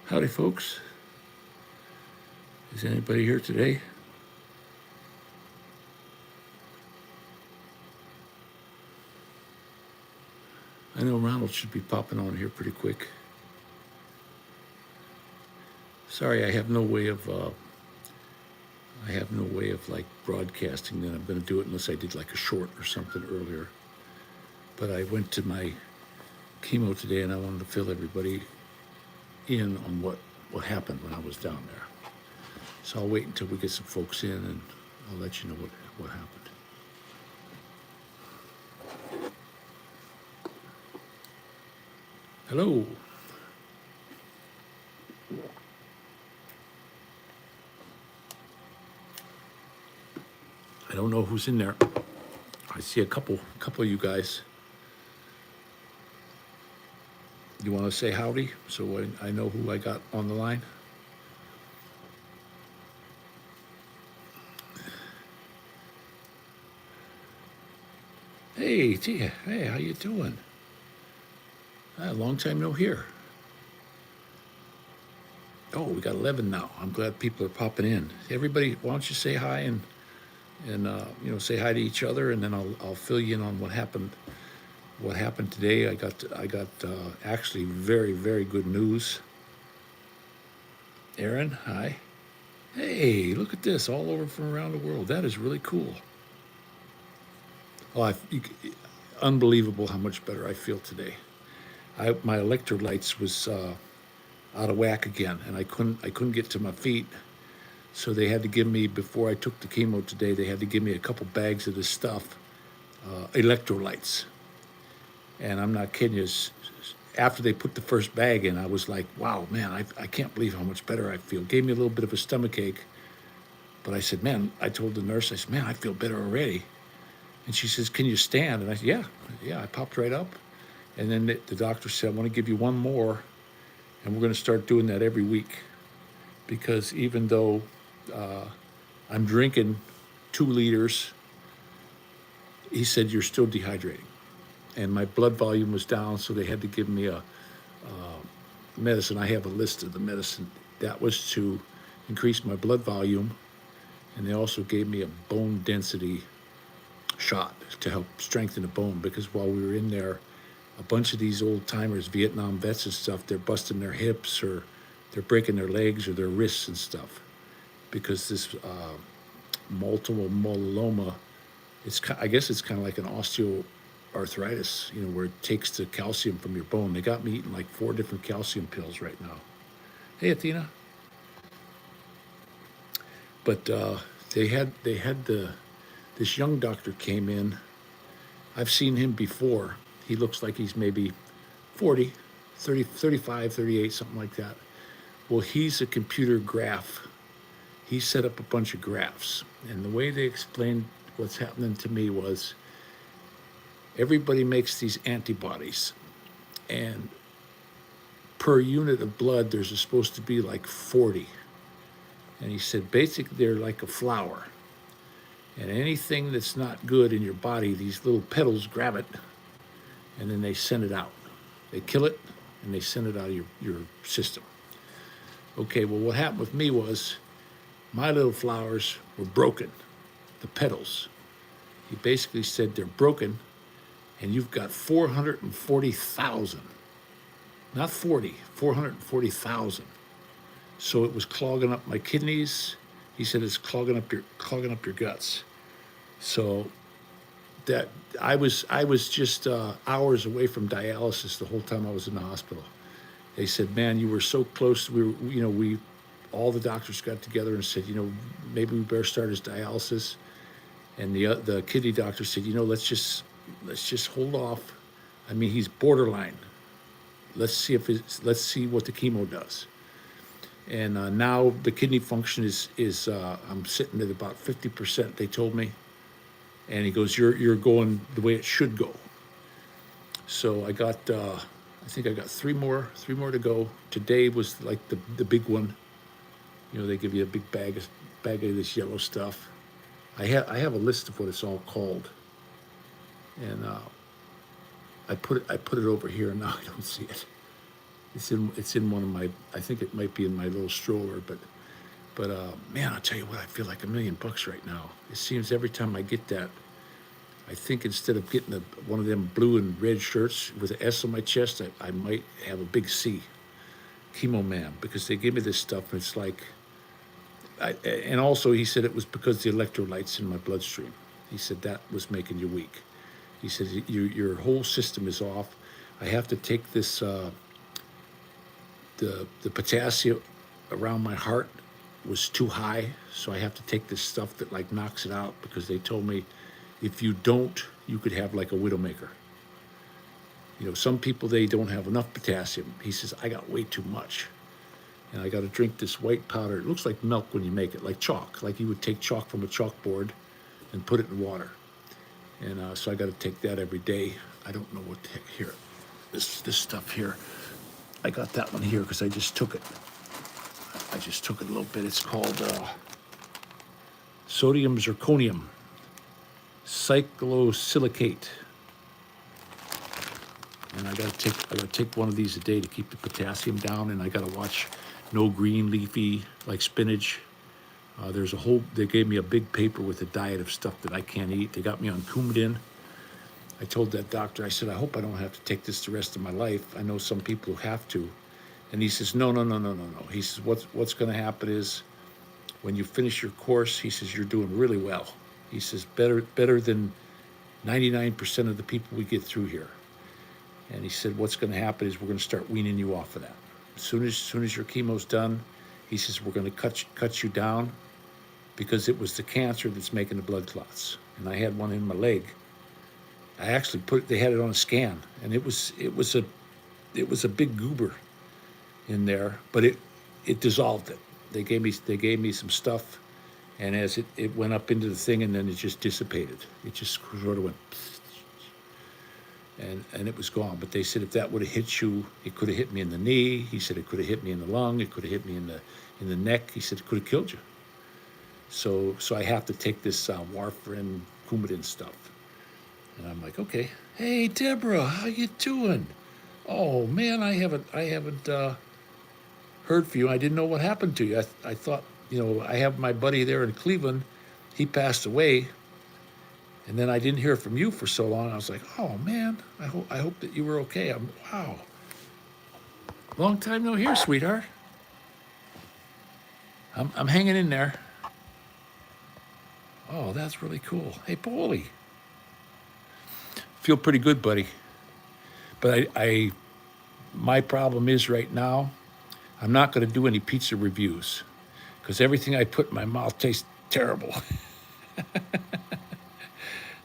Howdy, folks. Is anybody here today? I know Ronald should be popping on here pretty quick. Sorry, I have no way of like broadcasting that I'm going to do it unless I did like a short or something earlier. But I went to my chemo today and I wanted to fill everybody in on what happened when I was down there. So I'll wait until we get some folks in and I'll let you know what happened. Hello. I don't know who's in there. I see a couple of you guys. You want to say howdy so I know who I got on the line? Hey, Tia. Hey, how you doing? Long time no hear. Oh, we got 11 now. I'm glad people are popping in. Everybody, why don't you say hi and say hi to each other, and then I'll fill you in on what happened. What happened today? I got actually very, very good news. Aaron, hi. Hey, look at this, all over from around the world. That is really cool. Oh, unbelievable how much better I feel today. My electrolytes was out of whack again, and I couldn't get to my feet. So they had to give me, before I took the chemo today, they had to give me a couple bags of this stuff, electrolytes. And I'm not kidding you. After they put the first bag in, I was like, wow, man, I can't believe how much better I feel. Gave me a little bit of a stomach ache. But I said, man, I told the nurse, I said, man, I feel better already. And she says, can you stand? And I said, yeah, I popped right up. And then the doctor said, I want to give you one more, and we're going to start doing that every week. Because even though I'm drinking 2 liters, he said, you're still dehydrating. And my blood volume was down, so they had to give me a medicine. I have a list of the medicine. That was to increase my blood volume, and they also gave me a bone density shot to help strengthen the bone, because while we were in there, a bunch of these old timers, Vietnam vets and stuff, they're busting their hips or they're breaking their legs or their wrists and stuff, because this multiple myeloma, I guess it's kind of like an osteoarthritis, where it takes the calcium from your bone. They got me eating like 4 different calcium pills right now. Hey, Athena. But this young doctor came in. I've seen him before. He looks like he's maybe 40, 30, 35, 38, something like that. Well, he's a computer graph. He set up a bunch of graphs. And the way they explained what's happening to me was everybody makes these antibodies. And per unit of blood, there's supposed to be like 40. And he said, basically, they're like a flower. And anything that's not good in your body, these little petals grab it, and then they send it out. They kill it, and they send it out of your system. Okay, well, what happened with me was my little flowers were broken, the petals. He basically said they're broken, and you've got 440,000. Not 40, 440,000. So it was clogging up my kidneys. He said it's clogging up your guts. So that I was just hours away from dialysis the whole time I was in the hospital. They said, man, you were so close. We all the doctors got together and said, maybe we better start his dialysis. And the kidney doctor said, let's just hold off. I mean, he's borderline. Let's see what the chemo does. And now the kidney function is I'm sitting at about 50%. They told me, and he goes, "You're going the way it should go." So I think I got three more to go. Today was like the big one. They give you a big bag of this yellow stuff. I have a list of what it's all called, and I put it over here, and now I don't see it. It's in one of my. I think it might be in my little stroller, but man, I'll tell you what, I feel like $1,000,000 right now. It seems every time I get that, I think instead of getting one of them blue and red shirts with an S on my chest, I might have a big C, chemo man, because they give me this stuff and it's like, and also he said it was because the electrolytes in my bloodstream. He said that was making you weak. He said your whole system is off. I have to take this the potassium around my heart was too high, so I have to take this stuff that like knocks it out, because they told me if you don't, you could have like a widowmaker. Some people, they don't have enough potassium. He says, I got way too much. And I got to drink this white powder. It looks like milk when you make it, like chalk, like you would take chalk from a chalkboard and put it in water. And so I got to take that every day. I don't know what the heck here. This stuff here. I got that one here because I just took it. I just took it a little bit. It's called sodium zirconium cyclosilicate. And I gotta take one of these a day to keep the potassium down, and I gotta watch no green leafy like spinach. They gave me a big paper with a diet of stuff that I can't eat. They got me on Coumadin. I told that doctor, I said, I hope I don't have to take this the rest of my life. I know some people who have to. And he says, no. He says, what's gonna happen is when you finish your course, he says, you're doing really well. He says, better than 99% of the people we get through here. And he said, what's going to happen is we're going to start weaning you off of that. As soon as your chemo's done, he says, we're going to cut you down, because it was the cancer that's making the blood clots. And I had one in my leg. I actually they had it on a scan, and it was a big goober in there, but it dissolved it. They gave me some stuff, and as it went up into the thing, and then it just dissipated. It just sort of went. And it was gone. But they said if that would have hit you, it could have hit me in the knee. He said it could have hit me in the lung. It could have hit me in the neck. He said it could have killed you. So I have to take this warfarin, Coumadin stuff. And I'm like, okay. Hey, Deborah, how you doing? Oh man, I haven't heard from you. I didn't know what happened to you. I thought, I have my buddy there in Cleveland. He passed away. And then I didn't hear from you for so long. I was like, oh man, I hope that you were okay. Wow. Long time no hear, sweetheart. I'm hanging in there. Oh, that's really cool. Hey, Paulie. Feel pretty good, buddy. But my problem is right now, I'm not going to do any pizza reviews, because everything I put in my mouth tastes terrible.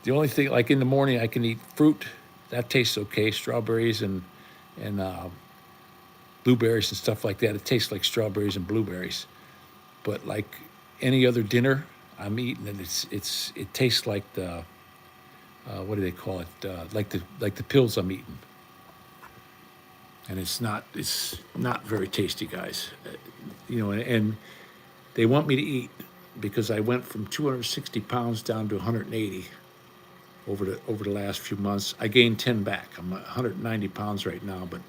The only thing, like in the morning, I can eat fruit. That tastes okay. Strawberries and blueberries and stuff like that. It tastes like strawberries and blueberries. But like any other dinner, I'm eating it. It tastes like the what do they call it? Like the pills I'm eating. And it's not very tasty, guys. And they want me to eat, because I went from 260 pounds down to 180. Over the last few months. I gained 10 back. I'm 190 pounds right now, but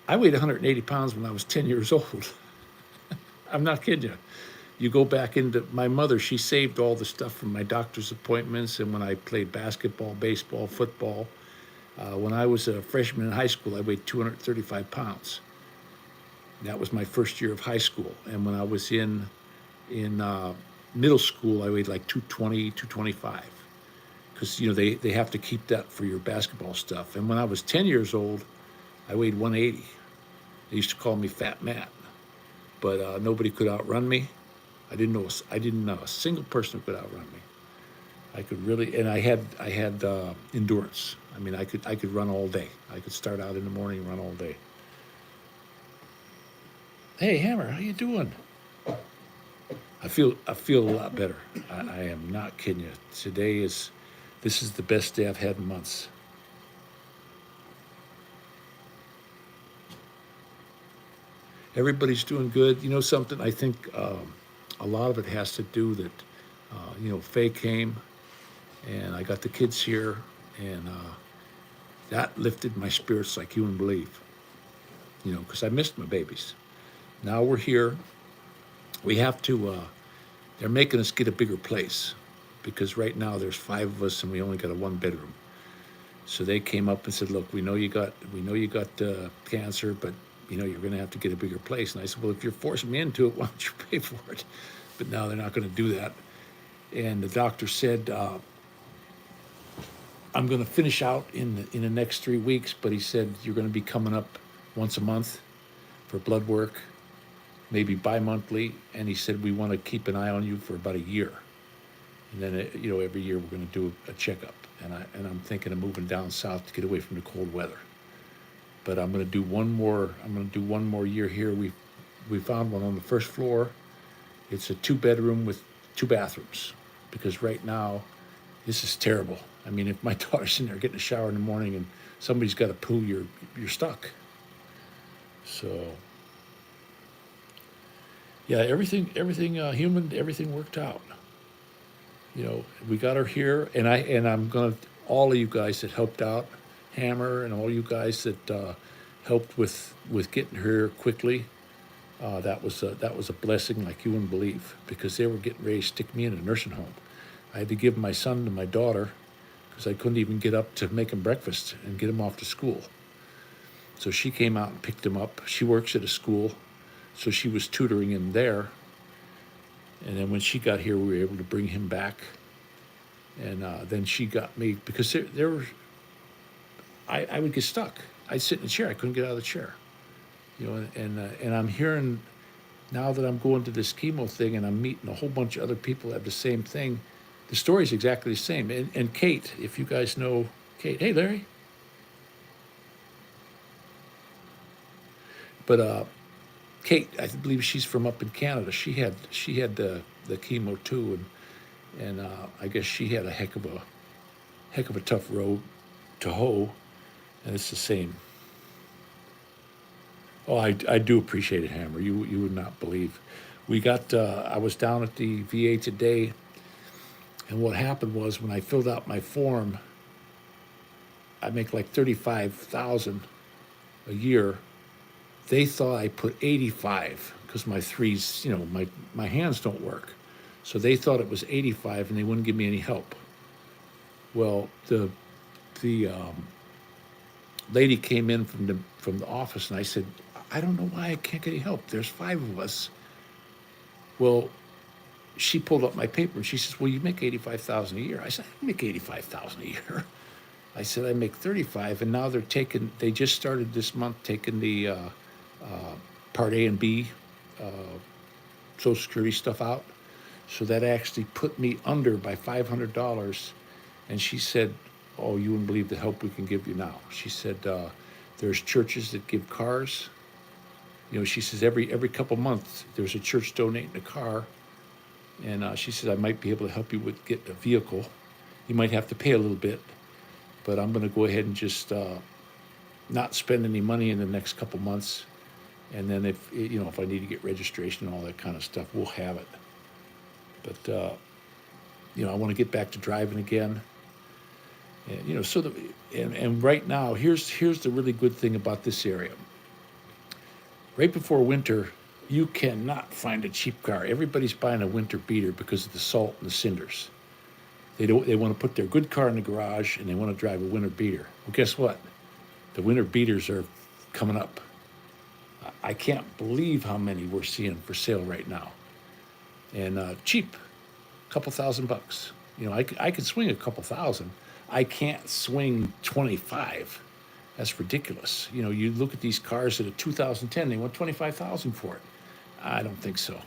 I weighed 180 pounds when I was 10 years old. I'm not kidding you. You go back into my mother, she saved all the stuff from my doctor's appointments and when I played basketball, baseball, football. When I was a freshman in high school, I weighed 235 pounds. That was my first year of high school. And when I was in middle school, I weighed like 220, 225. Because they have to keep that for your basketball stuff. And when I was 10 years old, I weighed 180. They used to call me Fat Matt, but nobody could outrun me. I didn't know a single person who could outrun me. I could really, and I had endurance. I mean, I could run all day. I could start out in the morning and run all day. Hey, Hammer, how you doing? I feel a lot better. I am not kidding you. This is the best day I've had in months. Everybody's doing good. You know something? I think a lot of it has to do that, Faye came, and I got the kids here, and that lifted my spirits like you wouldn't believe. because I missed my babies. Now we're here. We have to, they're making us get a bigger place because right now there's 5 of us and we only got a 1 bedroom. So they came up and said, look, we know you got cancer, but you're going to have to get a bigger place. And I said, well, if you're forcing me into it, why don't you pay for it? But now they're not going to do that. And the doctor said, I'm going to finish out in the next 3 weeks, but he said you're going to be coming up once a month for blood work, maybe bi-monthly, and he said we want to keep an eye on you for about a year, and then every year we're going to do a checkup. And I'm thinking of moving down south to get away from the cold weather. But I'm going to do one more. I'm going to do one more year here. We found one on the first floor. It's a 2 bedroom with 2 bathrooms, because right now this is terrible. I mean, if my daughter's in there getting a shower in the morning and somebody's got a poo, you're stuck. So yeah, everything human, everything worked out. We got her here, and I'm gonna, all of you guys that helped out, Hammer, and all you guys that helped with getting her here quickly. That was a blessing like you wouldn't believe, because they were getting ready to stick me in a nursing home. I had to give my son to my daughter because I couldn't even get up to make him breakfast and get him off to school. So she came out and picked him up. She works at a school, so she was tutoring him there. And then when she got here, we were able to bring him back. And then she got me, because there were, I would get stuck. I'd sit in the chair. I couldn't get out of the chair. And I'm hearing, now that I'm going to this chemo thing and I'm meeting a whole bunch of other people that have the same thing, the story's exactly the same. And Kate, if you guys know Kate, hey, Larry. But Kate, I believe she's from up in Canada. She had the chemo too, and I guess she had a heck of a tough road to hoe, and it's the same. Oh, I do appreciate it, Hammer. You would not believe. We got. I was down at the VA today, and what happened was when I filled out my form, I make like $35,000 a year. They thought I put 85 because my threes, my hands don't work. So they thought it was 85 and they wouldn't give me any help. Well, the lady came in from the office and I said, I don't know why I can't get any help. There's 5 of us. Well, she pulled up my paper and she says, well, you make 85,000 a year. I said, I make 85,000 a year. I said, I make 35, and now they just started this month taking the Part A and B Social Security stuff out. So that actually put me under by $500. And she said, oh, you wouldn't believe the help we can give you now. She said, there's churches that give cars. She says every couple months there's a church donating a car. And she says, I might be able to help you with getting a vehicle. You might have to pay a little bit, but I'm going to go ahead and just not spend any money in the next couple months. And then if I need to get registration and all that kind of stuff, we'll have it. But I want to get back to driving again. And and right now, here's the really good thing about this area. Right before winter, you cannot find a cheap car. Everybody's buying a winter beater because of the salt and the cinders. They want to put their good car in the garage and they want to drive a winter beater. Well, guess what? The winter beaters are coming up. I can't believe how many we're seeing for sale right now. And cheap, a couple $1,000. I could swing a couple thousand. I can't swing 25. That's ridiculous. You look at these cars that are 2010, they want 25,000 for it. I don't think so.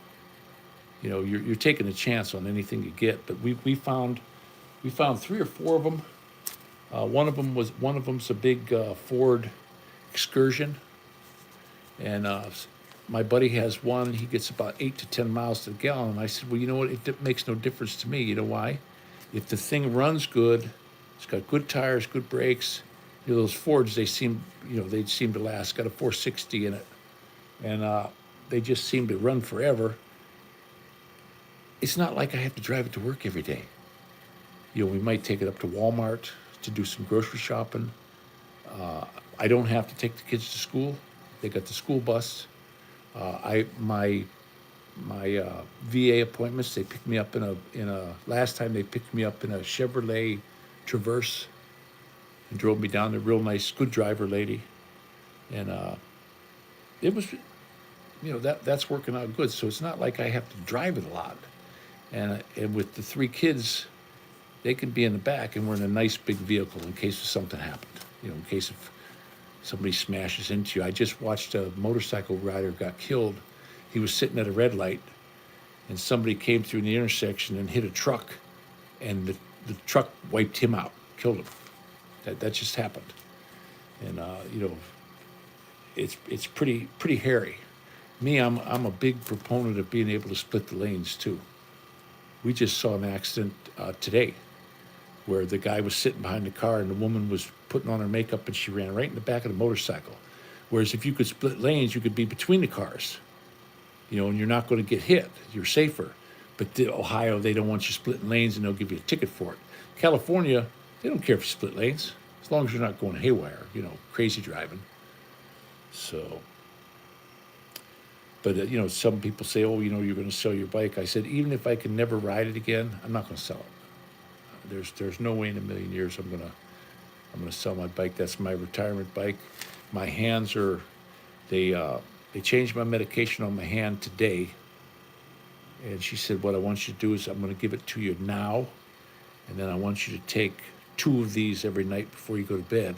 You're taking a chance on anything you get. But we found 3 or 4 of them. One of them's a big Ford Excursion, and my buddy has one. He gets about 8 to 10 miles to the gallon. And I said, well, you know what? It makes no difference to me. You know why? If the thing runs good, it's got good tires, good brakes. Those Fords, they seem to last. Got a 460 in it, and they just seem to run forever. It's not like I have to drive it to work every day. We might take it up to Walmart to do some grocery shopping. I don't have to take the kids to school. They got the school bus. I my VA appointments. They picked me up in a last time they picked me up in a Chevrolet Traverse and drove me down. A real nice, good driver lady, and it was, that's working out good. So it's not like I have to drive it a lot, and with the three kids, they can be in the back, and we're in a nice big vehicle in case something happened. In case of somebody smashes into you. I just watched a motorcycle rider got killed. He was sitting at a red light, and somebody came through the intersection and hit a truck, and the truck wiped him out, killed him. That just happened, and it's pretty hairy. Me, I'm a big proponent of being able to split the lanes too. We just saw an accident today where the guy was sitting behind the car and the woman was putting on her makeup and she ran right in the back of the motorcycle. Whereas if you could split lanes, you could be between the cars, and you're not going to get hit. You're safer. But Ohio, they don't want you splitting lanes and they'll give you a ticket for it. California, they don't care if you split lanes as long as you're not going haywire, crazy driving. So, but some people say, oh, you're going to sell your bike. I said, even if I can never ride it again, I'm not going to sell it. There's no way in a million years I'm gonna sell my bike. That's my retirement bike. My hands they changed my medication on my hand today, and she said what I want you to do is I'm going to give it to you now, and then I want you to take 2 of these every night before you go to bed.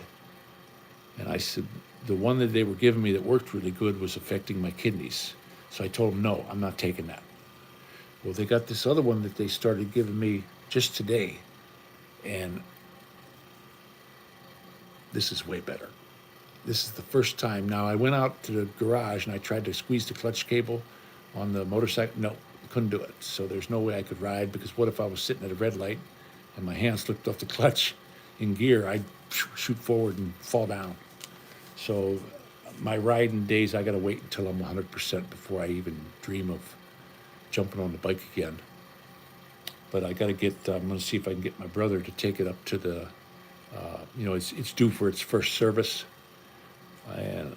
And I said the one that they were giving me that worked really good was affecting my kidneys, so I told them no, I'm not taking that. Well, they got this other one that they started giving me just today, and this is way better. This is the first time. Now, I went out to the garage and I tried to squeeze the clutch cable on the motorcycle. No, couldn't do it. So there's no way I could ride, because what if I was sitting at a red light and my hand slipped off the clutch in gear? I'd shoot forward and fall down. So my riding days, I got to wait until I'm 100% before I even dream of jumping on the bike again. But I got to I'm going to see if I can get my brother to take it up to the, it's due for its first service. And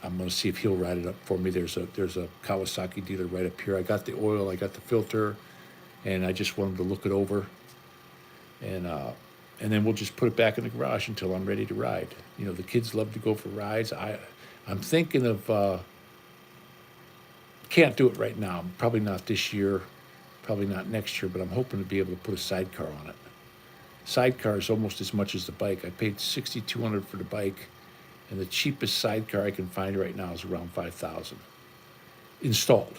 I'm going to see if he'll ride it up for me. There's a Kawasaki dealer right up here. I got the oil, I got the filter, and I just want him to look it over. And then we'll just put it back in the garage until I'm ready to ride. The kids love to go for rides. I'm thinking of, can't do it right now. Probably not this year. Probably not next year, but I'm hoping to be able to put a sidecar on it. Sidecar is almost as much as the bike. I paid $6,200 for the bike, and the cheapest sidecar I can find right now is around $5,000 installed,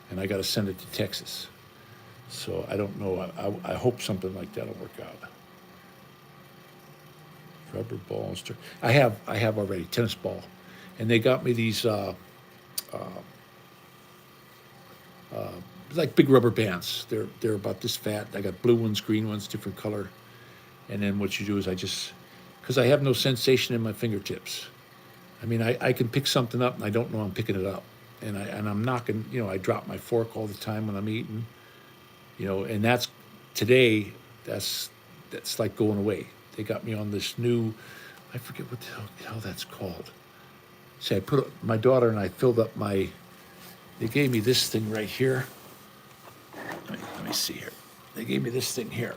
and I got to send it to Texas. So I don't know. I hope something like that'll work out. Rubber balls. I have already tennis ball, and they got me these. Like big rubber bands. They're about this fat. I got blue ones, green ones, different color. And then what you do is because I have no sensation in my fingertips. I mean, I can pick something up and I don't know I'm picking it up. And I'm knocking, I drop my fork all the time when I'm eating, and today, that's like going away. They got me on this new, I forget what the hell that's called. See, my daughter and I filled up they gave me this thing right here. Let me see here. They gave me this thing here.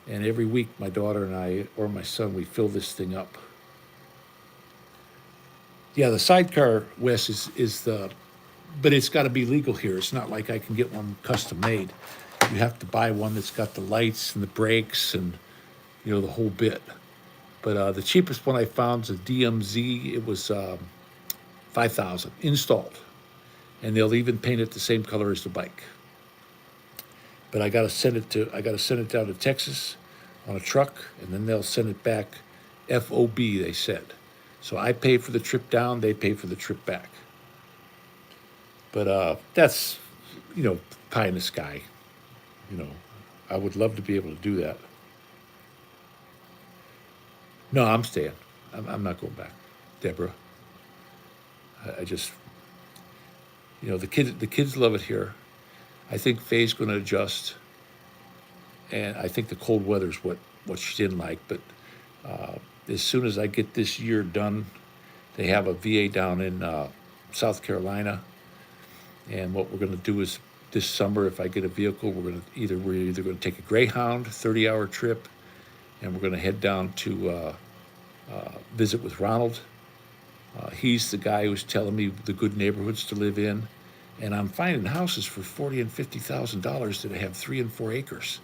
And every week, my daughter and I, or my son, we fill this thing up. Yeah, the sidecar, Wes, but it's got to be legal here. It's not like I can get one custom made. You have to buy one that's got the lights and the brakes and, the whole bit. But the cheapest one I found is a DMZ. It was $5,000 installed. And they'll even paint it the same color as the bike. But I got to send it down to Texas on a truck, and then they'll send it back FOB, they said. So I pay for the trip down, they pay for the trip back. But that's, pie in the sky. I would love to be able to do that. No, I'm staying. I'm not going back, Deborah. I just, the kids love it here. I think Faye's going to adjust, and I think the cold weather's what she didn't like. But as soon as I get this year done, they have a VA down in South Carolina, and what we're going to do is this summer, if I get a vehicle, we're either going to take a Greyhound 30-hour trip, and we're going to head down to visit with Ronald. He's the guy who's telling me the good neighborhoods to live in, and I'm finding houses for $40,000 and $50,000 that have 3 and 4 acres.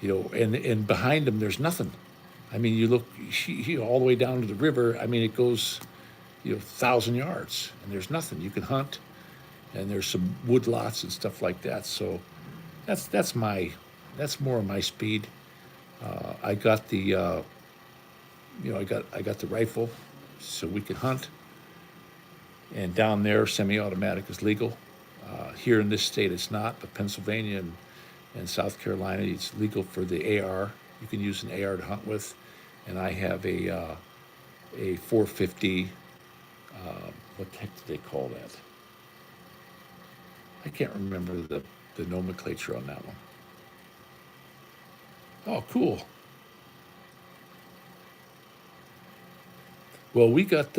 And behind them there's nothing. I mean, you look all the way down to the river. I mean, it goes 1,000 yards, and there's nothing. You can hunt, and there's some wood lots and stuff like that. So that's more of my speed. I got the I got the rifle, so we can hunt. And down there, semi-automatic is legal. Here in this state, it's not, but Pennsylvania and South Carolina, it's legal for the AR. You can use an AR to hunt with. And I have a 450. What the heck do they call that? I can't remember the nomenclature on that one. Oh, cool. Well, we got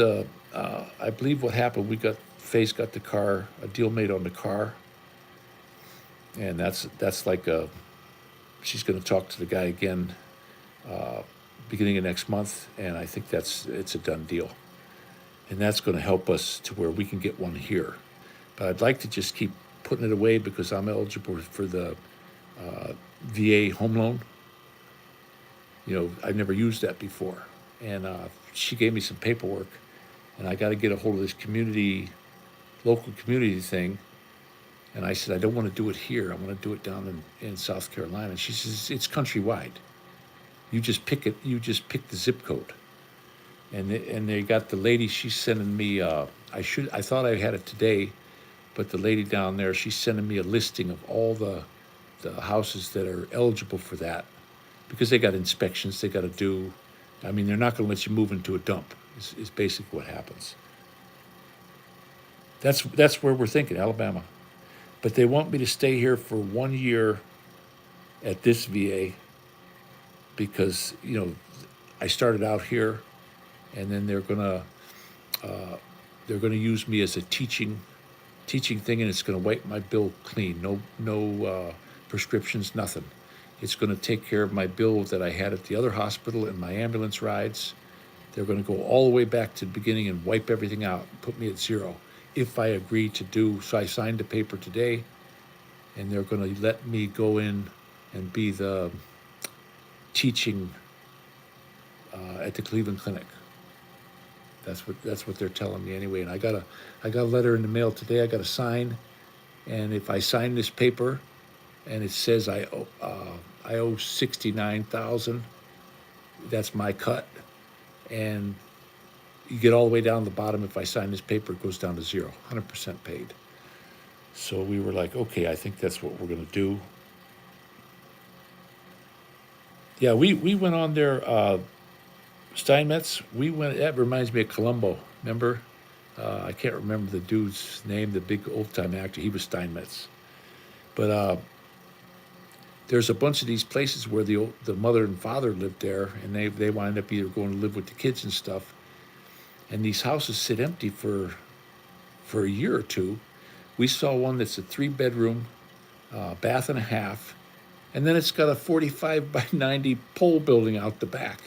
I believe what happened, Faye's got the car, a deal made on the car. And that's like she's going to talk to the guy again beginning of next month. And I think it's a done deal. And that's going to help us to where we can get one here. But I'd like to just keep putting it away because I'm eligible for the VA home loan. I've never used that before. And she gave me some paperwork, and I got to get a hold of this local community thing. And I said, I don't want to do it here. I want to do it down in South Carolina. And she says, it's countrywide. You just pick it. You just pick the zip code. And they got the lady. She's sending me. I thought I had it today, but the lady down there, she's sending me a listing of all the houses that are eligible for that, because they got inspections they got to do. I mean, they're not going to let you move into a dump. Is basically what happens. That's where we're thinking, Alabama. But they want me to stay here for 1 year at this VA because I started out here, and then they're gonna use me as a teaching thing, and it's gonna wipe my bill clean. No prescriptions, nothing. It's gonna take care of my bill that I had at the other hospital and my ambulance rides. They're gonna go all the way back to the beginning and wipe everything out, put me at zero. If I agree to do, so I signed the paper today, and they're gonna let me go in and be the teaching at the Cleveland Clinic. That's what they're telling me anyway. And I got a letter in the mail today. I got to sign, and if I sign this paper, and it says I owe $69,000, that's my cut, and you get all the way down to the bottom. If I sign this paper, it goes down to zero, 100% paid. So we were like, okay, I think that's what we're gonna do. Yeah, we went on there. Steinmetz, that reminds me of Columbo, remember? I can't remember the dude's name, the big old-time actor. He was Steinmetz. But there's a bunch of these places where the mother and father lived there, and they wind up either going to live with the kids and stuff. And these houses sit empty for a year or two. We saw one that's a 3-bedroom, bath and a half, and then it's got a 45 by 90 pole building out the back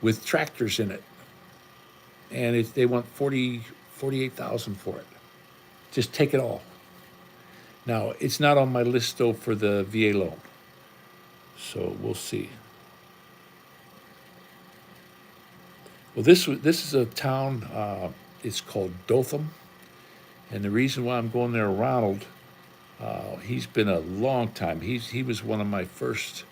with tractors in it. And they want $48,000 for it. Just take it all. Now, it's not on my list, though, for the VA loan. So we'll see. Well, this is a town, it's called Dothan. And the reason why I'm going there, Ronald, he's been a long time. He was one of my first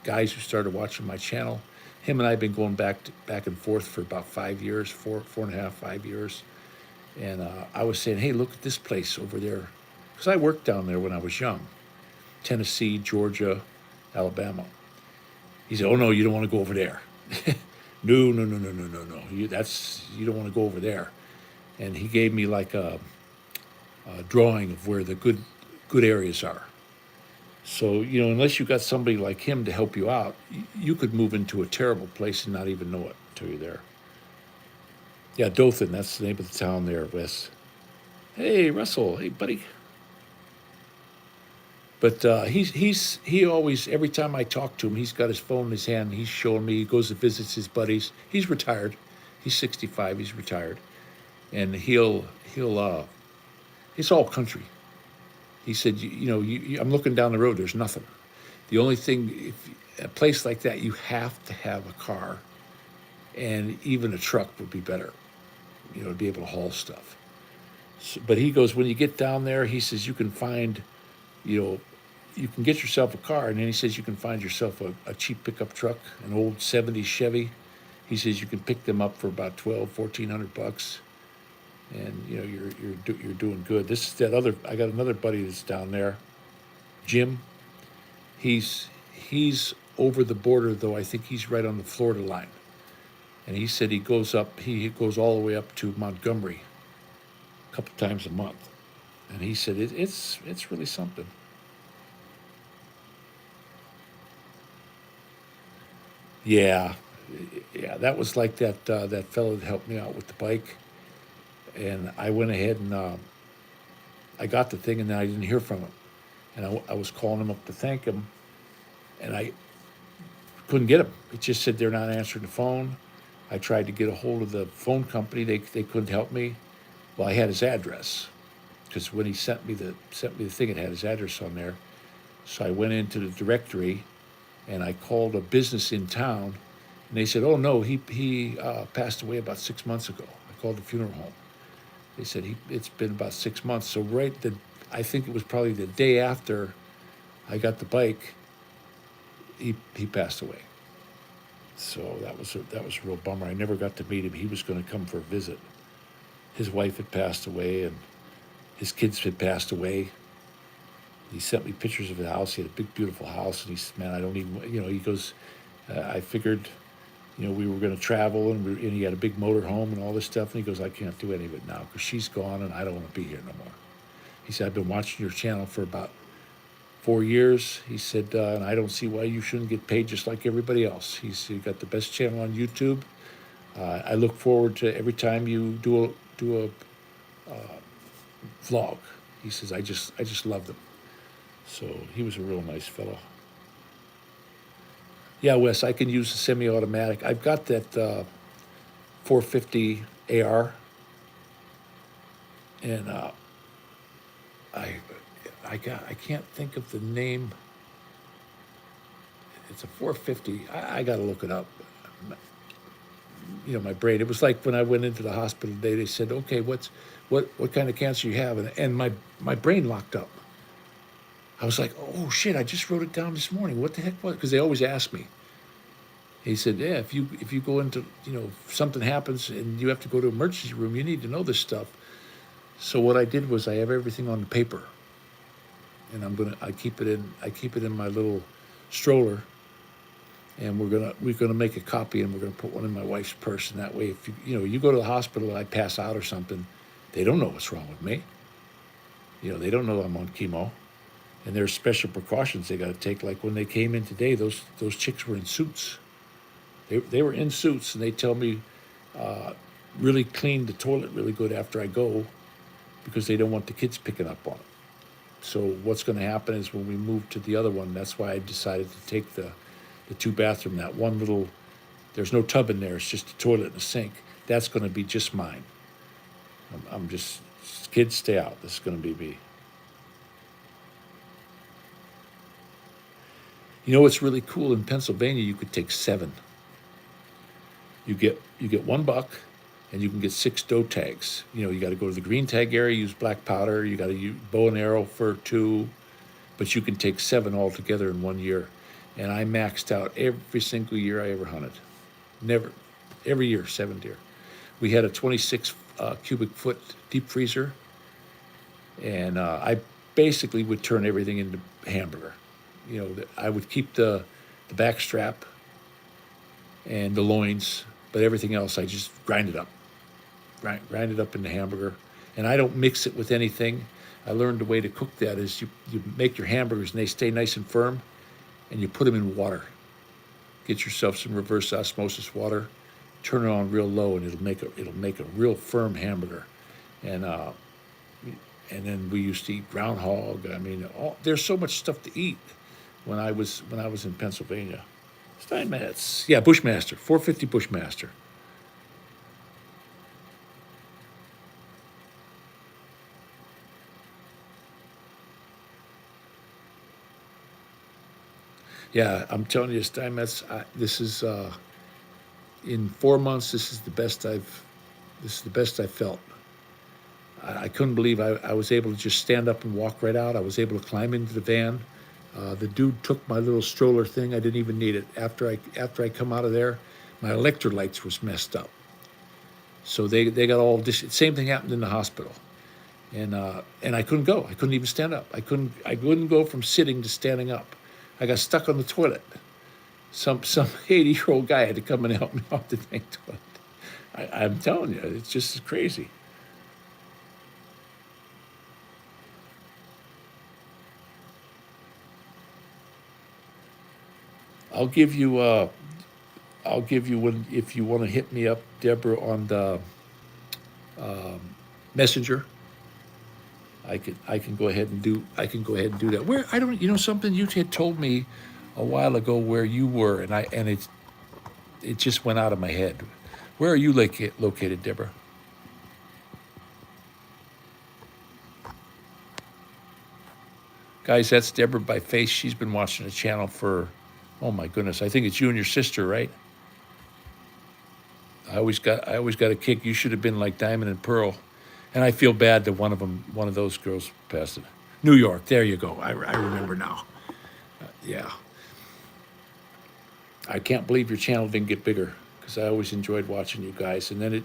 guys who started watching my channel. Him and I have been going back and forth for about 5 years, 5 years. And I was saying, hey, look at this place over there. Because I worked down there when I was young. Tennessee, Georgia, Alabama. He said, oh, no, you don't want to go over there. No. You don't want to go over there. And he gave me like a drawing of where the good areas are. So, unless you got somebody like him to help you out, you could move into a terrible place and not even know it until you're there. Yeah, Dothan, that's the name of the town there, Wes. Hey, Russell. Hey, buddy. But he always, every time I talk to him, he's got his phone in his hand. He's showing me. He goes and visits his buddies. He's retired. He's 65. He's retired, and he'll it's all country. He said, I'm looking down the road. There's nothing. The only thing, if a place like that, you have to have a car, and even a truck would be better, to be able to haul stuff. So, but he goes, when you get down there, he says you can find, you know, you can get yourself a car, and then he says you can find yourself a cheap pickup truck, an old '70s Chevy. He says you can pick them up for about 1,400 bucks, and you're doing good. This is that other. I got another buddy that's down there, Jim. He's over the border though. I think he's right on the Florida line, and he said he goes up. He goes all the way up to Montgomery a couple times a month, and he said it's really something. Yeah, yeah, that was like that fellow that helped me out with the bike, and I went ahead and I got the thing, and then I didn't hear from him, and I was calling him up to thank him, and I couldn't get him. It just said they're not answering the phone. I tried to get a hold of the phone company. They couldn't help me. Well, I had his address because when he sent me the thing, it had his address on there. So I went into the directory and I called a business in town, and they said, "Oh no, he passed away about 6 months ago." I called the funeral home. They said it's been about 6 months. So I think it was probably the day after I got the bike, he passed away. So that was a real bummer. I never got to meet him. He was going to come for a visit. His wife had passed away, and his kids had passed away. He sent me pictures of the house. He had a big, beautiful house, and he said, "Man, I don't even." He goes, "I figured, we were going to travel, and he had a big motor home and all this stuff." And he goes, "I can't do any of it now because she's gone, and I don't want to be here no more." He said, "I've been watching your channel for about 4 years." He said, "And I don't see why you shouldn't get paid just like everybody else." He said, "You got the best channel on YouTube. I look forward to every time you do a vlog." He says, "I just love them." So he was a real nice fellow. Yeah, Wes, I can use a semi-automatic. I've got that 450 AR, and I I can't think of the name. It's a 450. I got to look it up. My brain. It was like when I went into the hospital today. They said, "Okay, what kind of cancer you have?" And my brain locked up. I was like, "Oh shit! I just wrote it down this morning. What the heck was?" Because they always ask me. He said, "Yeah, if you go into if something happens and you have to go to emergency room, you need to know this stuff." So what I did was I have everything on the paper, and I keep it in my little stroller, and we're gonna make a copy, and we're gonna put one in my wife's purse, and that way, if you go to the hospital and I pass out or something, they don't know what's wrong with me. They don't know I'm on chemo, and there's special precautions they got to take. Like when they came in today, those chicks were in suits. They were in suits, and they tell me really clean the toilet really good after I go because they don't want the kids picking up on it. So what's going to happen is when we move to the other one, that's why I decided to take the two bathroom, that one little, there's no tub in there, it's just a toilet and a sink. That's going to be just mine. I'm just, kids stay out. This is going to be me. What's really cool in Pennsylvania? You could take 7. You get $1, and you can get 6 doe tags. You got to go to the green tag area, use black powder. You got to use bow and arrow for 2, but you can take 7 altogether in 1 year. And I maxed out every single year I ever hunted. Never, every year 7 deer. We had a 26 cubic foot deep freezer, and I basically would turn everything into hamburger. I would keep the back strap and the loins, but everything else I just grind it up into hamburger. And I don't mix it with anything. I learned the way to cook that is you make your hamburgers and they stay nice and firm, and you put them in water. Get yourself some reverse osmosis water, turn it on real low, and it'll make a real firm hamburger. And and then we used to eat groundhog. I mean, there's so much stuff to eat when I was in Pennsylvania. Steinmetz, yeah, Bushmaster, 450 Bushmaster. Yeah, I'm telling you, Steinmetz. This is in 4 months. This is the best I've felt. I couldn't believe I was able to just stand up and walk right out. I was able to climb into the van. The dude took my little stroller thing. I didn't even need it. After I come out of there, my electrolytes was messed up. So they got all this. Same thing happened in the hospital, and I couldn't go. I couldn't even stand up. I couldn't go from sitting to standing up. I got stuck on the toilet. Some 80-year-old guy had to come and help me off the dang toilet. I'm telling you, it's just crazy. I'll give you when if you want to hit me up, Deborah, on the messenger. I can go ahead and do that. Where I don't, something you had told me a while ago where you were, and it just went out of my head. Where are you located, Deborah? Guys, that's Deborah by face. She's been watching the channel for, oh my goodness, I think it's you and your sister, right? I always got a kick. You should have been like Diamond and Pearl, and I feel bad that one of those girls passed it. New York, there you go. I remember now. Yeah, I can't believe your channel didn't get bigger because I always enjoyed watching you guys. And then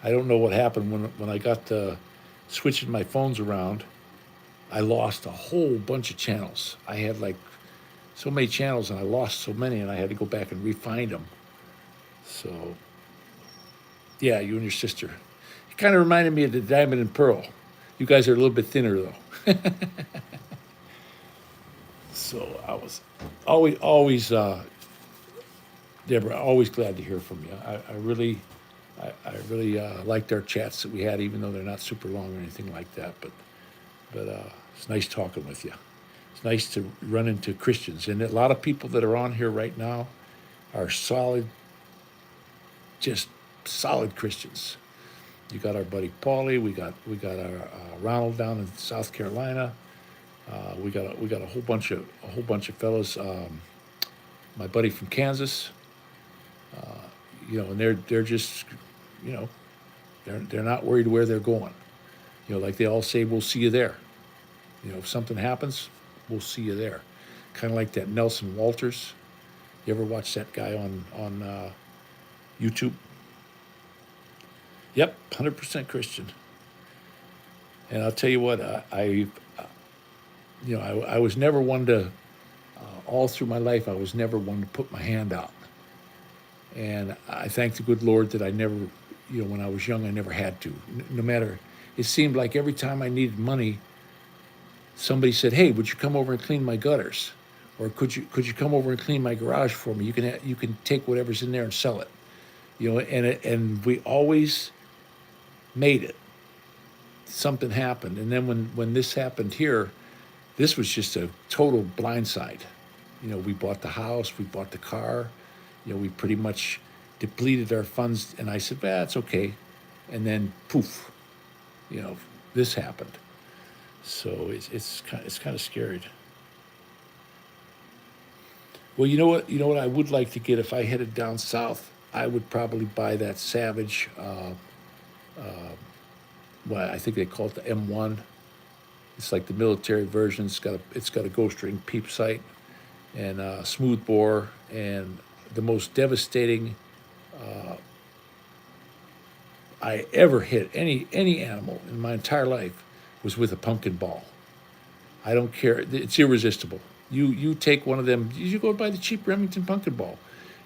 I don't know what happened when I got to switching my phones around. I lost a whole bunch of channels. I had like so many channels, and I lost so many, and I had to go back and re-find them. So, yeah, you and your sister. It kind of reminded me of the Diamond and Pearl. You guys are a little bit thinner, though. So I was always, Deborah, always glad to hear from you. I really liked our chats that we had, even though they're not super long or anything like that. But it's nice talking with you. It's nice to run into Christians, and a lot of people that are on here right now are solid, just solid Christians. You got our buddy Paulie. We got our Ronald down in South Carolina. We got a whole bunch of fellas. My buddy from Kansas. And they're just, you know, they're not worried where they're going. Like they all say, we'll see you there. If something happens, we'll see you there. Kind of like that Nelson Walters. You ever watch that guy on YouTube? Yep, 100% Christian. And I'll tell you what, I was never one to, all through my life, I was never one to put my hand out. And I thank the good Lord that I never, when I was young, I never had to. No matter, it seemed like every time I needed money, somebody said, "Hey, would you come over and clean my gutters? Or could you come over and clean my garage for me? You can take whatever's in there and sell it." And we always made it. Something happened, and then when this happened here, this was just a total blindside. We bought the house, we bought the car. We pretty much depleted our funds, and I said, "That's okay." And then poof, this happened. So it's kind of scary. Well, you know what? I would like to get if I headed down south. I would probably buy that Savage. Well, I think they call it the M1. It's like the military version. It's got a ghost ring peep sight and a smooth bore, and the most devastating I ever hit any animal in my entire life was with a pumpkin ball. I don't care. It's irresistible. You take one of them. You go buy the cheap Remington pumpkin ball,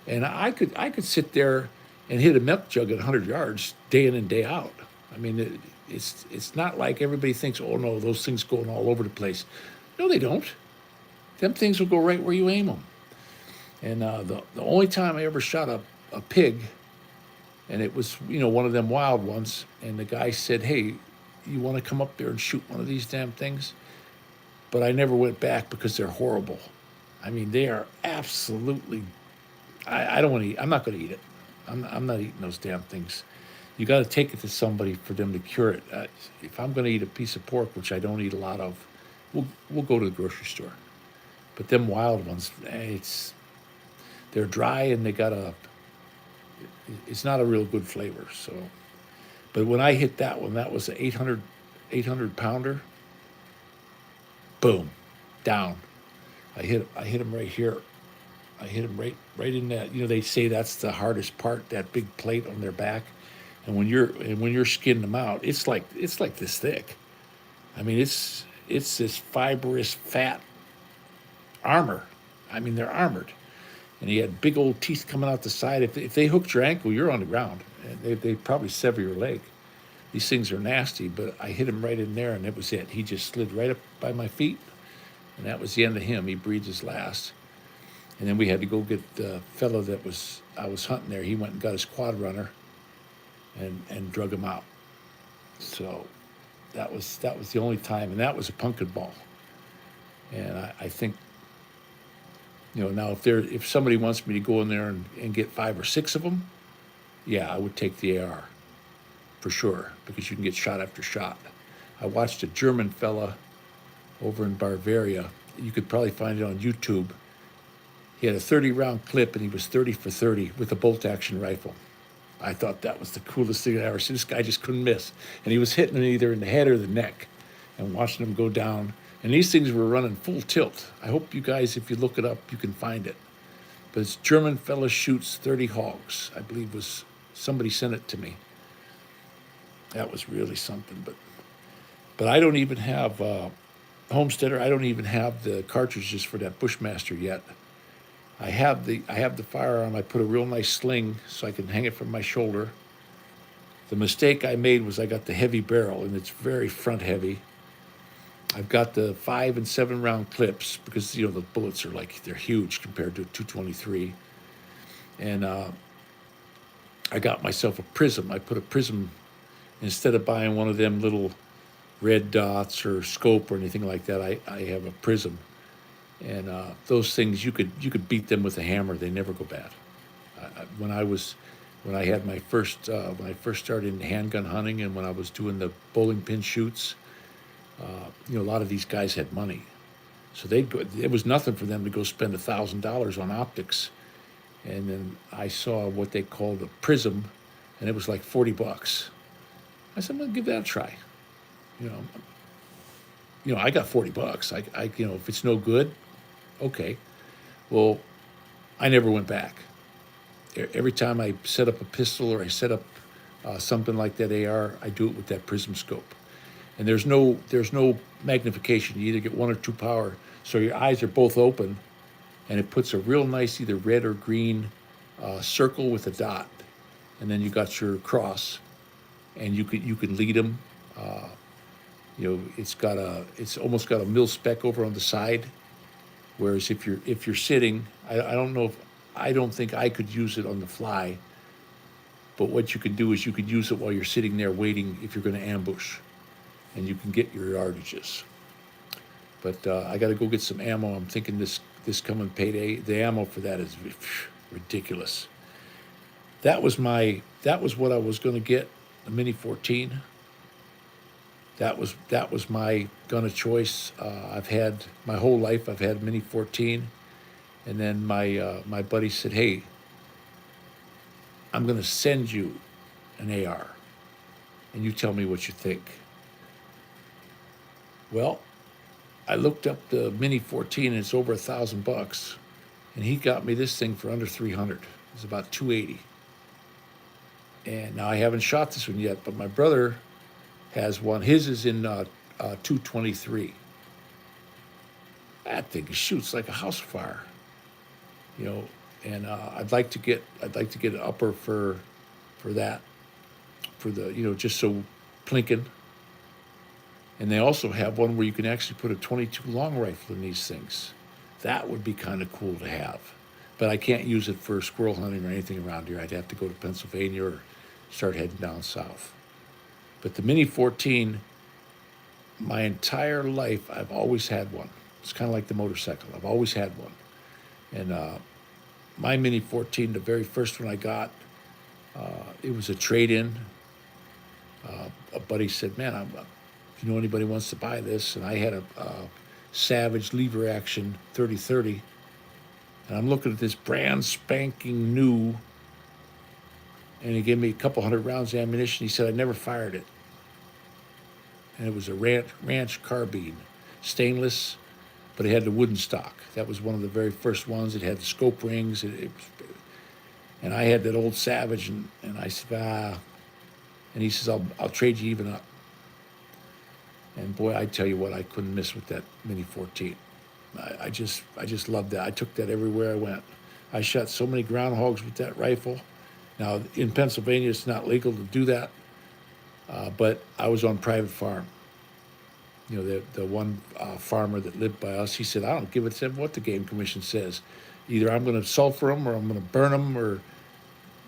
and I could sit there and hit a milk jug at 100 yards day in and day out. I mean, it's not like everybody thinks, oh no, those things going all over the place. No, they don't. Them things will go right where you aim them. And the only time I ever shot a pig, and it was one of them wild ones, and the guy said, "Hey, you want to come up there and shoot one of these damn things?" But I never went back because they're horrible. I mean, they are absolutely. I don't want to eat. I'm not going to eat it. I'm not eating those damn things. You got to take it to somebody for them to cure it. If I'm going to eat a piece of pork, which I don't eat a lot of, we'll go to the grocery store. But them wild ones, they're dry and they got it's not a real good flavor. So, but when I hit that one, that was an 800 pounder. Boom, down. I hit him right here. I hit him right in that. They say that's the hardest part, that big plate on their back. And when you're skinning them out, it's like this thick. I mean, it's this fibrous fat armor. I mean, they're armored. And he had big old teeth coming out the side. If they hooked your ankle, you're on the ground. They probably sever your leg. These things are nasty, but I hit him right in there, and that was it. He just slid right up by my feet, and that was the end of him. He breathed his last. And then we had to go get the fellow I was hunting there. He went and got his quad runner and drug him out. So that was the only time, and that was a pumpkin ball. And I think, now if somebody wants me to go in there and get 5 or 6 of them, yeah, I would take the AR for sure, because you can get shot after shot. I watched a German fella over in Bavaria. You could probably find it on YouTube. He had a 30-round clip, and he was 30 for 30 with a bolt-action rifle. I thought that was the coolest thing I'd ever seen. This guy just couldn't miss. And he was hitting him either in the head or the neck and watching him go down. And these things were running full tilt. I hope you guys, if you look it up, you can find it. But it's German fella shoots 30 hogs, I believe somebody sent it to me. That was really something. But I don't even have, Homesteader, I don't even have the cartridges for that Bushmaster yet. I have the firearm. I put a real nice sling so I can hang it from my shoulder. The mistake I made was I got the heavy barrel, and it's very front heavy. I've got the 5 and 7 round clips because the bullets are they're huge compared to a 223. And I got myself a prism. I put a prism instead of buying one of them little red dots or scope or anything like that. I have a prism. And those things you could beat them with a hammer. They never go bad. When I first started in handgun hunting, and when I was doing the bowling pin shoots, a lot of these guys had money, so it was nothing for them to go spend $1,000 on optics. And then I saw what they called a prism, and it was like $40. I said, I'm gonna give that a try. I got $40. If it's no good, okay. Well, I never went back. Every time I set up a pistol or I set up something like that AR, I do it with that prism scope. And there's no magnification. You either get 1 or 2 power, so your eyes are both open, and it puts a real nice either red or green circle with a dot, and then you got your cross, and you can lead them. It's almost got a mil spec over on the side. Whereas if you're sitting, I don't think I could use it on the fly. But what you could do is you could use it while you're sitting there waiting if you're going to ambush, and you can get your yardages. But I got to go get some ammo. I'm thinking this coming payday, the ammo for that is ridiculous. That was what I was going to get, a Mini 14. That was my gun of choice. I've had my whole life. I've had Mini 14, and then my buddy said, "Hey, I'm going to send you an AR, and you tell me what you think." Well, I looked up the Mini 14, and it's over $1,000, and he got me this thing for under 300. It's about 280. And now I haven't shot this one yet, but my brother has one. His is in 223. That thing shoots like a house fire, And I'd like to get an upper for that, for the just so plinking. And they also have one where you can actually put a 22 long rifle in these things. That would be kind of cool to have. But I can't use it for squirrel hunting or anything around here. I'd have to go to Pennsylvania or start heading down south. But the Mini 14, my entire life, I've always had one. It's kind of like the motorcycle. I've always had one. And my Mini 14, the very first one I got, it was a trade-in. A buddy said, man, if you know anybody wants to buy this, and I had a Savage lever action 30-30, and I'm looking at this brand spanking new, and he gave me a couple hundred rounds of ammunition. He said I never fired it, and it was a ranch carbine, stainless, but it had the wooden stock. That was one of the very first ones. It had the scope rings, and I had that old Savage, and I said, and he says, I'll trade you even up. And boy, I tell you what, I couldn't miss with that Mini 14. I just loved that. I took that everywhere I went. I shot so many groundhogs with that rifle. Now, in Pennsylvania, it's not legal to do that, but I was on private farm. You know, the one farmer that lived by us, he said, I don't give a damn what the Game Commission says. Either I'm going to sulfur them or I'm going to burn them, or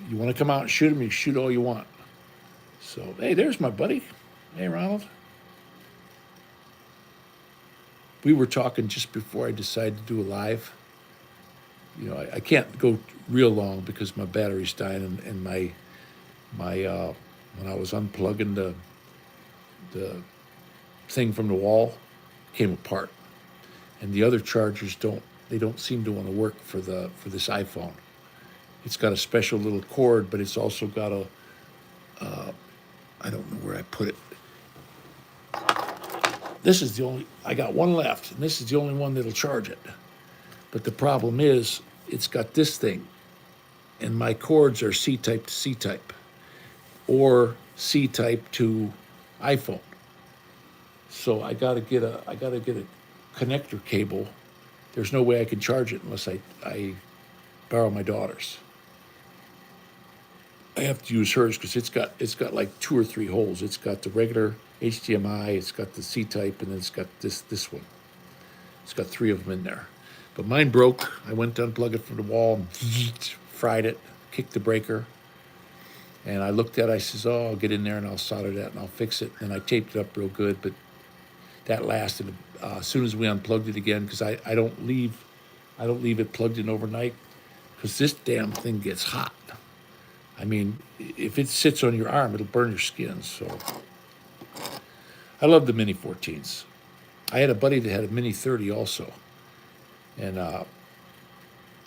you want to come out and shoot them, you shoot all you want. So, hey, there's my buddy. Hey, Ronald. We were talking just before I decided to do a live. You know, I can't go real long because my battery's dying, and my when I was unplugging the thing from the wall, came apart, and the other chargers don't seem to want to work for this iPhone. It's got a special little cord, but it's also got a I don't know where I put it. This is the only, I got one left, and this is the only one that'll charge it. But the problem is, it's got this thing, and my cords are C-type to C-type, or C-type to iPhone. So I gotta get a connector cable. There's no way I can charge it unless I borrow my daughter's. I have to use hers because it's got like 2 or 3 holes. It's got the regular HDMI, it's got the C-type, and then it's got this one. It's got 3 of them in there. But mine broke. I went to unplug it from the wall and fried it, kicked the breaker. And I looked at it, I says, oh, I'll get in there and I'll solder that and I'll fix it. And I taped it up real good, but that lasted. As soon as we unplugged it again, because I don't leave it plugged in overnight, because this damn thing gets hot. I mean, if it sits on your arm, it'll burn your skin. So I love the Mini 14s. I had a buddy that had a Mini 30 also, and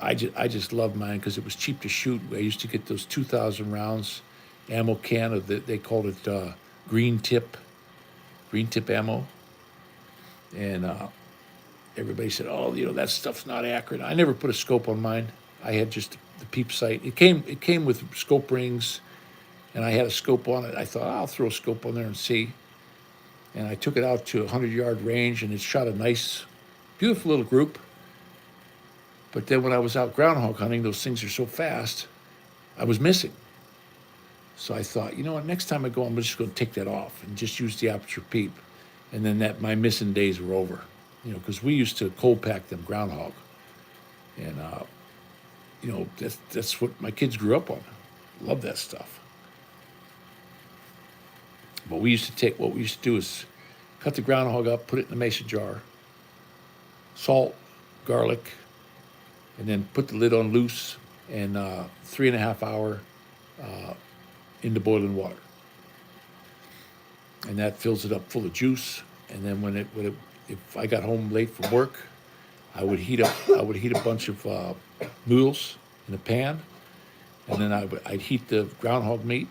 I just loved mine because it was cheap to shoot. I used to get those 2,000 rounds ammo can of they called it green tip ammo, and everybody said, oh, you know, that stuff's not accurate. I never put a scope on mine. I had just the peep sight. It came with scope rings, and I had a scope on it. I thought, I'll throw a scope on there and see. And I took it out to a 100-yard range, and it shot a nice, beautiful little group. But then when I was out groundhog hunting, those things are so fast, I was missing. So I thought, you know what, next time I go, I'm just going to take that off and just use the aperture peep. And then my missing days were over. You know, because we used to cold pack them groundhog. And, you know, that's what my kids grew up on. Love that stuff. But what we used to do is cut the groundhog up, put it in a mason jar, salt, garlic, and then put the lid on loose, and 3.5 hour into boiling water. And that fills it up full of juice. And then if I got home late from work, I would heat a bunch of noodles in a pan, and then I'd heat the groundhog meat,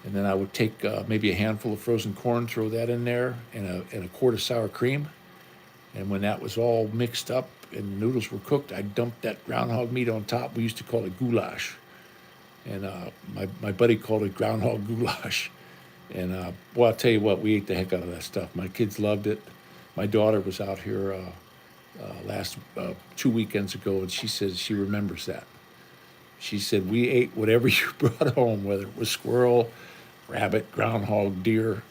and then I would take maybe a handful of frozen corn, throw that in there, and a quart of sour cream. And when that was all mixed up and the noodles were cooked, I'd dump that groundhog meat on top. We used to call it goulash, and my buddy called it groundhog goulash. And boy, I'll tell you what, we ate the heck out of that stuff. My kids loved it. My daughter was out here last 2 weekends ago, and she says she remembers that. She said, we ate whatever you brought home, whether it was squirrel, rabbit, groundhog, deer,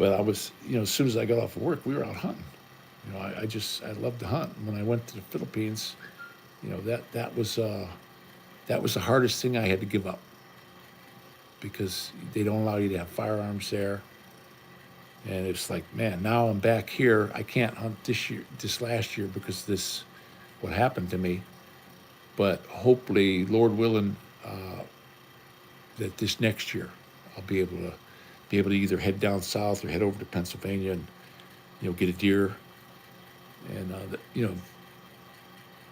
But I was, as soon as I got off of work, we were out hunting. I loved to hunt. When I went to the Philippines, that was the hardest thing I had to give up because they don't allow you to have firearms there. And it's like, man, now I'm back here. I can't hunt this last year because this, what happened to me. But hopefully, Lord willing, that this next year I'll be able to either head down south or head over to Pennsylvania and get a deer. And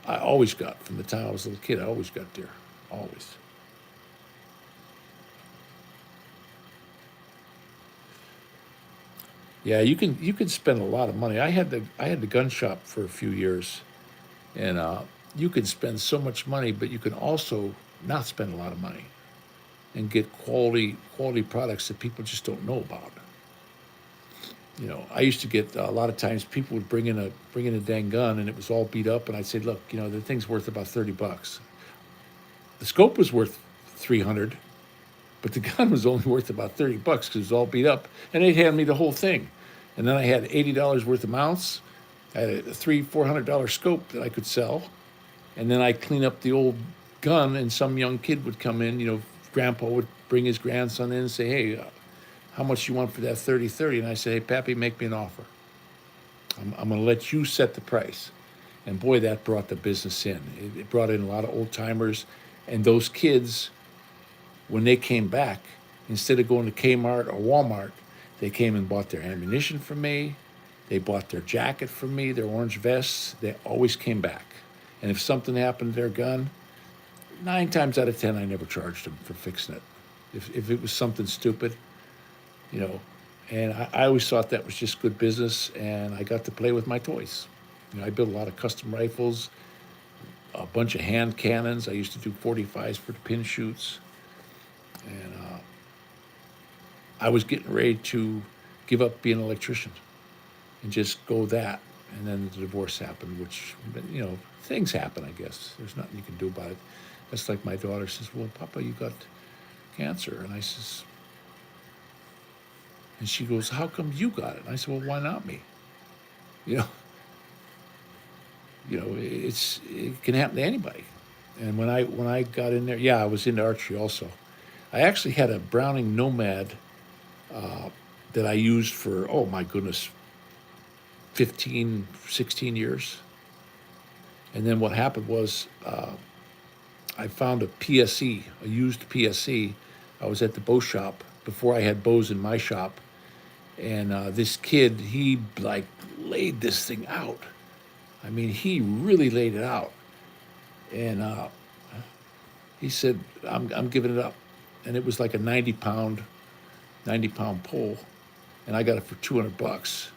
I always got from the time I was a little kid. I always got deer, always. Yeah, you can spend a lot of money. I had the gun shop for a few years, and you can spend so much money, but you can also not spend a lot of money and get quality products that people just don't know about. I used to get a lot of times people would bring in a dang gun and it was all beat up, and I'd say, look, the thing's worth about $30. The scope was worth 300, but the gun was only worth about $30 because it was all beat up, and they'd hand me the whole thing, and then I had $80 worth of mounts. I had a $400 scope that I could sell, and then I'd clean up the old gun, and some young kid would come in. Grandpa would bring his grandson in and say, hey, how much you want for that 30-30? And I say, hey, Pappy, make me an offer. I'm going to let you set the price. And boy, that brought the business in. It brought in a lot of old timers. And those kids, when they came back, instead of going to Kmart or Walmart, they came and bought their ammunition from me. They bought their jacket from me, their orange vests. They always came back. And if something happened to their gun, 9 times out of 10, I never charged them for fixing it. If it was something stupid, you know, and I always thought that was just good business, and I got to play with my toys. I built a lot of custom rifles, a bunch of hand cannons. I used to do 45s for the pin shoots, and I was getting ready to give up being an electrician and just go that. And then the divorce happened, which, things happen, I guess. There's nothing you can do about it. That's like my daughter says, well, Papa, you got cancer. And I says, and she goes, how come you got it? And I said, well, why not me? You know, it can happen to anybody. And when I got in there, yeah, I was into archery also. I actually had a Browning Nomad that I used for, oh my goodness, 15, 16 years. And then what happened was I found a PSE, a used PSE. I was at the bow shop before I had bows in my shop. And this kid, he like laid this thing out. I mean, he really laid it out. And he said, I'm giving it up. And it was like a 90 pound pole. And I got it for $200.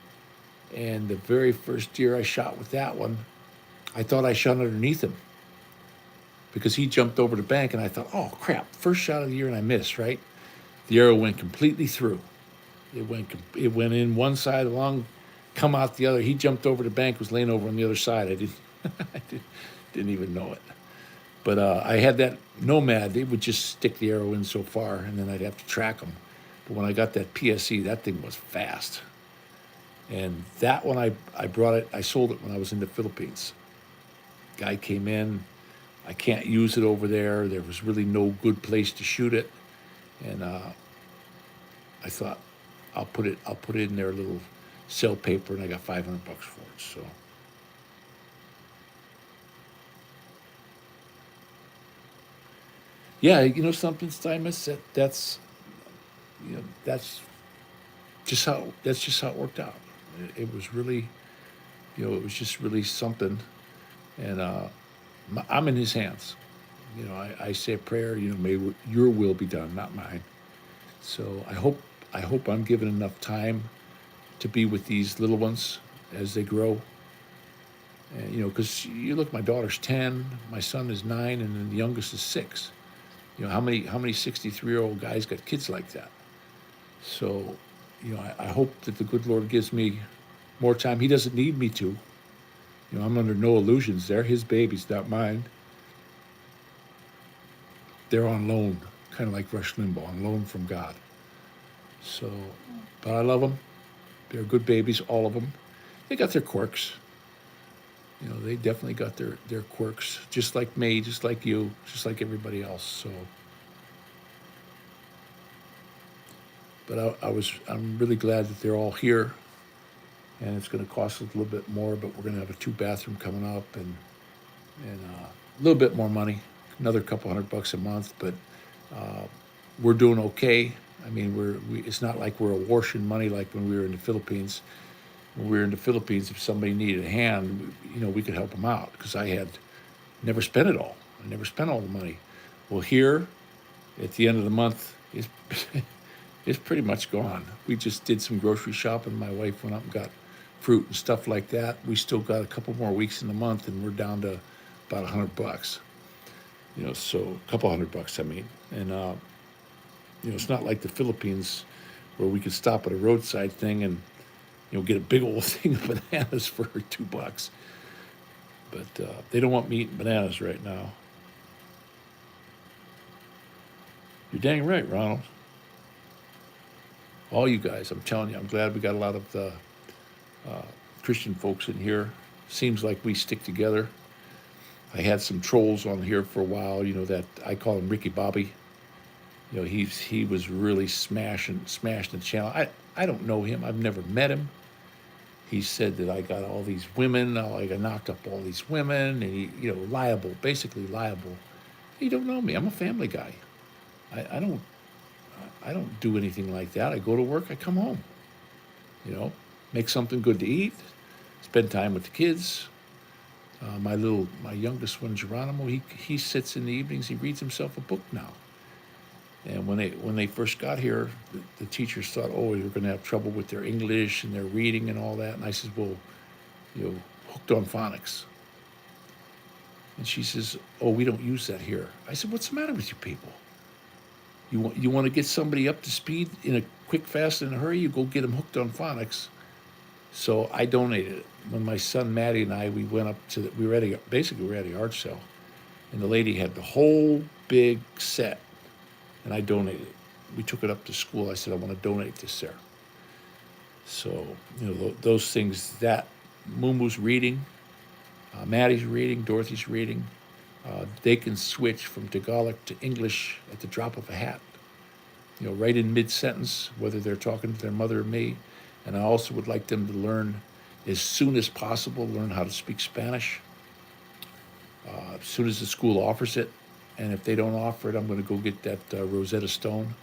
And the very first deer I shot with that one, I thought I shot underneath him because he jumped over the bank, and I thought, oh crap, first shot of the year, and I missed, right? The arrow went completely through. It went in one side along, come out the other. He jumped over the bank, was laying over on the other side. I didn't, didn't even know it. But I had that Nomad. They would just stick the arrow in so far, and then I'd have to track them. But when I got that PSE, that thing was fast. And that one, I brought it, I sold it when I was in the Philippines. Guy came in, I can't use it over there. There was really no good place to shoot it. And I thought, I'll put it in their little sell paper, and I got $500 for it. So yeah, something, Steinmetz, that's just how it worked out. It was really, it was just really something, and I'm in his hands. I say a prayer. May your will be done, not mine. So I hope I'm given enough time to be with these little ones as they grow. And, because you look, my daughter's 10, my son is 9, and then the youngest is 6. How many 63-year-old guys got kids like that? So, I hope that the good Lord gives me more time. He doesn't need me to. I'm under no illusions. They're his babies, not mine. They're on loan, kind of like Rush Limbaugh, on loan from God. So, but I love them. They're good babies, all of them. They got their quirks. They definitely got their quirks, just like me, just like you, just like everybody else. So, but I'm really glad that they're all here, and it's going to cost us a little bit more, but we're going to have a 2 bathroom coming up, and a little bit more money, another couple $100 a month, but uh, we're doing okay. I mean, it's not like we're awash money like when we were in the Philippines. When we were in the Philippines, if somebody needed a hand, we could help them out because I had never spent it all. I never spent all the money. Well, here, at the end of the month, it's pretty much gone. We just did some grocery shopping. My wife went up and got fruit and stuff like that. We still got a couple more weeks in the month, and we're down to about $100. So a couple $100, I mean. And it's not like the Philippines where we could stop at a roadside thing and get a big old thing of bananas for $2. But they don't want me eating bananas right now. You're dang right, Ronald. All you guys, I'm telling you, I'm glad we got a lot of the Christian folks in here. Seems like we stick together. I had some trolls on here for a while, that I call him Ricky Bobby. He was really smashing the channel. I don't know him. I've never met him. He said that I got all these women, I knocked up all these women, and he, liable, basically liable. He don't know me. I'm a family guy. I don't do anything like that. I go to work, I come home. Make something good to eat, spend time with the kids. My youngest one, Geronimo, he sits in the evenings, he reads himself a book now. And when they first got here, the teachers thought, oh, you're going to have trouble with their English and their reading and all that. And I said, well, hooked on phonics. And she says, oh, we don't use that here. I said, what's the matter with you people? You want to get somebody up to speed in a quick, fast, and a hurry? You go get them hooked on phonics. So I donated it. When my son Maddie and I, we went up to we were at a yard sale, and the lady had the whole big set. And I donated it. We took it up to school. I said, I want to donate this there. So, those things, that Mumu's reading, Maddie's reading, Dorothy's reading, they can switch from Tagalog to English at the drop of a hat. Right in mid-sentence, whether they're talking to their mother or me. And I also would like them to learn, as soon as possible, learn how to speak Spanish. As soon as the school offers it. And if they don't offer it, I'm going to go get that Rosetta Stone.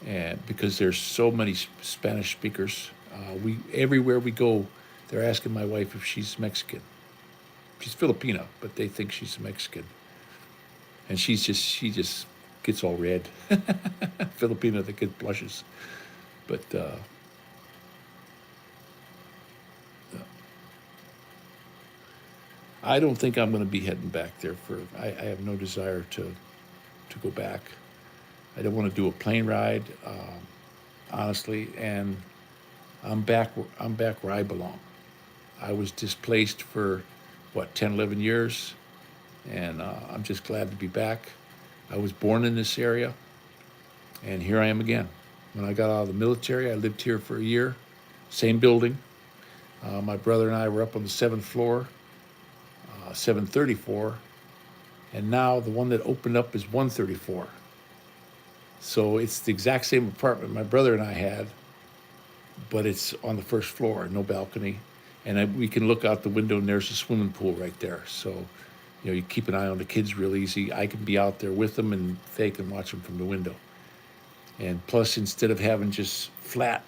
And because there's so many Spanish speakers, everywhere we go, they're asking my wife if she's Mexican. She's Filipino, but they think she's Mexican. And she just gets all red. Filipino that gets blushes. But I don't think I'm going to be heading back there I have no desire to go back. I don't want to do a plane ride, honestly, and I'm back where I belong. I was displaced for, 10, 11 years, and I'm just glad to be back. I was born in this area, and here I am again. When I got out of the military, I lived here for a year, same building. My brother and I were up on the 7th floor. 734, and now the one that opened up is 134. So it's the exact same apartment my brother and I had, but it's on the first floor, no balcony, and we can look out the window and there's a swimming pool right there. So, you keep an eye on the kids real easy. I can be out there with them, and they can watch them from the window. And plus, instead of having just flat,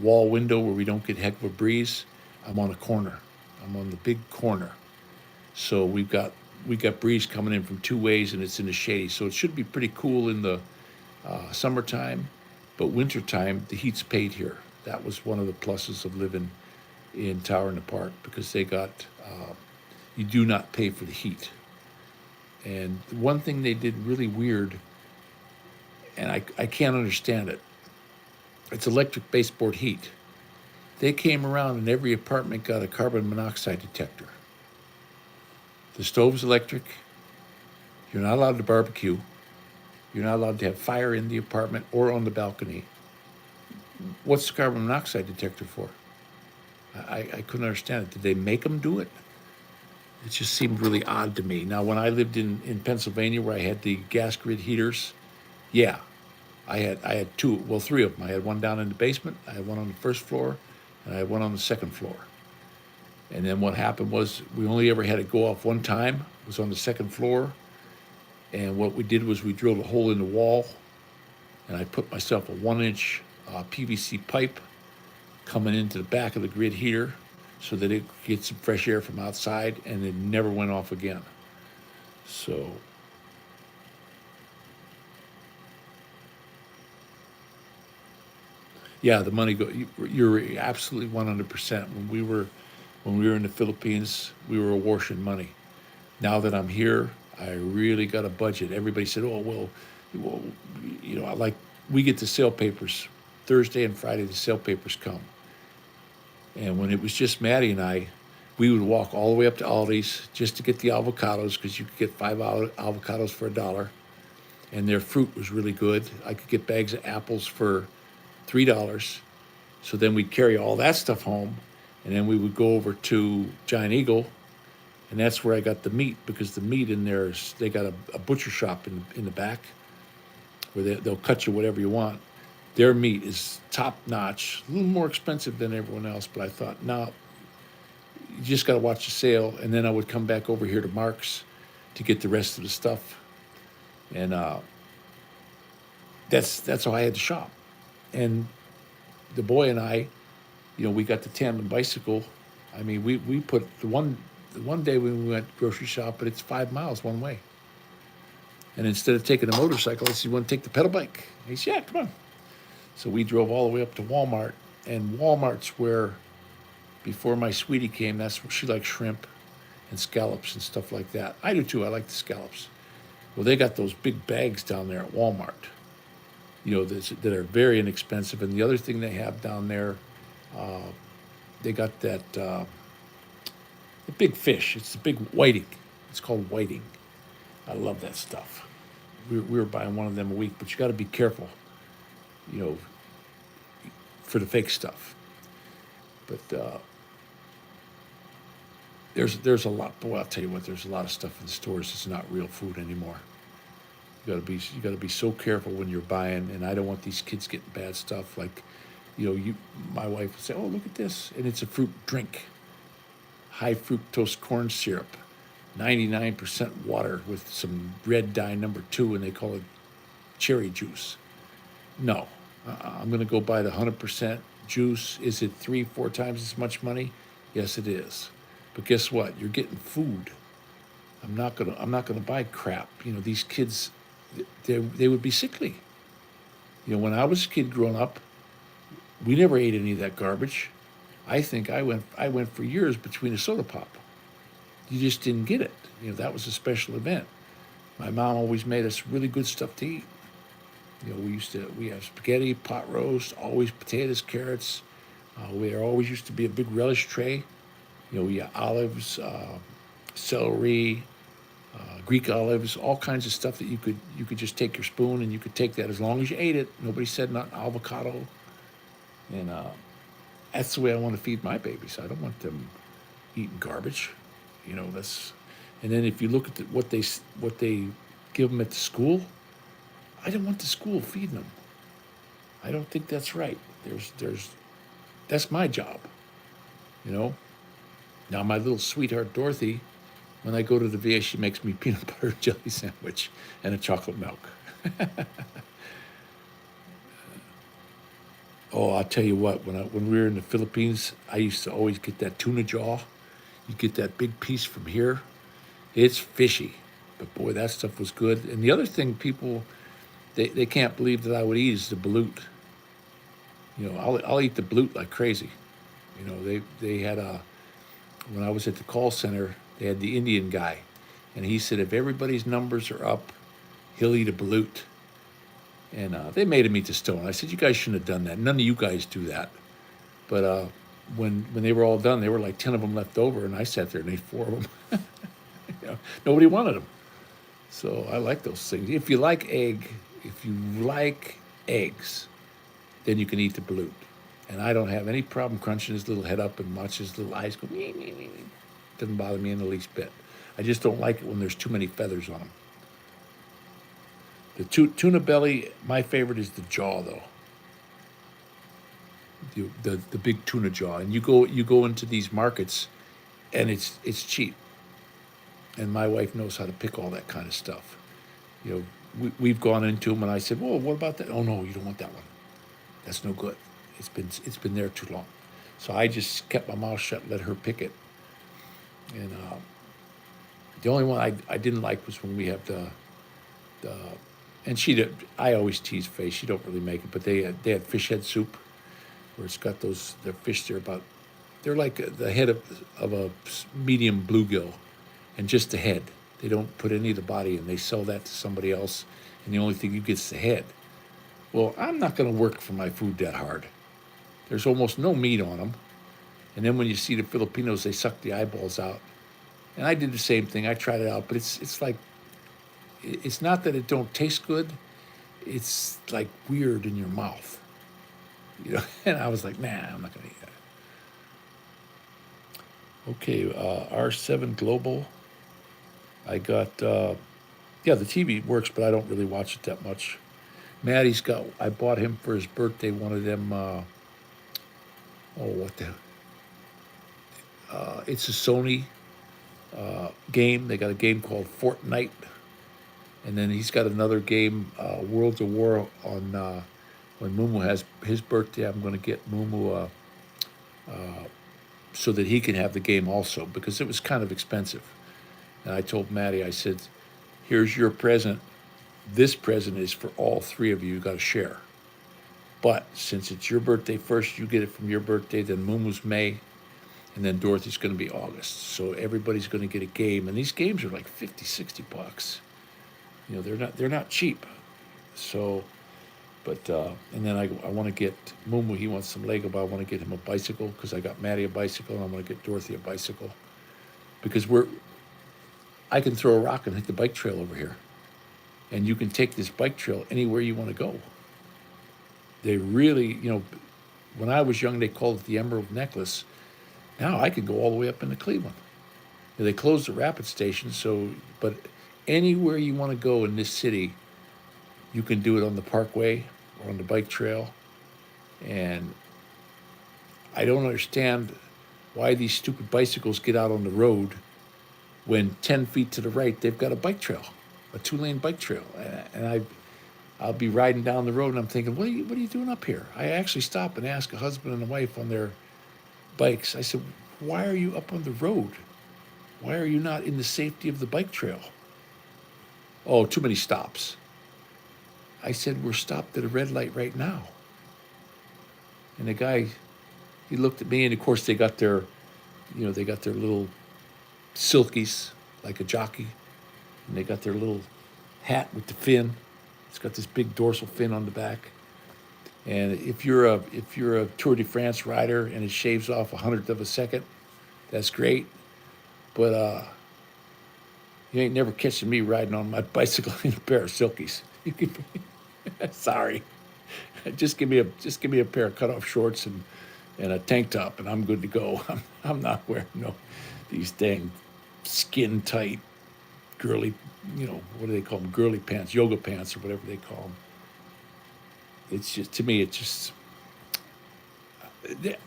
wall window where we don't get heck of a breeze, I'm on a corner. I'm on the big corner. So we got breeze coming in from two ways, and it's in the shady. So it should be pretty cool in the summertime, but wintertime, the heat's paid here. That was one of the pluses of living in Tower in the Park, because they got, you do not pay for the heat. And one thing they did really weird, and I can't understand it, it's electric baseboard heat. They came around and every apartment got a carbon monoxide detector. The stove's electric. You're not allowed to barbecue. You're not allowed to have fire in the apartment or on the balcony. What's the carbon monoxide detector for? I couldn't understand it. Did they make them do it? It just seemed really odd to me. Now, when I lived in Pennsylvania, where I had the gas grid heaters, yeah, I had two, well, three of them. I had one down in the basement, I had one on the first floor, and I had one on the second floor. And then what happened was we only ever had it go off one time. It was on the second floor, and what we did was we drilled a hole in the wall, and I put myself a 1-inch PVC pipe coming into the back of the grid heater so that it could get some fresh air from outside, and it never went off again. So, yeah, the money go. You're absolutely 100%. When we were in the Philippines, we were washing money. Now that I'm here, I really got a budget. Everybody said, "Oh well, I like we get the sale papers Thursday and Friday. The sale papers come." And when it was just Maddie and I, we would walk all the way up to Aldi's just to get the avocados because you could get five avocados for $1, and their fruit was really good. I could get bags of apples for $3. So then we'd carry all that stuff home, and then we would go over to Giant Eagle, and that's where I got the meat because the meat in there is they got a butcher shop in the back where they'll cut you whatever you want. Their meat is top notch, a little more expensive than everyone else, but I thought, no, you just got to watch the sale. And then I would come back over here to Mark's to get the rest of the stuff, and that's how I had to shop. And the boy and I, we got the tandem bicycle. I mean, we put the one day when we went grocery shopping, it's 5 miles one way. And instead of taking a motorcycle, I said, "You want to take the pedal bike?" He said, "Yeah, come on." So we drove all the way up to Walmart, and Walmart's where, before my sweetie came, that's where she likes shrimp and scallops and stuff like that. I do too. I like the scallops. Well, they got those big bags down there at Walmart, that are very inexpensive. And the other thing they have down there, they got that the big fish. It's the big whiting. It's called whiting. I love that stuff. We were buying one of them a week, but you got to be careful, you know, for the fake stuff. But there's a lot. Boy, I'll tell you what. There's a lot of stuff in the stores that's not real food anymore. You got to be so careful when you're buying. And I don't want these kids getting bad stuff. Like, my wife would say, "Oh, look at this," and it's a fruit drink, high fructose corn syrup, 99% water with some red dye number 2, and they call it cherry juice. No, I'm going to go buy the 100% juice. Is it 3, 4 times as much money? Yes, it is. But guess what? You're getting food. I'm not gonna buy crap. These kids, they would be sickly. When I was a kid growing up, we never ate any of that garbage. I think I went for years between a soda pop. You just didn't get it. That was a special event. My mom always made us really good stuff to eat. We have spaghetti, pot roast, always potatoes, carrots. There always used to be a big relish tray. We had olives, celery, Greek olives, all kinds of stuff that you could just take your spoon and you could take that as long as you ate it. Nobody said nothing. Avocado, and that's the way I want to feed my babies. I don't want them eating garbage. That's. And then if you look at what they give them at the school, I don't want the school feeding them. I don't think that's right. That's my job. You know. Now my little sweetheart Dorothy, when I go to the VA, she makes me peanut butter and jelly sandwich and a chocolate milk. Oh, I'll tell you what. When we were in the Philippines, I used to always get that tuna jaw. You get that big piece from here. It's fishy, but boy, that stuff was good. And the other thing people they can't believe that I would eat is the balut. I'll eat the balut like crazy. They had when I was at the call center, they had the Indian guy, and he said if everybody's numbers are up, he'll eat a balut. And they made him eat the stone. I said, you guys shouldn't have done that. None of you guys do that. But when they were all done, there were like 10 of them left over, and I sat there and ate 4 of them. Nobody wanted them. So I like those things. If you like eggs, then you can eat the balut. And I don't have any problem crunching his little head up and watch his little eyes go. Nee, nee, nee, nee. Doesn't bother me in the least bit. I just don't like it when there's too many feathers on them. The tuna belly, my favorite is the jaw though. The big tuna jaw, and you go into these markets, and it's cheap. And my wife knows how to pick all that kind of stuff. You know, we've gone into them, and I said, "Well, what about that?" "Oh no, you don't want that one. That's no good. It's been there too long." So I just kept my mouth shut, and let her pick it. And the only one I didn't like was when we have the and she did. I always tease Faye. She don't really make it, but they had fish head soup, where it's got those the fish. They're like the head of a medium bluegill, and just the head. They don't put any of the body in. They sell that to somebody else, and the only thing you get is the head. Well, I'm not going to work for my food that hard. There's almost no meat on them. And then when you see the Filipinos, they suck the eyeballs out. And I did the same thing. I tried it out, but it's like, it's not that it don't taste good. It's like weird in your mouth. You know, and I was like, nah, I'm not going to eat that. Okay, R7 Global. I got, yeah, the TV works, but I don't really watch it that much. Maddie's got, I bought him for his birthday one of them, what the, it's a Sony game. They got a game called Fortnite. And then he's got another game, Worlds of War, on when Mumu has his birthday. I'm going to get Mumu so that he can have the game also, because it was kind of expensive. And I told Maddie, I said, here's your present. This present is for all three of you. You got to share. But since it's your birthday first, you get it from your birthday, then Mumu's May, and then Dorothy's going to be August. So everybody's going to get a game. And these games are like 50, 60 bucks. You know, they're not cheap. So, but, and then I want to get Mumu, he wants some Lego, but I want to get him a bicycle, because I got Maddie a bicycle, and I want to get Dorothy a bicycle. Because I can throw a rock and hit the bike trail over here. And you can take this bike trail anywhere you want to go. They really, you know, when I was young, they called it the Emerald Necklace. Now I can go all the way up into Cleveland. They closed the rapid station, so, but anywhere you want to go in this city, you can do it on the parkway or on the bike trail. And I don't understand why these stupid bicycles get out on the road when 10 feet to the right, they've got a bike trail, a 2-lane bike trail. And I'll be riding down the road, and I'm thinking, what are you doing up here? I actually stop and ask a husband and a wife on their bikes. I said, why are you up on the road? Why are you not in the safety of the bike trail? Oh, too many stops. I said, we're stopped at a red light right now. And the guy, he looked at me, and of course they got their little silkies, like a jockey, and they got their little hat with the fin. It's got this big dorsal fin on the back. And if you're a Tour de France rider and it shaves off 1/100 of a second, that's great. But you ain't never catching me riding on my bicycle in a pair of silkies. Sorry. Just give me a pair of cutoff shorts and a tank top, and I'm good to go. I'm not wearing these dang skin tight, girly, what do they call them? Girly pants, yoga pants, or whatever they call them. It's just, to me,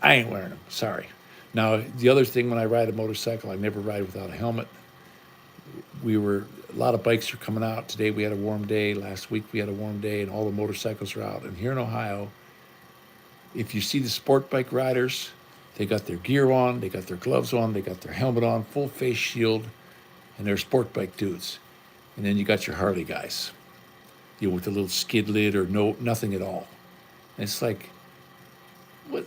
I ain't wearing them. Sorry. Now, the other thing, when I ride a motorcycle, I never ride without a helmet. A lot of bikes are coming out. Today we had a warm day. Last week we had a warm day, and all the motorcycles are out. And here in Ohio, if you see the sport bike riders, they got their gear on, they got their gloves on, they got their helmet on, full face shield, and they're sport bike dudes. And then you got your Harley guys, with the little skid lid or nothing at all. And it's like, what?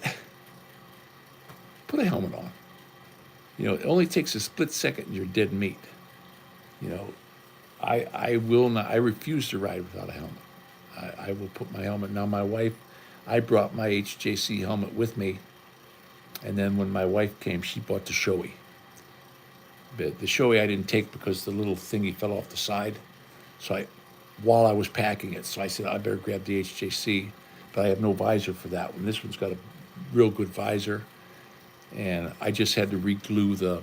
Put a helmet on. It only takes a split second and you're dead meat. I will not. I refuse to ride without a helmet. I will put my helmet. Now, my wife, I brought my HJC helmet with me, and then when my wife came, she bought the Shoei. But the Shoei I didn't take because the little thingy fell off the side. So while I was packing it, so I said, I better grab the HJC. but I have no visor for that one. This one's got a real good visor, and I just had to re-glue the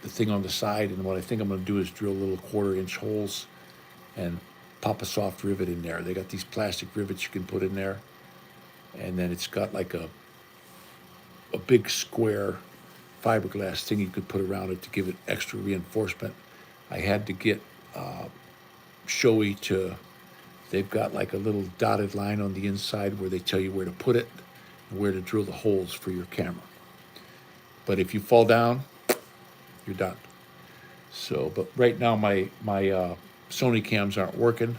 thing on the side. And what I think I'm going to do is drill little 1/4 inch holes and pop a soft rivet in there. They got these plastic rivets you can put in there, and then it's got like a big square fiberglass thing you could put around it to give it extra reinforcement. I had to get Shoei to, they've got like a little dotted line on the inside where they tell you where to put it and where to drill the holes for your camera. But if you fall down, you're done. So, but right now my Sony cams aren't working.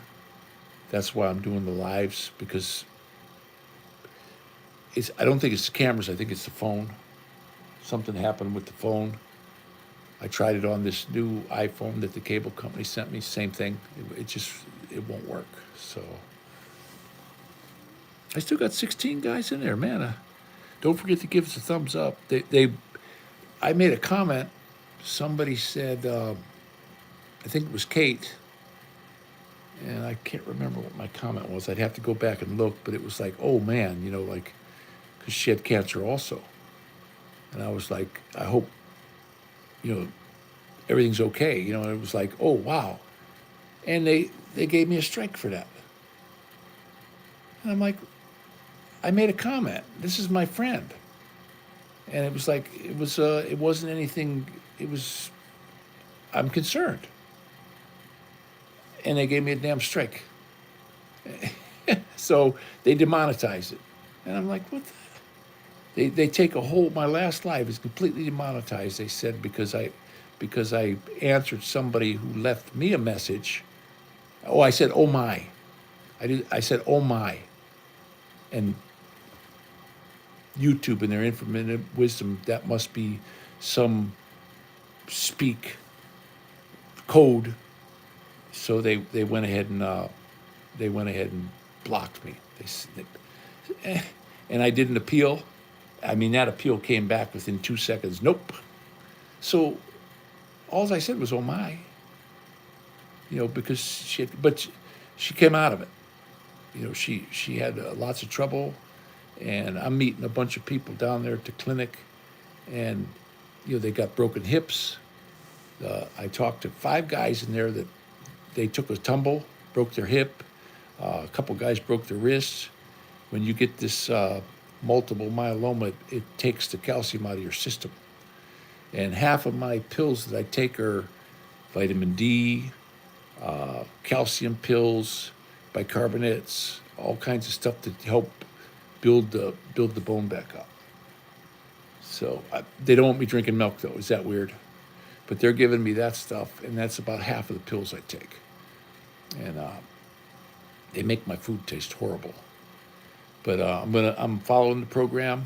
That's why I'm doing the lives, because I don't think it's the cameras, I think it's the phone. Something happened with the phone. I tried it on this new iPhone that the cable company sent me, same thing. It won't work. So I still got 16 guys in there, man. Don't forget to give us a thumbs up. I made a comment. Somebody said, I think it was Kate, and I can't remember what my comment was. I'd have to go back and look, but it was like, oh man, like, because she had cancer also. And I was like, I hope, everything's okay. And it was like, oh, wow. And they gave me a strike for that. And I'm like, I made a comment. This is my friend. And it was like, it wasn't anything, I'm concerned. And they gave me a damn strike. So they demonetized it. And I'm like, what the? They take my last live is completely demonetized, they said, because I answered somebody who left me a message. Oh, I said, oh my. I said, oh my. And YouTube, in their infinite wisdom, that must be some speak code. So they went ahead and blocked me. And I did an appeal. I mean, that appeal came back within 2 seconds. Nope. So all I said was, oh my. Because she came out of it. She had lots of trouble, and I'm meeting a bunch of people down there at the clinic, and they got broken hips. I talked to 5 guys in there that they took a tumble, broke their hip. A couple guys broke their wrists. When you get this multiple myeloma, it takes the calcium out of your system. And half of my pills that I take are vitamin D, calcium pills, bicarbonates, all kinds of stuff to help build the bone back up. So they don't want me drinking milk, though. Is that weird? But they're giving me that stuff, and that's about half of the pills I take. And they make my food taste horrible. But I'm following the program.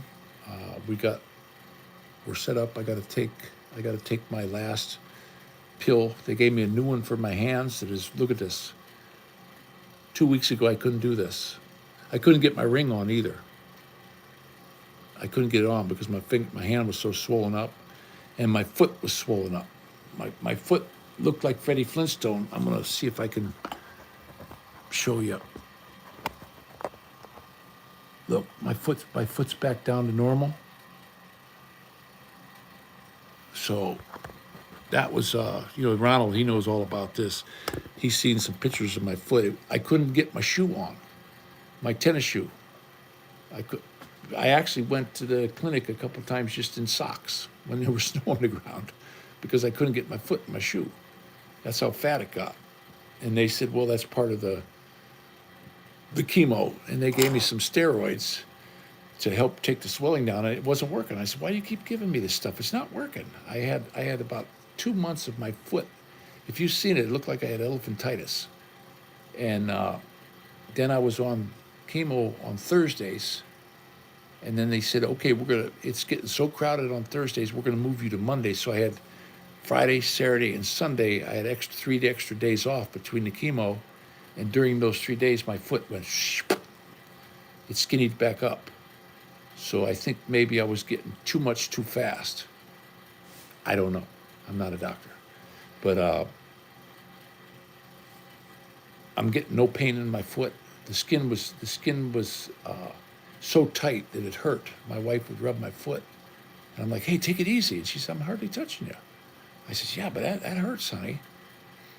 We're set up. I got to take my last pill. They gave me a new one for my hands. That is, look at this. 2 weeks ago, I couldn't do this. I couldn't get my ring on either. I couldn't get it on because my hand was so swollen up, and my foot was swollen up. My foot looked like Freddie Flintstone. I'm gonna see if I can show you. Look, my foot's back down to normal. So that was, Ronald, he knows all about this. He's seen some pictures of my foot. I couldn't get my shoe on, my tennis shoe. I actually went to the clinic a couple of times just in socks when there was snow on the ground because I couldn't get my foot in my shoe. That's how fat it got. And they said, well, that's part of the chemo. And they gave me some steroids to help take the swelling down, and it wasn't working. I said, why do you keep giving me this stuff? It's not working. I had about 2 months of my foot. If you've seen it, it looked like I had elephantitis. And then I was on chemo on Thursdays. And then they said, okay, it's getting so crowded on Thursdays, we're going to move you to Monday. So I had Friday, Saturday, and Sunday. I had 3 extra days off between the chemo. And during those 3 days, my foot went, it skinnied back up. So I think maybe I was getting too much too fast. I don't know. I'm not a doctor. But I'm getting no pain in my foot. the skin was so tight that it hurt. My wife would rub my foot, and I'm like, "Hey, take it easy." And she said, "I'm hardly touching you." I said, "Yeah, but that hurts, honey."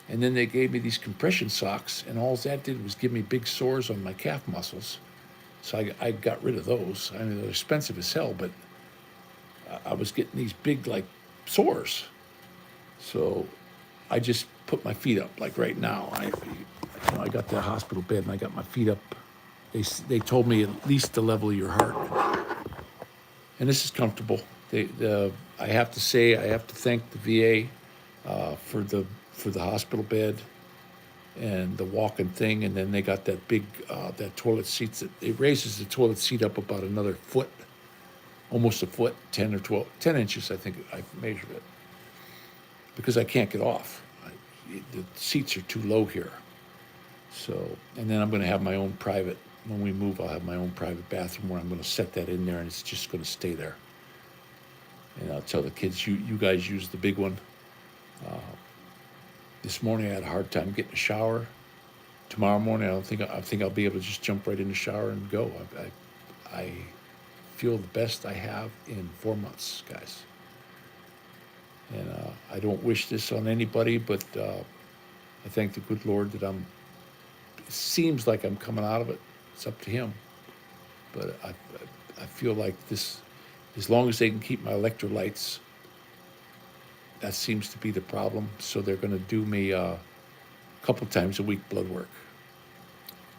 And then they gave me these compression socks, and all that did was give me big sores on my calf muscles. So I got rid of those. I mean, they're expensive as hell, but I was getting these big, like, sores. So I just put my feet up, like right now. I got the hospital bed, and I got my feet up. They told me at least the level of your heart. And this is comfortable. I have to say, I have to thank the VA for the hospital bed and the walking thing, and then they got that big that toilet seats that it raises the toilet seat up about another foot, almost a foot, 10 or 12, 10 inches, I think I measured it, because I can't get off. The seats are too low here. So, and then I'm going to have my own private, when we move, I'll have my own private bathroom where I'm going to set that in there, and it's just going to stay there. And I'll tell the kids, you guys use the big one. This morning I had a hard time getting a shower. Tomorrow morning I think I'll be able to just jump right in the shower and go. I feel the best I have in 4 months, guys. And I don't wish this on anybody, but I thank the good Lord that it seems like I'm coming out of it. It's up to Him. But I feel like this, as long as they can keep my electrolytes, that seems to be the problem. So they're going to do me a couple times a week blood work.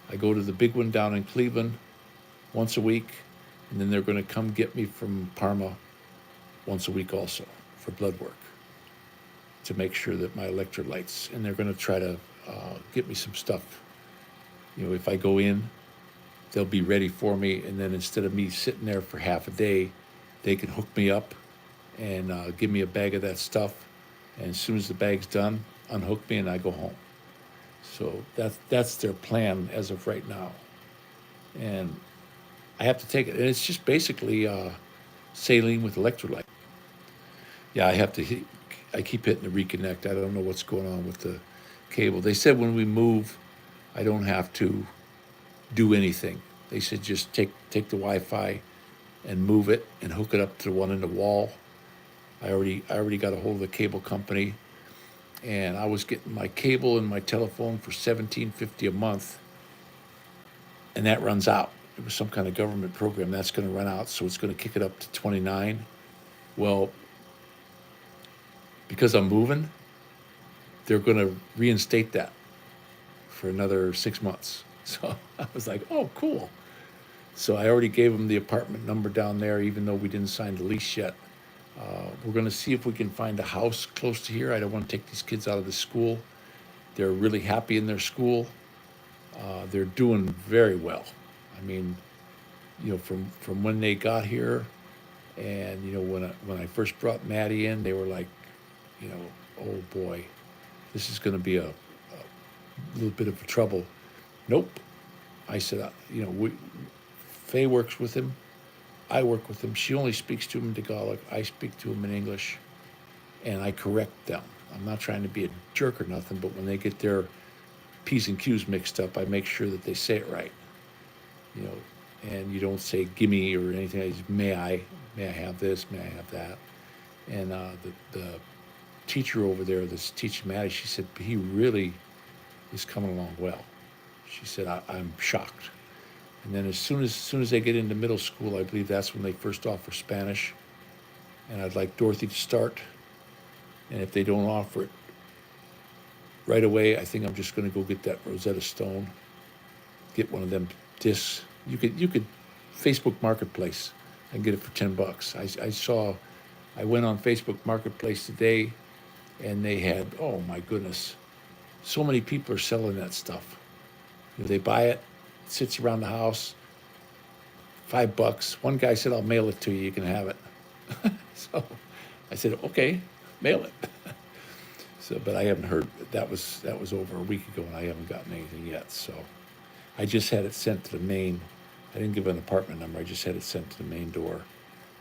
I go to the big one down in Cleveland once a week, and then they're going to come get me from Parma once a week also for blood work to make sure that my electrolytes, and they're going to try to get me some stuff. You know, if I go in, they'll be ready for me, and then instead of me sitting there for half a day, they can hook me up and give me a bag of that stuff. And as soon as the bag's done, unhook me and I go home. So that's their plan as of right now. And I have to take it. And it's just basically saline with electrolyte. Yeah, I keep hitting the reconnect. I don't know what's going on with the cable. They said when we move, I don't have to do anything. They said just take the Wi-Fi and move it and hook it up to the one in the wall. I already got a hold of the cable company, and I was getting my cable and my telephone for $17.50 a month, and that runs out. It was some kind of government program that's going to run out, so it's going to kick it up to $29. Well, because I'm moving, they're going to reinstate that for another 6 months. So I was like, oh, cool. So I already gave them the apartment number down there, even though we didn't sign the lease yet. We're going to see if we can find a house close to here. I don't want to take these kids out of the school. They're really happy in their school. They're doing very well. I mean, you know, from when they got here, and you know, when I first brought Maddie in, they were like, you know, oh boy, this is going to be a little bit of trouble. Nope. I said, you know, Faye works with him. I work with him. She only speaks to him in Tagalog. I speak to him in English, and I correct them. I'm not trying to be a jerk or nothing, but when they get their P's and Q's mixed up, I make sure that they say it right. You know, and you don't say gimme or anything. I just, may I have this? May I have that? And the teacher over there that's teaching Maddie, she said, he really is coming along well. She said, I'm shocked. And then as soon as they get into middle school, I believe that's when they first offer Spanish. And I'd like Dorothy to start. And if they don't offer it right away, I think I'm just going to go get that Rosetta Stone, get one of them discs. You could Facebook Marketplace and get it for $10. I went on Facebook Marketplace today, and they had, oh my goodness, so many people are selling that stuff. You know, they buy it. Sits around the house, $5. One guy said, I'll mail it to you, you can have it. So I said, okay, mail it. So, but I haven't heard, that was over a week ago, and I haven't gotten anything yet. So I just had it sent to the main, I didn't give an apartment number, I just had it sent to the main door.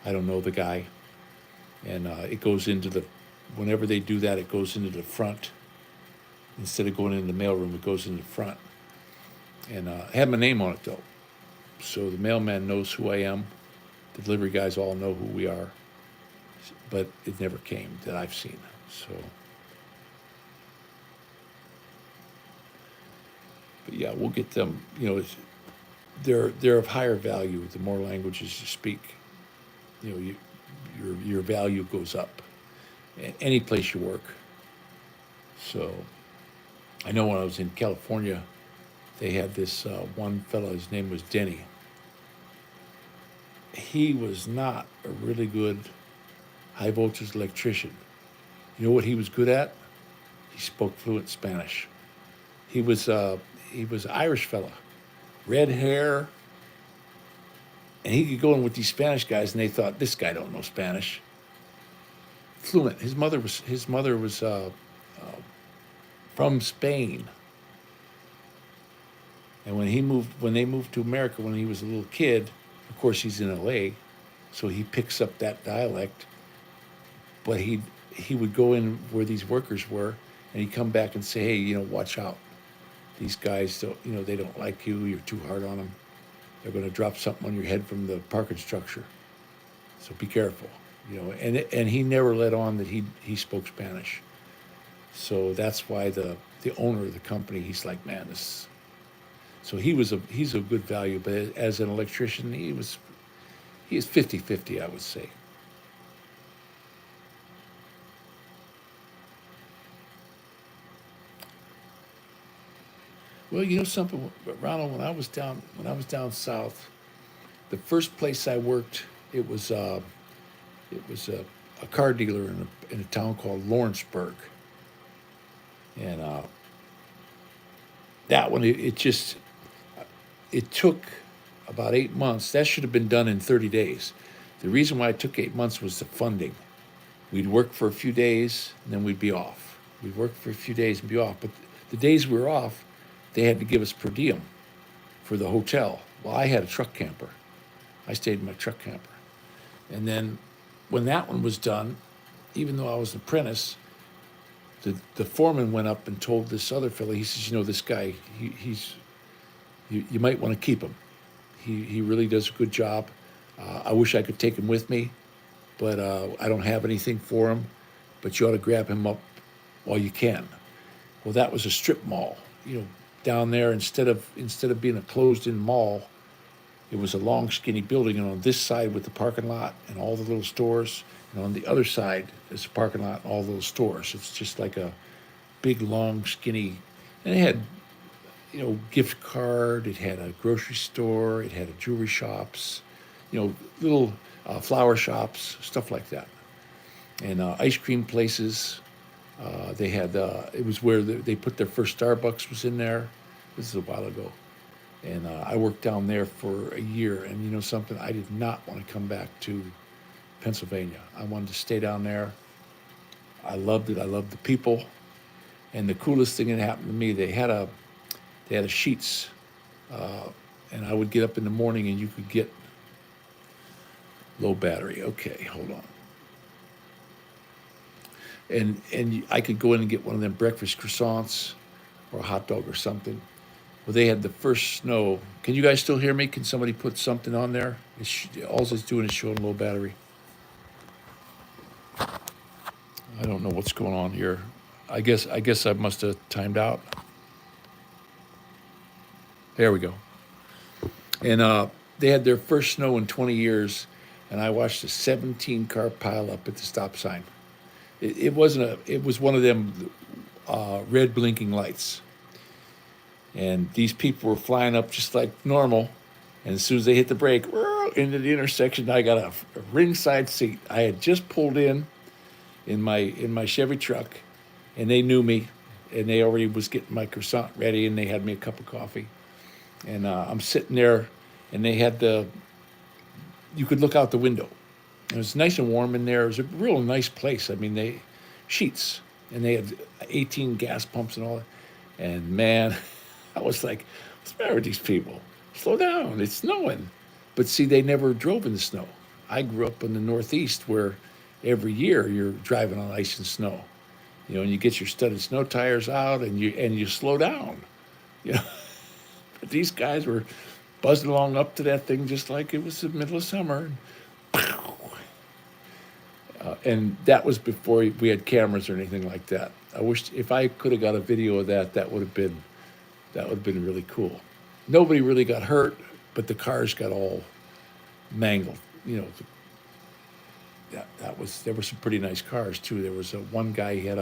I don't know the guy. And it goes into whenever they do that, it goes into the front. Instead of going into the mailroom, it goes in the front. and I have my name on it though, so the mailman knows who I am. The delivery guys all know who we are, but it never came that I've seen. So, but yeah, we'll get them. You know, they're of higher value. The more languages you speak, you know, your value goes up. Any place you work. So, I know when I was in California, they had this one fellow. His name was Denny. He was not a really good high voltage electrician. You know what he was good at? He spoke fluent Spanish. He was an Irish fella, red hair, and he could go in with these Spanish guys, and they thought this guy don't know Spanish. Fluent. His mother was from Spain, and when they moved to America when he was a little kid, of course he's in L.A., so he picks up that dialect. But he would go in where these workers were, and he'd come back and say, "Hey, watch out. These guys don't, they don't like you. You're too hard on them. They're going to drop something on your head from the parking structure. So be careful." And he never let on that he spoke Spanish. So that's why the owner of the company, he's like, man, this. So he's a good value, but as an electrician, he is 50-50, I would say. Well, you know something, Ronald. When I was down south, the first place I worked, it was a car dealer in a town called Lawrenceburg, and that one it took about 8 months. That should have been done in 30 days. The reason why it took 8 months was the funding. We'd work for a few days and then we'd be off. We'd work for a few days and be off. But the days we were off, they had to give us per diem for the hotel. Well, I had a truck camper. I stayed in my truck camper. And then when that one was done, even though I was an apprentice, the foreman went up and told this other fellow, he says, this guy, you might want to keep him. He really does a good job. I wish I could take him with me, but I don't have anything for him. But you ought to grab him up while you can. Well, that was a strip mall. Down there, instead of being a closed-in mall, it was a long, skinny building, and on this side with the parking lot and all the little stores, and on the other side is the parking lot and all those stores. It's just like a big, long, skinny, and it had, gift card. It had a grocery store. It had a jewelry shops, little flower shops, stuff like that, and ice cream places. They had it was where they put their first Starbucks was in there. This is a while ago, and I worked down there for a year. And you know something, I did not want to come back to Pennsylvania. I wanted to stay down there. I loved it. I loved the people, and the coolest thing that happened to me, they had a sheets, and I would get up in the morning and you could get low battery. Okay, hold on. And I could go in and get one of them breakfast croissants or a hot dog or something. Well, they had the first snow. Can you guys still hear me? Can somebody put something on there? All it's doing is showing low battery. I don't know what's going on here. I guess I must have timed out. There we go. And they had their first snow in 20 years, and I watched a 17-car pile up at the stop sign. It was one of them red blinking lights. And these people were flying up just like normal. And as soon as they hit the brake, into the intersection, I got a ringside seat. I had just pulled in my Chevy truck, and they knew me, and they already was getting my croissant ready, and they had me a cup of coffee. And I'm sitting there, and they had you could look out the window. It was nice and warm in there. It was a real nice place. I mean, sheets, and they had 18 gas pumps and all that. And man, I was like, what's the matter with these people? Slow down, it's snowing. But see, they never drove in the snow. I grew up in the Northeast where every year you're driving on ice and snow. And you get your studded snow tires out and you slow down. You know, These guys were buzzing along up to that thing just like it was the middle of summer. And that was before we had cameras or anything like that. I wish if I could have got a video of that, that would have been really cool. Nobody really got hurt, but the cars got all mangled. You know, there were some pretty nice cars too. There was one guy, he had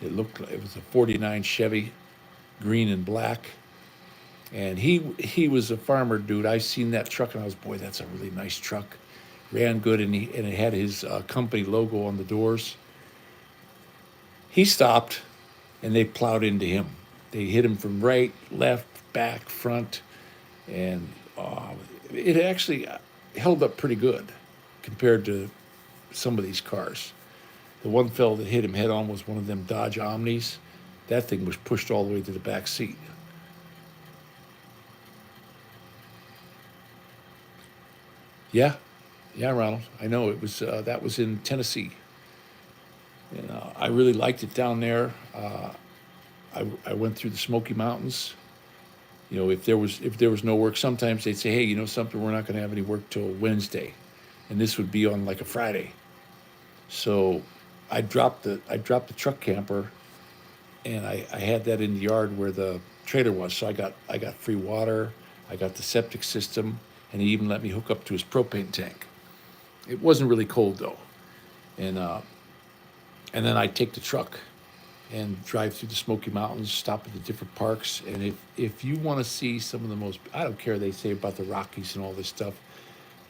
it was a '49 Chevy, green and black, and he was a farmer dude. I seen that truck and I was, boy, that's a really nice truck. Ran good, and it had his company logo on the doors. He stopped, and they plowed into him. They hit him from right, left, back, front, and it actually held up pretty good compared to some of these cars. The one fellow that hit him head on was one of them Dodge Omnis. That thing was pushed all the way to the back seat. Yeah, yeah, Ronald. I know it was that was in Tennessee, and I really liked it down there. I went through the Smoky Mountains. You know, if there was no work, sometimes they'd say, hey, you know something, we're not going to have any work till Wednesday, and this would be on like a Friday. So I dropped the truck camper, and I had that in the yard where the trailer was. So I got free water, I got the septic system, and he even let me hook up to his propane tank. It wasn't really cold though, and then I take the truck and drive through the Smoky Mountains, stop at the different parks, and if you want to see some of the most, I don't care they say about the Rockies and all this stuff,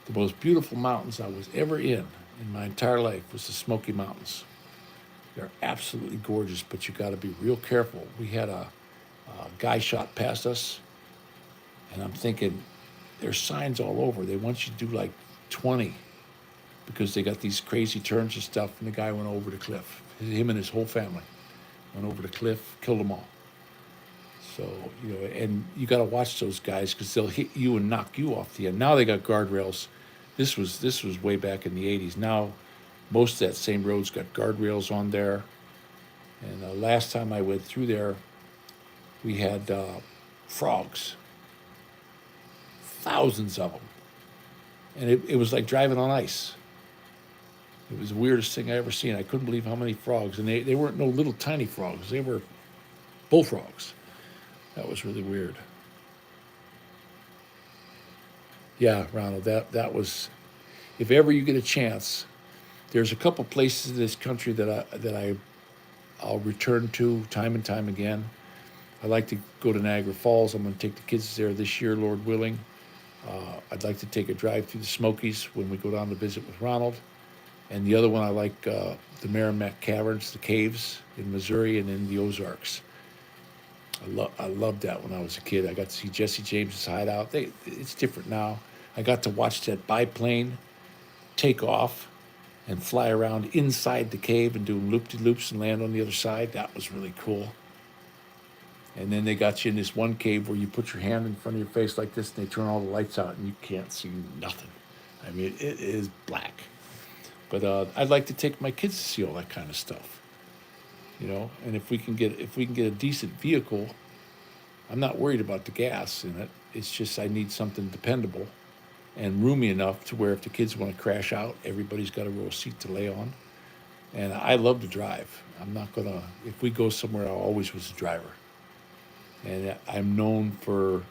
the most beautiful mountains I was ever in my entire life was the Smoky Mountains. They're absolutely gorgeous, but you got to be real careful. We had a guy shot past us, and I'm thinking, there's signs all over. They want you to do like 20 because they got these crazy turns and stuff, and the guy went over the cliff. Him and his whole family went over the cliff, killed them all. So, you know, and you got to watch those guys because they'll hit you and knock you off the end. Now they got guardrails. This was way back in the '80s. Now, most of that same road's got guardrails on there. And last time I went through there, we had frogs, thousands of them, and it was like driving on ice. It was the weirdest thing I ever seen. I couldn't believe how many frogs, and they weren't no little tiny frogs. They were bullfrogs. That was really weird. Yeah, Ronald, that was. If ever you get a chance, there's a couple places in this country I'll return to time and time again. I like to go to Niagara Falls. I'm going to take the kids there this year, Lord willing. I'd like to take a drive through the Smokies when we go down to visit with Ronald. And the other one I like the Merrimack Caverns, the caves in Missouri and in the Ozarks. I loved that when I was a kid. I got to see Jesse James's hideout. It's different now. I got to watch that biplane take off and fly around inside the cave and do loop-de-loops and land on the other side. That was really cool. And then they got you in this one cave where you put your hand in front of your face like this and they turn all the lights out and you can't see nothing. I mean, it is black. But I'd like to take my kids to see all that kind of stuff. You know, and if we can get a decent vehicle, I'm not worried about the gas in it. It's just I need something dependable and roomy enough to where if the kids want to crash out, everybody's got a real seat to lay on. And I love to drive. I'm not gonna. If we go somewhere, I always was a driver. And I'm known for.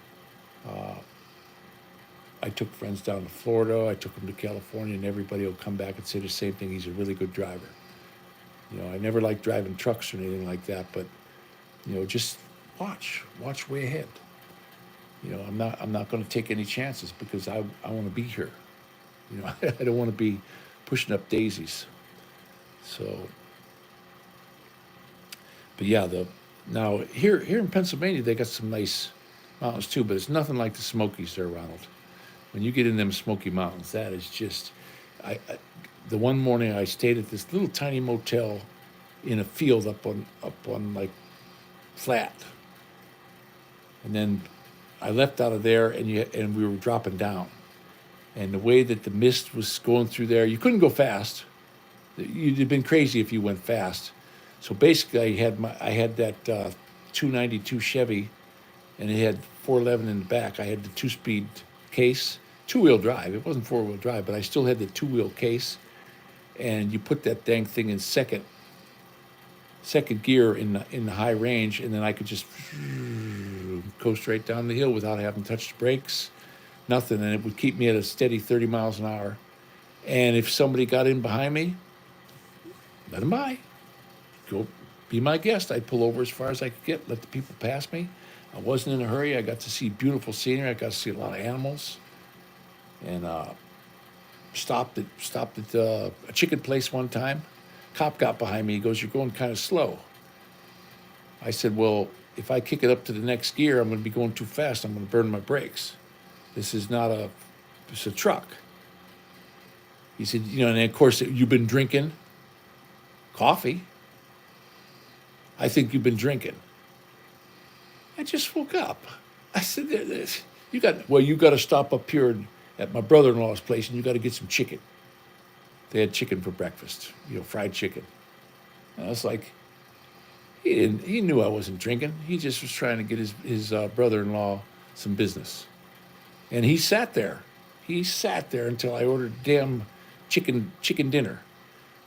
I took friends down to Florida. I took them to California, and everybody will come back and say the same thing. He's a really good driver. You know, I never liked driving trucks or anything like that, but you know, just watch way ahead. You know, I'm not going to take any chances because I want to be here. You know, I don't want to be pushing up daisies. So, but yeah, now here in Pennsylvania they got some nice mountains too, but it's nothing like the Smokies there, Ronald. When you get in them Smoky Mountains, that is just. The one morning I stayed at this little tiny motel in a field up on like flat, and then I left out of there and we were dropping down, and the way that the mist was going through there, you couldn't go fast. You'd have been crazy if you went fast. So basically, I had that 292 Chevy, and it had 411 in the back. I had the two-speed case, two-wheel drive. It wasn't four-wheel drive, but I still had the two-wheel case. And you put that dang thing in second gear in the high range, and then I could just go straight down the hill without having to touch the brakes, nothing, and it would keep me at a steady 30 miles an hour. And if somebody got in behind me, let them by. Go be my guest. I'd pull over as far as I could get, let the people pass me. I wasn't in a hurry. I got to see beautiful scenery. I got to see a lot of animals, and stopped at a chicken place one time. Cop got behind me. He goes, "You're going kind of slow." I said, "Well, if I kick it up to the next gear, I'm going to be going too fast. I'm going to burn my brakes. This is not it's a truck." He said, and of course, you've been drinking coffee. I think you've been drinking. I just woke up. I said, you got to stop up here at my brother-in-law's place, and you got to get some chicken. They had chicken for breakfast, fried chicken. And I was like, he knew I wasn't drinking. He just was trying to get his brother-in-law some business. And he sat there. He sat there until I ordered damn chicken dinner.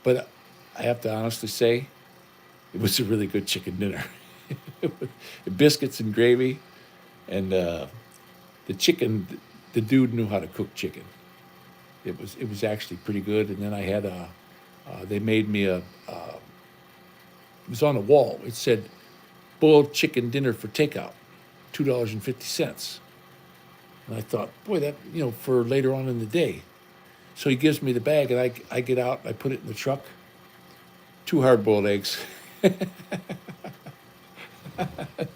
But I have to honestly say, it was a really good chicken dinner. Biscuits and gravy, and the chicken. The dude knew how to cook chicken. It was actually pretty good. And then I had they made me it was on the wall. It said, "Boiled chicken dinner for takeout, $2.50." And I thought, boy, that for later on in the day. So he gives me the bag, and I get out, I put it in the truck. 2 hard-boiled eggs.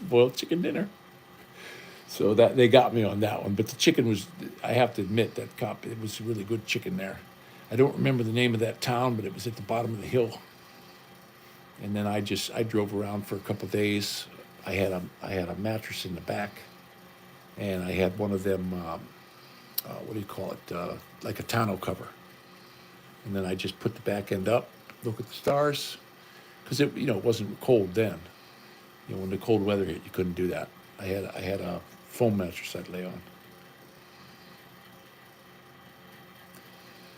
Boiled chicken dinner. So that they got me on that one. But the chicken was, I have to admit, it was really good chicken there. I don't remember the name of that town, but it was at the bottom of the hill. And then I drove around for a couple of days. I had a mattress in the back, and I had one of them, what do you call it, like a tonneau cover. And then I just put the back end up, look at the stars, because it wasn't cold then. When the cold weather hit, you couldn't do that. I had a foam mattress I'd lay on.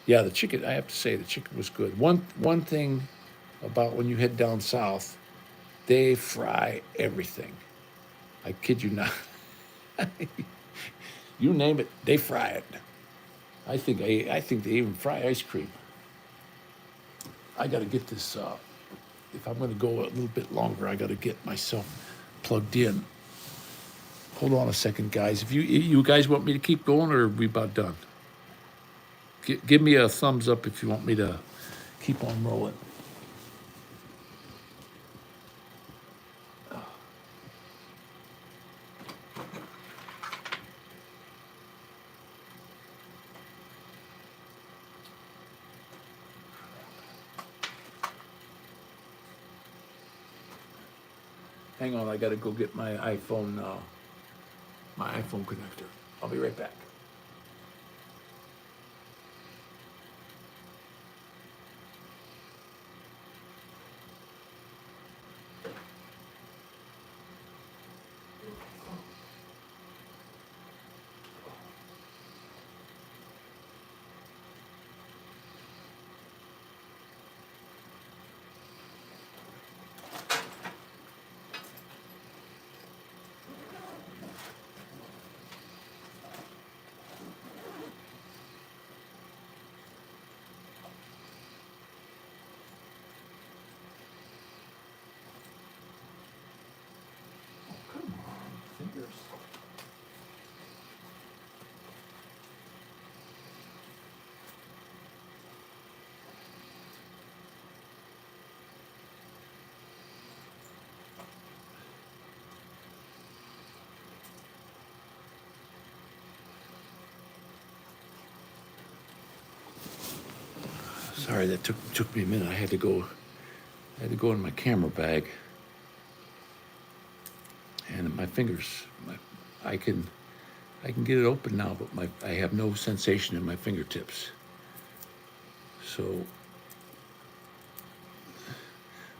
Yeah, the chicken, I have to say, the chicken was good. One thing about when you head down south, they fry everything. I kid you not. You name it, they fry it. I think they even fry ice cream. I got to get this. If I'm going to go a little bit longer, I got to get myself plugged in. Hold on a second, guys. If you guys want me to keep going, or are we about done? Give me a thumbs up if you want me to keep on rolling. Hang on, I got to go get my iPhone connector. I'll be right back. Sorry, that took me a minute. I had to go in my camera bag, and my fingers. I can get it open now, but I have no sensation in my fingertips. So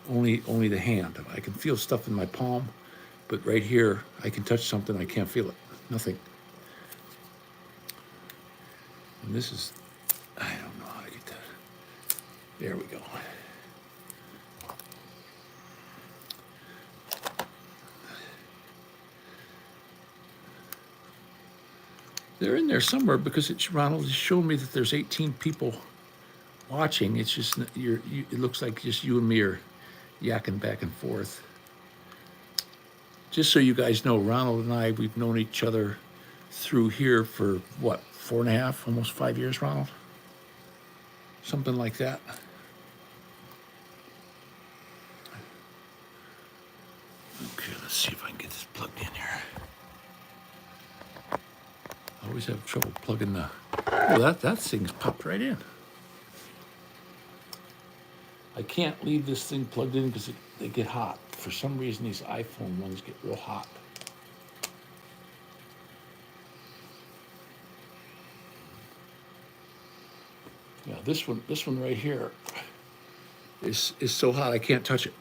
only the hand. I can feel stuff in my palm, but right here I can touch something. I can't feel it. Nothing. And this is, I don't know how to get that. There we go. They're in there somewhere because Ronald is showing me that there's 18 people watching. It's just it looks like just you and me are yakking back and forth. Just so you guys know, Ronald and I, we've known each other through here for what, 4.5, almost 5 years, Ronald? Something like that. Okay, let's see if I can get this plugged in here. I always have trouble plugging the, oh, that thing's popped right in. I can't leave this thing plugged in because they get hot. For some reason, these iPhone ones get real hot. Yeah, this one right here is so hot I can't touch it.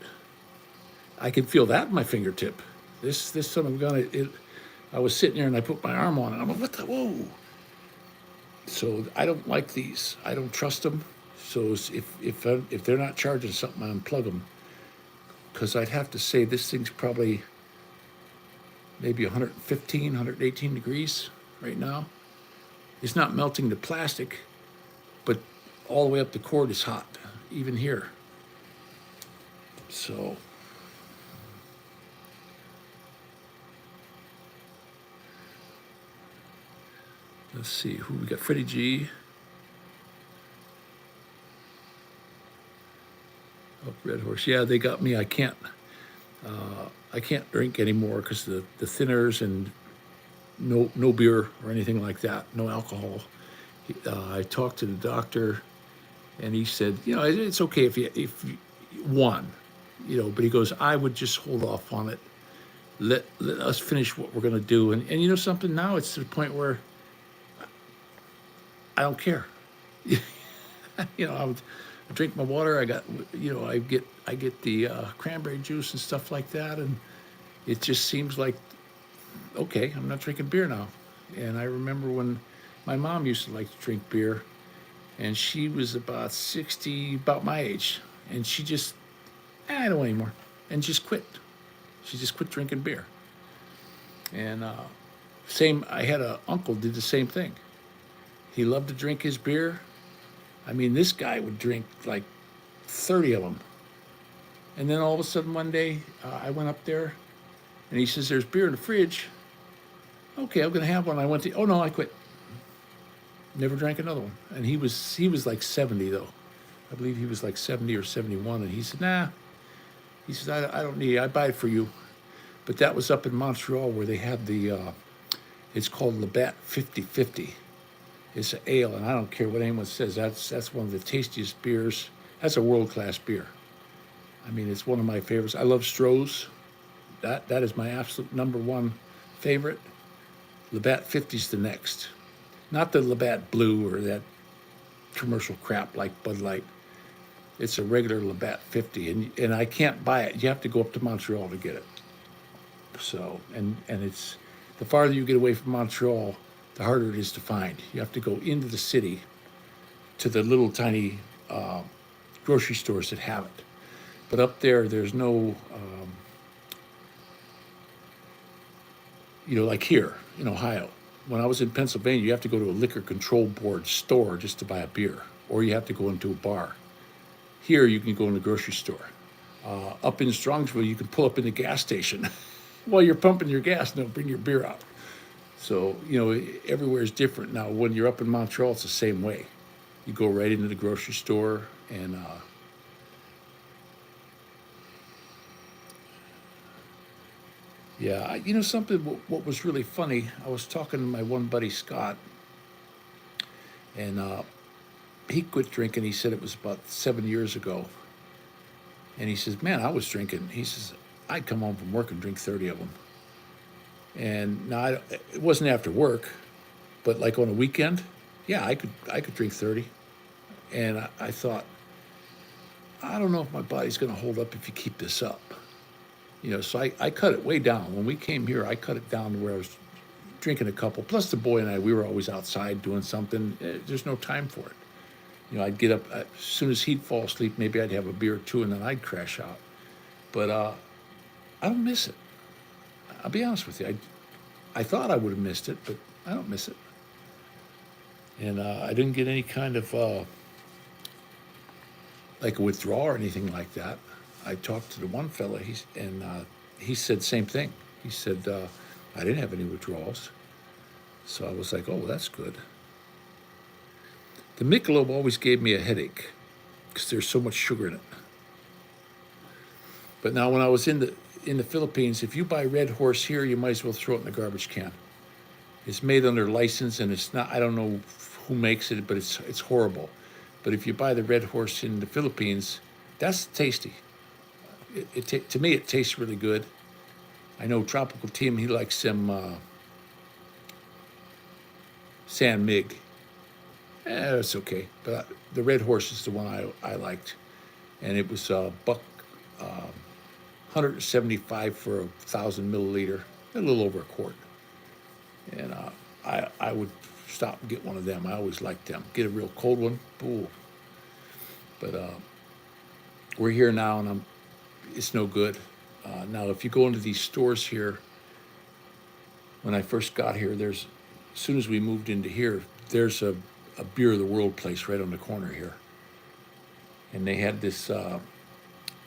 I can feel that in my fingertip. This son of a gun, I was sitting there and I put my arm on it. I'm like, what the, whoa. So I don't like these. I don't trust them. So if they're not charging something, I unplug them. Because I'd have to say this thing's probably maybe 115, 118 degrees right now. It's not melting the plastic, but all the way up the cord is hot, even here. So let's see who we got. Freddie G. Oh, Red Horse. Yeah, they got me. I can't drink anymore because the thinners and no beer or anything like that, no alcohol. I talked to the doctor, and he said, it's okay if you one, but he goes, I would just hold off on it. Let us finish what we're going to do. And you know something, now it's to the point where I don't care. I would drink my water. I got, I get the cranberry juice and stuff like that. And it just seems like, okay, I'm not drinking beer now. And I remember when my mom used to like to drink beer, and she was about 60, about my age. And she just, I don't anymore. And just quit. She just quit drinking beer. And I had an uncle did the same thing. He loved to drink his beer. I mean, this guy would drink like 30 of them. And then all of a sudden one day, I went up there, and he says, there's beer in the fridge. Okay, I'm going to have one. I went to, oh no, I quit. Never drank another one. And he was like 70 though. I believe he was like 70 or 71. And he said, nah. He says, I don't need it. I buy it for you. But that was up in Montreal where they have it's called Labatt 50-50. It's an ale, and I don't care what anyone says. That's one of the tastiest beers. That's a world-class beer. I mean, it's one of my favorites. I love Stroh's. That is my absolute number one favorite. Labatt 50's the next. Not the Labatt Blue or that commercial crap like Bud Light. It's a regular Labatt 50, and I can't buy it. You have to go up to Montreal to get it. So, and it's, the farther you get away from Montreal, the harder it is to find. You have to go into the city to the little tiny grocery stores that have it. But up there, there's no, like here in Ohio. When I was in Pennsylvania, you have to go to a liquor control board store just to buy a beer, or you have to go into a bar. Here, you can go in the grocery store. Up in Strongsville, you can pull up in the gas station while you're pumping your gas, and they'll bring your beer out. So, everywhere is different. Now, when you're up in Montreal, it's the same way. You go right into the grocery store, and yeah, something, what was really funny, I was talking to my one buddy, Scott, and he quit drinking. He said it was about 7 years ago. And he says, man, I was drinking. He says, I'd come home from work and drink 30 of them. And now it wasn't after work, but like on a weekend, yeah, I could drink 30. And I thought, I don't know if my body's going to hold up if you keep this up. So I cut it way down. When we came here, I cut it down to where I was drinking a couple. Plus, the boy and I, we were always outside doing something. There's no time for it. I'd get up as soon as he'd fall asleep. Maybe I'd have a beer or two, and then I'd crash out. But I don't miss it. I'll be honest with you. I thought I would have missed it, but I don't miss it. And I didn't get any kind of like a withdrawal or anything like that. I talked to the one fella, he said same thing. He said, I didn't have any withdrawals. So I was like, oh, that's good. The Michelob always gave me a headache because there's so much sugar in it. But now when I was in the Philippines, if you buy Red Horse here, you might as well throw it in the garbage can. It's made under license, and it's not, I don't know who makes it, but it's horrible. But if you buy the Red Horse in the Philippines, that's tasty. To me, it tastes really good. I know Tropical Team, he likes some San Mig. It's okay. But the Red Horse is the one I liked. And it was buck 175 for 1,000 milliliter, a little over a quart. And I would stop and get one of them. I always liked them. Get a real cold one. Ooh. But we're here now, and it's no good. Now, if you go into these stores here, when I first got here, as soon as we moved into here, there's a Beer of the World place right on the corner here. And they had this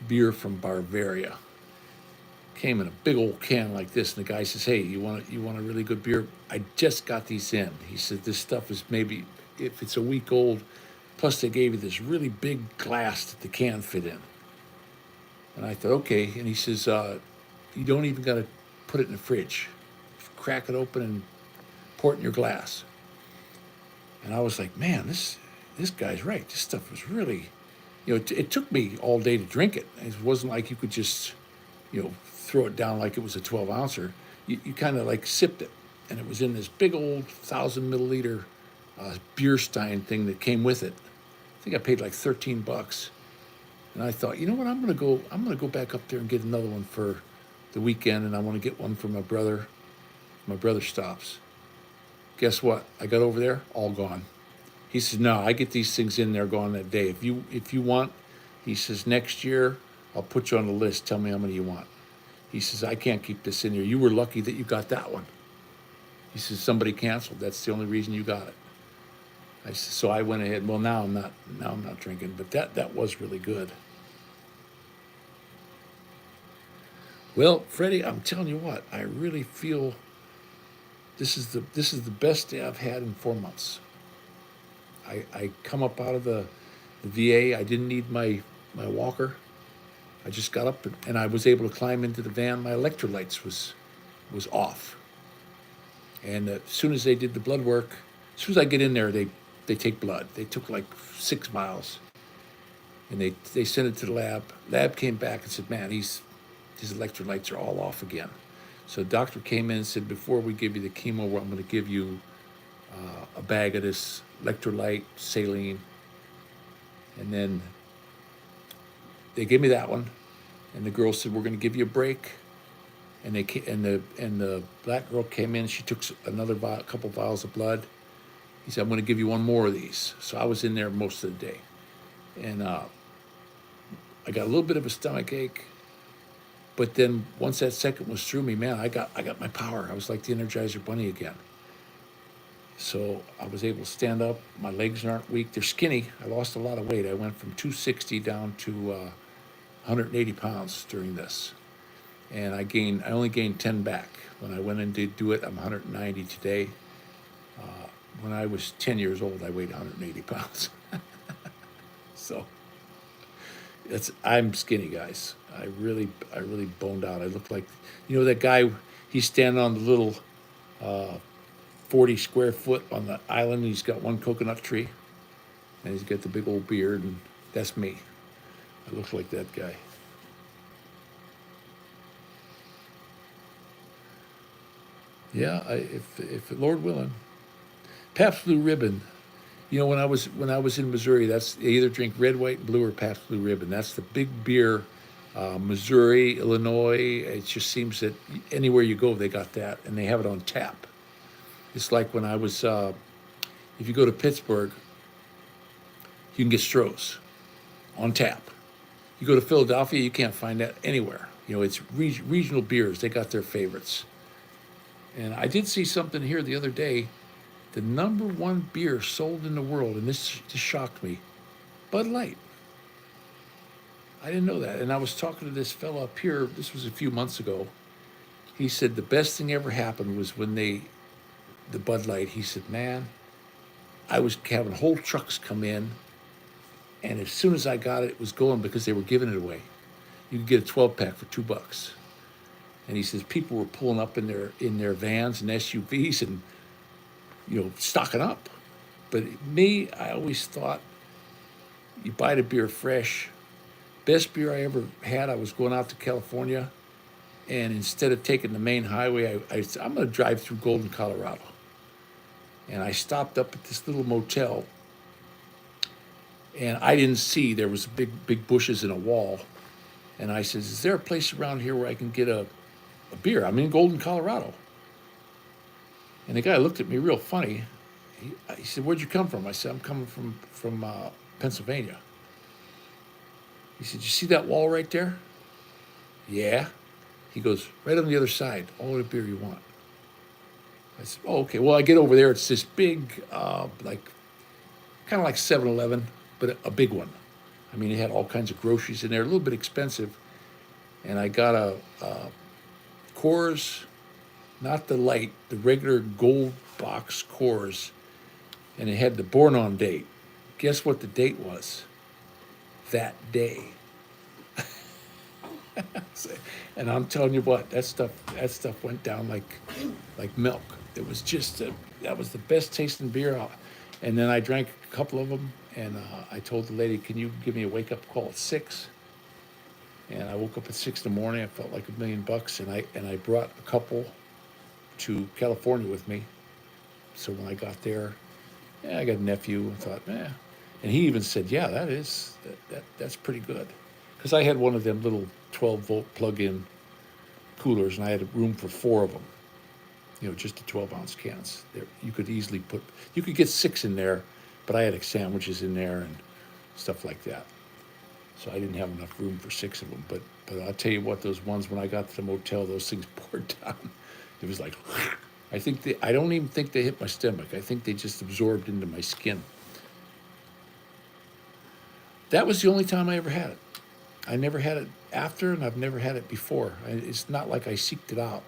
beer from Bavaria. Came in a big old can like this, and the guy says, hey, you want a really good beer? I just got these in. He said, this stuff is maybe, if it's a week old, plus they gave you this really big glass that the can fit in. And I thought, okay. And he says, you don't even got to put it in the fridge. Just crack it open and pour it in your glass. And I was like, man, this guy's right. This stuff was really, it took me all day to drink it. It wasn't like you could just, throw it down like it was a 12-ouncer. You kind of like sipped it. And it was in this big old 1,000 milliliter beer stein thing that came with it. I think I paid like $13. And I thought, you know what, I'm gonna go back up there and get another one for the weekend, and I want to get one for my brother. My brother stops. Guess what? I got over there, all gone. He says, no, I get these things in there gone that day. If you want, he says, next year I'll put you on the list. Tell me how many you want. He says, I can't keep this in here. You were lucky that you got that one. He says, somebody canceled. That's the only reason you got it. I said, so I went ahead. Well, now I'm not drinking, but that was really good. Well, Freddie, I'm telling you what, I really feel this is the best day I've had in 4 months. I come up out of the VA. I didn't need my walker. I just got up and I was able to climb into the van. My electrolytes was off. And as soon as they did the blood work, as soon as I get in there, they take blood. They took like 6 miles. And they sent it to the lab. Lab came back and said, man, his electrolytes are all off again. So the doctor came in and said, before we give you the chemo, I'm going to give you a bag of this electrolyte, saline. And then they gave me that one. And the girl said, we're going to give you a break. And the black girl came in. She took another couple vials of blood. He said, I'm going to give you one more of these. So I was in there most of the day. And I got a little bit of a stomach ache. But then once that second was through me, man, I got my power. I was like the Energizer Bunny again. So I was able to stand up. My legs aren't weak. They're skinny. I lost a lot of weight. I went from 260 down to 180 pounds during this. And I only gained 10 back. When I went in to do it, I'm 190 today. When I was 10 years old, I weighed 180 pounds. So I'm skinny, guys. I really boned out. I look like, that guy, he's standing on the little 40 square foot on the island. He's got one coconut tree, and he's got the big old beard, and that's me. I look like that guy. Yeah, if Lord willing. Pabst Blue Ribbon. When I was in Missouri, they either drink red, white, and blue or Pabst Blue Ribbon. That's the big beer. Missouri, Illinois. It just seems that anywhere you go, they got that, and they have it on tap. It's like when I was, if you go to Pittsburgh, you can get Stroh's on tap. You go to Philadelphia, you can't find that anywhere. You know, it's regional beers. They got their favorites. And I did see something here the other day. The number one beer sold in the world, and this just shocked me, Bud Light. I didn't know that. And I was talking to this fellow up here, this was a few months ago. He said the best thing ever happened was when the Bud Light, he said, man, I was having whole trucks come in, and as soon as I got it, it was going because they were giving it away. You could get a 12 pack for $2. And he says people were pulling up in their vans and SUVs and, you know, stocking up. But me, I always thought you buy the beer fresh. Best beer I ever had, I was going out to California, and instead of taking the main highway, I'm going to drive through Golden, Colorado. And I stopped up at this little motel, and I didn't see, there was big bushes and a wall. And I said, is there a place around here where I can get a beer? I'm in Golden, Colorado. And the guy looked at me real funny. He said, where'd you come from? I said, I'm coming from Pennsylvania. He said, you see that wall right there? Yeah. He goes, right on the other side, all the beer you want. I said, oh, okay. Well, I get over there. It's this big, like, kind of like 7-Eleven, but a big one. I mean, it had all kinds of groceries in there, a little bit expensive. And I got a Coors, not the light, the regular gold box Coors, and it had the born on date. Guess what the date was? That day. And I'm telling you what, that stuff went down like milk. It was just that was the best tasting beer. And then I drank a couple of them, and I told the lady, "Can you give me a wake up call at 6?" And I woke up at 6 in the morning. I felt like $1,000,000, and I brought a couple to California with me. So when I got there, I got a nephew. I thought, and he even said, "Yeah, that's pretty good," because I had one of them little 12-volt plug-in coolers, and I had room for 4 of them. You know, just the 12-ounce cans. You could easily you could get 6 in there, but I had sandwiches in there and stuff like that. So I didn't have enough room for 6 of them. But I'll tell you what, those ones, when I got to the motel, those things poured down. It was like, I don't even think they hit my stomach. I think they just absorbed into my skin. That was the only time I ever had it. I never had it after, and I've never had it before. It's not like I seeked it out.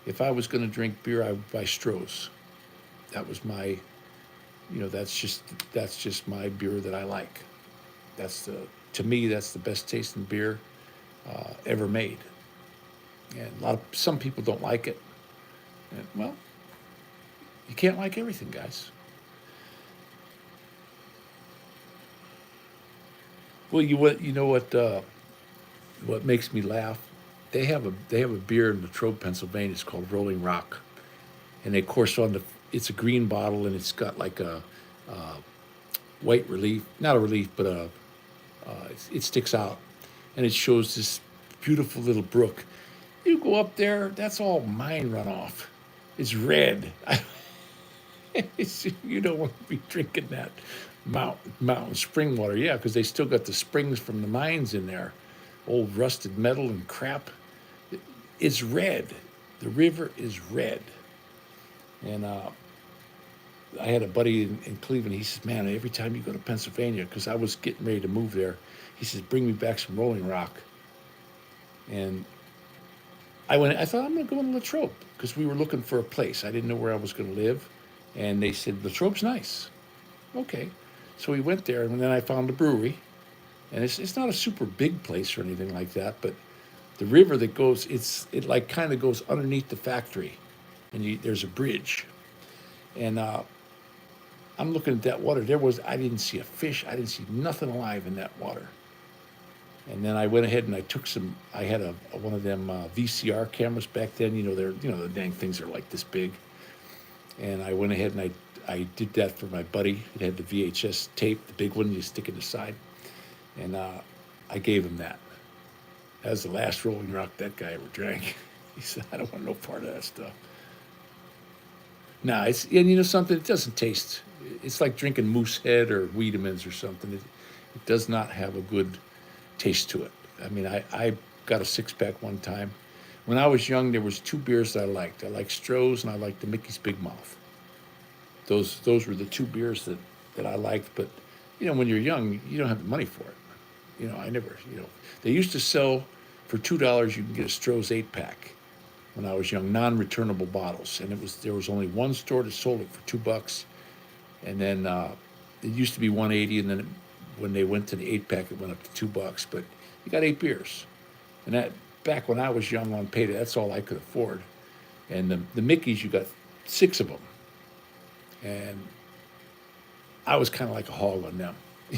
If I was going to drink beer, I would buy Stroh's. That was my, that's just my beer that I like. To me, that's the best tasting beer ever made. And some people don't like it. And, well, you can't like everything, guys. Well, you know what makes me laugh? They have a beer in Latrobe, Pennsylvania. It's called Rolling Rock, and of course it's a green bottle, and it's got like a white relief, not a relief, but it sticks out, and it shows this beautiful little brook. You go up there, that's all mine runoff. It's red. You don't want to be drinking that mountain spring water. Yeah, because they still got the springs from the mines in there, old rusted metal and crap. It's red. The river is red. And I had a buddy in Cleveland. He says, man, every time you go to Pennsylvania, because I was getting ready to move there, he says, bring me back some Rolling Rock. And I thought, I'm going to go to Latrobe, because we were looking for a place. I didn't know where I was going to live. And they said, Latrobe's nice. Okay. So we went there, and then I found a brewery. And it's not a super big place or anything like that, but the river that goes, it like kind of goes underneath the factory, and there's a bridge. And I'm looking at that water. I didn't see a fish. I didn't see nothing alive in that water. And then I went ahead and I had one of them VCR cameras back then. The dang things are like this big. And I went ahead and I did that for my buddy. It had the VHS tape, the big one you stick in the side. And I gave him that. That was the last Rolling Rock that guy ever drank. He said, I don't want no part of that stuff. Nah, it's and you know something. It doesn't taste. It's like drinking Moosehead or Wiedemann's or something. It does not have a good taste to it. I mean, I got a six pack one time. When I was young, there was two beers that I liked. I liked Stroh's and I liked the Mickey's Big Mouth. Those were the two beers that I liked. But you know, when you're young, you don't have the money for it. You know, I never. You know, they used to sell for $2. You can get a Stroh's 8 pack when I was young, non-returnable bottles, and there was only one store that sold it for $2, and then it used to be 180, and then when they went to the 8 pack, it went up to $2. But you got 8 beers, and that back when I was young on payday, that's all I could afford. And the Mickeys, you got 6 of them, and I was kind of like a hog on them.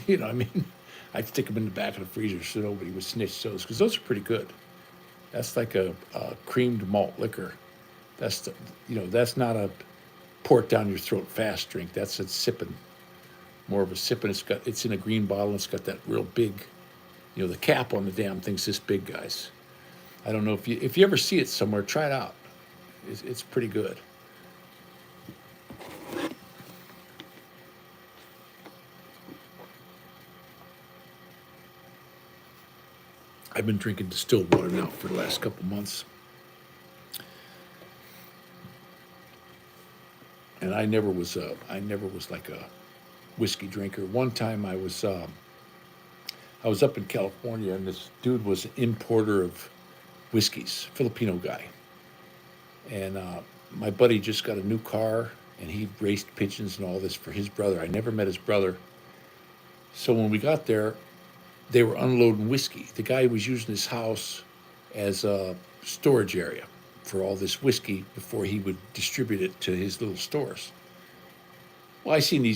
You know what I mean? I'd stick them in the back of the freezer so nobody would snitch those, because those are pretty good. That's like a creamed malt liquor. That's the, you know, that's not a pour it down your throat fast drink. That's a sipping, more of a sipping. It's in a green bottle. And it's got that real big, you know, the cap on the damn thing's this big, guys. I don't know if you ever see it somewhere, try it out. It's pretty good. I've been drinking distilled water now for the last couple months. And I never was like a whiskey drinker. One time I was up in California, and this dude was an importer of whiskeys, Filipino guy. And my buddy just got a new car, and he raced pigeons and all this for his brother. I never met his brother. So when we got there, they were unloading whiskey. The guy was using his house as a storage area for all this whiskey before he would distribute it to his little stores. Well, I seen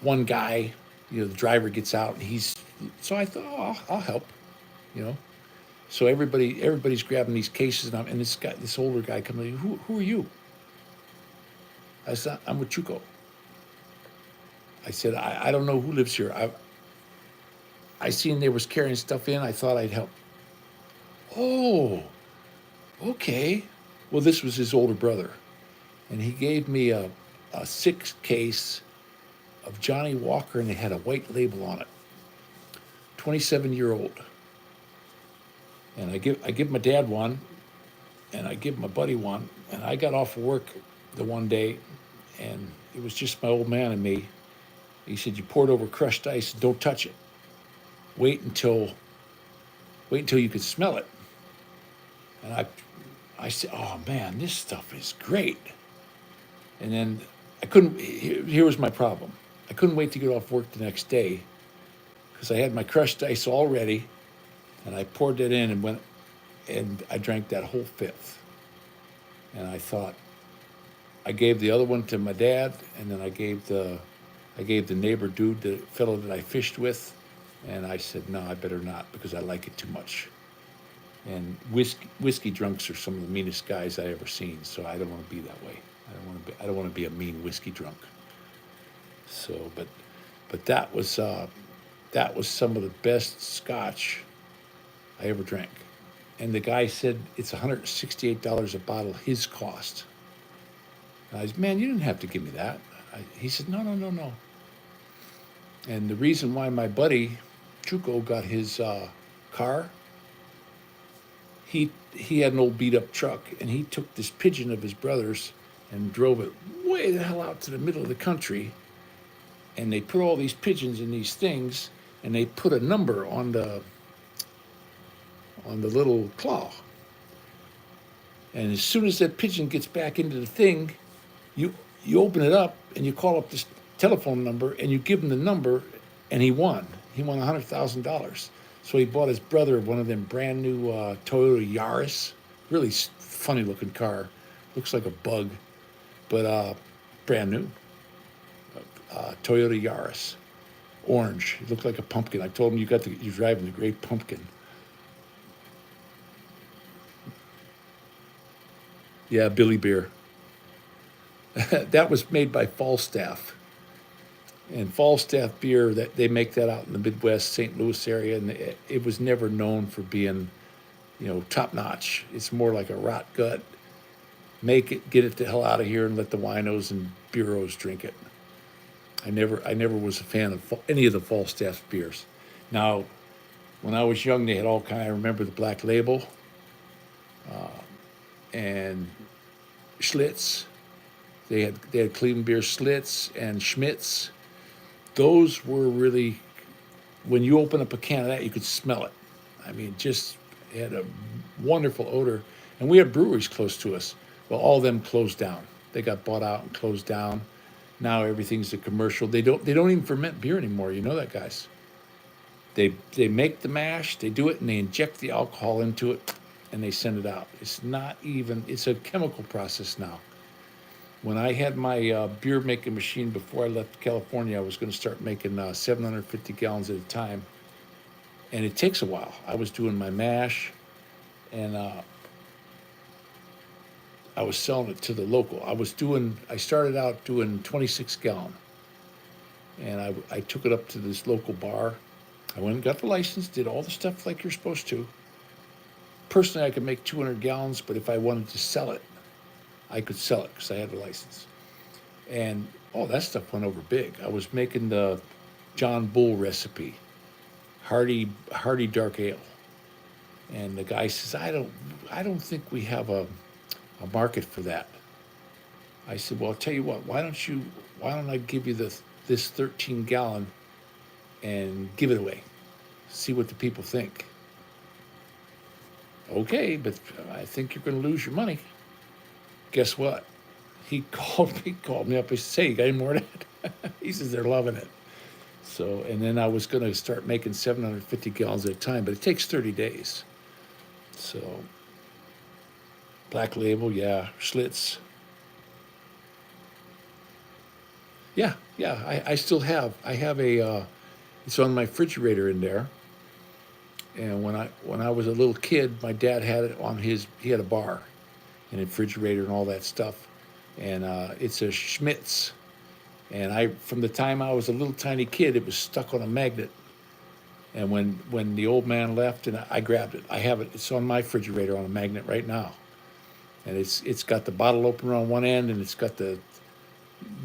one guy, you know, the driver gets out, and so I thought, oh, I'll help, you know. So everybody's grabbing these cases, and this older guy comes in. Who are you? I said, I'm with Chuco. I said, I don't know who lives here. I seen they was carrying stuff in. I thought I'd help. Oh, okay. Well, this was his older brother, and he gave me a 6 case of Johnny Walker, and it had a white label on it. 27-year-old. And I give my dad one, and I give my buddy one, and I got off of work the one day, and it was just my old man and me. He said, "You pour it over crushed ice, don't touch it. Wait until you can smell it." And I said, "Oh man, this stuff is great." And then here was my problem. I couldn't wait to get off work the next day, because I had my crushed ice all ready, and I poured it in and I drank that whole fifth. And I thought, I gave the other one to my dad, and then I gave the neighbor dude, the fellow that I fished with, and I said, no, I better not, because I like it too much. And whiskey drunks are some of the meanest guys I ever seen, so I don't want to be that way. I don't want to be a mean whiskey drunk. So, but that was some of the best scotch I ever drank. And the guy said it's $168 a bottle, his cost. And I said, man, you didn't have to give me that. He said, no. And the reason why my buddy Chuco got his car, he had an old beat up truck, and he took this pigeon of his brother's and drove it way the hell out to the middle of the country. And they put all these pigeons in these things, and they put a number on the little claw. And as soon as that pigeon gets back into the thing, you open it up and you call up this telephone number and you give him the number, and he won. He won $100,000. So he bought his brother one of them brand new Toyota Yaris, really funny looking car, looks like a bug, but brand new. Toyota Yaris, orange. It looked like a pumpkin. I told him you're driving the great pumpkin. Yeah, Billy Beer. That was made by Falstaff. And Falstaff beer, that they make that out in the Midwest, St. Louis area, and it was never known for being, top notch. It's more like a rot gut. make it, get it the hell out of here, and let the winos and bureaus drink it. I never was a fan of any of the Falstaff beers. Now, when I was young, they had all kind. I remember the Black Label and Schlitz. They had Cleveland beer Schlitz and Schmitz. Those were really, when you open up a can of that, you could smell it. I mean, just it had a wonderful odor. And we had breweries close to us. Well, all of them closed down. They got bought out and closed down. Now everything's a commercial. They don't even ferment beer anymore. You know that, guys. They make the mash, they do it, and they inject the alcohol into it, and they send it out. It's not even. It's a chemical process now. When I had my beer making machine before I left California, I was going to start making 750 gallons at a time, and it takes a while. I was doing my mash, and I was selling it to the local. I started out doing 26 gallon, and I took it up to this local bar. I went and got the license, did all the stuff like you're supposed to. Personally, I could make 200 gallons, but if I wanted to sell it, I could sell it because I had the license. And that stuff went over big. I was making the John Bull recipe, Hardy Dark Ale, and the guy says, I don't think we have a market for that. I said, well, I'll tell you what. Why don't I give you this 13 gallon and give it away, see what the people think. Okay, but I think you're going to lose your money. Guess what? He called me up. He said, hey, you got any more of that? He says, they're loving it. So, and then I was going to start making 750 gallons at a time, but it takes 30 days. So, Black Label, yeah, Schlitz. Yeah, I still have. I have it's on my refrigerator in there. And when I was a little kid, my dad had it on he had a bar and a refrigerator and all that stuff. And it's a Schmitz. And from the time I was a little tiny kid, it was stuck on a magnet. And when the old man left, and I grabbed it. I have it. It's on my refrigerator on a magnet right now. And it's got the bottle opener on one end, and it's got the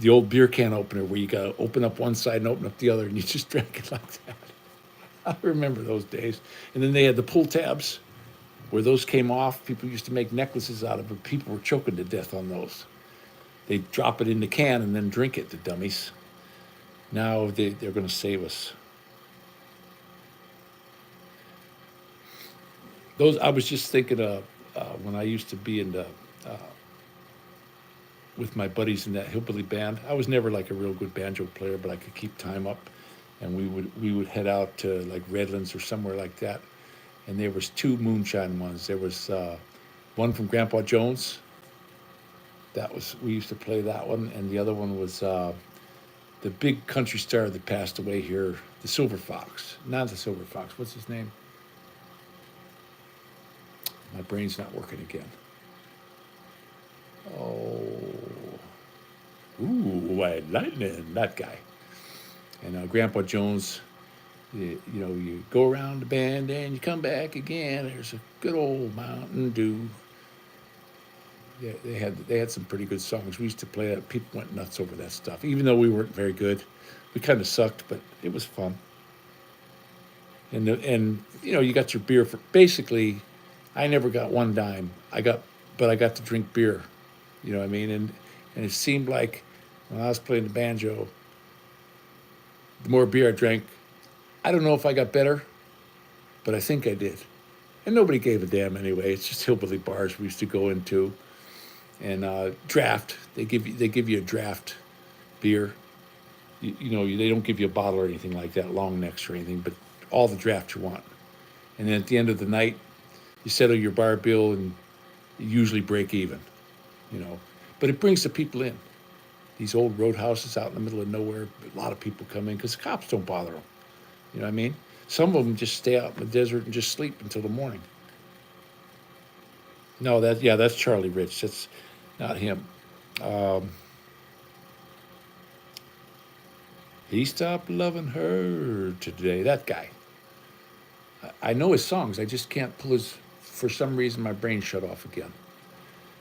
old beer can opener where you got to open up one side and open up the other, and you just drank it like that. I remember those days. And then they had the pull tabs where those came off. People used to make necklaces out of it. People were choking to death on those. They'd drop it in the can and then drink it, the dummies. Now they're going to save us. I was just thinking of when I used to be with my buddies in that hillbilly band. I was never like a real good banjo player, but I could keep time up. And we would head out to like Redlands or somewhere like that. And there was two moonshine ones. There was one from Grandpa Jones. We used to play that one, and the other one was the big country star that passed away here, the Silver Fox. Not the Silver Fox. What's his name? My brain's not working again. Oh, White Lightning, that guy. And Grandpa Jones, you go around the bend and you come back again. There's a good old Mountain Dew. Yeah, they had some pretty good songs. We used to play that. People went nuts over that stuff, even though we weren't very good. We kind of sucked, but it was fun. And you got your beer for basically. I never got one dime. But I got to drink beer. You know what I mean? And it seemed like when I was playing the banjo, the more beer I drank, I don't know if I got better, but I think I did. And nobody gave a damn anyway. It's just hillbilly bars we used to go into. And draft, they give you a draft beer. They don't give you a bottle or anything like that, long necks or anything, but all the draft you want. And then at the end of the night, you settle your bar bill and you usually break even, But it brings the people in. These old roadhouses out in the middle of nowhere, a lot of people come in because the cops don't bother them. You know what I mean? Some of them just stay out in the desert and just sleep until the morning. No, that's Charlie Rich. That's not him. He stopped loving her today. That guy. I know his songs. I just can't pull for some reason my brain shut off again.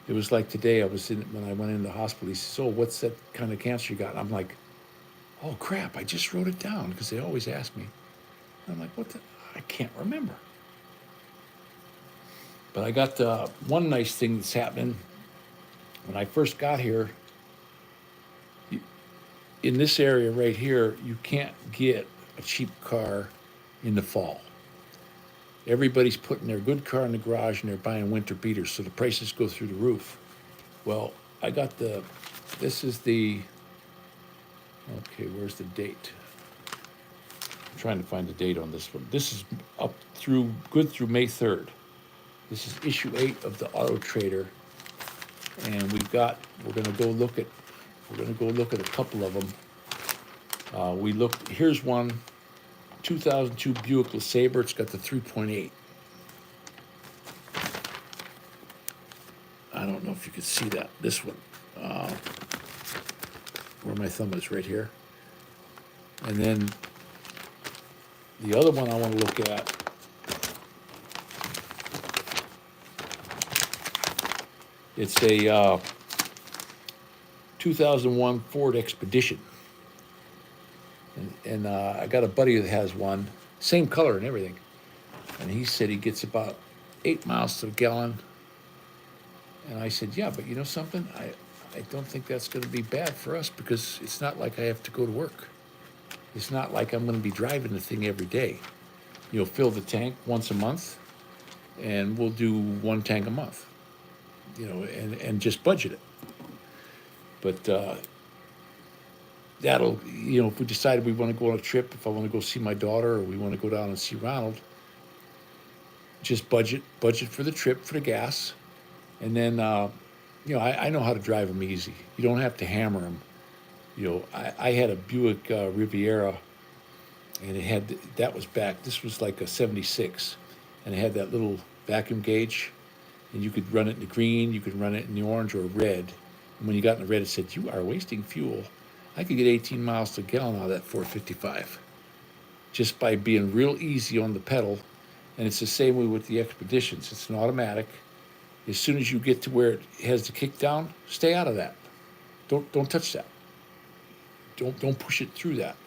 It was like today. When I went in the hospital. He says, "Oh, what's that kind of cancer you got?" And I'm like, "Oh crap! I just wrote it down because they always ask me." And I'm like, "What the? I can't remember." But I got one nice thing that's happening. When I first got here, in this area right here, you can't get a cheap car in the fall. Everybody's putting their good car in the garage and they're buying winter beaters, so the prices go through the roof. Well, I got this is okay, where's the date? I'm trying to find the date on this one. This is good through May 3rd. This is issue 8 of the Auto Trader, and we're gonna go look at a couple of them. Here's one, 2002 Buick LeSabre. It's got the 3.8. I don't know if you can see that. This one, where my thumb is, right here. And then the other one I want to look at, it's a 2001 Ford Expedition. And I got a buddy that has one, same color and everything. And he said he gets about 8 miles to the gallon. And I said, yeah, but you know something? I don't think that's going to be bad for us because it's not like I have to go to work. It's not like I'm going to be driving the thing every day. You'll fill the tank once a month, and we'll do 1 tank a month, and just budget it. But that'll, if we decide we want to go on a trip, if I want to go see my daughter or we want to go down and see Ronald, just budget for the trip, for the gas. And then, I know how to drive them easy. You don't have to hammer them. I had a Buick Riviera, and that was back, this was like a 76, and it had that little vacuum gauge, and you could run it in the green, you could run it in the orange or red. And when you got in the red, it said, "You are wasting fuel." I could get 18 miles to a gallon out of that 455 just by being real easy on the pedal. And it's the same way with the Expeditions. It's an automatic. As soon as you get to where it has the kick down, stay out of that. Don't touch that. Don't push it through that.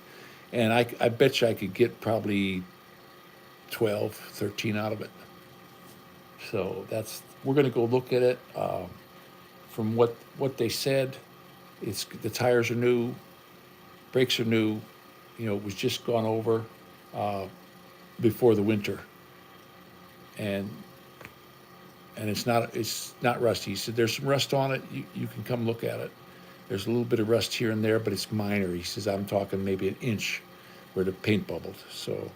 And I bet you I could get probably 12, 13 out of it. So we're going to go look at it. From what they said, the tires are new, brakes are new. It was just gone over before the winter, and it's not rusty. He said there's some rust on it. You can come look at it. There's a little bit of rust here and there, but it's minor. He says I'm talking maybe an inch where the paint bubbled. So,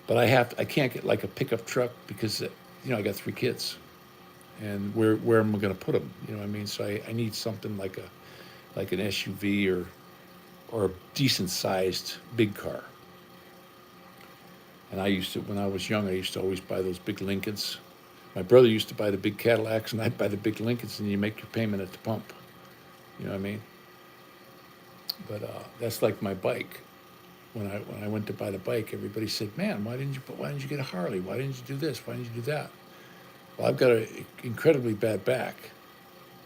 but I can't get like a pickup truck because I got 3 kids. And where am I going to put them? You know what I mean? So I need something like an SUV or a decent sized big car. And when I was young, I used to always buy those big Lincolns. My brother used to buy the big Cadillacs, and I'd buy the big Lincolns, and you make your payment at the pump. You know what I mean? But that's like my bike. When I went to buy the bike, everybody said, "Man, why didn't you get a Harley? Why didn't you do this? Why didn't you do that?" Well, I've got an incredibly bad back.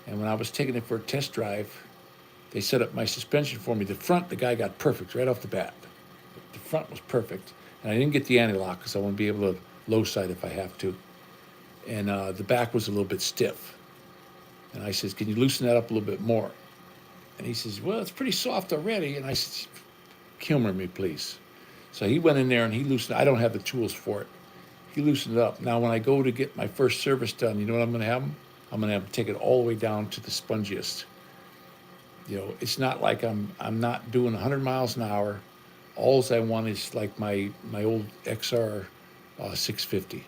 And when I was taking it for a test drive, they set up my suspension for me. The front, the guy got perfect right off the bat. The front was perfect. And I didn't get the anti-lock because I want to be able to low side if I have to. And the back was a little bit stiff. And I says, "Can you loosen that up a little bit more?" And he says, "Well, it's pretty soft already." And I said, "Humor me, please." So he went in there and he loosened it. I don't have the tools for it. He loosened it up. Now, when I go to get my first service done, you know what I'm going to have him? I'm going to have him take it all the way down to the spongiest. It's not like I'm not doing 100 miles an hour. All I want is like my old XR 650.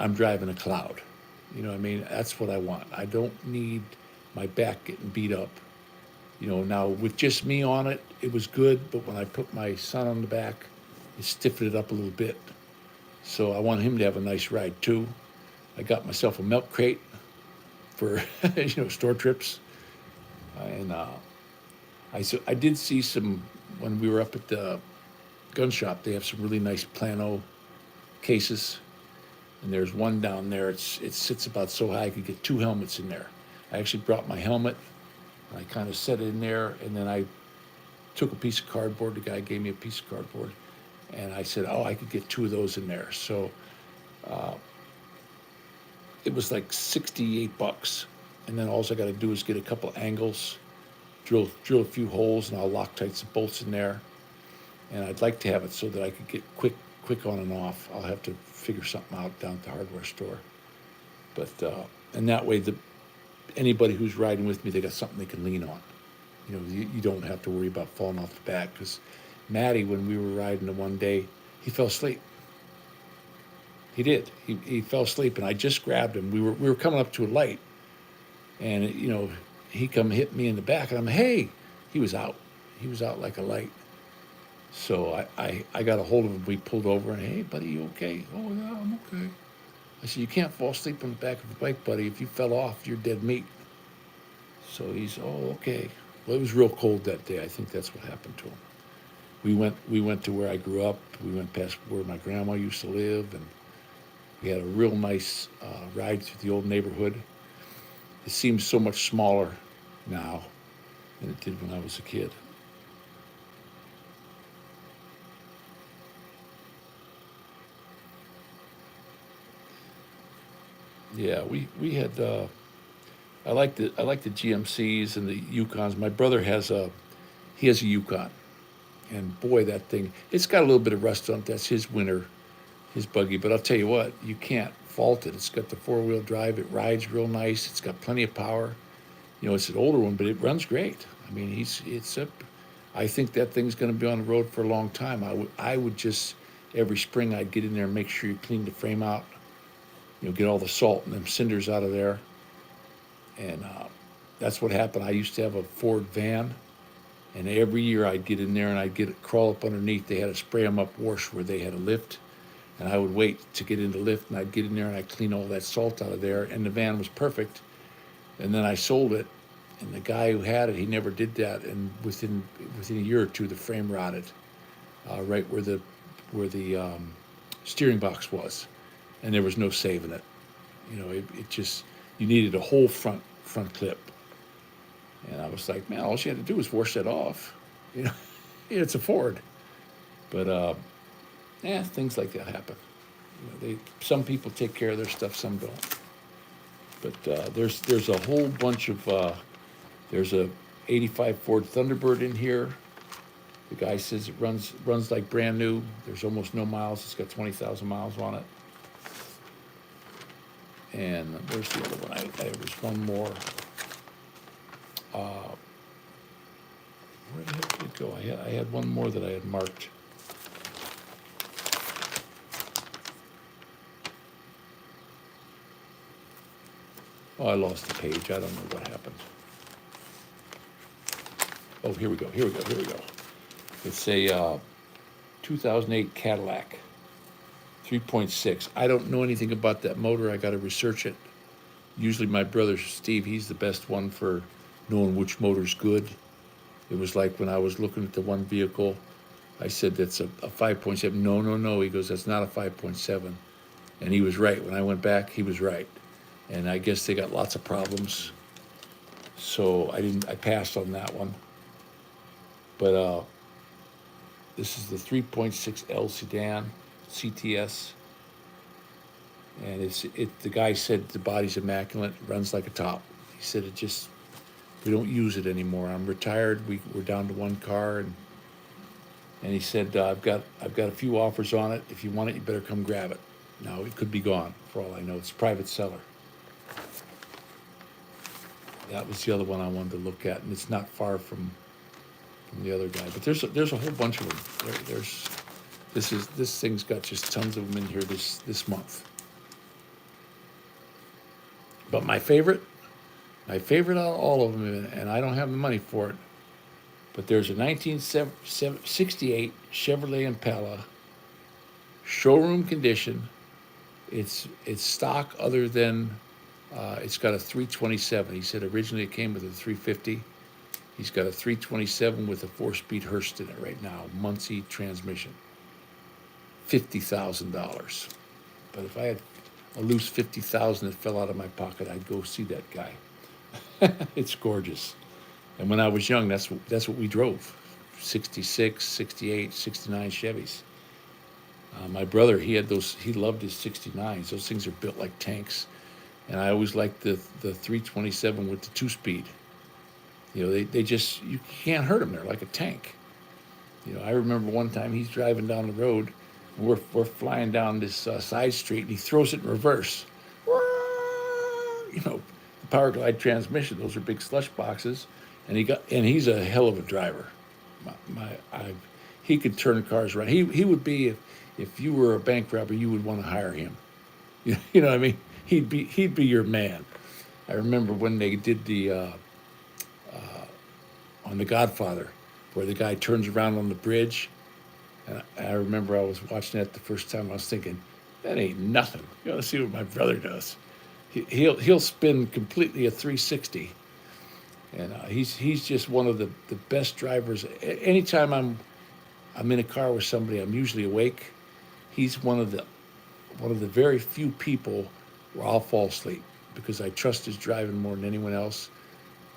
I'm driving a cloud. You know what I mean? That's what I want. I don't need my back getting beat up. Now with just me on it, it was good, but when I put my son on the back, it stiffened it up a little bit. So I want him to have a nice ride too. I got myself a milk crate for store trips, and I did see some when we were up at the gun shop. They have some really nice Plano cases. and there's one down there. It sits about so high I could get two helmets in there. I actually brought my helmet, and I kind of set it in there, and then I took a piece of cardboard. The guy gave me a piece of cardboard, and I said, oh, I could get two of those in there. So it was like $68, and then all I got to do is get a couple angles, drill a few holes, and I'll Loctite some bolts in there. And I'd like to have it so that I could get quick on and off. I'll have to figure something out down at the hardware store. But and that way, anybody who's riding with me, they got something they can lean on. You know, you don't have to worry about falling off the back. Because Matty, when we were riding the one day, he fell asleep. He did. He fell asleep, and I just grabbed him. We were coming up to a light, and you know, he come hit me in the back, and I'm, hey, he was out. He was out like a light. So I got a hold of him. We pulled over, and hey, buddy, you okay? Oh yeah, I'm okay. I said, you can't fall asleep on the back of a bike, buddy. If you fell off, you're dead meat. So he's, oh, okay. Well, it was real cold that day. I think that's what happened to him. We went to where I grew up. We went past where my grandma used to live, and we had a real nice ride through the old neighborhood. It seems so much smaller now than it did when I was a kid. Yeah, we had. I like the GMCs and the Yukons. My brother has a Yukon, and boy, that thing, it's got a little bit of rust on it. That's his winter, his buggy. But I'll tell you what, you can't fault it. It's got the 4-wheel drive. It rides real nice. It's got plenty of power. You know, it's an older one, but it runs great. I mean, I think that thing's going to be on the road for a long time. I would just every spring I'd get in there and make sure you clean the frame out. You know, get all the salt and them cinders out of there. And that's what happened. I used to have a Ford van, and every year I'd get in there and I'd crawl up underneath. They had a spray 'em up wash where they had a lift, and I would wait to get in the lift, and I'd get in there and I'd clean all that salt out of there, and the van was perfect. And then I sold it, and the guy who had it, he never did that, and within a year or two, the frame rotted, right where the steering box was, and there was no saving it. You know, it just, you needed a whole front clip. And I was like, man, all she had to do was wash that off. You know, it's a Ford. But things like that happen. You know, some people take care of their stuff, some don't. But there's a whole bunch of there's a '85 Ford Thunderbird in here. The guy says it runs like brand new. There's almost no miles. It's got 20,000 miles on it. And where's the other one? There was one more. Where the heck did it go? I had one more that I had marked. Oh, I lost the page. I don't know what happened. Oh, here we go. It's a 2008 Cadillac. 3.6. I don't know anything about that motor. I got to research it. Usually my brother Steve, he's the best one for knowing which motor's good. It was like when I was looking at the one vehicle, I said that's a 5.7. No. He goes, that's not a 5.7. And he was right. When I went back, he was right. And I guess they got lots of problems. So I passed on that one. But this is the 3.6 L sedan. CTS, and the guy said the body's immaculate, runs like a top. He said we don't use it anymore. I'm retired. We're down to one car, and he said I've got a few offers on it. If you want it, you better come grab it. Now it could be gone for all I know. It's a private seller. That was the other one I wanted to look at, and it's not far from the other guy. But there's a whole bunch of them. This thing's got just tons of them in here this month. But my favorite out of all of them, and I don't have the money for it, but there's a 1968 Chevrolet Impala, showroom condition. It's stock other than it's got a 327. He said originally it came with a 350. He's got a 327 with a 4-speed Hurst in it right now, Muncie transmission. $50,000. But if I had a loose 50,000 that fell out of my pocket, I'd go see that guy. It's gorgeous. And when I was young, that's what we drove. 66, 68, 69 Chevys. My brother, he had those. He loved his 69s. Those things are built like tanks. And I always liked the 327 with the two-speed. You know, they just, you can't hurt them. They're like a tank. You know, I remember one time he's driving down the road, and we're flying down this side street, and he throws it in reverse. You know, the Power Glide transmission. Those are big slush boxes, and he's a hell of a driver. He could turn cars around. He would be, if you were a bank robber, you would want to hire him. You know what I mean? He'd be your man. I remember when they did the on The Godfather, where the guy turns around on the bridge. And I remember I was watching that the first time. I was thinking, that ain't nothing. You ought to see what my brother does. He'll spin completely a 360, and he's just one of the best drivers. Anytime I'm in a car with somebody, I'm usually awake. He's one of the very few people where I'll fall asleep because I trust his driving more than anyone else.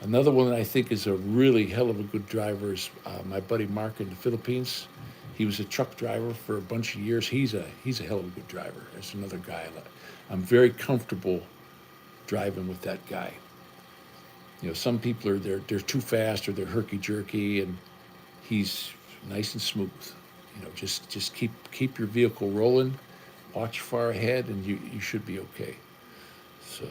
Another one that I think is a really hell of a good driver is my buddy Mark in the Philippines. He was a truck driver for a bunch of years. He's a hell of a good driver. That's another guy. I'm very comfortable driving with that guy. You know, some people they're too fast or they're herky jerky, and he's nice and smooth. You know, just keep your vehicle rolling, watch far ahead, and you should be okay. So.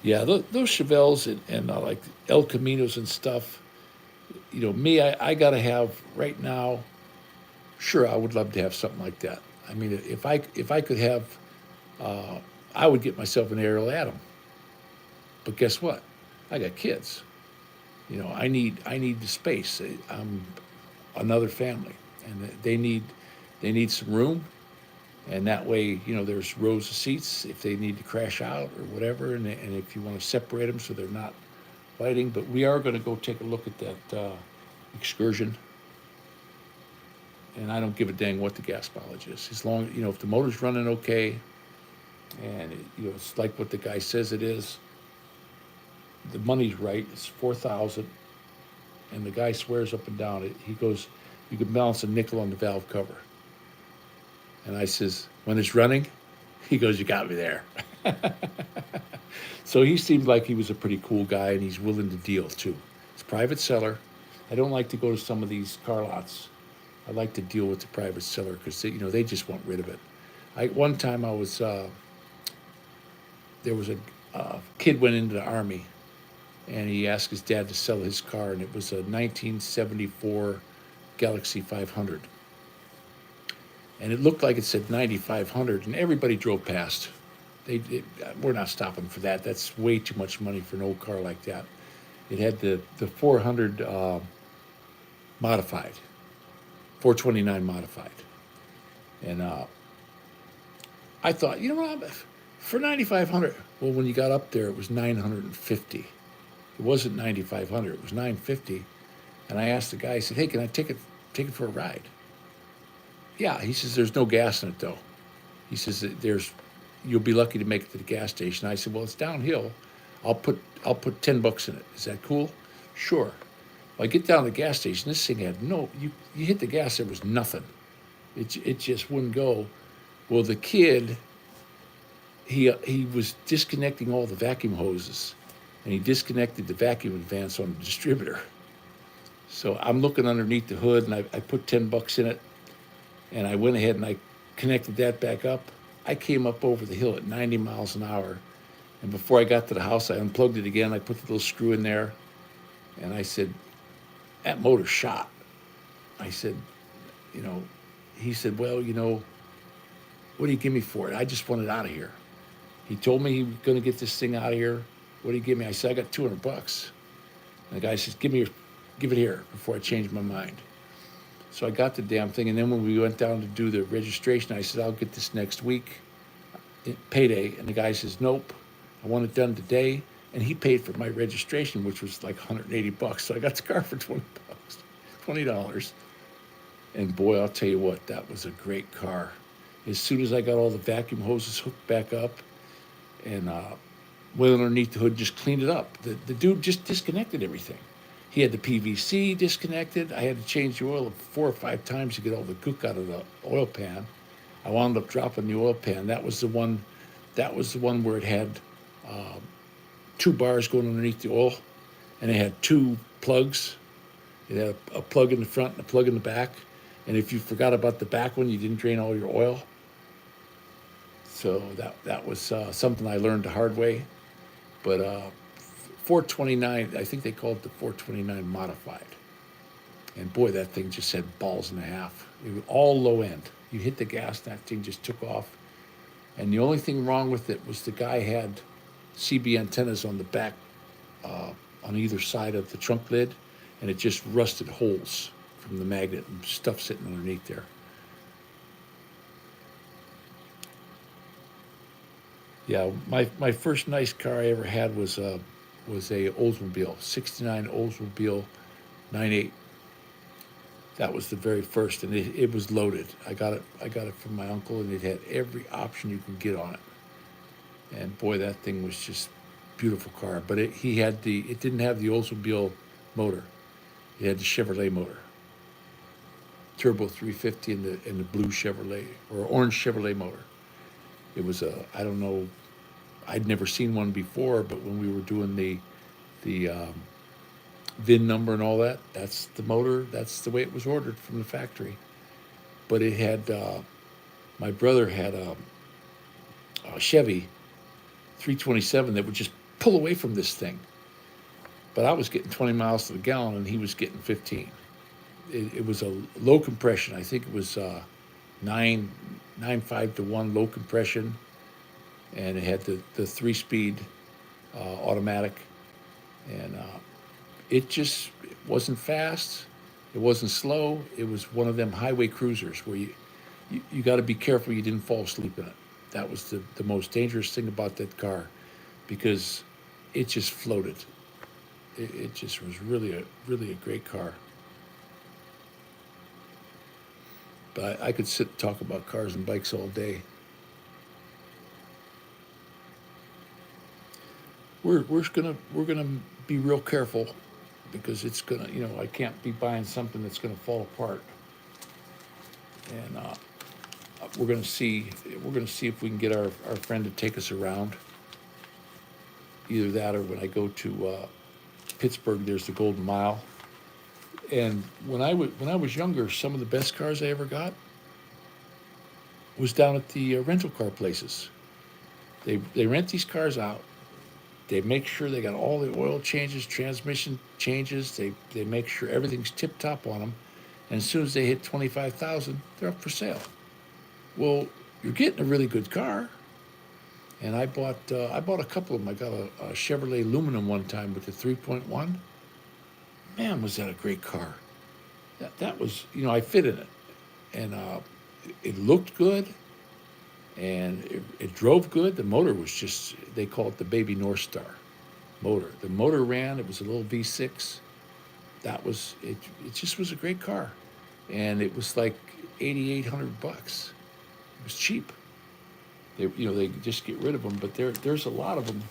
Yeah, those Chevelles and like El Caminos and stuff, you know, me, I got to have right now, sure, I would love to have something like that. I mean, if I could have, I would get myself an Ariel Atom. But guess what? I got kids. You know, I need the space. I'm another family, and they need some room. And that way, you know, there's rows of seats if they need to crash out or whatever, and if you want to separate them so they're not fighting. But we are going to go take a look at that excursion, and I don't give a dang what the gas mileage is, as long, you know, if the motor's running okay, and you know, it's like what the guy says it is. The money's right. It's 4,000, and the guy swears up and down it. He goes, you can balance a nickel on the valve cover. And I says, when it's running? He goes, you got me there. So he seemed like he was a pretty cool guy, and he's willing to deal too. He's a private seller. I don't like to go to some of these car lots. I like to deal with the private seller because you know, they just want rid of it. One time I was there was a kid went into the Army, and he asked his dad to sell his car, and it was a 1974 Galaxy 500. And it looked like it said 9,500, and everybody drove past. We're not stopping for that. That's way too much money for an old car like that. It had the 400 modified, 429 modified. And I thought, you know what, for 9,500, well, when you got up there, it was 950. It wasn't 9,500, it was 950. And I asked the guy, I said, hey, can I take it for a ride? Yeah, he says, there's no gas in it, though. He says, you'll be lucky to make it to the gas station. I said, well, it's downhill. I'll put $10 in it. Is that cool? Sure. Well, I get down to the gas station. This thing had you hit the gas, there was nothing. It just wouldn't go. Well, the kid, he was disconnecting all the vacuum hoses, and he disconnected the vacuum advance on the distributor. So I'm looking underneath the hood, and I put $10 in it. And I went ahead and I connected that back up. I came up over the hill at 90 miles an hour. And before I got to the house, I unplugged it again. I put the little screw in there. And I said, that motor shot. I said, you know, he said, well, you know, what do you give me for it? I just want it out of here. He told me he was going to get this thing out of here. What do you give me? I said, I got $200. And the guy says, give it here before I change my mind. So I got the damn thing, and then when we went down to do the registration, I said, I'll get this next week, payday. And the guy says, nope, I want it done today. And he paid for my registration, which was like $180. So I got the car for $20. And boy, I'll tell you what, that was a great car. As soon as I got all the vacuum hoses hooked back up and went underneath the hood, just cleaned it up. The dude just disconnected everything. He had the PVC disconnected. I had to change the oil 4 or 5 times to get all the gook out of the oil pan. I wound up dropping the oil pan. That was the one. That was the one where it had 2 bars going underneath the oil, and it had 2 plugs. It had a plug in the front and a plug in the back. And if you forgot about the back one, you didn't drain all your oil. So that was something I learned the hard way. But 429, I think they called it the 429 modified. And boy, that thing just had balls and a half. It was all low end. You hit the gas, and that thing just took off. And the only thing wrong with it was the guy had CB antennas on the back, on either side of the trunk lid, and it just rusted holes from the magnet and stuff sitting underneath there. Yeah, my first nice car I ever had was a Oldsmobile, '69 Oldsmobile 9.8. That was the very first, and it was loaded. I got it from my uncle, and it had every option you could get on it. And boy, that thing was just beautiful car. But it didn't have the Oldsmobile motor. It had the Chevrolet motor, turbo 350 in the blue Chevrolet or orange Chevrolet motor. It was I don't know, I'd never seen one before, but when we were doing the VIN number and all that, that's the motor. That's the way it was ordered from the factory. But it had my brother had a Chevy 327 that would just pull away from this thing. But I was getting 20 miles to the gallon, and he was getting 15. It was a low compression. I think it was 9.5 to 1 low compression, and it had the 3-speed automatic, and it wasn't fast, it wasn't slow. It was one of them highway cruisers where you got to be careful you didn't fall asleep in it. That was the most dangerous thing about that car, because it just floated. It just was really a great car. But I could sit and talk about cars and bikes all day. We're gonna be real careful, because it's gonna, I can't be buying something that's gonna fall apart. And we're gonna see if we can get our friend to take us around. Either that, or when I go to Pittsburgh, there's the Golden Mile. And when I was younger, some of the best cars I ever got was down at the rental car places. They rent these cars out. They make sure they got all the oil changes, transmission changes. They make sure everything's tip top on them. And as soon as they hit 25,000, they're up for sale. Well, you're getting a really good car. And I bought a couple of them. I got a Chevrolet Aluminum one time with the 3.1. Man, was that a great car. That was, I fit in it. And it looked good, and it drove good. The motor was just, they call it the baby North Star motor. The motor ran. It was a little V6. That was it. It just was a great car, and it was like $8,800. It was cheap. They just get rid of them, but there's a lot of them.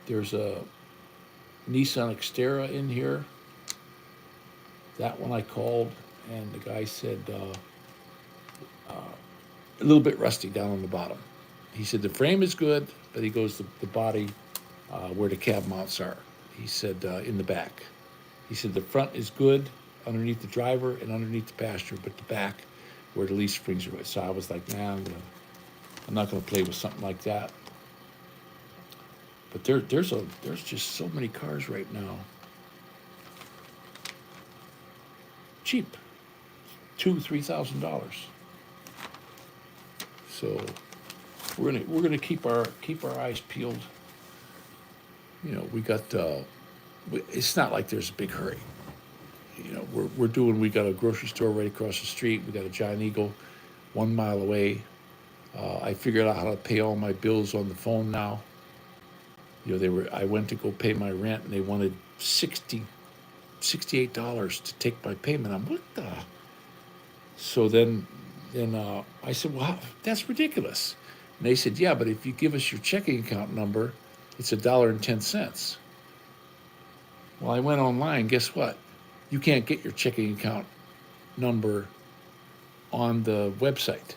There's a Nissan Xterra in here. That one I called, and the guy said a little bit rusty down on the bottom. He said the frame is good, but he goes the body where the cab mounts are. He said in the back. He said the front is good underneath the driver and underneath the passenger, but the back where the leaf springs are. So I was like, nah, I'm not gonna play with something like that. But there's just so many cars right now. Cheap, $2,000-3,000. So we're gonna keep our eyes peeled. We got. It's not like there's a big hurry. We got a grocery store right across the street. We got a Giant Eagle 1 mile away. I figured out how to pay all my bills on the phone now. I went to go pay my rent, and they wanted $68 to take my payment. I'm what the? So then And I said, well, that's ridiculous. And they said, yeah, but if you give us your checking account number, it's $1.10. Well, I went online. Guess what? You can't get your checking account number on the website.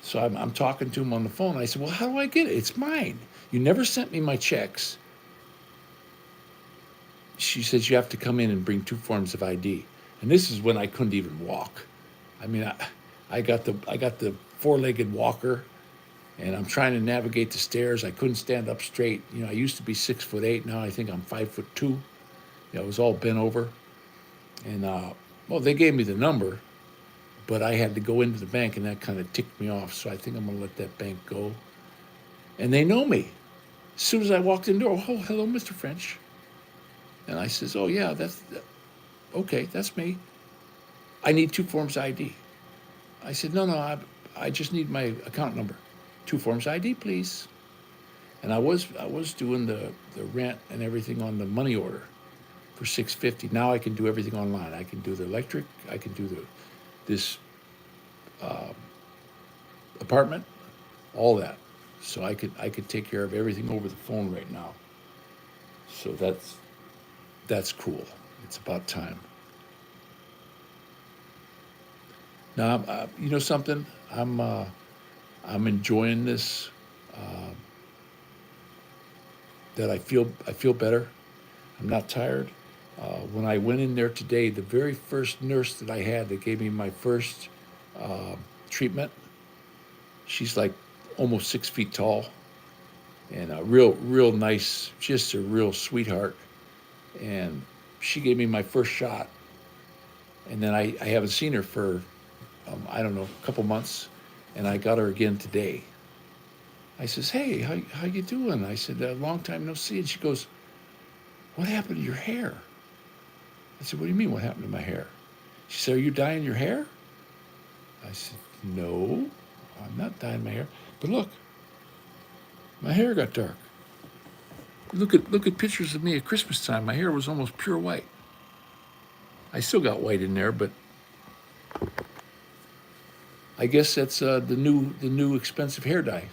So I'm talking to him on the phone. I said, well, how do I get it? It's mine. You never sent me my checks. She says, you have to come in and bring 2 forms of ID. And this is when I couldn't even walk. I mean, I got the four-legged walker, and I'm trying to navigate the stairs. I couldn't stand up straight. You know, I used to be 6'8". Now I think I'm 5'2". You know, I was all bent over. And well, they gave me the number, but I had to go into the bank, and that kind of ticked me off. So I think I'm going to let that bank go. And they know me. As soon as I walked in the door, oh, hello, Mr. French. And I says, oh, yeah, okay, that's me. I need 2 forms ID. I said, no, I just need my account number. 2 forms ID, please. And I was doing the rent and everything on the money order for $650. Now I can do everything online. I can do the electric. I can do this apartment, all that. So I could take care of everything over the phone right now. So that's cool. It's about time. Now, you know something? I'm enjoying this. Uh, that I feel better. I'm not tired. When I went in there today, the very first nurse that I had that gave me my first uh, treatment, she's like almost 6 feet tall and a real nice, just a real sweetheart. And she gave me my first shot, and then I haven't seen her for I don't know, a couple months, and I got her again today. I says, hey, how you doing? I said, a long time no see. And she goes, what happened to your hair? I said, what do you mean what happened to my hair? She said, are you dyeing your hair? I said, no, I'm not dyeing my hair. But look, my hair got dark. Look at pictures of me at Christmas time. My hair was almost pure white. I still got white in there, but I guess that's the new expensive hair dye.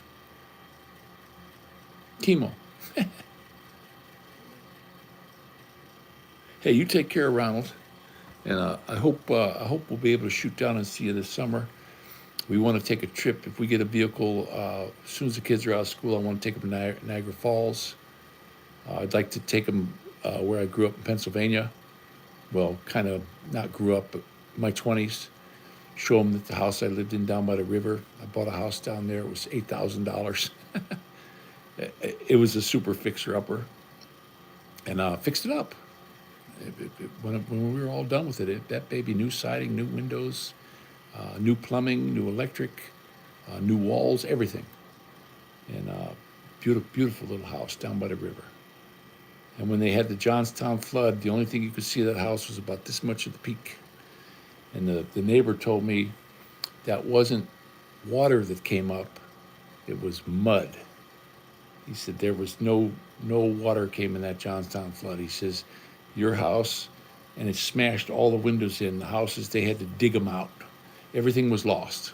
Chemo. Hey, you take care of Ronald, and I hope we'll be able to shoot down and see you this summer. We want to take a trip. If we get a vehicle, as soon as the kids are out of school, I want to take them to Niagara Falls. I'd like to take them where I grew up in Pennsylvania. Well, kind of not grew up, but my 20s. Show them that the house I lived in down by the river. I bought a house down there. It was $8,000. It was a super fixer-upper, and fixed it up. When we were all done with it, that baby, new siding, new windows, new plumbing, new electric, new walls, everything. And beautiful little house down by the river. And when they had the Johnstown flood, the only thing you could see of that house was about this much of the peak. And the neighbor told me that wasn't water that came up, it was mud. He said there was no water came in that Johnstown flood. He says, your house, and it smashed all the windows in the houses. They had to dig them out. Everything was lost.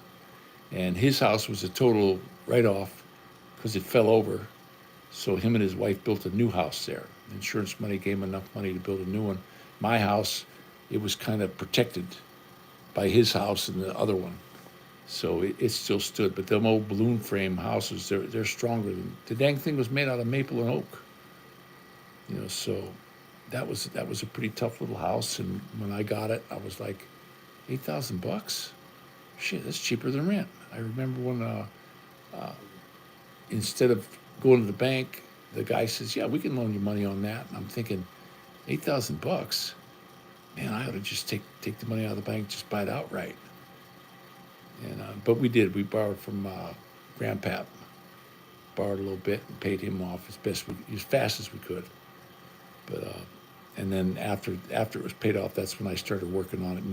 And his house was a total write-off because it fell over. So him and his wife built a new house there. Insurance money gave him enough money to build a new one. My house, it was kind of protected by his house and the other one. So it still stood. But them old balloon frame houses, they're stronger than the dang thing was made out of maple and oak. You know, so that was a pretty tough little house. And when I got it, I was like, $8,000? Shit, that's cheaper than rent. I remember when instead of going to the bank, the guy says, yeah, we can loan you money on that. And I'm thinking, $8,000? Man, I ought to just take the money out of the bank, just buy it outright. And but we did. We borrowed from Grandpap, borrowed a little bit and paid him off as fast as we could. But and then after it was paid off, that's when I started working on it.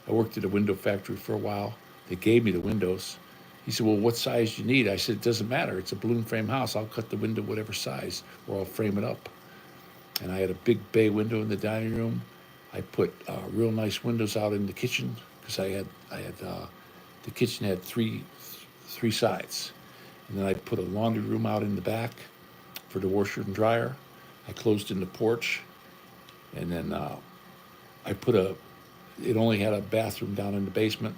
I worked at a window factory for a while. They gave me the windows. He said, well, what size do you need? I said, it doesn't matter. It's a balloon frame house. I'll cut the window whatever size, or I'll frame it up. And I had a big bay window in the dining room. I put real nice windows out in the kitchen because the kitchen had three sides, and then I put a laundry room out in the back for the washer and dryer. I closed in the porch, and then I put it only had a bathroom down in the basement,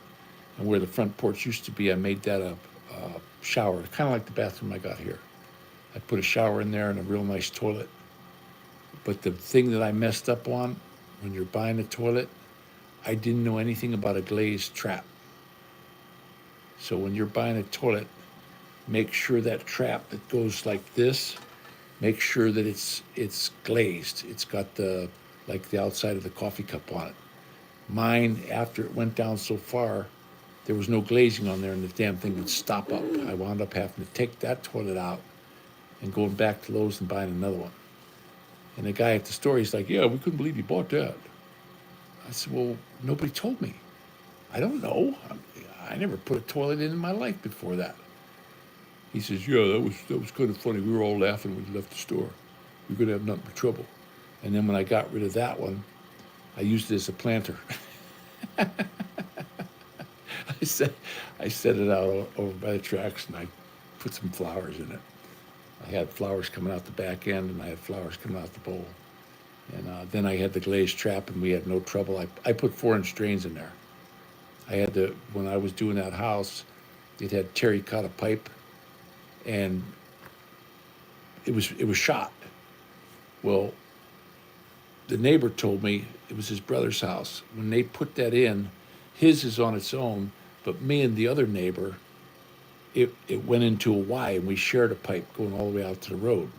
and where the front porch used to be, I made that a shower, kind of like the bathroom I got here. I put a shower in there and a real nice toilet. But the thing that I messed up on, when you're buying a toilet, I didn't know anything about a glazed trap. So when you're buying a toilet, make sure that trap that goes like this, make sure that it's glazed. It's got the outside of the coffee cup on it. Mine, after it went down so far, there was no glazing on there, and the damn thing would stop up. I wound up having to take that toilet out and going back to Lowe's and buying another one. And the guy at the store, he's like, "Yeah, we couldn't believe you bought that." I said, "Well, nobody told me. I don't know. I never put a toilet in my life before that." He says, "Yeah, that was kind of funny. We were all laughing when you left the store. You're going to have nothing but trouble." And then when I got rid of that one, I used it as a planter. I set it out over by the tracks, and I put some flowers in it. I had flowers coming out the back end, and I had flowers coming out the bowl. And then I had the glazed trap, and we had no trouble. I put 4-inch drains in there. When I was doing that house, it had terracotta pipe, and it was shot. Well, the neighbor told me it was his brother's house. When they put that in, his is on its own, but me and the other neighbor, it went into a Y, and we shared a pipe going all the way out to the road.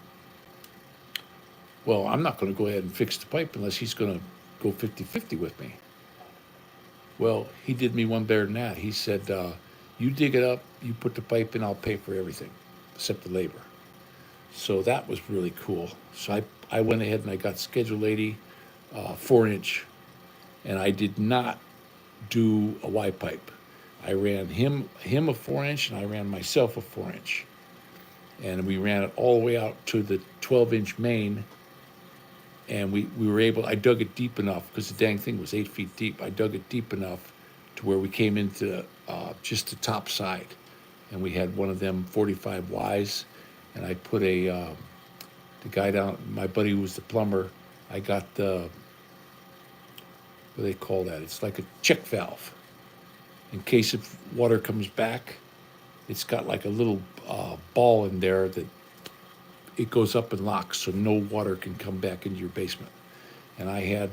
Well, I'm not going to go ahead and fix the pipe unless he's going to go 50-50 with me. Well, he did me one better than that. He said, "You dig it up, you put the pipe in, I'll pay for everything, except the labor." So that was really cool. So I went ahead and I got Schedule 80, 4-inch, and I did not do a Y pipe. I ran him a 4-inch, and I ran myself a 4-inch. And we ran it all the way out to the 12-inch main, and we were able, I dug it deep enough, because the dang thing was 8 feet deep. I dug it deep enough to where we came into just the top side. And we had one of them 45 Ys, and I put the guy down, my buddy who was the plumber, I got what do they call that? It's like a check valve. In case if water comes back, it's got like a little ball in there that it goes up and locks, so no water can come back into your basement. And I had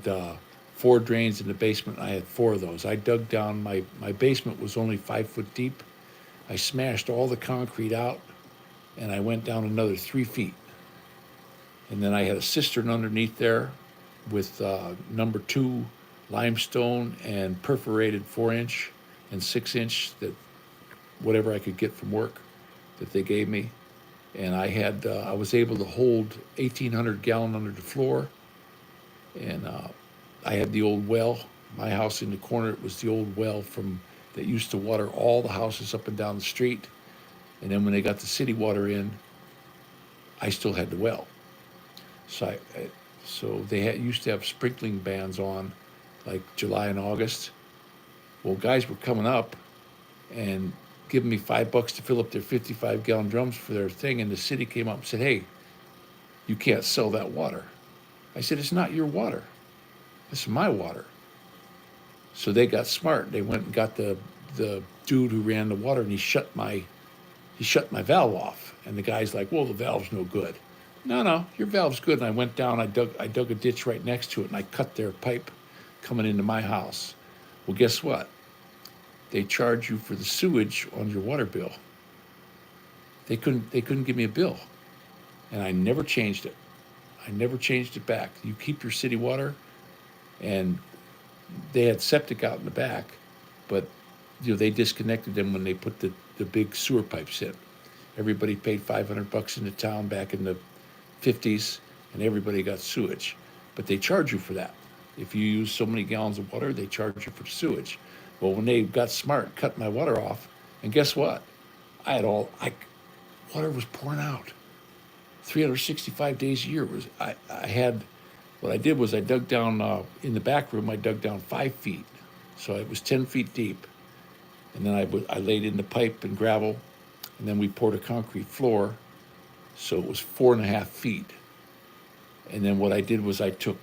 4 drains in the basement. I had 4 of those. I dug down, my basement was only 5 foot deep. I smashed all the concrete out, and I went down another 3 feet. And then I had a cistern underneath there with number 2 limestone and perforated 4-inch and 6-inch, that whatever I could get from work that they gave me. And I was able to hold 1,800 gallon under the floor. And I had the old well. My house in the corner, it was the old well that used to water all the houses up and down the street. And then when they got the city water in, I still had the well. So they used to have sprinkling bans on, like July and August. Well, guys were coming up and giving me $5 to fill up their 55-gallon drums for their thing, and the city came up and said, "Hey, you can't sell that water." I said, "It's not your water. This is my water." So they got smart. They went and got the dude who ran the water, and he shut my valve off. And the guy's like, "Well, the valve's no good." No, your valve's good. And I went down, I dug a ditch right next to it, and I cut their pipe coming into my house. Well, guess what? They charge you for the sewage on your water bill. They couldn't give me a bill. And I never changed it. I never changed it back. You keep your city water, and they had septic out in the back, but they disconnected them when they put the big sewer pipes in. Everybody paid $500 in the town back in the 50s, and everybody got sewage. But they charge you for that. If you use so many gallons of water, they charge you for sewage. Well, when they got smart, cut my water off, and guess what? Water was pouring out. 365 days a year. What I did was I dug down, in the back room, I dug down 5 feet So it was 10 feet deep. And then I laid in the pipe and gravel, and then we poured a concrete floor, so it was 4.5 feet. And then what I did was I took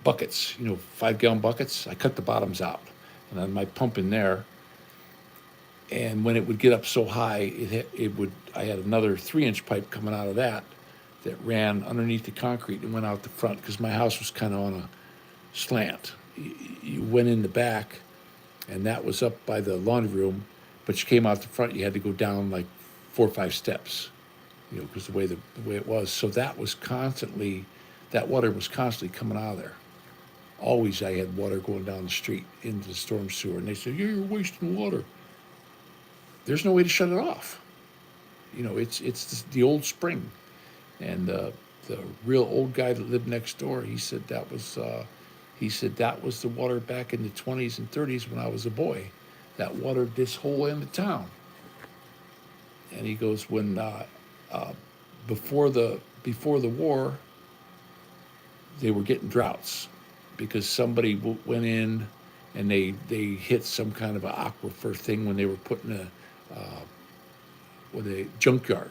buckets, 5-gallon buckets. I cut the bottoms out, and then my pump in there. And when it would get up so high, it would. I had another 3-inch pipe coming out of that ran underneath the concrete and went out the front because my house was kind of on a slant. You went in the back, and that was up by the laundry room, but you came out the front. You had to go down like 4 or 5 steps, because the way it was. So that water was constantly coming out of there. Always, I had water going down the street into the storm sewer, and they said, "Yeah, you're wasting water." There's no way to shut it off. It's the old spring, and the real old guy that lived next door, he said that was the water back in the 20s and 30s when I was a boy. That watered this whole end of town. And he goes, when before the war, they were getting droughts because somebody went in and they hit some kind of an aquifer thing when they were putting a junkyard,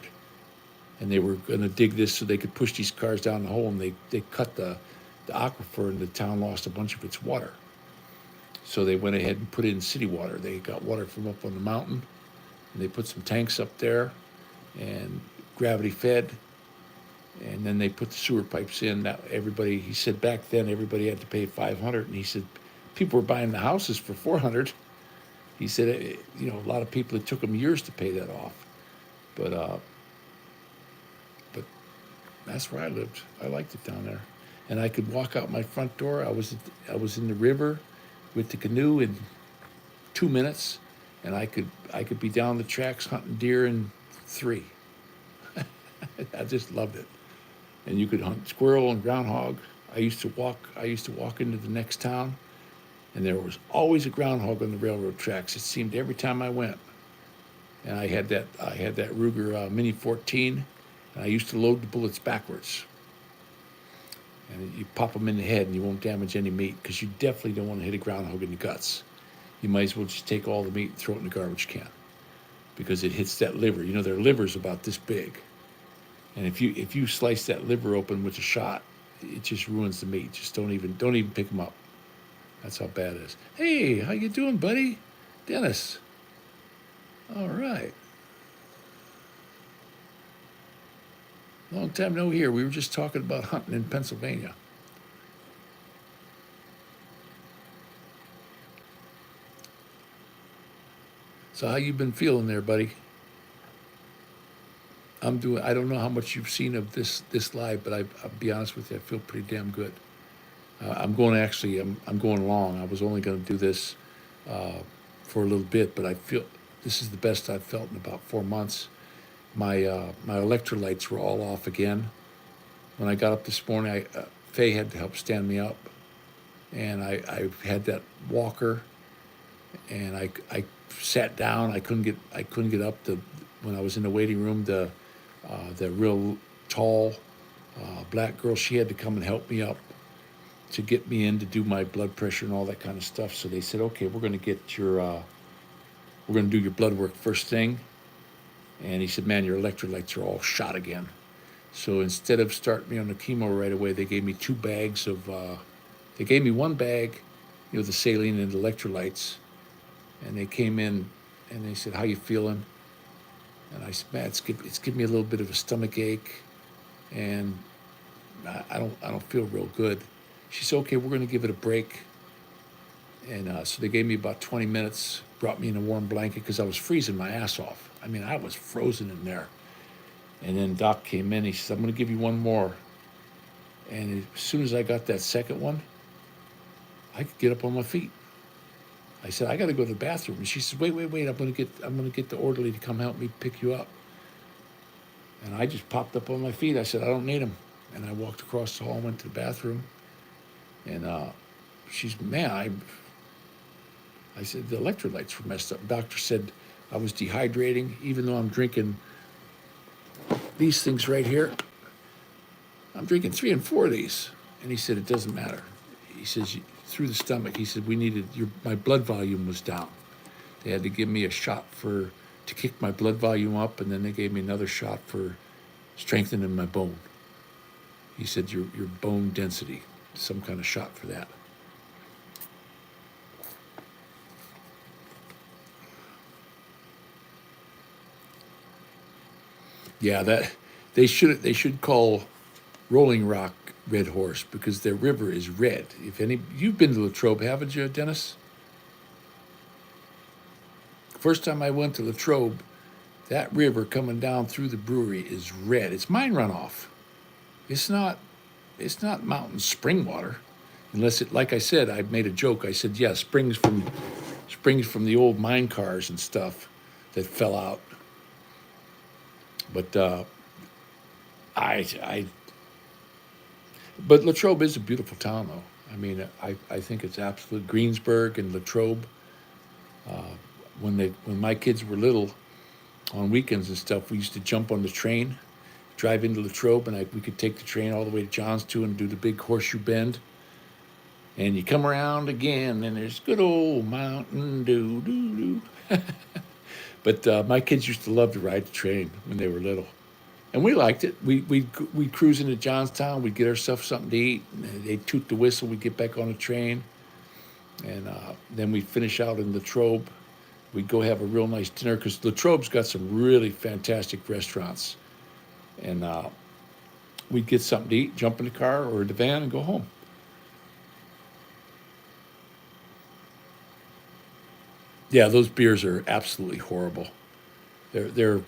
and they were going to dig this so they could push these cars down the hole, and they cut the aquifer, and the town lost a bunch of its water. So they went ahead and put in city water. They got water from up on the mountain, and they put some tanks up there, and gravity fed, and then they put the sewer pipes in. That he said back then everybody had to pay $500, and he said people were buying the houses for $400. He said, a lot of people, it took them years to pay that off. But that's where I lived. I liked it down there. And I could walk out my front door. I was in the river with the canoe in 2 minutes, and I could be down the tracks hunting deer in 3. I just loved it. And you could hunt squirrel and groundhog. I used to walk into the next town, and there was always a groundhog on the railroad tracks. It seemed every time I went. And I had that Ruger Mini 14, and I used to load the bullets backwards. And you pop them in the head, and you won't damage any meat because you definitely don't want to hit a groundhog in the guts. You might as well just take all the meat and throw it in the garbage can because it hits that liver. Their liver's about this big, and if you slice that liver open with a shot, it just ruins the meat. Just don't even pick them up. That's how bad it is. Hey, how you doing, buddy? Dennis. All right. Long time no hear. We were just talking about hunting in Pennsylvania. So how you been feeling there, buddy? I don't know how much you've seen of this live, but I'll be honest with you, I feel pretty damn good. I'm going long. I was only going to do this for a little bit, but I feel this is the best I've felt in about 4 months. My electrolytes were all off again. When I got up this morning, Faye had to help stand me up, and I had that walker, and I sat down. I couldn't get up. When I was in the waiting room, the real tall black girl, she had to come and help me up to get me in to do my blood pressure and all that kind of stuff. So they said, okay, we're going to do your blood work first thing. And he said, man, your electrolytes are all shot again. So instead of starting me on the chemo right away, they gave me 2 bags of, they gave me 1 bag, the saline and electrolytes. And they came in and they said, how you feeling? And I said, man, it's giving me a little bit of a stomach ache, and I don't feel real good. She said, okay, we're going to give it a break. And so they gave me about 20 minutes, brought me in a warm blanket because I was freezing my ass off. I mean, I was frozen in there. And then Doc came in. He said, I'm going to give you 1 more. And as soon as I got that second one, I could get up on my feet. I said, I got to go to the bathroom. And she said, wait. I'm going to get the orderly to come help me pick you up. And I just popped up on my feet. I said, I don't need them. And I walked across the hall and went to the bathroom. And she's, man, I said, the electrolytes were messed up. The doctor said I was dehydrating, even though I'm drinking these things right here. I'm drinking 3 and 4 of these. And he said, it doesn't matter. he says, through the stomach. He said, my blood volume was down. They had to give me a shot to kick my blood volume up, and then they gave me another shot for strengthening my bone. He said, your bone density, some kind of shot for that. Yeah, that they should call Rolling Rock Red Horse because their river is red. If any, you've been to Latrobe, haven't you, Dennis? First time I went to Latrobe, that river coming down through the brewery is red. It's mine runoff. It's not. It's not mountain spring water, unless it. Like I said, I made a joke. I said, yeah, springs from the old mine cars and stuff that fell out. But I but Latrobe is a beautiful town, though. I mean, I think it's absolute. Greensburg and Latrobe. When my kids were little, on weekends and stuff, we used to jump on the train, drive into Latrobe, and we could take the train all the way to Johnstown and do the big horseshoe bend. And you come around again, and there's good old Mountain Dew. But my kids used to love to ride the train when they were little. And we liked it. We'd cruise into Johnstown. We'd get ourselves something to eat. And they'd toot the whistle. We'd get back on the train. And then we'd finish out in Latrobe. We'd go have a real nice dinner because Latrobe's got some really fantastic restaurants. And we'd get something to eat, jump in the car or the van, and go home. Yeah, those beers are absolutely horrible. They're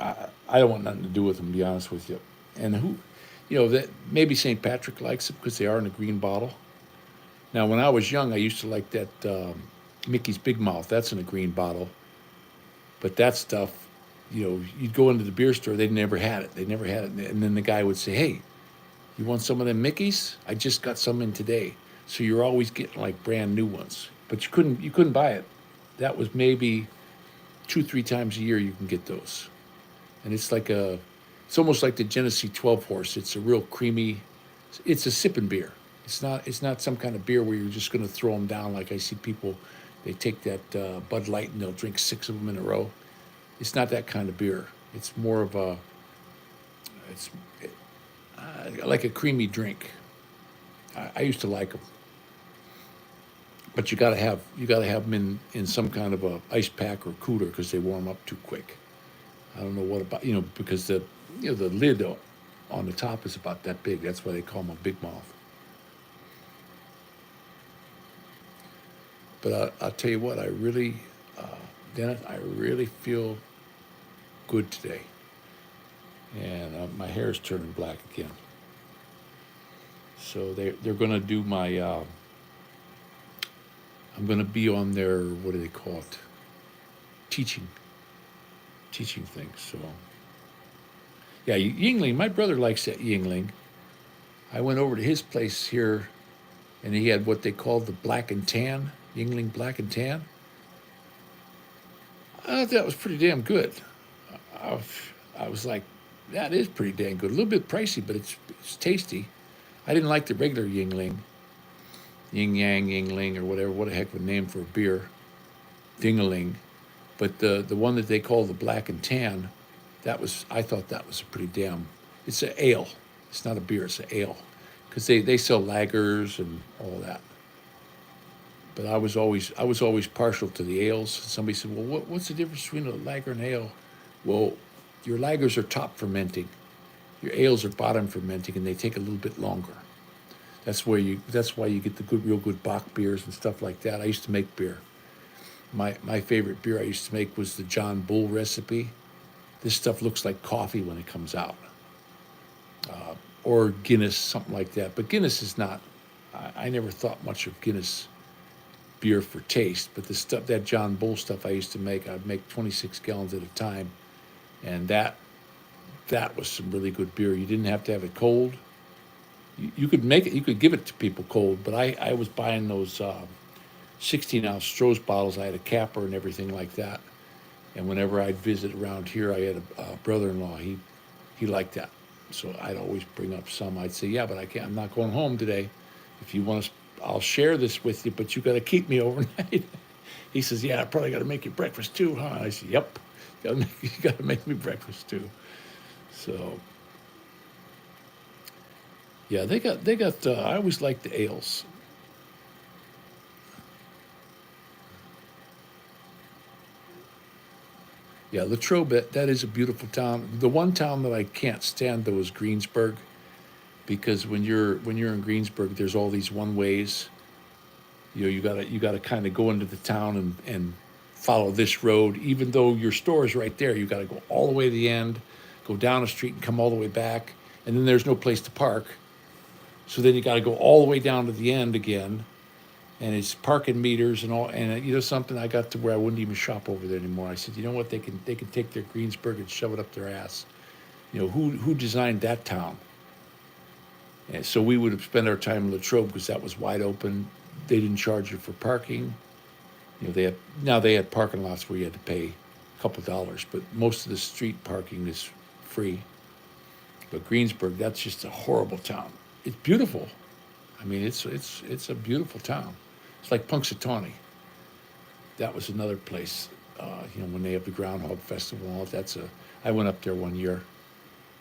I don't want nothing to do with them, to be honest with you. And that maybe St. Patrick likes them because they are in a green bottle. Now, when I was young, I used to like that Mickey's Big Mouth. That's in a green bottle. But that stuff, you'd go into the beer store, they never had it. They never had it. And then the guy would say, hey, you want some of them Mickeys? I just got some in today. So you're always getting like brand new ones. But you couldn't buy it. That was maybe 2-3 times a year you can get those. And it's almost like the Genesee 12 Horse. It's a real creamy, it's a sipping beer. It's not some kind of beer where you're just going to throw them down like I see people. They take that Bud Light and they'll drink 6 of them in a row. It's not that kind of beer. It's more of like a creamy drink. I used to like them, but you got to have them in some kind of a ice pack or cooler because they warm up too quick. I don't know what about because the lid on the top is about that big. That's why they call them a big mouth. But I'll tell you what, Dennis, I really feel good today. And my hair is turning black again. So they're going to do my, I'm going to be on their, what do they call it? Teaching things. So, yeah, Yingling, my brother likes that Yingling. I went over to his place here, and he had what they called the black and tan, Yingling black and tan. I thought that was pretty damn good. I was like, that is pretty damn good. A little bit pricey, but it's tasty. I didn't like the regular Yingling, Yin Yang Yingling or whatever. What a heck of a name for a beer, Dingaling. But the one that they call the black and tan, I thought that was a pretty damn. It's an ale. It's not a beer. It's an ale, because they sell lagers and all that. But I was always partial to the ales. Somebody said, well, what's the difference between a lager and ale? Well, your lagers are top fermenting, your ales are bottom fermenting, and they take a little bit longer. That's why you get the real good Bock beers and stuff like that. I used to make beer. My favorite beer I used to make was the John Bull recipe. This stuff looks like coffee when it comes out. Or Guinness, something like that. But Guinness is not, I never thought much of Guinness beer for taste, but the stuff, that John Bull stuff I used to make, I'd make 26 gallons at a time. And that was some really good beer. You didn't have to have it cold. You could make it, you could give it to people cold, but I was buying those 16-ounce Stroh's bottles. I had a capper and everything like that. And whenever I'd visit around here, I had a brother-in-law. He liked that. So I'd always bring up some. I'd say, yeah, but I'm not going home today. If you want to, I'll share this with you, but you got to keep me overnight. He says, yeah, I probably got to make you breakfast too, huh? I said, yep, you got to make me breakfast too. So, yeah, they got. I always like the ales. Yeah, Latrobe, that is a beautiful town. The one town that I can't stand though is Greensburg, because when you're in Greensburg, there's all these one ways. You gotta kind of go into the town and follow this road, even though your store is right there. You got to go all the way to the end, go down a street and come all the way back, and then there's no place to park. So then you got to go all the way down to the end again, and it's parking meters and all. And you know something, I got to where I wouldn't even shop over there anymore. I said, you know what, they can take their Greensburg and shove it up their ass. You know who designed that town? And so we would have spent our time in Latrobe because that was wide open. They didn't charge you for parking. You know, they had parking lots where you had to pay a couple dollars, but most of the street parking is free. But Greensburg, that's just a horrible town. It's beautiful. I mean, it's a beautiful town. It's like Punxsutawney. That was another place. When they have the Groundhog Festival and all that's a. I went up there one year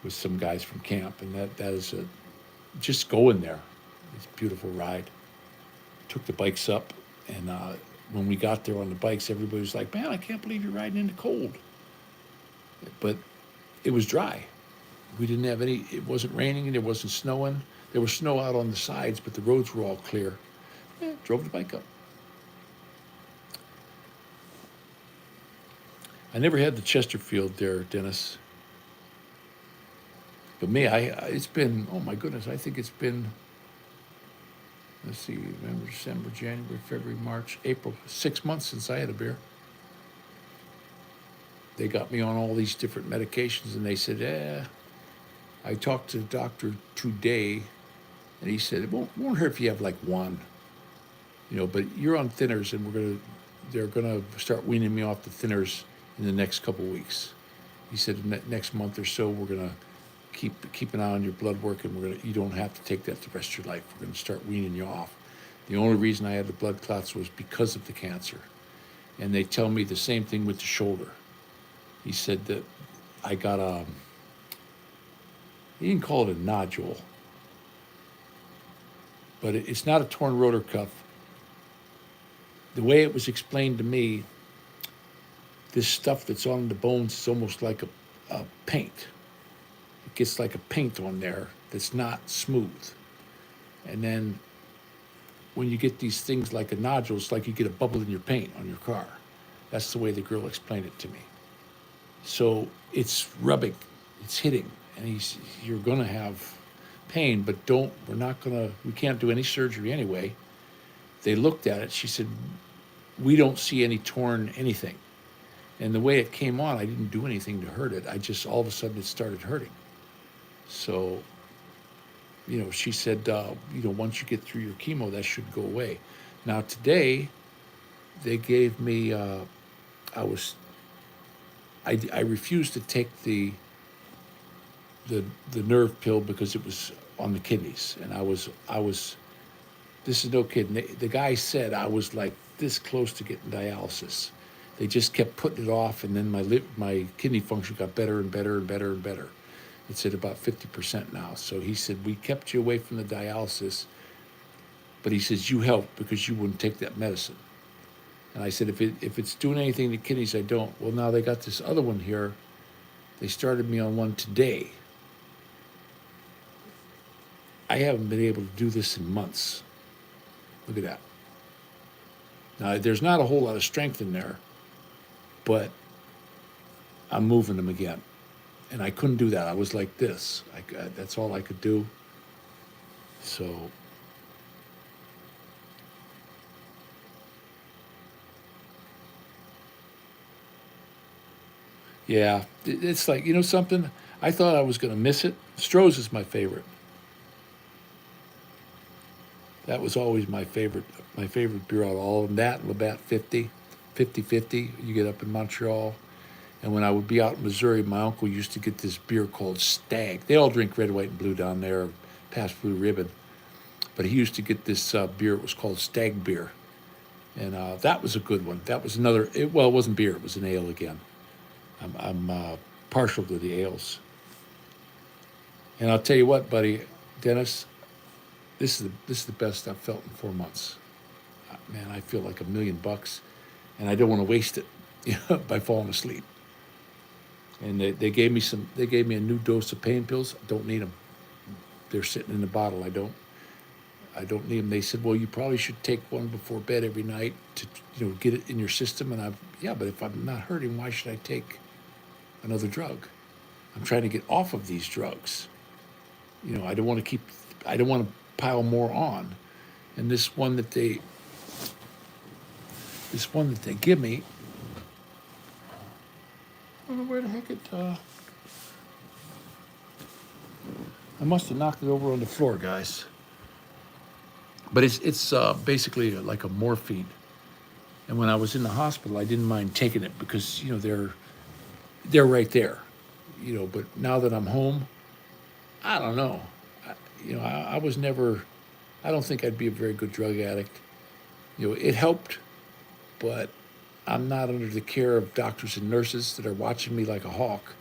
with some guys from camp, and that is a. Just go in there. It's a beautiful ride. Took the bikes up, and when we got there on the bikes, everybody was like, "Man, I can't believe you're riding in the cold." But it was dry. We didn't have any. It wasn't raining and it wasn't snowing. There was snow out on the sides, but the roads were all clear. Drove the bike up. I never had the Chesterfield there, Dennis. But me, it's been, oh my goodness, I think it's been, let's see, November, December, January, February, March, April, 6 months since I had a beer. They got me on all these different medications, and they said, I talked to the doctor today, and he said, it won't hurt if you have like one, but you're on thinners, and they're gonna start weaning me off the thinners in the next couple of weeks. He said, next month or so, we're gonna keep an eye on your blood work, and you don't have to take that the rest of your life. We're gonna start weaning you off. The only reason I had the blood clots was because of the cancer, and they tell me the same thing with the shoulder. He said that I got he didn't call it a nodule, but it's not a torn rotor cuff. The way it was explained to me, this stuff that's on the bones is almost like a paint. It gets like a paint on there that's not smooth. And then when you get these things like a nodule, it's like you get a bubble in your paint on your car. That's the way the girl explained it to me. So it's rubbing, it's hitting, and you're gonna have pain, but we can't do any surgery anyway. They looked at it, she said, we don't see any torn anything. And the way it came on, I didn't do anything to hurt it. I just, all of a sudden, it started hurting. So, she said, once you get through your chemo, that should go away. Now, today, they gave me, I refused to take the nerve pill because it was on the kidneys. And I was, this is no kidding. The guy said I was like this close to getting dialysis. They just kept putting it off, and then my kidney function got better and better and better and better. It's at about 50% now. So he said, we kept you away from the dialysis, but he says, you helped because you wouldn't take that medicine. And I said, if it's doing anything to kidneys, I don't. Well, now they got this other one here. They started me on one today. I haven't been able to do this in months. Look at that. Now, there's not a whole lot of strength in there, but I'm moving them again. And I couldn't do that. I was like this. That's all I could do. So, yeah, it's like, something? I thought I was going to miss it. Stroh's is my favorite. That was always my favorite beer out of all of them. That and Labatt 50, 50-50, you get up in Montreal. And when I would be out in Missouri, my uncle used to get this beer called Stag. They all drink red, white, and blue down there, past Blue Ribbon. but he used to get this beer. It was called Stag Beer, and that was a good one. That was another. Well, it wasn't beer; it was an ale again. I'm partial to the ales, and I'll tell you what, buddy, Dennis, this is the best I've felt in 4 months. Man, I feel like $1,000,000, and I don't want to waste it, by falling asleep. And they gave me some. They gave me a new dose of pain pills. I don't need them. They're sitting in the bottle. I don't need them. They said, well, you probably should take one before bed every night to get it in your system. And yeah, but if I'm not hurting, why should I take another drug? I'm trying to get off of these drugs. I don't want to keep. I don't want to pile more on. And this one that they give me. I don't know where the heck it. I must have knocked it over on the floor, guys. But it's basically like a morphine. And when I was in the hospital, I didn't mind taking it because they're right there. But now that I'm home, I don't know. I was never. I don't think I'd be a very good drug addict. It helped, but I'm not under the care of doctors and nurses that are watching me like a hawk.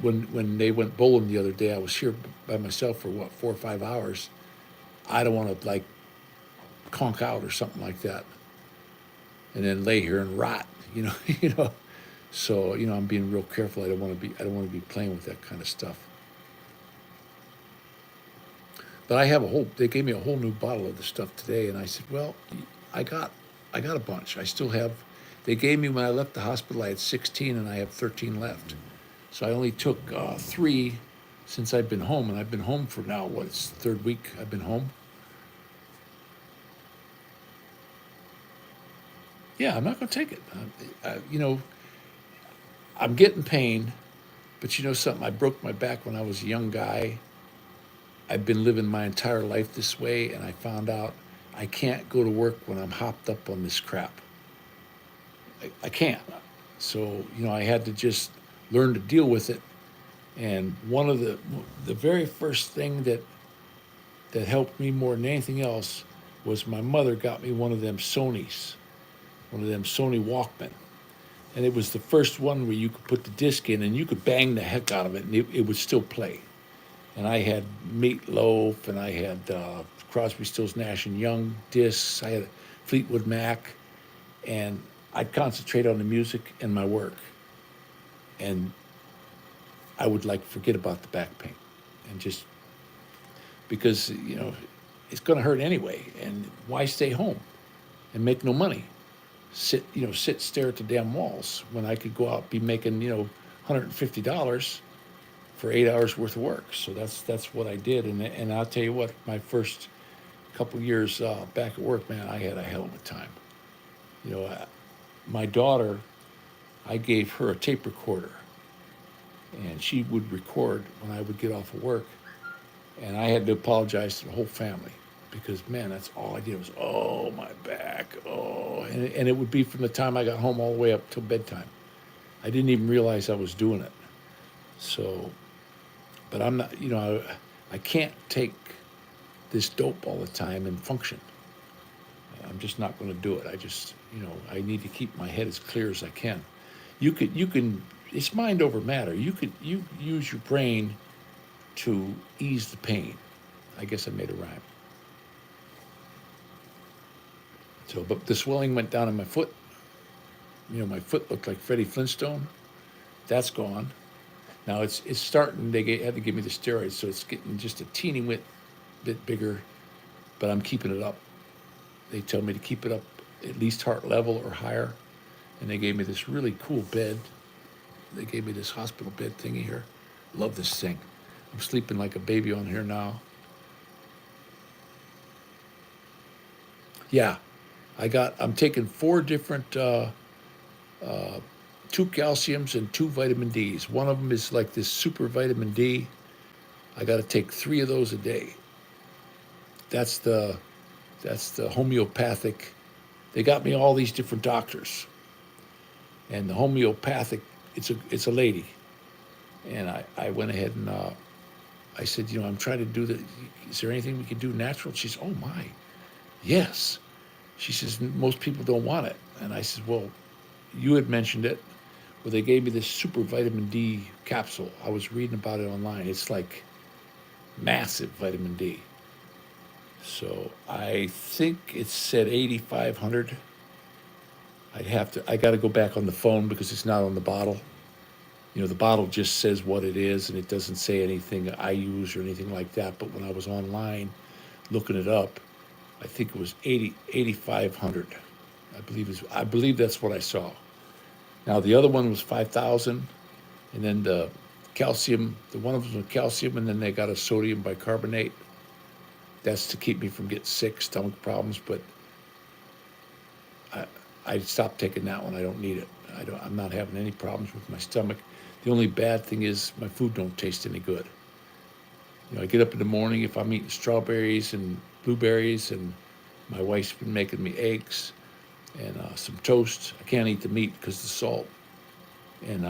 When they went bowling the other day, I was here by myself for 4 or 5 hours. I don't want to like conk out or something like that, and then lay here and rot. So I'm being real careful. I don't want to be playing with that kind of stuff. But I have they gave me a whole new bottle of the stuff today, and I said, well, I got a bunch. I still have. They gave me when I left the hospital. I had 16, and I have 13 left. So I only took 3 since I've been home, and I've been home for now. It's the 3rd week I've been home. Yeah, I'm not going to take it. I'm getting pain, but something. I broke my back when I was a young guy. I've been living my entire life this way, and I found out I can't go to work when I'm hopped up on this crap. I can't. So, I had to just learn to deal with it. And one of the very first thing that helped me more than anything else was my mother got me one of them Sony Walkman. And it was the first one where you could put the disc in and you could bang the heck out of it and it would still play. And I had Meatloaf, and I had Crosby, Stills, Nash and Young discs. I had Fleetwood Mac, and I'd concentrate on the music and my work. And I would forget about the back pain, and just because it's going to hurt anyway. And why stay home and make no money? Sit, stare at the damn walls when I could go out and be making $150 for 8 hours worth of work. So that's what I did. And I'll tell you what, my first couple years back at work, man, I had a hell of a time. My daughter, I gave her a tape recorder, and she would record when I would get off of work. And I had to apologize to the whole family because, man, that's all I did was, oh, my back, oh. And it would be from the time I got home all the way up till bedtime. I didn't even realize I was doing it. So, but I'm not, I can't take this dope all the time and function. I'm just not going to do it. I just, I need to keep my head as clear as I can. You can, it's mind over matter. You use your brain to ease the pain. I guess I made a rhyme. So, but the swelling went down in my foot. My foot looked like Freddie Flintstone. That's gone. Now it's starting. They had to give me the steroids, so it's getting just a teeny bit bigger, but I'm keeping it up. They tell me to keep it up at least heart level or higher, and they gave me this really cool bed. They gave me this hospital bed thingy here. Love this thing. I'm sleeping like a baby on here now. Yeah, I'm taking 4 different, 2 calciums and 2 vitamin Ds. One of them is like this super vitamin D. I got to take 3 of those a day. That's the homeopathic. They got me all these different doctors, and the homeopathic, it's a lady, and I went ahead and I said, I'm trying to do the. Is there anything we can do natural? She says, oh my, yes. She says most people don't want it, and I said, well, you had mentioned it. Well, they gave me this super vitamin D capsule. I was reading about it online. It's like massive vitamin D. So I think it said 8,500. I got to go back on the phone because it's not on the bottle. The bottle just says what it is and it doesn't say anything I use or anything like that. But when I was online looking it up, I think it was 8,500. I believe that's what I saw. Now the other one was 5,000, and then the calcium. The one of them was calcium, and then they got a sodium bicarbonate. That's to keep me from getting sick, stomach problems. But I I stopped taking that one. I don't need it. I'm not having any problems with my stomach. The only bad thing is my food don't taste any good. I get up in the morning if I'm eating strawberries and blueberries, and my wife's been making me eggs and some toast. I can't eat the meat because of the salt, and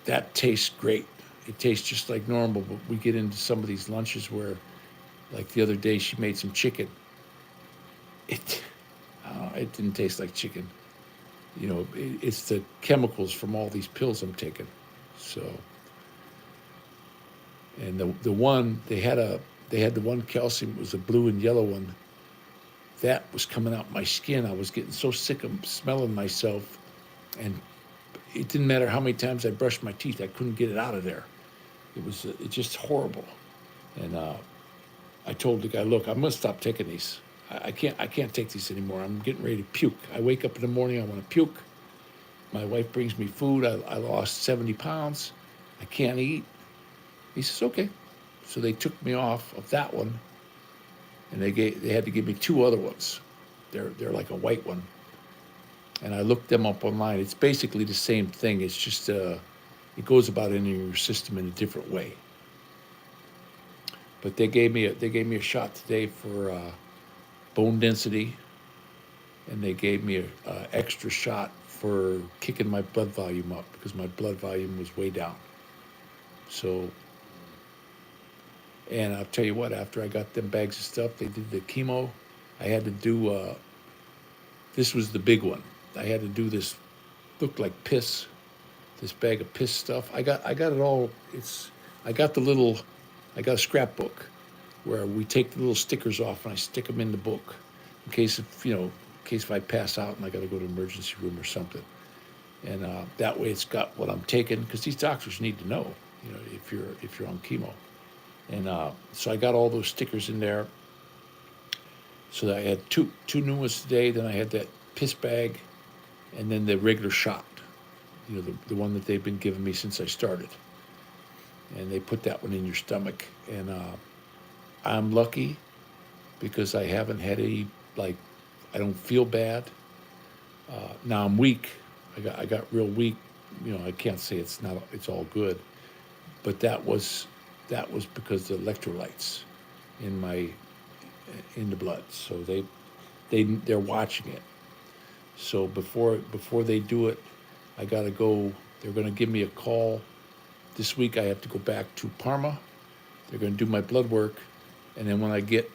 that tastes great. It tastes just like normal, but we get into some of these lunches where, like the other day, she made some chicken. It it didn't taste like chicken. It's the chemicals from all these pills I'm taking. So, and the one they had the one calcium, it was a blue and yellow one. That was coming out my skin. I was getting so sick of smelling myself, and it didn't matter how many times I brushed my teeth, I couldn't get it out of there. It's just horrible. And I told the guy, look, I'm gonna stop taking these. I can't take these anymore. I'm getting ready to puke. I wake up in the morning, I want to puke. My wife brings me food. I lost 70 pounds. I can't eat. He says, okay. So they took me off of that one, and they had to give me two other ones. They're like a white one, and I looked them up online. It's basically the same thing. It's just it goes about in your system in a different way. But they gave me a shot today for bone density, and they gave me a extra shot for kicking my blood volume up because my blood volume was way down. So, and I'll tell you what, after I got them bags of stuff, they did the chemo. I had to do, this was the big one. I had to do this, looked like piss, this bag of piss stuff. I got it all, I got I got a scrapbook where we take the little stickers off and I stick them in the book in case if I pass out and I got to go to the emergency room or something. And that way it's got what I'm taking, because these doctors need to know, if you're on chemo. And so I got all those stickers in there. So that I had two new ones today. Then I had that piss bag, and then the regular shot, the one that they've been giving me since I started. And they put that one in your stomach. And I'm lucky because I haven't had any, like, I don't feel bad. Now I'm weak. I got real weak. I can't say it's all good, but that was because the electrolytes in the blood. So they're watching it. So before they do it, I gotta go. They're gonna give me a call this week. I have to go back to Parma. They're gonna do my blood work, and then when I get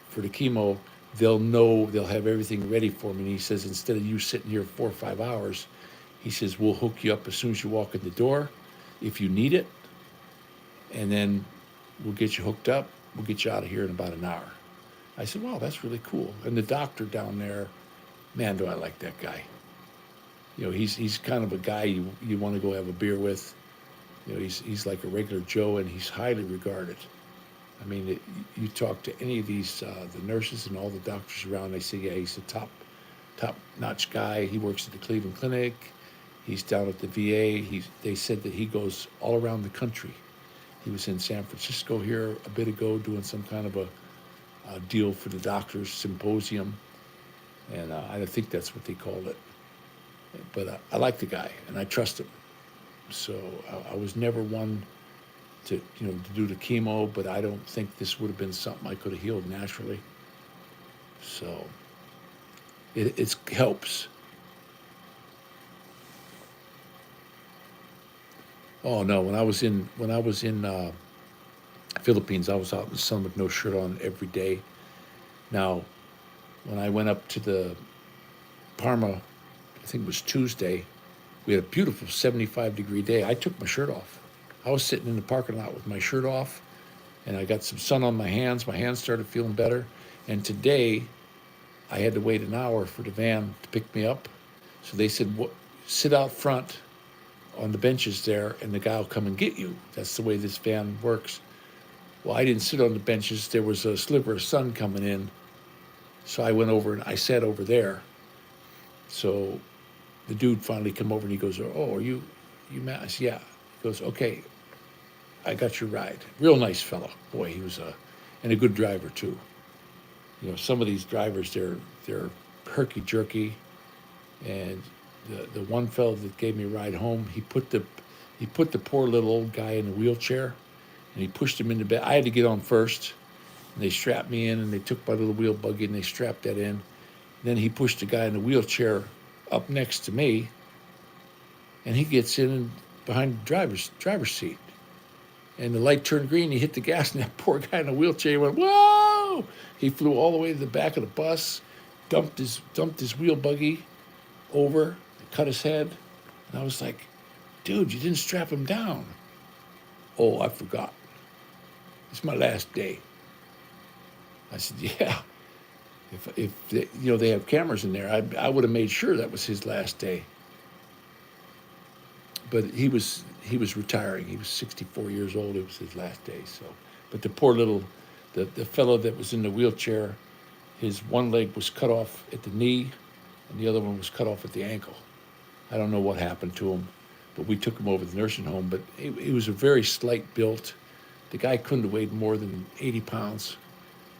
for the chemo, they'll have everything ready for me. And he says, instead of you sitting here 4 or 5 hours, he says, we'll hook you up as soon as you walk in the door if you need it. And then we'll get you hooked up. We'll get you out of here in about an hour. I said, wow, that's really cool. And the doctor down there, man, do I like that guy. He's kind of a guy you want to go have a beer with. He's like a regular Joe, and he's highly regarded. I mean, you talk to any of these, the nurses and all the doctors around, they say, yeah, he's a top-notch guy. He works at the Cleveland Clinic. He's down at the VA. They said that he goes all around the country. He was in San Francisco here a bit ago doing some kind of a deal for the doctors, symposium, and I think that's what they called it. But I like the guy, and I trust him. So I was never one to do the chemo, but I don't think this would have been something I could have healed naturally. So it helps. Oh no, when I was in Philippines, I was out in the sun with no shirt on every day. Now, when I went up to the Parma, I think it was Tuesday, we had a beautiful 75-degree day. I took my shirt off. I was sitting in the parking lot with my shirt off, and I got some sun on my hands. My hands started feeling better. And today, I had to wait an hour for the van to pick me up. So they said, sit out front on the benches there, and the guy will come and get you. That's the way this van works. Well, I didn't sit on the benches. There was a sliver of sun coming in. So I went over and I sat over there. So the dude finally come over and he goes, oh, are you Matt? I said, yeah. He goes, okay, I got your ride. Real nice fellow. Boy, he was and a good driver too. You know, some of these drivers, they're herky-jerky. And the one fellow that gave me a ride home, he put the poor little old guy in a wheelchair, and he pushed him into bed. I had to get on first, and they strapped me in, and they took my little wheel buggy, and they strapped that in. Then he pushed the guy in the wheelchair up next to me, and he gets in and behind the driver's seat. And the light turned green, he hit the gas, and that poor guy in the wheelchair went, whoa! He flew all the way to the back of the bus, dumped his wheel buggy over, cut his head. And I was like, dude, you didn't strap him down. Oh, I forgot. It's my last day. I said, yeah. If they, they have cameras in there, I would have made sure that was his last day. But he was retiring. He was 64 years old. It was his last day. So, but the poor little, the fellow that was in the wheelchair, his one leg was cut off at the knee, and the other one was cut off at the ankle. I don't know what happened to him, but we took him over to the nursing home. But he was a very slight built. The guy couldn't have weighed more than 80 pounds.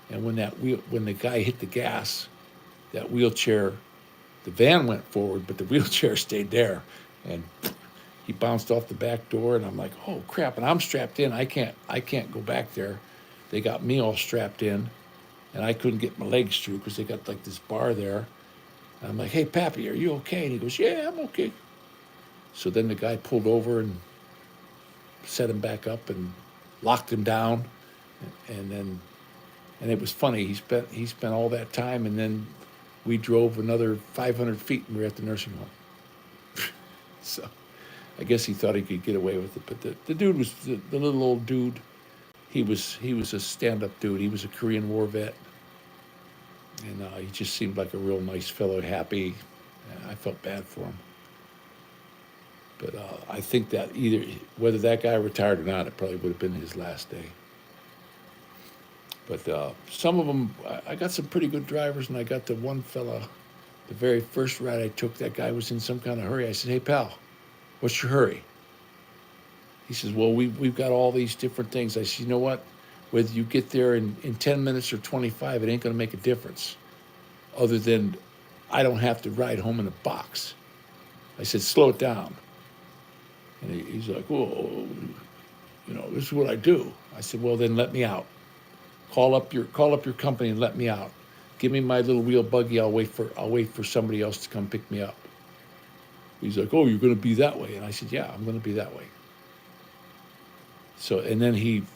And when the guy hit the gas, that wheelchair, the van went forward, but the wheelchair stayed there. And he bounced off the back door, and I'm like, oh crap! And I'm strapped in. I can't go back there. They got me all strapped in, and I couldn't get my legs through because they got like this bar there. And I'm like, hey, Pappy, are you okay? And he goes, yeah, I'm okay. So then the guy pulled over and set him back up and locked him down, and it was funny. He spent all that time, and then we drove another 500 feet, and we were at the nursing home. So I guess he thought he could get away with it. But the dude was the little old dude. He was a stand-up dude. He was a Korean War vet, and he just seemed like a real nice fellow, happy. I felt bad for him. But I think that whether that guy retired or not, it probably would have been his last day. But some of them, I got some pretty good drivers, and I got the one fella, the very first ride I took, that guy was in some kind of hurry. I said, hey, pal, what's your hurry? He says, well, we've got all these different things. I said, you know what? Whether you get there in 10 minutes or 25, it ain't going to make a difference, other than I don't have to ride home in a box. I said, slow it down. And he's like, well, this is what I do. I said, well, then let me out. Call up your company and let me out. Give me my little wheel buggy. I'll wait for somebody else to come pick me up. He's like, oh, you're going to be that way. And I said, yeah, I'm going to be that way. So, and then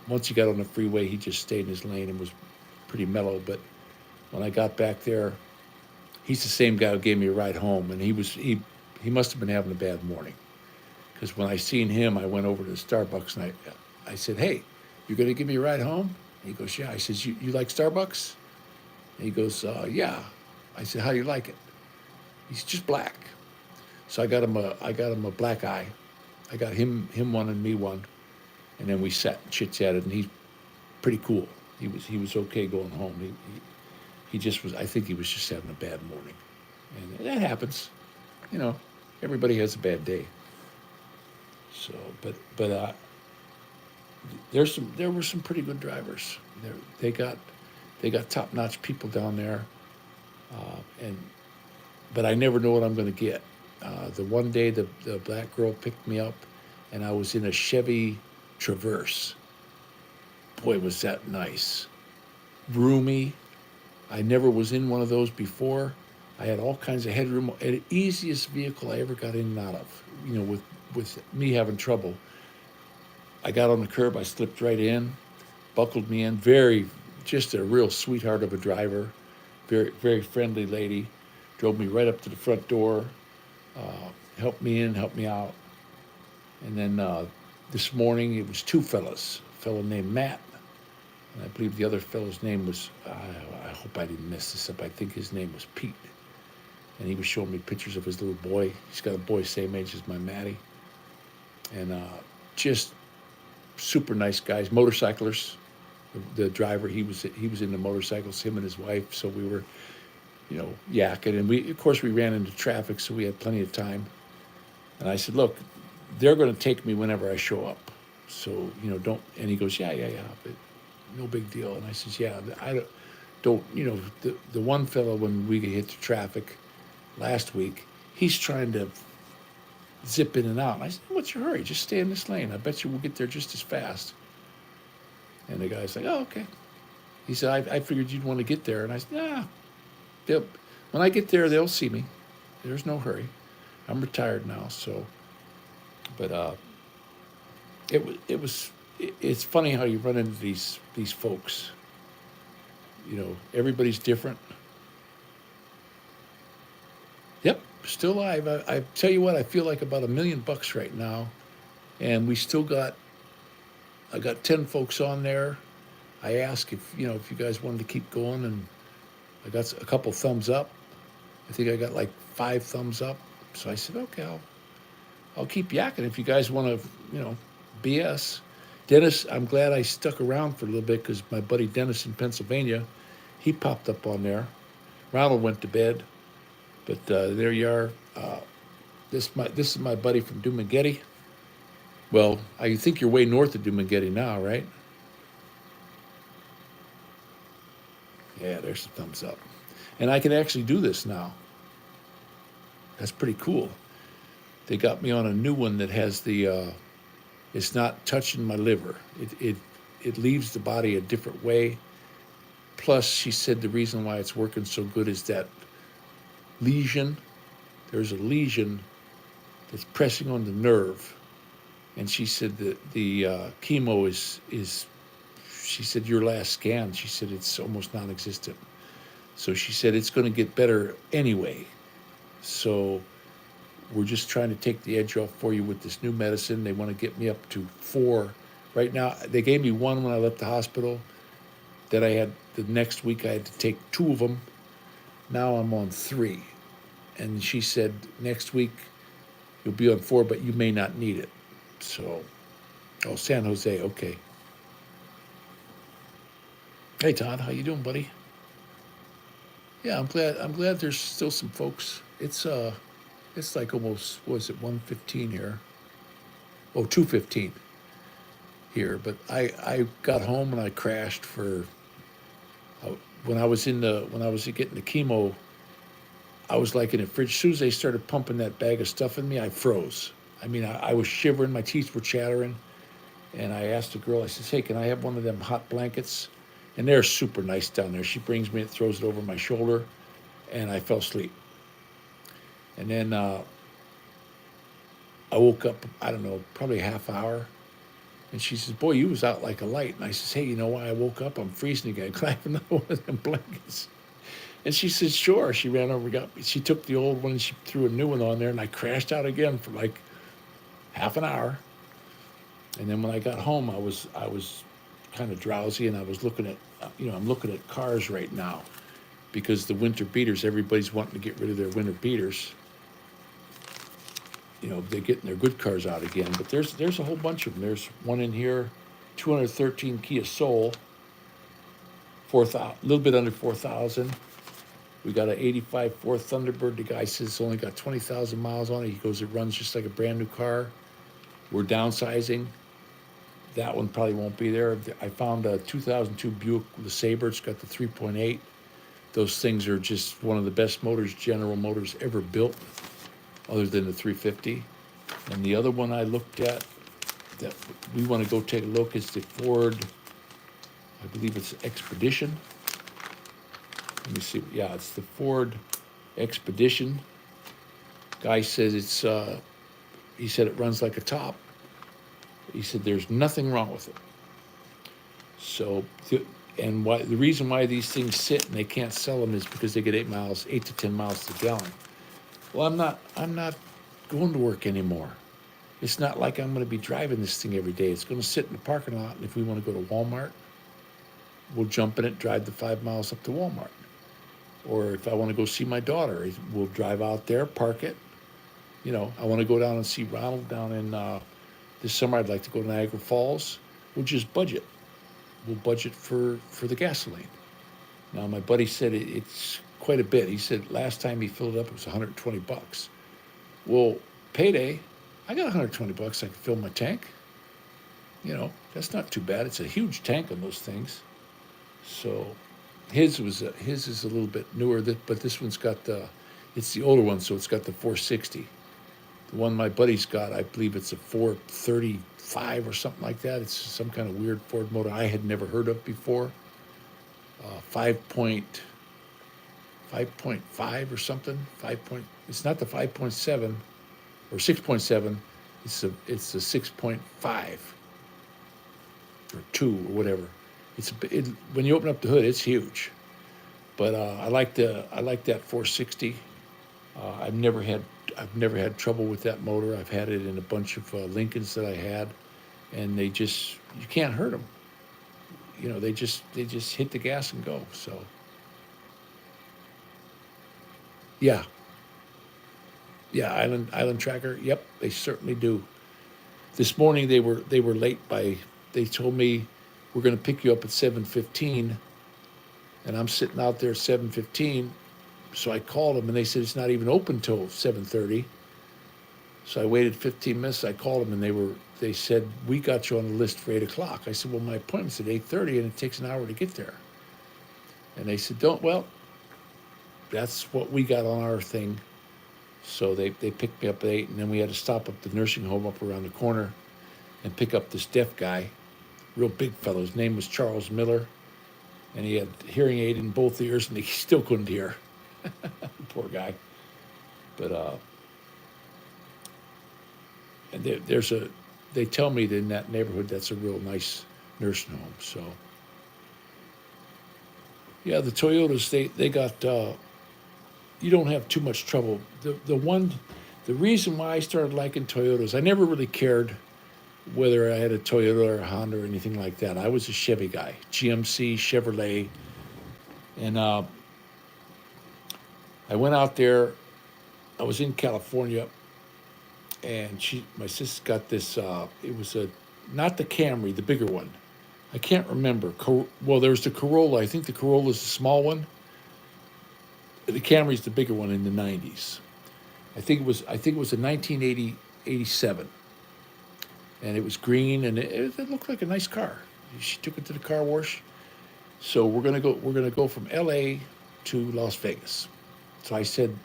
once he got on the freeway, he just stayed in his lane and was pretty mellow. But when I got back there, he's the same guy who gave me a ride home, and he must have been having a bad morning. Because when I seen him, I went over to the Starbucks, and I said, hey, you're going to give me a ride home? And he goes, yeah. I said, you like Starbucks? And he goes, yeah. I said, how do you like it? He's just black. So I got him a black eye. I got him one and me one. And then we sat and chit-chatted, and he's pretty cool. He was okay going home. He just was, I think he was just having a bad morning. And that happens. Everybody has a bad day. So, but there were some pretty good drivers. They got top-notch people down there, but I never know what I'm going to get. The one day the black girl picked me up, and I was in a Chevy Traverse. Boy, was that nice, roomy. I never was in one of those before. I had all kinds of headroom. The easiest vehicle I ever got in and out of. With me having trouble, I got on the curb, I slipped right in, buckled me in. Just a real sweetheart of a driver. Very, very friendly lady. Drove me right up to the front door. Helped me in, helped me out. And then this morning it was two fellas. A fellow named Matt, and I believe the other fellow's name was, I hope I didn't mess this up, I think his name was Pete. And he was showing me pictures of his little boy. He's got a boy same age as my Matty. And just super nice guys, motorcyclers. The driver, he was into motorcycles, him and his wife. So we were, yakking. And of course, we ran into traffic, so we had plenty of time. And I said, look, they're going to take me whenever I show up. So, don't, and he goes, yeah, but no big deal. And I says, yeah, I don't, the one fellow, when we hit the traffic last week, he's trying to zip in and out. And I said, what's your hurry? Just stay in this lane. I bet you we'll get there just as fast. And the guy's like, oh, okay. He said, I figured you'd want to get there. And I said, when I get there, they'll see me. There's no hurry. I'm retired now, so. But it's funny how you run into these folks. Everybody's different. Yep, still alive. I tell you what, I feel like about $1 million right now, and I got 10 folks on there. I asked if you guys wanted to keep going, and I got a couple thumbs up. I think I got like 5 thumbs up. So I said, okay, I'll keep yakking if you guys want to, BS. Dennis, I'm glad I stuck around for a little bit because my buddy Dennis in Pennsylvania, he popped up on there. Ronald went to bed, but there you are. This is my buddy from Dumagetti. Well, I think you're way north of Dumagetti now, right? Yeah, there's the thumbs up. And I can actually do this now. That's pretty cool. They got me on a new one that has it's not touching my liver. It leaves the body a different way. Plus, she said the reason why it's working so good is that lesion. There's a lesion that's pressing on the nerve. And she said that the chemo is, she said your last scan, she said it's almost non-existent. So she said it's going to get better anyway. So we're just trying to take the edge off for you with this new medicine. They want to get me up to 4. Right now, they gave me 1 when I left the hospital. Then the next week I had to take 2 of them. Now I'm on 3. And she said, next week you'll be on 4, but you may not need it. So, San Jose, okay. Hey Todd, how you doing, buddy? Yeah, I'm glad there's still some folks. It's like almost, what is it, 1:15 here? Oh, 2:15 here. But I got home and I crashed when I was getting the chemo. I was like in a fridge. As soon as they started pumping that bag of stuff in me, I froze. I mean, I was shivering, my teeth were chattering, and I asked the girl, I said, hey, can I have one of them hot blankets? And they're super nice down there. She brings me it, throws it over my shoulder, and I fell asleep. And then I woke up, I don't know, probably a half hour, and she says, boy, you was out like a light. And I says, hey, you know why I woke up? I'm freezing again. Can I have another one of them blankets? And she says, sure. She ran over, got me. She took the old one and she threw a new one on there, and I crashed out again for like half an hour. And then when I got home, I was kind of drowsy, and I was looking at, I'm looking at cars right now because the winter beaters, everybody's wanting to get rid of their winter beaters. They're getting their good cars out again. But there's a whole bunch of them. There's one in here, 213 Kia Soul, a little bit under 4,000. We got an 85 Ford Thunderbird. The guy says it's only got 20,000 miles on it. He goes, it runs just like a brand new car. We're downsizing. That one probably won't be there. I found a 2002 Buick with a Sabre. It's got the 3.8. Those things are just one of the best motors General Motors ever built, other than the 350. And the other one I looked at that we want to go take a look is the Ford, I believe it's Expedition. Let me see. Yeah, it's the Ford Expedition. Guy says he said it runs like a top. He said there's nothing wrong with it. So, and why the reason why these things sit and they can't sell them is because they get 8 miles, 8 to 10 miles to the gallon. Well, I'm not going to work anymore. It's not like I'm going to be driving this thing every day. It's going to sit in the parking lot, and if we want to go to Walmart, we'll jump in it, drive the 5 miles up to Walmart. Or if I want to go see my daughter, we'll drive out there, park it. I want to go down and see Ronald down in this summer. I'd like to go to Niagara Falls. We'll just budget. We'll budget for the gasoline. Now, my buddy said it's quite a bit. He said last time he filled it up, it was $120. Well, payday, I got $120. I can fill my tank. That's not too bad. It's a huge tank on those things. So his is a little bit newer, but this one's got it's the older one, so it's got the 460. The one my buddy's got, I believe it's a 435 or something like that. It's some kind of weird Ford motor I had never heard of before. 5.5 or something. It's not the 5.7 or 6.7. It's a 6.5 or 2 or whatever. When you open up the hood, it's huge. But I like that 460. I've never had trouble with that motor. I've had it in a bunch of Lincolns that I had, and you can't hurt them. They just hit the gas and go. So yeah, Island Tracker. Yep, they certainly do. This morning they were late They told me we're going to pick you up at 7:15, and I'm sitting out there at 7:15. So I called them, and they said it's not even open till 7:30. So I waited 15 minutes. I called them, and they said, we got you on the list for 8 o'clock. I said, well, my appointment's at 8:30, and it takes an hour to get there. And they said, that's what we got on our thing. So they picked me up at 8, and then we had to stop up the nursing home up around the corner and pick up this deaf guy, real big fellow. His name was Charles Miller, and he had hearing aid in both ears, and he still couldn't hear. Poor guy. But and they tell me that in that neighborhood that's a real nice nursing home. So yeah, the Toyotas they got you don't have too much trouble. The reason why I started liking Toyotas, I never really cared whether I had a Toyota or a Honda or anything like that. I was a Chevy guy, GMC, Chevrolet, and I went out there. I was in California, and my sister got this. It was not the Camry, the bigger one. I can't remember. Well, there was the Corolla. I think the Corolla's the small one. The Camry's the bigger one in the 90s. I think it was a 1987, and it was green, and it looked like a nice car. She took it to the car wash. So we're gonna go from L.A. to Las Vegas. So I said,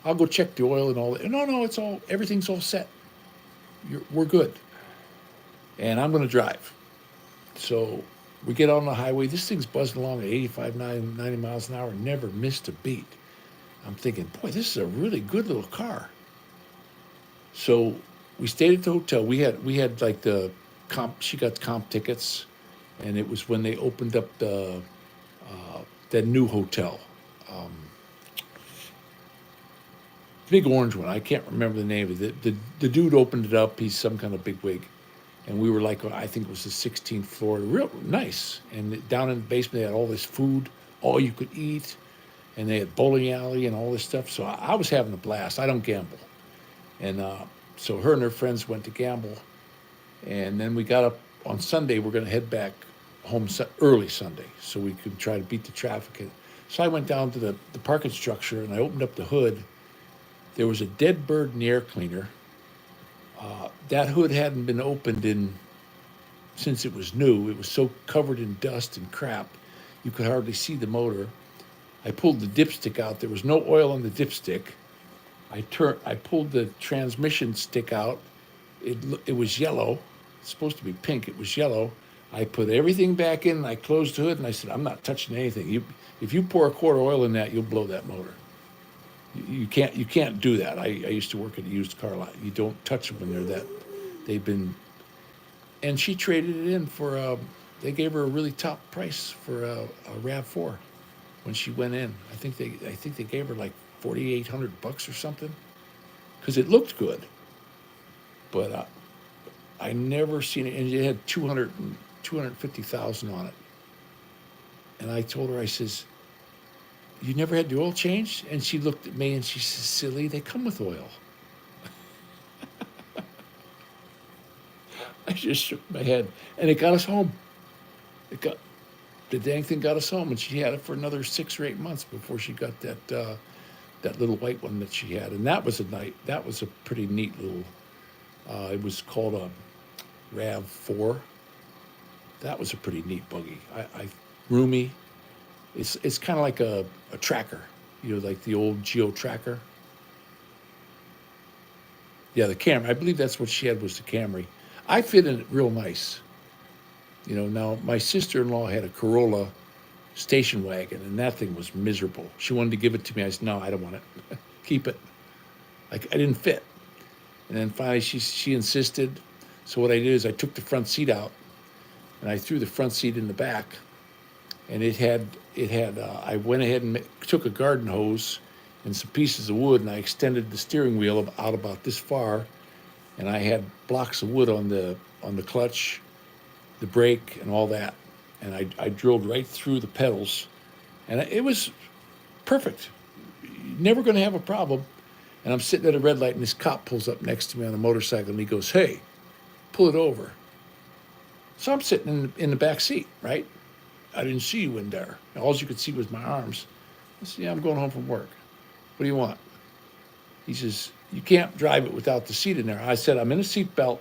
I'll go check the oil and all that. No, everything's all set. We're good. And I'm going to drive. So we get on the highway. This thing's buzzing along at 85, 90 miles an hour, never missed a beat. I'm thinking, boy, this is a really good little car. So we stayed at the hotel. We had like the comp. She got comp tickets, and it was when they opened up that new hotel. Big orange one. I can't remember the name of it. The dude opened it up. He's some kind of big wig. And we were like, I think it was the 16th floor. Real nice. And down in the basement, they had all this food, all you could eat. And they had bowling alley and all this stuff. So I was having a blast. I don't gamble. And so her and her friends went to gamble. And then we got up on Sunday. We're going to head back home early Sunday so we could try to beat the traffic. So I went down to the parking structure, and I opened up the hood. There was a dead bird in the air cleaner. That hood hadn't been opened since it was new. It was so covered in dust and crap, you could hardly see the motor. I pulled the dipstick out. There was no oil on the dipstick. I pulled the transmission stick out. It was yellow. It's supposed to be pink. It was yellow. I put everything back in, and I closed the hood, and I said, I'm not touching anything. If you pour a quart of oil in that, you'll blow that motor. You can't do that. I used to work at a used car lot. You don't touch them when they've been. And she traded it in for they gave her a really top price for a Rav4 when she went in. I think they gave her like $4,800 or something because it looked good, but I never seen it, and it had 250,000 on it. And I told her, I says, "You never had the oil changed?" And she looked at me and she says, "Silly, they come with oil." I just shook my head, and it got us home. It got the dang thing got us home, and she had it for another 6 or 8 months before she got that little white one that she had, and that was a night. That was a pretty neat little. It was called a Rav4. That was a pretty neat buggy. I roomy. It's kind of like a tracker, like the old Geo tracker. Yeah, the Camry. I believe that's what she had was the Camry. I fit in it real nice. Now my sister-in-law had a Corolla station wagon, and that thing was miserable. She wanted to give it to me. I said, "No, I don't want it. Keep it." Like I didn't fit. And then finally she insisted. So what I did is I took the front seat out and I threw the front seat in the back. And I went ahead and took a garden hose and some pieces of wood, and I extended the steering wheel out about this far, and I had blocks of wood on the clutch, the brake, and all that. And I drilled right through the pedals, and it was perfect. Never going to have a problem. And I'm sitting at a red light, and this cop pulls up next to me on a motorcycle, and he goes, "Hey, pull it over." So I'm sitting in the back seat, right? I didn't see you in there. All you could see was my arms. I said, "Yeah, I'm going home from work. What do you want?" He says, "You can't drive it without the seat in there." I said, "I'm in a seatbelt.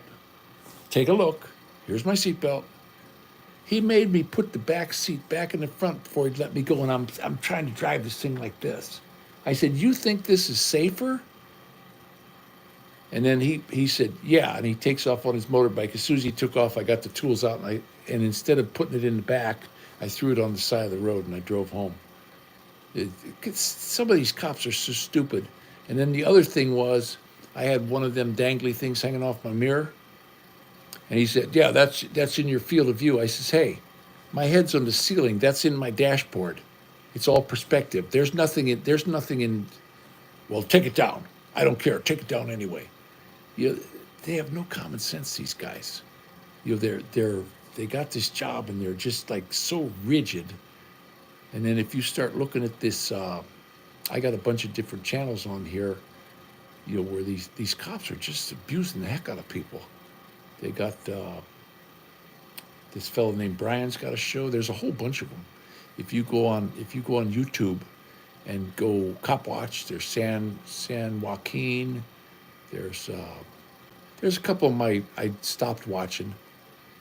Take a look. Here's my seatbelt." He made me put the back seat back in the front before he'd let me go, and I'm trying to drive this thing like this. I said, "You think this is safer?" And then he said, "Yeah," and he takes off on his motorbike. As soon as he took off, I got the tools out, and instead of putting it in the back, I threw it on the side of the road, and I drove home. Some of these cops are so stupid. And then the other thing was, I had one of them dangly things hanging off my mirror, and he said, "Yeah, that's in your field of view." I says, "Hey, my head's on the ceiling. That's in my dashboard. It's all perspective. There's nothing in. There's nothing in. Well, take it down. I don't care. Take it down anyway." They have no common sense. These guys. They got this job, and they're just like so rigid. And then if you start looking at this, I got a bunch of different channels on here, where these cops are just abusing the heck out of people. They got this fellow named Brian's got a show. There's a whole bunch of them. If you go on YouTube and go Cop Watch, there's San Joaquin. There's a couple of I stopped watching.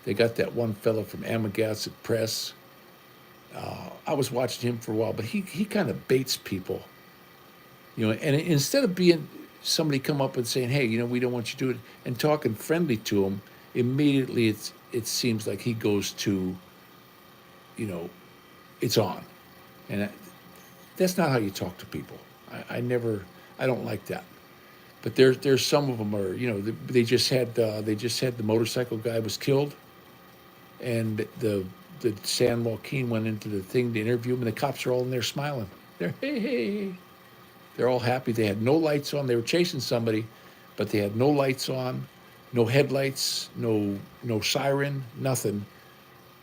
They got that one fellow from Amagatsett Press. I was watching him for a while, but he kind of baits people, and instead of being somebody come up and saying, "Hey, we don't want you to do it," and talking friendly to him, immediately it seems like he goes to, it's on. And that's not how you talk to people. I don't like that. But there's some of them are, they just had the motorcycle guy was killed, and the San Joaquin went into the thing to interview him, and the cops are all in there smiling. They're hey. They're all happy. They had no lights on. They were chasing somebody, but they had no lights on, no headlights, no siren, nothing.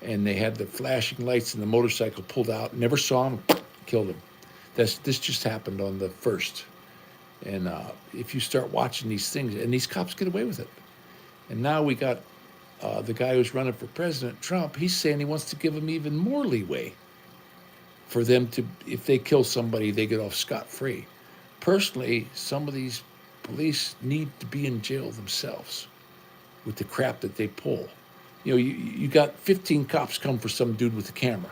And they had the flashing lights, and the motorcycle pulled out. Never saw him, killed him. This just happened on the 1st. And if you start watching these things, and these cops get away with it. And now we got the guy who's running for president, Trump. He's saying he wants to give them even more leeway for them to, if they kill somebody, they get off scot-free. Personally, some of these police need to be in jail themselves with the crap that they pull. You got 15 cops come for some dude with a camera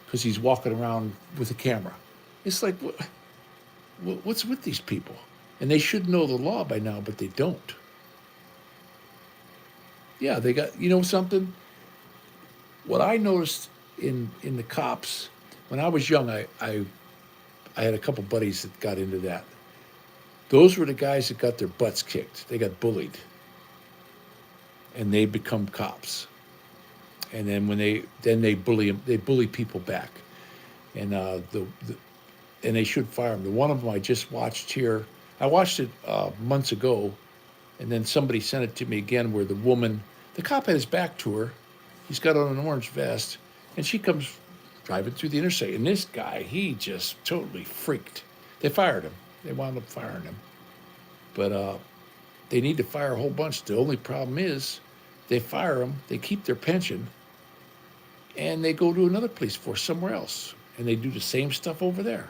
because he's walking around with a camera. It's like, what's with these people? And they should know the law by now, but they don't. Yeah, they got, something? What I noticed in the cops, when I was young, I had a couple buddies that got into that. Those were the guys that got their butts kicked. They got bullied. And they become cops. And then they bully 'em- they bully people back, and and they should fire them. The one of them I just watched here, I watched it months ago, and then somebody sent it to me again where the cop had his back to her, he's got on an orange vest, and she comes driving through the interstate, and this guy, he just totally freaked. They fired him. They wound up firing him, but they need to fire a whole bunch. The only problem is, they fire them, they keep their pension, and they go to another police force somewhere else, and they do the same stuff over there.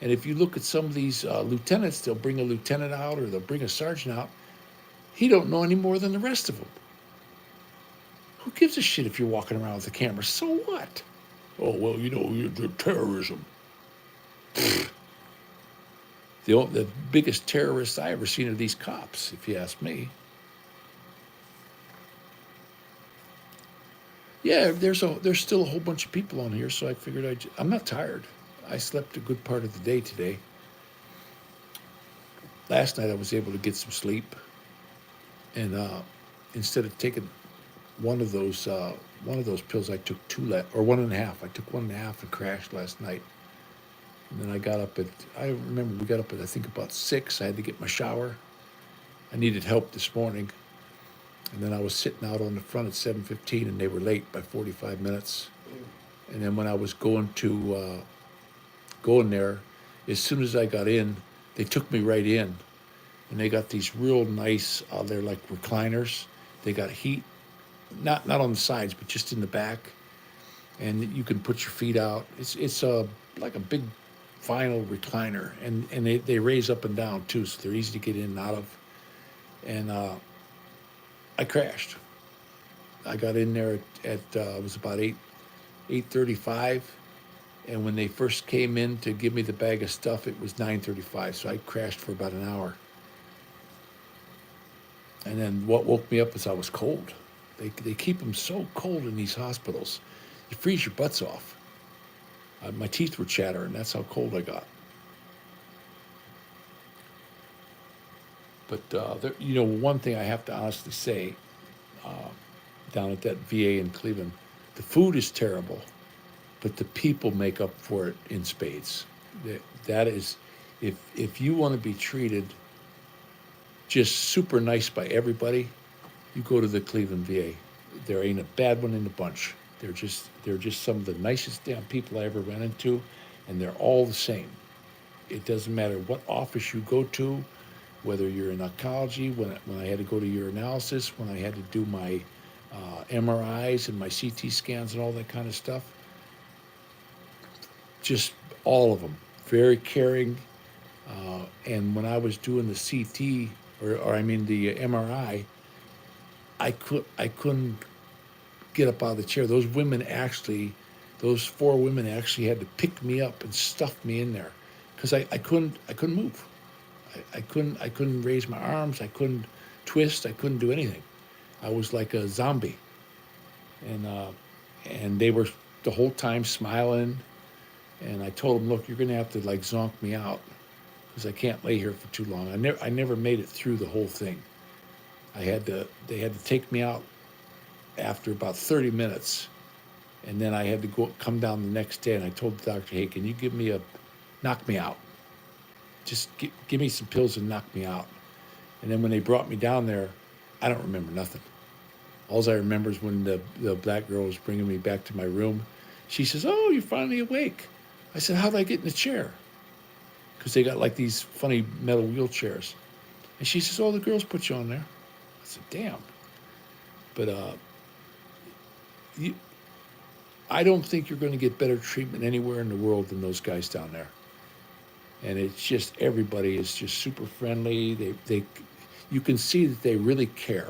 And if you look at some of these lieutenants, they'll bring a lieutenant out or they'll bring a sergeant out. He don't know any more than the rest of them. Who gives a shit if you're walking around with a camera? So what? Oh, well, the terrorism. The biggest terrorists I ever seen are these cops, if you ask me. Yeah, there's still a whole bunch of people on here, so I figured I'm not tired. I slept a good part of the day today. Last night I was able to get some sleep, and instead of taking one of those pills, I took or one and a half. I took one and a half and crashed last night. And then I remember we got up at I think about 6. I had to get my shower. I needed help this morning, and then I was sitting out on the front at 7:15, and they were late by 45 minutes. And then when I was going there, as soon as I got in, they took me right in, and they got these real nice. They're like recliners. They got heat, not on the sides, but just in the back, and you can put your feet out. It's like a big vinyl recliner, and they raise up and down too, so they're easy to get in and out of. And I crashed. I got in there at it was about 8:35, and when they first came in to give me the bag of stuff, it was 9:35. So I crashed for about an hour. And then what woke me up was I was cold. They keep them so cold in these hospitals, you freeze your butts off. My teeth were chattering. That's how cold I got. But one thing I have to honestly say, down at that VA in Cleveland, the food is terrible, but the people make up for it in spades. That is, if you want to be treated just super nice by everybody, you go to the Cleveland VA. There ain't a bad one in the bunch. They're just some of the nicest damn people I ever ran into, and they're all the same. It doesn't matter what office you go to, whether you're in oncology, when I had to go to urinalysis, when I had to do my MRIs and my CT scans and all that kind of stuff. Just all of them, very caring. And when I was doing the CT, or I mean the MRI, I couldn't get up out of the chair. Those 4 women actually had to pick me up and stuff me in there, because I couldn't move. I couldn't raise my arms. I couldn't twist. I couldn't do anything. I was like a zombie, and they were the whole time smiling. And I told them, look, you're going to have to like zonk me out, because I can't lay here for too long. I never made it through the whole thing. They had to take me out after about 30 minutes, and then I had to come down the next day. And I told the doctor, hey, can you knock me out? Just give me some pills and knock me out. And then when they brought me down there, I don't remember nothing. All I remember is when the black girl was bringing me back to my room, she says, oh, you're finally awake. I said, how'd I get in the chair? Because they got like these funny metal wheelchairs. And she says, oh, the girls put you on there. I said, damn. But I don't think you're going to get better treatment anywhere in the world than those guys down there. And it's just, everybody is just super friendly. You can see that they really care.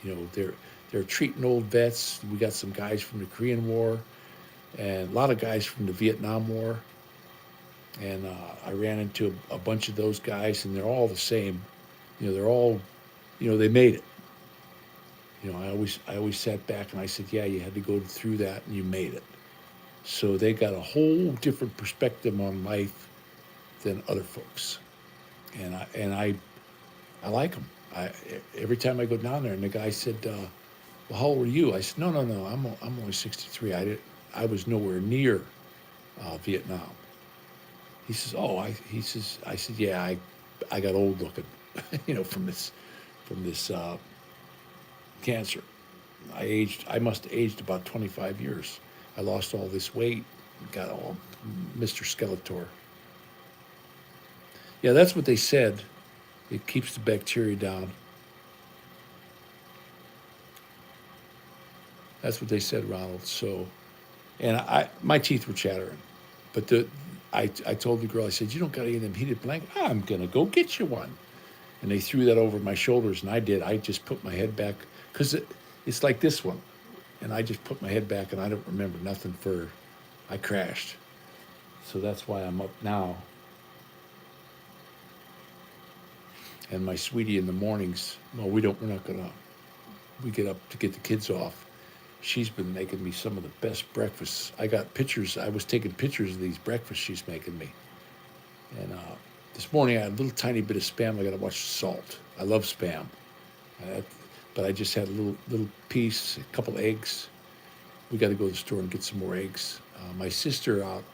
They're treating old vets. We got some guys from the Korean War, and a lot of guys from the Vietnam War. And I ran into a bunch of those guys, and they're all the same. They're all, they made it. I always sat back and I said, yeah, you had to go through that and you made it. So they got a whole different perspective on life than other folks. And I like them. Every time I go down there, and the guy said, Well, how old were you? I said, no, no, no, I'm only 63. I was nowhere near Vietnam. He says, oh, he says, I said, yeah, I got old looking, from this cancer. I must have aged about 25 years. I lost all this weight, got all Mr. Skeletor. Yeah, that's what they said. It keeps the bacteria down. That's what they said, Ronald. So, and my teeth were chattering, but I told the girl, I said, you don't got any of them heated blankets? I'm gonna go get you one. And they threw that over my shoulders, and I did. I just put my head back because it's like this one, and I just put my head back, and I don't remember nothing for. I crashed, so that's why I'm up now. And my sweetie in the mornings, no, we don't. We're not gonna. We get up to get the kids off. She's been making me some of the best breakfasts. I got pictures. I was taking pictures of these breakfasts she's making me. And this morning I had a little tiny bit of spam. I got to watch the salt. I love spam, uh, but I just had a little piece, a couple eggs. We got to go to the store and get some more eggs. My sister out,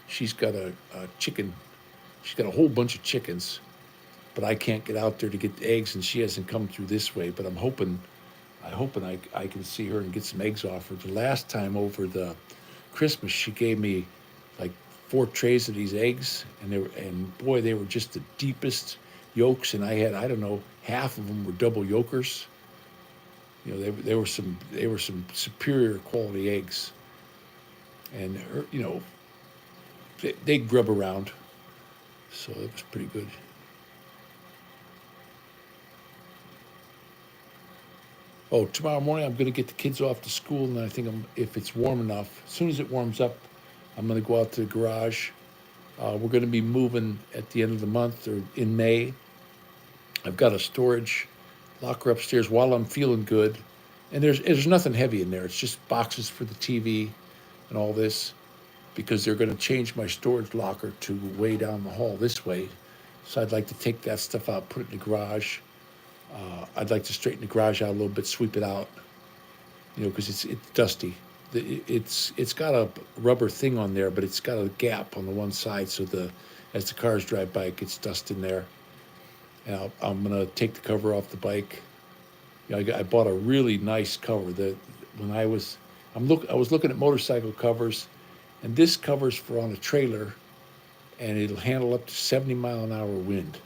she's got a chicken. She's got a whole bunch of chickens, but I can't get out there to get the eggs, and she hasn't come through this way. But I can see her and get some eggs off her. The last time over the Christmas, she gave me like 4 trays of these eggs, and boy, they were just the deepest yolks. And I don't know, half of them were double yolkers. They were some superior quality eggs, and her, they grub around, so it was pretty good. Oh, tomorrow morning I'm going to get the kids off to school, and I think if it's warm enough, as soon as it warms up, I'm going to go out to the garage. We're going to be moving at the end of the month or in May. I've got a storage locker upstairs while I'm feeling good, and there's nothing heavy in there. It's just boxes for the TV and all this because they're going to change my storage locker to way down the hall this way. So I'd like to take that stuff out, put it in the garage. I'd like to straighten the garage out a little bit, sweep it out, because it's dusty. It's got a rubber thing on there, but it's got a gap on the one side, so as the cars drive by, it gets dust in there. And I'm gonna take the cover off the bike. I bought a really nice cover. That when I was looking at motorcycle covers, and this covers for on a trailer, and it'll handle up to 70-mile-an-hour wind.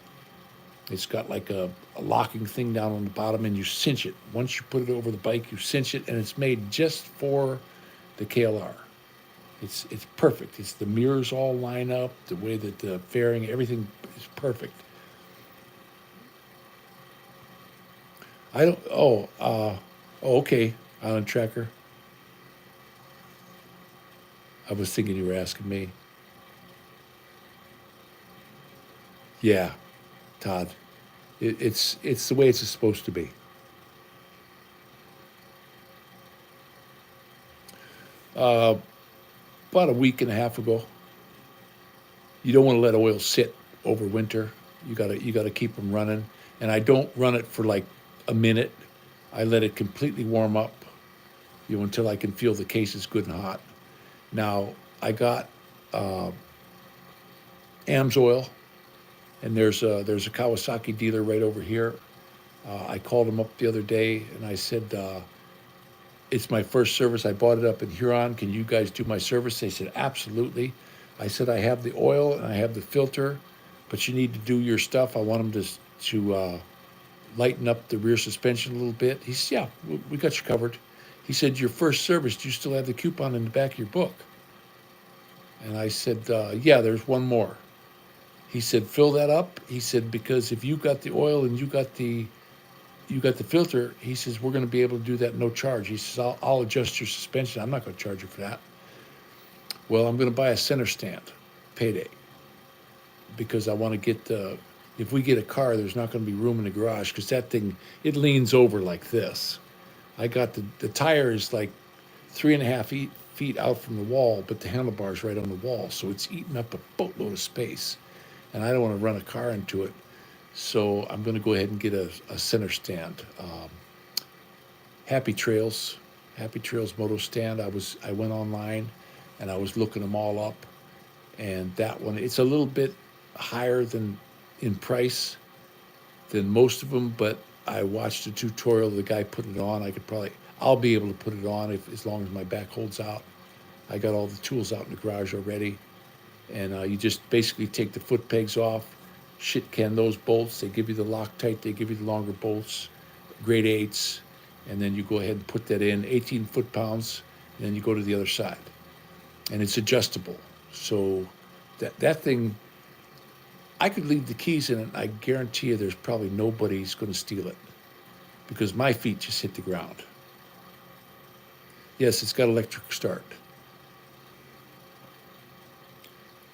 It's got like a locking thing down on the bottom, and you cinch it. Once you put it over the bike, you cinch it, and it's made just for the KLR. It's perfect. The mirrors all line up, the way that the fairing, everything is perfect. I don't. Okay, Island Tracker. I was thinking you were asking me. Yeah, Todd. It's the way it's supposed to be. Uh, about a week and a half ago. You don't want to let oil sit over winter. You gotta keep them running. And I don't run it for like a minute. I let it completely warm up, until I can feel the case is good and hot. Now I got AMS oil, and there's a Kawasaki dealer right over here. I called him up the other day, and I said, it's my first service. I bought it up in Huron. Can you guys do my service? They said, absolutely. I said, I have the oil and I have the filter, but you need to do your stuff. I want them to lighten up the rear suspension a little bit. He said, yeah, we got you covered. He said, your first service, do you still have the coupon in the back of your book? And I said, yeah, there's one more. He said, fill that up. He said, because if you got the oil and you got the filter, he says, we're going to be able to do that no charge. He says, I'll adjust your suspension. I'm not going to charge you for that. Well, I'm going to buy a center stand, payday, because I want to get if we get a car, there's not going to be room in the garage because that thing, it leans over like this. I got the tire is like 3.5 feet out from the wall, but the handlebar's right on the wall. So it's eating up a boatload of space. And I don't want to run a car into it. So I'm going to go ahead and get a center stand. Happy Trails, Moto Stand. I went online, and I was looking them all up, and that one, it's a little bit higher than in price than most of them, but I watched a tutorial of the guy putting it on. I'll be able to put it on as long as my back holds out. I got all the tools out in the garage already, and you just basically take the foot pegs off, shit can those bolts. They give you the Loctite, they give you the longer bolts, grade 8s, and then you go ahead and put that in, 18 foot-pounds, and then you go to the other side. And it's adjustable. So that thing, I could leave the keys in it, and I guarantee you there's probably nobody's going to steal it because my feet just hit the ground. Yes, it's got electric start.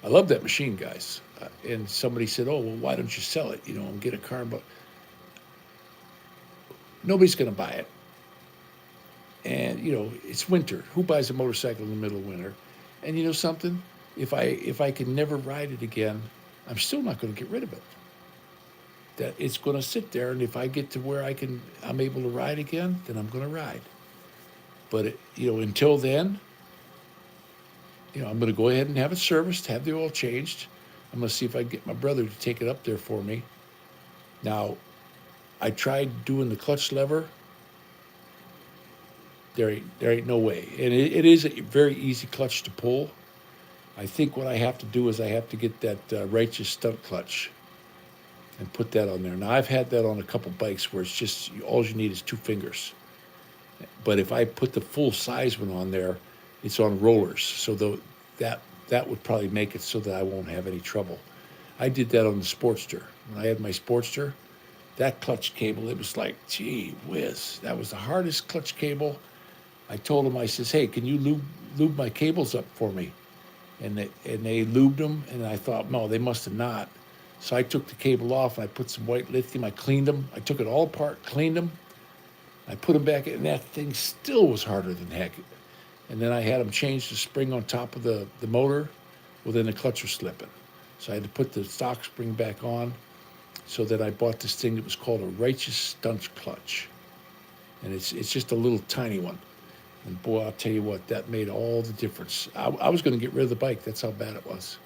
I love that machine, guys. And somebody said, "Oh, well, why don't you sell it? And get a car." But nobody's going to buy it. And it's winter. Who buys a motorcycle in the middle of winter? And you know something? If I can never ride it again, I'm still not going to get rid of it. That it's going to sit there, and if I get to where I'm able to ride again, then I'm going to ride. But until then, I'm going to go ahead and have it serviced, have the oil changed. I'm going to see if I can get my brother to take it up there for me. Now, I tried doing the clutch lever. There ain't no way. And it is a very easy clutch to pull. I think what I have to do is I have to get that righteous stunt clutch and put that on there. Now, I've had that on a couple bikes where it's just all you need is 2 fingers. But if I put the full size one on there, it's on rollers. So that would probably make it so that I won't have any trouble. I did that on the Sportster. When I had my Sportster, that clutch cable, it was like, gee whiz, that was the hardest clutch cable. I told him, I says, "Hey, can you lube my cables up for me?" And they lubed them, and I thought, no, they must have not. So I took the cable off, and I put some white lithium. I cleaned them. I took it all apart, cleaned them. I put them back in, and that thing still was harder than heck. And then I had them change the spring on top of the motor. Well, then the clutch was slipping. So I had to put the stock spring back on, so that I bought this thing that was called a Righteous Stunt Clutch. And it's just a little tiny one. And boy, I'll tell you what, that made all the difference. I was going to get rid of the bike. That's how bad it was.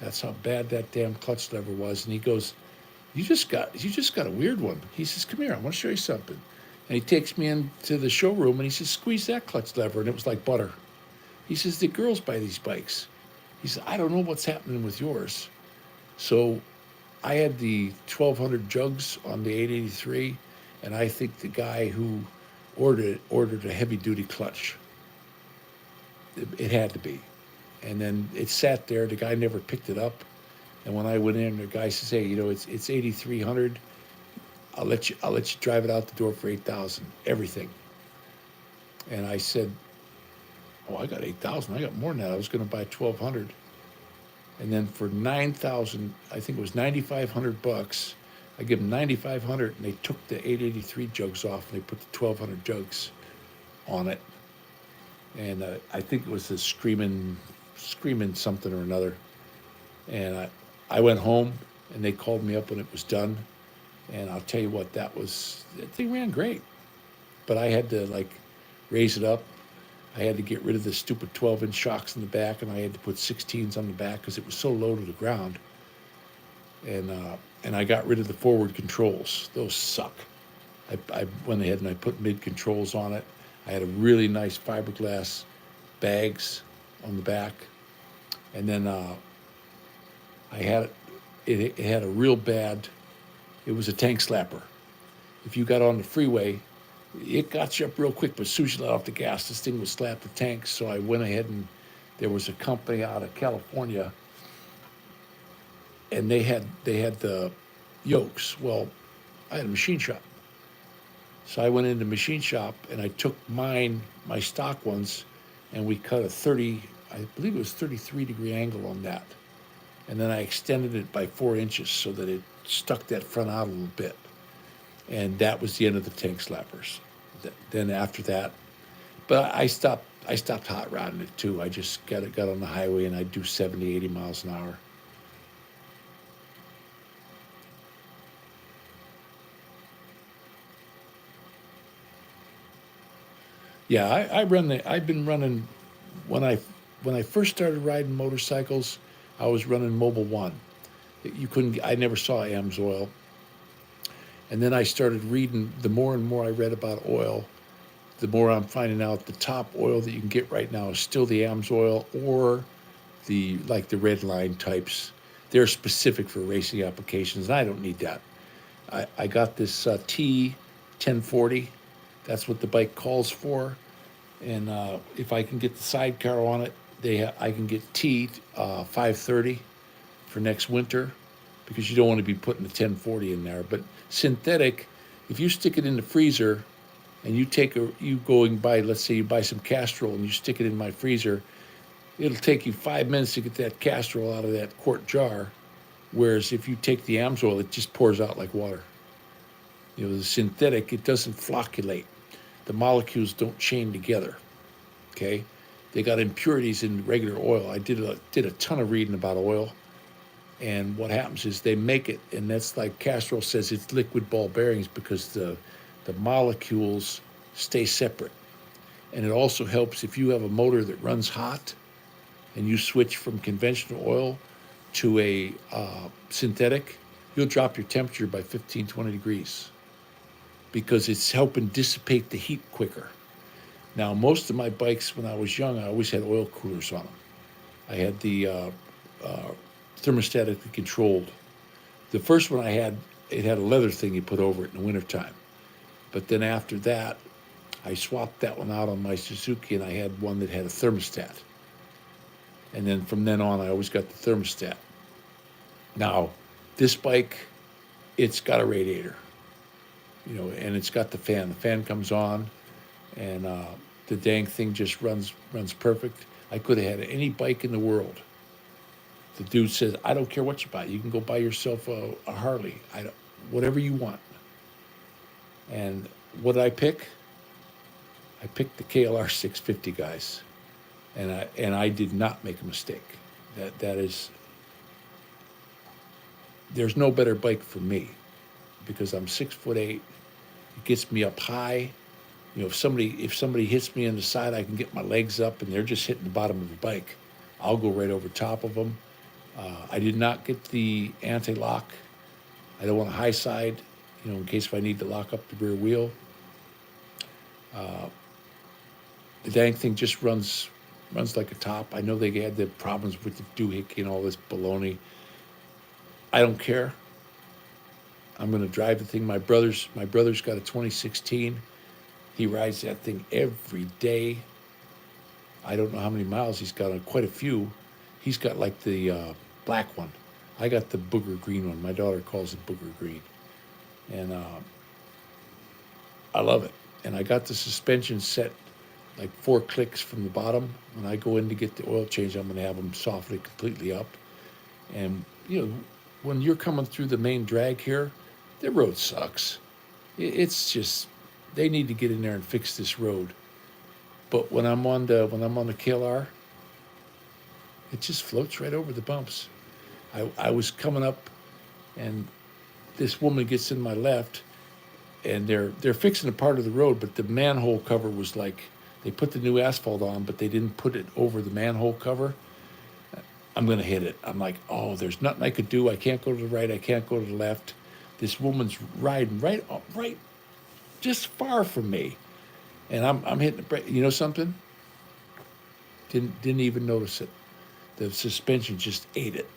That's how bad that damn clutch lever was. And he goes, you just got a weird one. He says, "Come here, I want to show you something." And he takes me into the showroom, and he says, "Squeeze that clutch lever," and it was like butter. He says, "The girls buy these bikes." He says, "I don't know what's happening with yours." So I had the 1200 jugs on the 883, and I think the guy who ordered a heavy-duty clutch. It had to be. And then it sat there. The guy never picked it up. And when I went in, the guy says, "Hey, it's 8,300. I'll let you drive it out the door for 8,000, everything." And I said, "Oh, I got 8,000. I got more than that. I was going to buy 1,200." And then for 9,000, I think it was $9,500. I give them 9,500, and they took the 883 jugs off, and they put the 1,200 jugs on it. And I think it was the screaming something or another. And I went home, and they called me up when it was done. And I'll tell you what, that thing ran great. But I had to raise it up. I had to get rid of the stupid 12-inch shocks in the back, and I had to put 16s on the back because it was so low to the ground. And I got rid of the forward controls. Those suck. I went ahead and I put mid controls on it. I had a really nice fiberglass bags on the back. And then I had it had a real bad, it was a tank slapper. If you got on the freeway, it got you up real quick, but as soon as you let off the gas, this thing would slap the tank. So I went ahead, and there was a company out of California, and they had the yokes. Well, I had a machine shop. So I went into the machine shop, and I took my stock ones, and we cut a 30, I believe it was 33-degree angle on that. And then I extended it by 4 inches so that it stuck that front out a little bit. And that was the end of the tank slappers. Then after that, but I stopped hot rodding it too. I just got on the highway, and I'd do 70, 80 miles an hour. Yeah, I've been running when I when I first started riding motorcycles, I was running Mobile One. You couldn't. I never saw AMSOIL, and then I started reading. The more and more I read about oil, the more I'm finding out the top oil that you can get right now is still the AMSOIL or the like the red line types. They're specific for racing applications, and I don't need that. I got this T 1040. That's what the bike calls for. And if I can get the sidecar on it, I can get T 530 for next winter because you don't want to be putting the 1040 in there. But synthetic, if you stick it in the freezer and you go and buy, let's say you buy some Castrol and you stick it in my freezer, it'll take you 5 minutes to get that Castrol out of that quart jar. Whereas if you take the AMSOIL, it just pours out like water. You know, the synthetic, it doesn't flocculate. The molecules don't chain together. Okay, they got impurities in regular oil. I did a ton of reading about oil, and what happens is they make it, and that's like Castrol says it's liquid ball bearings because the molecules stay separate. And it also helps if you have a motor that runs hot, and you switch from conventional oil to a synthetic, you'll drop your temperature by 15, 20 degrees because it's helping dissipate the heat quicker. Now, most of my bikes, when I was young, I always had oil coolers on them. I had the thermostatically controlled. The first one I had, it had a leather thing you put over it in the wintertime. But then after that, I swapped that one out on my Suzuki, and I had one that had a thermostat. And then from then on, I always got the thermostat. Now, this bike, it's got a radiator, you know, and it's got the fan. The fan comes on, and the dang thing just runs perfect. I could have had any bike in the world. The dude says, "I don't care what you buy. You can go buy yourself a Harley. Whatever you want." And what did I pick? I picked the KLR 650, guys, and I did not make a mistake. That is, there's no better bike for me because I'm 6'8". It gets me up high. You know, if somebody hits me on the side, I can get my legs up, and they're just hitting the bottom of the bike. I'll go right over top of them. I did not get the anti-lock. I don't want a high side, you know, in case if I need to lock up the rear wheel. The dang thing just runs like a top. I know they had the problems with the doohickey and all this baloney. I don't care. I'm going to drive the thing. My brother's got a 2016. He rides that thing every day. I don't know how many miles he's got on, quite a few. He's got like the black one. I got the booger green one. My daughter calls it booger green. And I love it. And I got the suspension set like 4 clicks from the bottom. When I go in to get the oil change, I'm going to have them soften it completely up. And, you know, when you're coming through the main drag here, the road sucks. It's just, they need to get in there and fix this road. But when I'm on the KLR, it just floats right over the bumps. I was coming up, and this woman gets in my left, and they're fixing a part of the road, but the manhole cover was like, they put the new asphalt on, but they didn't put it over the manhole cover. I'm going to hit it. I'm like, oh, there's nothing I could do. I can't go to the right. I can't go to the left. This woman's riding right, just far from me, and I'm hitting the brake. You know something? Didn't even notice it. The suspension just ate it.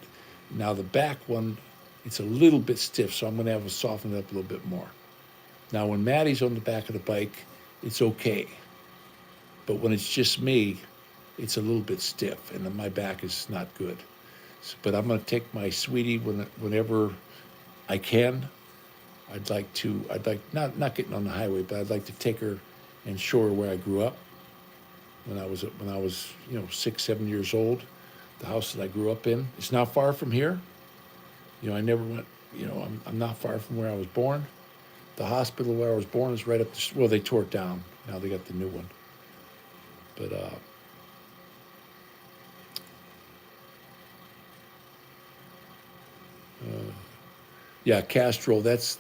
Now the back one, it's a little bit stiff, so I'm going to have to soften it up a little bit more. Now when Maddie's on the back of the bike, it's okay. But when it's just me, it's a little bit stiff, and then my back is not good. So, but I'm going to take my sweetie whenever I can. I'd like not getting on the highway, but I'd like to take her and show her where I grew up when I was 6, 7 years old. The house that I grew up in. It's not far from here. You know, I never went. You know, I'm not far from where I was born. The hospital where I was born is right up the. Well, they tore it down. Now they got the new one. But yeah, Castrol. That's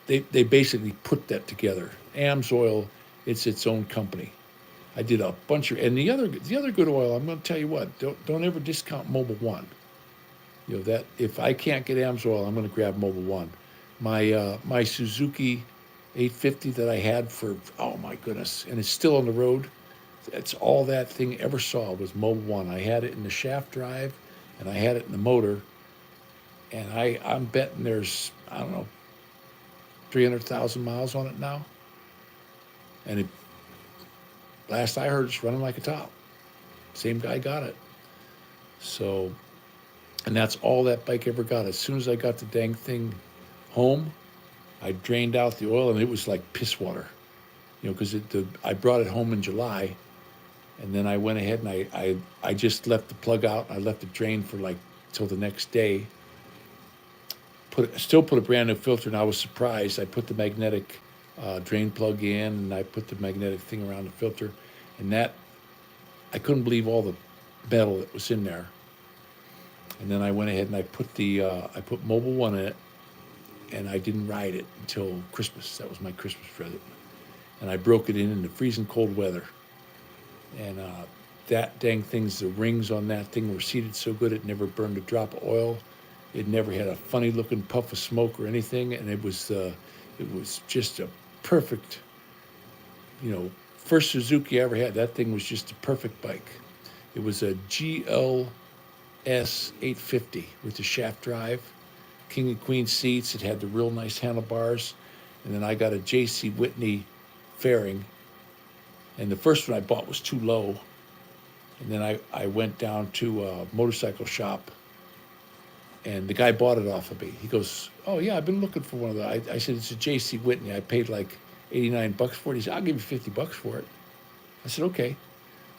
they basically put that together. AMSOIL, it's its own company. I did a bunch of, and the other good oil. I'm going to tell you what. Don't ever discount Mobile One. You know that if I can't get AMSOIL, I'm going to grab Mobile One. My Suzuki 850 that I had for, oh my goodness, and it's still on the road. That's all that thing ever saw was Mobile One. I had it in the shaft drive, and I had it in the motor, and I'm betting there's, I don't know, 300,000 miles on it now, and it, last I heard, it's running like a top. Same guy got it. So, and that's all that bike ever got. As soon as I got the dang thing home, I drained out the oil, and it was like piss water. You know, because I brought it home in July, and then I went ahead and I just left the plug out. I left it drain for like till the next day. Still put a brand new filter, and I was surprised. I put the magnetic drain plug in, and I put the magnetic thing around the filter, and that, I couldn't believe all the metal that was in there. And then I went ahead and I put Mobile One in it, and I didn't ride it until Christmas. That was my Christmas present, and I broke it in the freezing cold weather. And that dang thing's, the rings on that thing were seated so good it never burned a drop of oil. It never had a funny looking puff of smoke or anything, and it was just a perfect, first Suzuki I ever had. That thing was just a perfect bike. It was a GLS 850 with the shaft drive, king and queen seats. It had the real nice handlebars, and then I got a J.C. Whitney fairing. And the first one I bought was too low. And then I went down to a motorcycle shop, and the guy bought it off of me. He goes, "Oh, yeah, I've been looking for one of those." I said, "It's a J.C. Whitney. I paid like $89 for it." He said, "I'll give you $50 for it." I said, "Okay."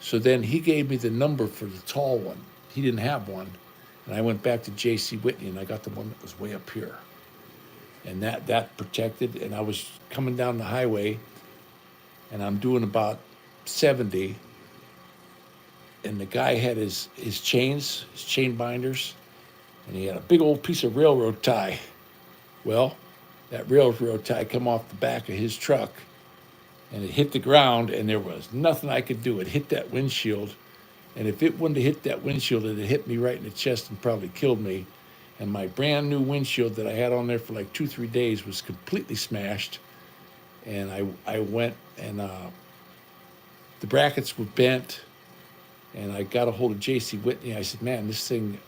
So then he gave me the number for the tall one. He didn't have one. And I went back to J.C. Whitney, and I got the one that was way up here. And that protected, and I was coming down the highway, and I'm doing about 70, and the guy had his chain binders, and he had a big old piece of railroad tie. Well, that railroad tie come off the back of his truck, and it hit the ground, and there was nothing I could do. It hit that windshield, and if it wouldn't have hit that windshield, it had hit me right in the chest and probably killed me. And my brand new windshield that I had on there for like 2-3 days was completely smashed. And I went, and the brackets were bent, and I got a hold of J.C. Whitney. I said, "Man, this thing,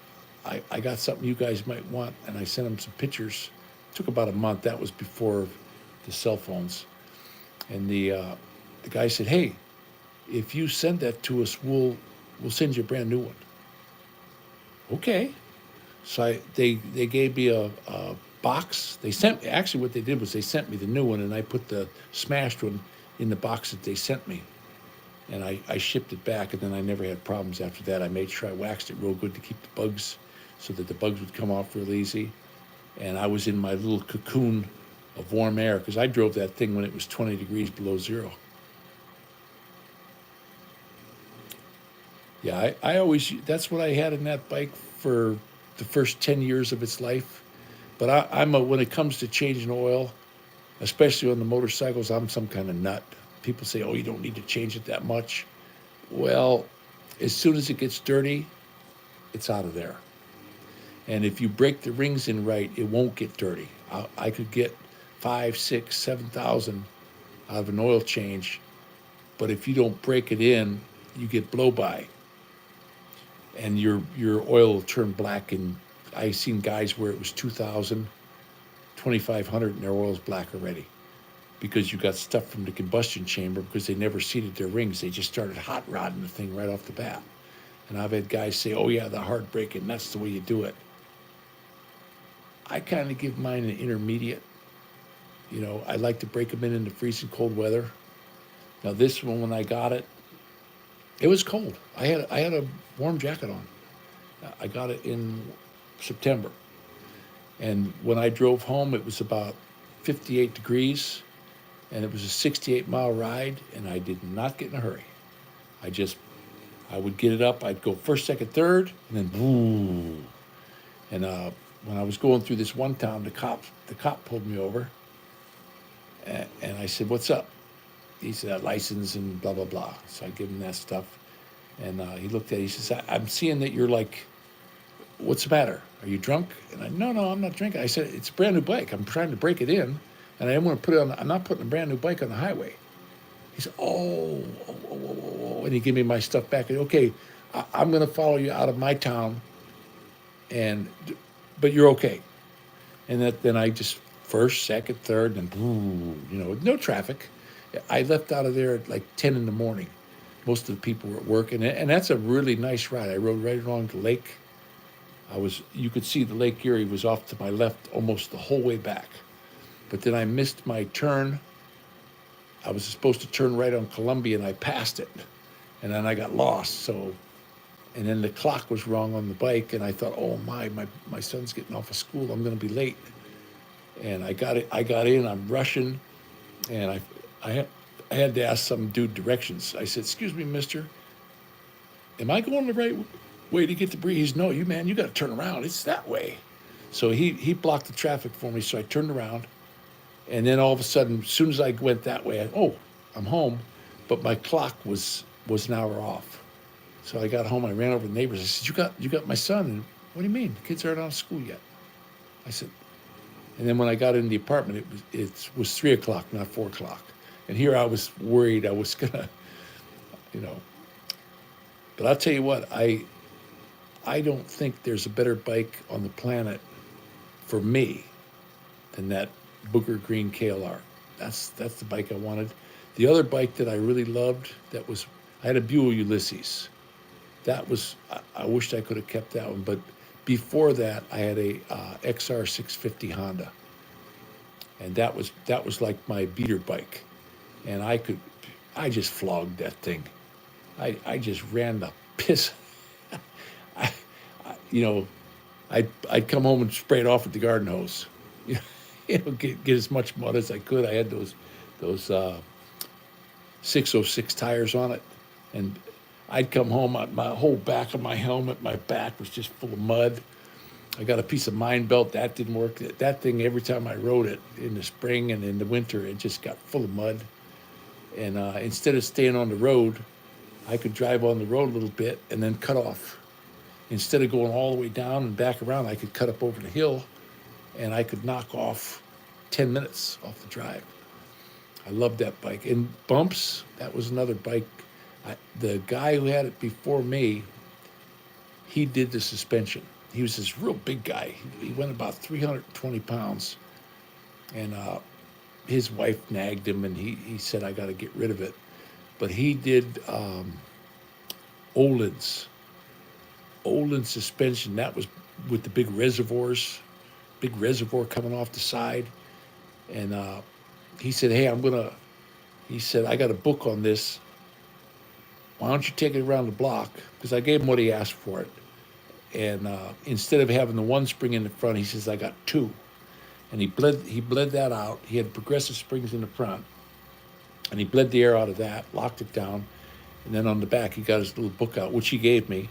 I got something you guys might want." And I sent him some pictures. It took about a month. That was before the cell phones. And the guy said, "Hey, if you send that to us, we'll send you a brand new one." Okay. So they gave me a box. They sent me, actually what they did was they sent me the new one, and I put the smashed one in the box that they sent me. And I shipped it back, and then I never had problems after that. I made sure I waxed it real good to keep the bugs, so that the bugs would come off real easy. And I was in my little cocoon of warm air, because I drove that thing when it was 20 degrees below zero. Yeah, I always, that's what I had in that bike for the first 10 years of its life. But when it comes to changing oil, especially on the motorcycles, I'm some kind of nut. People say, "Oh, you don't need to change it that much." Well, as soon as it gets dirty, it's out of there. And if you break the rings in right, it won't get dirty. I could get 5, 6, 7,000 out of an oil change, but if you don't break it in, you get blow by, and your oil will turn black. And I've seen guys where it was 2,000, 2,500, and their oil's black already, because you got stuff from the combustion chamber, because they never seated their rings. They just started hot rodding the thing right off the bat. And I've had guys say, "Oh yeah, the hard braking, that's the way you do it." I kind of give mine an intermediate. I like to break them in the freezing cold weather. Now this one, when I got it, it was cold. I had a warm jacket on. I got it in September. And when I drove home, it was about 58 degrees, and it was a 68-mile ride, and I did not get in a hurry. I would get it up, I'd go first, second, third, and then boo. And when I was going through this one town, the cop pulled me over, And I said, "What's up?" He said, "License and blah blah blah." So I give him that stuff, and he looked at it. He says, "I'm seeing that you're like, what's the matter? Are you drunk?" And I, "No, I'm not drinking." I said, "It's a brand new bike. I'm trying to break it in, and I don't want to put it on. I'm not putting a brand new bike on the highway." He said, "Oh," and he gave me my stuff back. And okay, I'm going to follow you out of my town, and but you're okay. And then I just first, second, third, and no traffic. I left out of there at like 10 in the morning. Most of the people were at work, and that's a really nice ride. I rode right along the lake. You could see the Lake Erie was off to my left almost the whole way back. But then I missed my turn. I was supposed to turn right on Columbia, and I passed it. And then I got lost. And then the clock was wrong on the bike, and I thought, oh my son's getting off of school. I'm going to be late. And I got it. I got in. I'm rushing, and I had to ask some dude directions. I said, "Excuse me, mister, am I going the right way to get to Breeze?" "No, you got to turn around. It's that way." So he blocked the traffic for me. So I turned around, and then all of a sudden, as soon as I went that way, I'm home, but my clock was an hour off. So I got home. I ran over to the neighbors. I said, "You got my son?" And, "What do you mean? The kids aren't out of school yet." I said, and then when I got in the apartment, it was 3 o'clock, not 4 o'clock. And here I was worried I was gonna, you know. But I'll tell you what, I don't think there's a better bike on the planet for me than that Booker Green KLR. That's the bike I wanted. The other bike that I really loved, I had a Buell Ulysses. I wished I could have kept that one, but before that I had a XR 650 Honda, and that was like my beater bike, and I just flogged that thing. I just ran the piss. I, you know, I'd come home and spray it off with the garden hose. Get as much mud as I could. I had those 606 tires on it, and I'd come home. My whole back of my helmet, my back was just full of mud. I got a piece of mine belt that didn't work. That thing, every time I rode it in the spring and in the winter, it just got full of mud. And instead of staying on the road, I could drive on the road a little bit and then cut off. Instead of going all the way down and back around, I could cut up over the hill, and I could knock off 10 minutes off the drive. I loved that bike. And bumps, that was another bike. The guy who had it before me, he did the suspension. He was this real big guy. He went about 320 pounds, and his wife nagged him, and he said, "I got to get rid of it." But he did Olin's suspension. That was with the big reservoir coming off the side. And he said, "Hey, he said, I got a book on this. Why don't you take it around the block?" Because I gave him what he asked for it. And instead of having the one spring in the front, he says, "I got two." And he bled that out. He had progressive springs in the front, and he bled the air out of that, locked it down, and then on the back he got his little book out, which he gave me,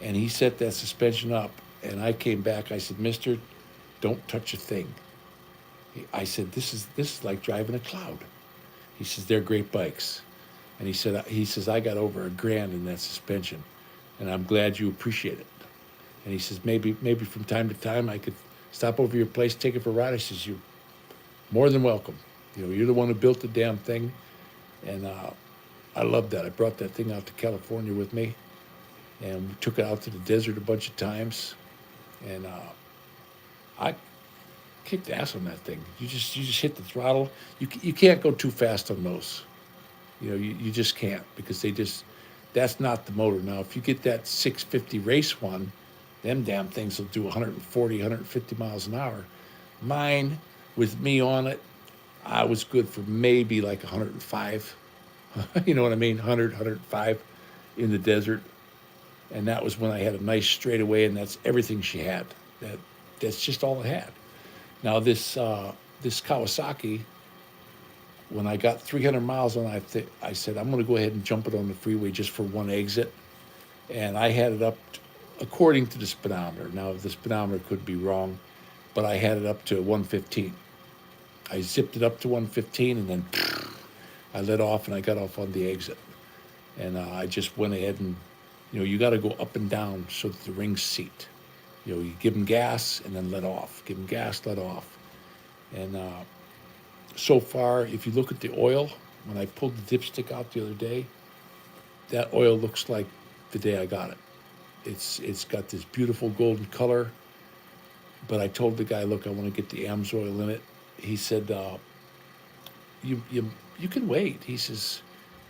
and he set that suspension up. And I came back. I said, "Mister, don't touch a thing." I said, "This is like driving a cloud." He says, "They're great bikes," and he says, "I got over $1,000 in that suspension, and I'm glad you appreciate it." And he says, maybe from time to time I could stop over your place, take it for a ride." I says, "You're more than welcome. You're the one who built the damn thing." And I love that. I brought that thing out to California with me, and we took it out to the desert a bunch of times. And I kicked ass on that thing. You just hit the throttle. You can't go too fast on those. You just can't, because that's not the motor. Now, if you get that 650 race one, them damn things will do 140, 150 miles an hour. Mine, with me on it, I was good for maybe like 105. You know what I mean? 100, 105 in the desert. And that was when I had a nice straightaway, and that's everything she had. That's just all it had. Now this Kawasaki, when I got 300 miles on it, I said, "I'm going to go ahead and jump it on the freeway just for one exit." And I had it up, according to the speedometer. Now, the speedometer could be wrong, but I had it up to 115. I zipped it up to 115, and then I let off, and I got off on the exit. And I just went ahead and, you got to go up and down so that the rings seat. You give them gas and then let off. Give them gas, let off. And so far, if you look at the oil, when I pulled the dipstick out the other day, that oil looks like the day I got it. It's got this beautiful golden color. But I told the guy, look, I want to get the AMSOIL in it. He said, you can wait. He says,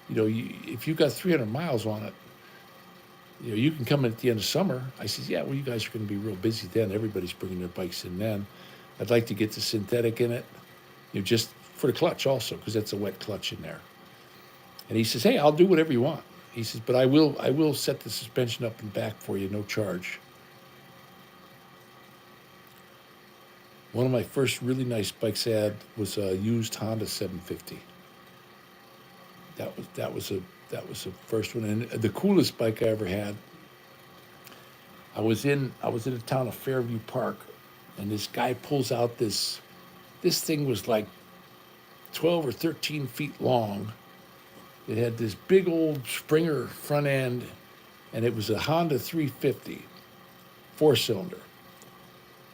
if you got 300 miles on it, you can come in at the end of summer. I said, yeah, well, you guys are going to be real busy then. Everybody's bringing their bikes in then. I'd like to get the synthetic in it, just for the clutch also, because that's a wet clutch in there. And he says, hey, I'll do whatever you want. He says, but I will set the suspension up and back for you, no charge. One of my first really nice bikes I had was a used Honda 750. That was the first one, and the coolest bike I ever had. I was in the town of Fairview Park, and this guy pulls out this thing was like 12 or 13 feet long. It had this big old Springer front end, and it was a Honda 350, 4-cylinder.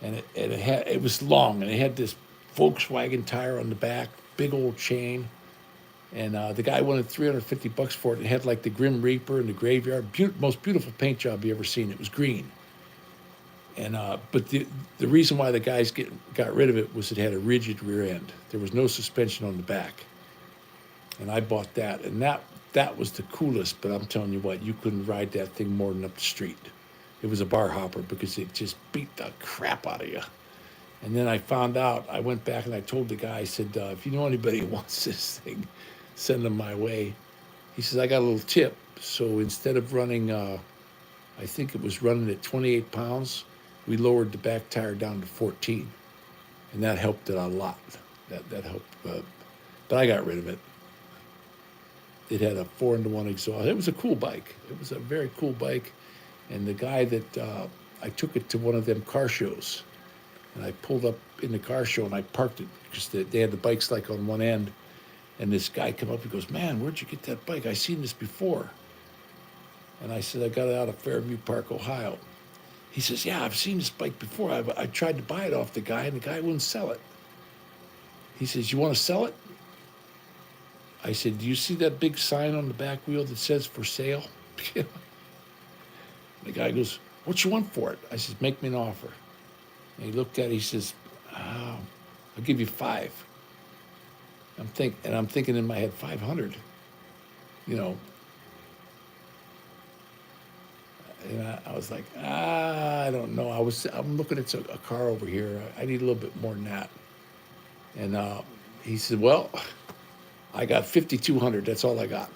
And it was long, and it had this Volkswagen tire on the back, big old chain. And the guy wanted $350 for it. It had like the Grim Reaper and the Graveyard, most beautiful paint job you ever seen. It was green. And but the reason why the guys got rid of it was it had a rigid rear end. There was no suspension on the back. And I bought that, and that was the coolest. But I'm telling you what, you couldn't ride that thing more than up the street. It was a bar hopper because it just beat the crap out of you. And then I found out, I went back and I told the guy, I said, if you know anybody who wants this thing, send them my way. He says, I got a little tip. So instead of running, I think it was running at 28 pounds, we lowered the back tire down to 14. And that helped it a lot. That helped. But I got rid of it. It had a 4-into-1 exhaust. It was a cool bike. It was a very cool bike. And the guy that, I took it to one of them car shows. And I pulled up in the car show and I parked it because they had the bikes like on one end. And this guy come up and goes, man, where'd you get that bike? I seen this before. And I said, I got it out of Fairview Park, Ohio. He says, yeah, I've seen this bike before. I tried to buy it off the guy, and the guy wouldn't sell it. He says, you want to sell it? I said, do you see that big sign on the back wheel that says for sale? The guy goes, what you want for it? I says, make me an offer. And he looked at it, he says, oh, I'll give you 5. I'm thinking in my head, 500, And I was like, I don't know. I'm looking at a car over here. I need a little bit more than that. And he said, well, I got 5,200. That's all I got.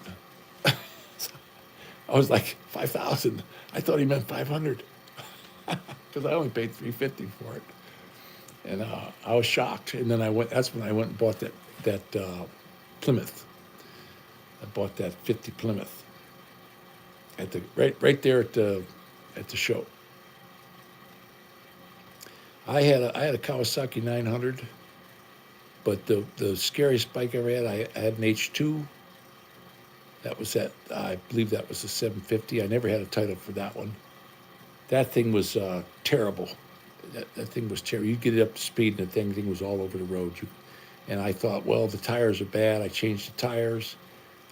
I was like, 5,000. I thought he meant 500 because I only paid $350 for it. And I was shocked. And then that's when I went and bought that Plymouth. I bought that 50 Plymouth at the right there at the show. I had a Kawasaki 900, but the scariest bike I ever had, I had an H2. I believe that was a 750. I never had a title for that one. That thing was terrible. That thing was terrible. You'd get it up to speed, and the thing was all over the road. And I thought, well, the tires are bad. I changed the tires.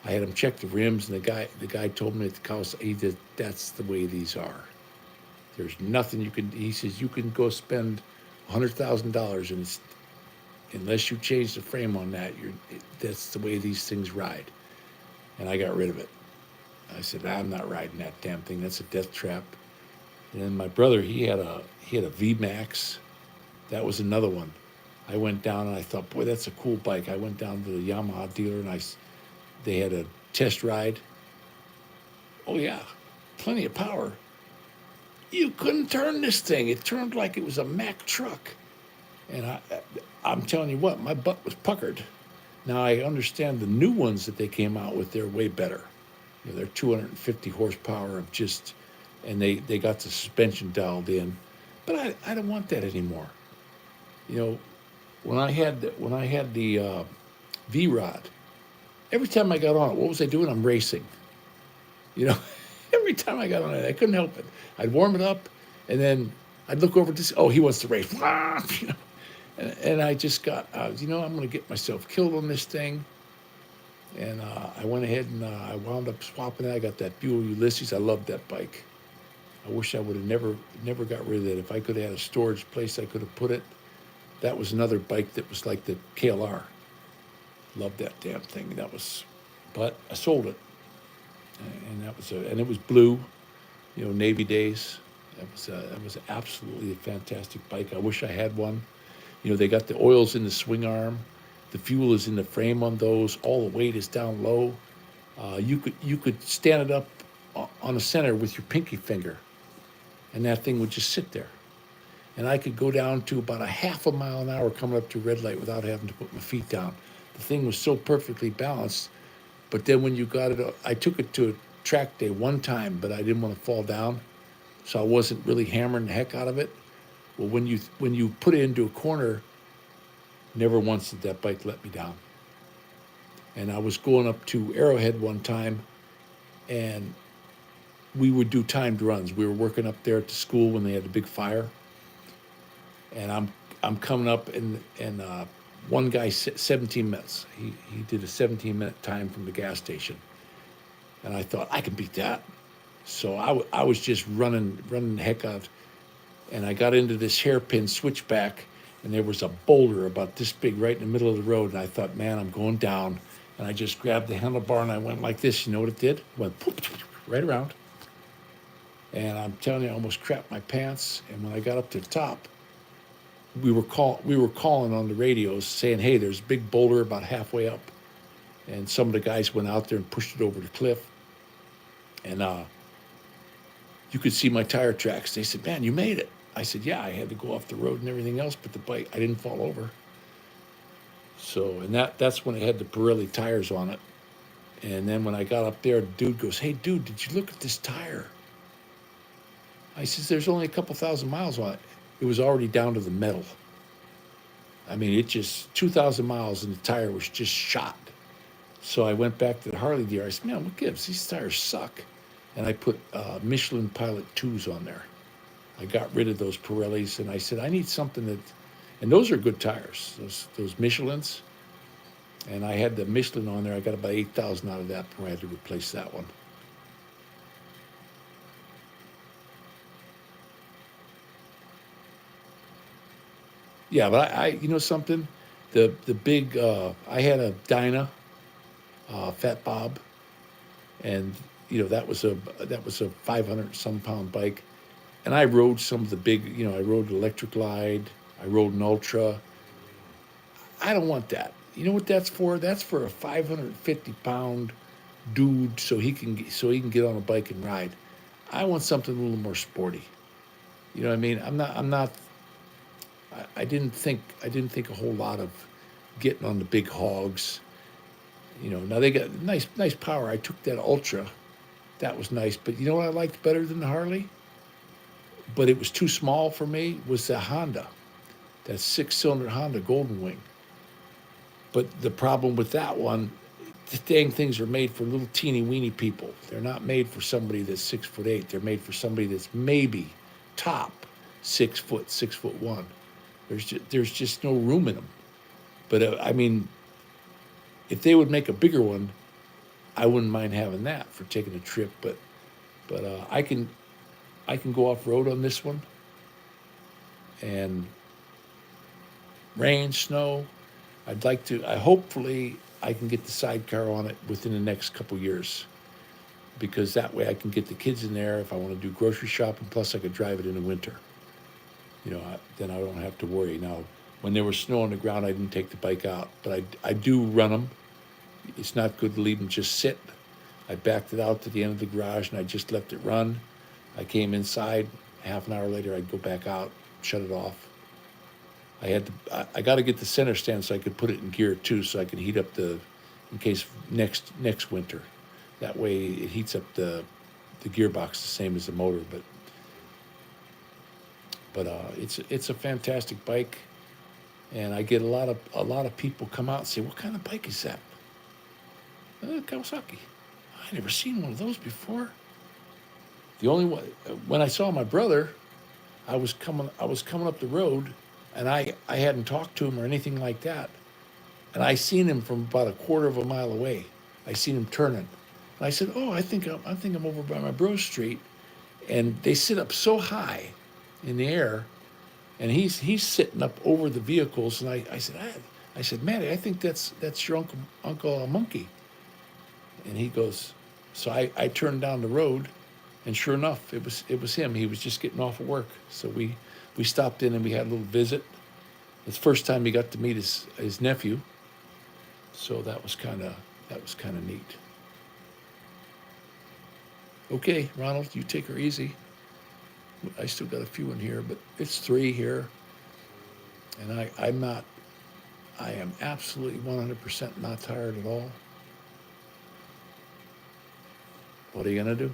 I had him check the rims, and the guy told me at the Kawasaki, that's the way these are. There's nothing you can. He says you can go spend $100,000, and unless you change the frame on that, that's the way these things ride. And I got rid of it. I said, I'm not riding that damn thing. That's a death trap. And then my brother, he had a V-Max. That was another one. I went down and I thought, boy, that's a cool bike. I went down to the Yamaha dealer and they had a test ride. Oh yeah, plenty of power. You couldn't turn this thing. It turned like it was a Mack truck. And I'm telling you what, my butt was puckered. Now I understand the new ones that they came out with, they're way better. They're 250 horsepower of just, and they got the suspension dialed in. But I don't want that anymore. when I had the V Rod, every time I got on it, what was I doing? I'm racing. You know, every time I got on it, I couldn't help it. I'd warm it up, and then I'd look over to see, oh, he wants to race. You know, and I just got, I'm going to get myself killed on this thing. And I went ahead and I wound up swapping it. I got that Buell Ulysses. I loved that bike. I wish I would have never got rid of it. If I could have had a storage place I could have put it. That was another bike that was like the KLR. Loved that damn thing. But I sold it, and and it was blue, Navy days. That was absolutely a fantastic bike. I wish I had one. They got the oils in the swing arm, the fuel is in the frame on those. All the weight is down low. You could stand it up on the center with your pinky finger, and that thing would just sit there. And I could go down to about a half a mile an hour coming up to red light without having to put my feet down. The thing was so perfectly balanced. But then when you got it, I took it to a track day one time, but I didn't want to fall down, so I wasn't really hammering the heck out of it. Well, when you put it into a corner, never once did that bike let me down. And I was going up to Arrowhead one time, and we would do timed runs. We were working up there at the school when they had the big fire, and I'm coming up, and one guy 17 minutes. He did a 17-minute time from the gas station, and I thought I can beat that. So I was just running the heck out, and I got into this hairpin switchback, and there was a boulder about this big right in the middle of the road, and I thought, man, I'm going down. And I just grabbed the handlebar and I went like this. You know what it did? It went right around. And I'm telling you, I almost crapped my pants. And when I got up to the top, we were calling on the radios saying, hey, there's a big boulder about halfway up. And some of the guys went out there and pushed it over the cliff. And you could see my tire tracks. They said, man, you made it. I said, yeah, I had to go off the road and everything else, but the bike, I didn't fall over. So, and that's when it had the Pirelli tires on it. And then when I got up there, the dude goes, hey, dude, did you look at this tire? I says, there's only a couple thousand miles on it. It was already down to the metal. I mean, it just, 2,000 miles and the tire was just shot. So I went back to the Harley dealer. I said, man, what gives? These tires suck. And I put Michelin Pilot 2s on there. I got rid of those Pirellis, and I said, I need something that, and those are good tires, those Michelins. And I had the Michelin on there. I got about 8,000 out of that before I had to replace that one. Yeah, but I you know something, the big I had a Dyna, Fat Bob, and that was a 500 some pound bike, and I rode some of the big, I rode Electric Glide, I rode an Ultra. I don't want that. You know what that's for? That's for a 550-pound dude, so he can get on a bike and ride. I want something a little more sporty. You know what I mean? I'm not. I didn't think a whole lot of getting on the big hogs. Now they got nice power. I took that Ultra, that was nice. But you know what I liked better than the Harley? But it was too small for me. Was the Honda, that 6-cylinder Honda Golden Wing. But the problem with that one, the dang things are made for little teeny weeny people. They're not made for somebody that's 6'8". They're made for somebody that's maybe top 6', 6'1". There's just no room in them. But I mean, if they would make a bigger one, I wouldn't mind having that for taking a trip. But I can go off road on this one, and rain, snow. Hopefully I can get the sidecar on it within the next couple years, because that way I can get the kids in there if I want to do grocery shopping. Plus I could drive it in the winter. Then I don't have to worry. Now, when there was snow on the ground, I didn't take the bike out, but I do run them. It's not good to leave them just sit. I backed it out to the end of the garage and I just left it run. I came inside. Half an hour later, I'd go back out, shut it off. I got to get the center stand so I could put it in gear too, so I can heat up in case next winter. That way it heats up the gearbox the same as the motor. But it's a fantastic bike. And I get a lot of people come out and say, "What kind of bike is that?" Kawasaki. I never seen one of those before. The only one when I saw my brother, I was coming up the road, and I hadn't talked to him or anything like that, and I seen him from about a quarter of a mile away. I seen him turning, and I said, "Oh, I think I'm over by my bro street," and they sit up so high in the air, and he's sitting up over the vehicles, and I said, Matty, I think that's your uncle Monkey, and he goes, so I turned down the road, and sure enough, it was him. He was just getting off of work, so we stopped in and we had a little visit. It's the first time he got to meet his nephew, so that was kind of neat. Okay, Ronald, you take her easy. I still got a few in here, but it's 3 here, and I am absolutely 100% not tired at all. What are you gonna do?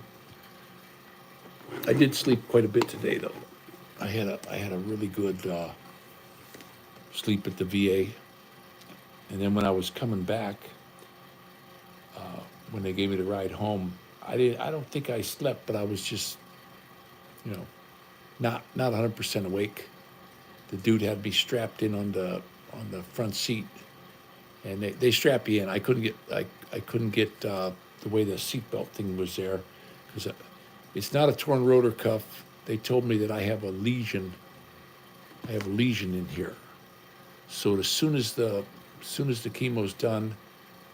I did sleep quite a bit today, though. I had a really good sleep at the VA, and then when I was coming back, when they gave me the ride home, I don't think I slept, but I was just, you know, not 100% awake. The dude had me strapped in on the front seat, and they strap you in. I couldn't get the way the seatbelt thing was there, because it's not a torn rotor cuff. They told me that I have a lesion. I have a lesion in here. So as soon as the chemo's done,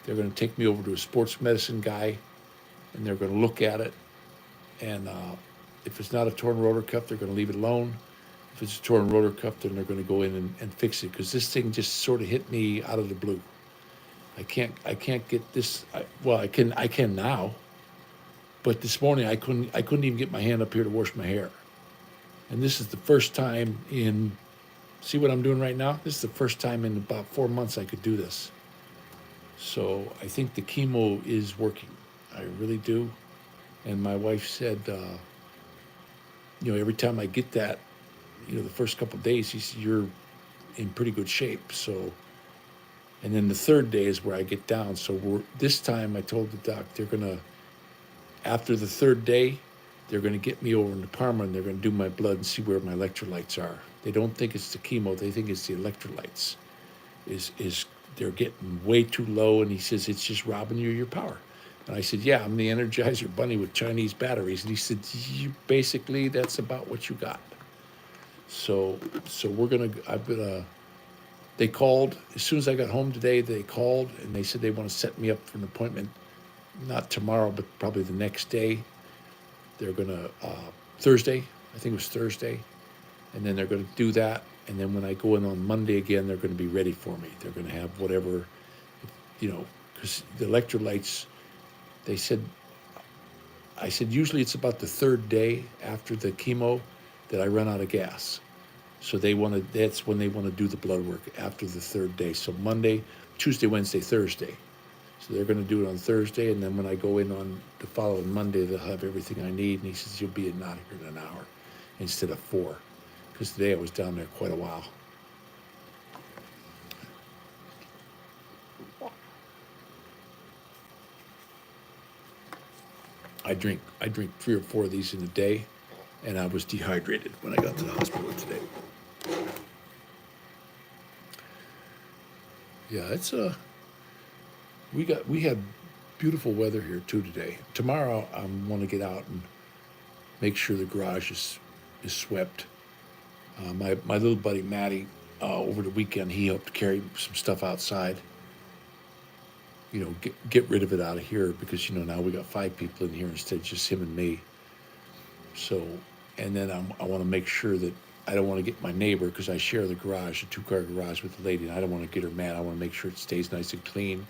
they're going to take me over to a sports medicine guy, and they're going to look at it. And if it's not a torn rotor cuff, they're going to leave it alone. If it's a torn rotor cuff, then they're going to go in and fix it, because this thing just sort of hit me out of the blue. I can't get this. Well, I can now, but this morning I couldn't even get my hand up here to wash my hair. And this is the first time in, see what I'm doing right now? This is the first time in about 4 months I could do this. So I think the chemo is working. I really do. And my wife said, every time I get that, the first couple of days, she said, you're in pretty good shape. So, and then the third day is where I get down. So this time I told the doc, after the third day, they're going to get me over into Parma, and they're going to do my blood and see where my electrolytes are. They don't think it's the chemo. They think it's the electrolytes. They're getting way too low, and he says, it's just robbing you of your power. And I said, yeah, I'm the Energizer Bunny with Chinese batteries. And he said, basically, that's about what you got. So they called, as soon as I got home today, they called, and they said they want to set me up for an appointment, not tomorrow, but probably the next day. They're going to, Thursday, I think it was Thursday, and then they're going to do that. And then when I go in on Monday again, they're going to be ready for me. They're going to have whatever, because the electrolytes, they said, I said, usually it's about the third day after the chemo that I run out of gas. So that's when they want to do the blood work, after the third day. So Monday, Tuesday, Wednesday, Thursday. So they're going to do it on Thursday, and then when I go in on the following Monday, they'll have everything I need. And he says, you'll be out here in an hour instead of 4. Because today I was down there quite a while. I drink 3 or 4 of these in a day, and I was dehydrated when I got to the hospital today. Yeah, we had beautiful weather here too today. Tomorrow I want to get out and make sure the garage is swept. My little buddy Matty, over the weekend, he helped carry some stuff outside. Get rid of it out of here, because now we got 5 people in here instead of just him and me. So, and then I want to make sure that I don't want to get my neighbor, because I share the garage, a 2-car garage with the lady, and I don't want to get her mad. I want to make sure it stays nice and clean.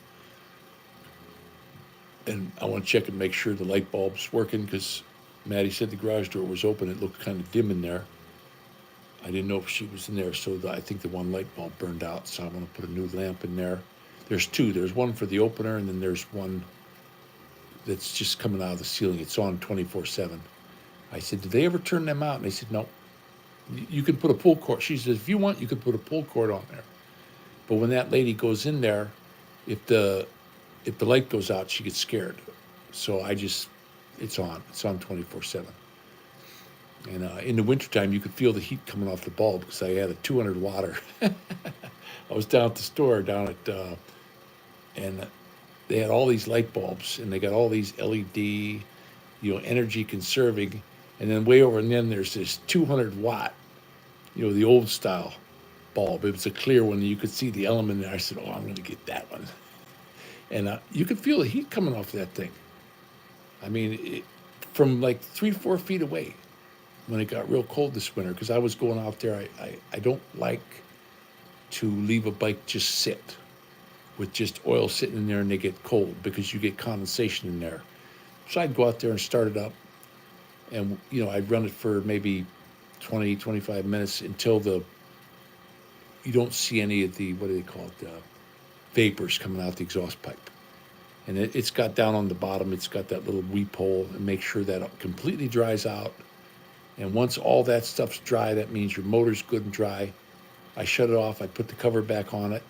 And I want to check and make sure the light bulb's working, because Maddie said the garage door was open. It looked kind of dim in there. I didn't know if she was in there, so I think the one light bulb burned out, so I want to put a new lamp in there. There's 2. There's one for the opener, and then there's one that's just coming out of the ceiling. It's on 24/7. I said, did they ever turn them out? And they said, no. You can put a pull cord. She says, if you want, you can put a pull cord on there. But when that lady goes in there, if the if the light goes out, she gets scared. So it's on. It's on 24/7. And in the wintertime, you could feel the heat coming off the bulb because I had a 200 watter. I was down at the store and they had all these light bulbs and they got all these LED, energy conserving. And then way over and then there's this 200 watt, the old style bulb. It was a clear one. You could see the element there. I said, oh, I'm going to get that one. And you could feel the heat coming off that thing. I mean, from like 3, 4 feet away when it got real cold this winter, because I was going out there. I don't like to leave a bike just sit with just oil sitting in there and they get cold because you get condensation in there. So I'd go out there and start it up and, I'd run it for maybe 20, 25 minutes until you don't see any of the, what do they call it, vapors coming out the exhaust pipe. And it's got down on the bottom, it's got that little weep hole, and make sure that it completely dries out. And once all that stuff's dry, that means your motor's good and dry. I shut it off, I put the cover back on it,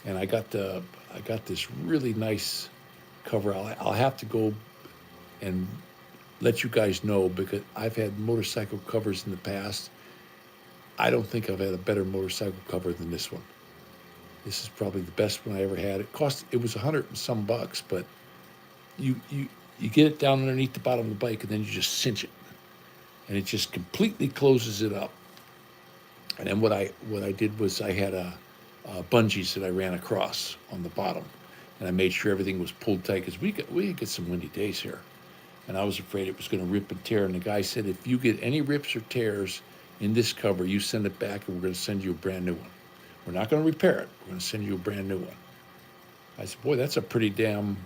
and I got this really nice cover. I'll have to go and let you guys know because I've had motorcycle covers in the past. I don't think I've had a better motorcycle cover than this one. This is probably the best one I ever had. It was $100 and some bucks, but you get it down underneath the bottom of the bike and then you just cinch it. And it just completely closes it up. And then what I did was I had bungees that I ran across on the bottom. And I made sure everything was pulled tight because we get some windy days here. And I was afraid it was going to rip and tear. And the guy said, if you get any rips or tears in this cover, you send it back and we're going to send you a brand new one. We're not going to repair it. We're going to send you a brand new one. I said, boy, that's a pretty good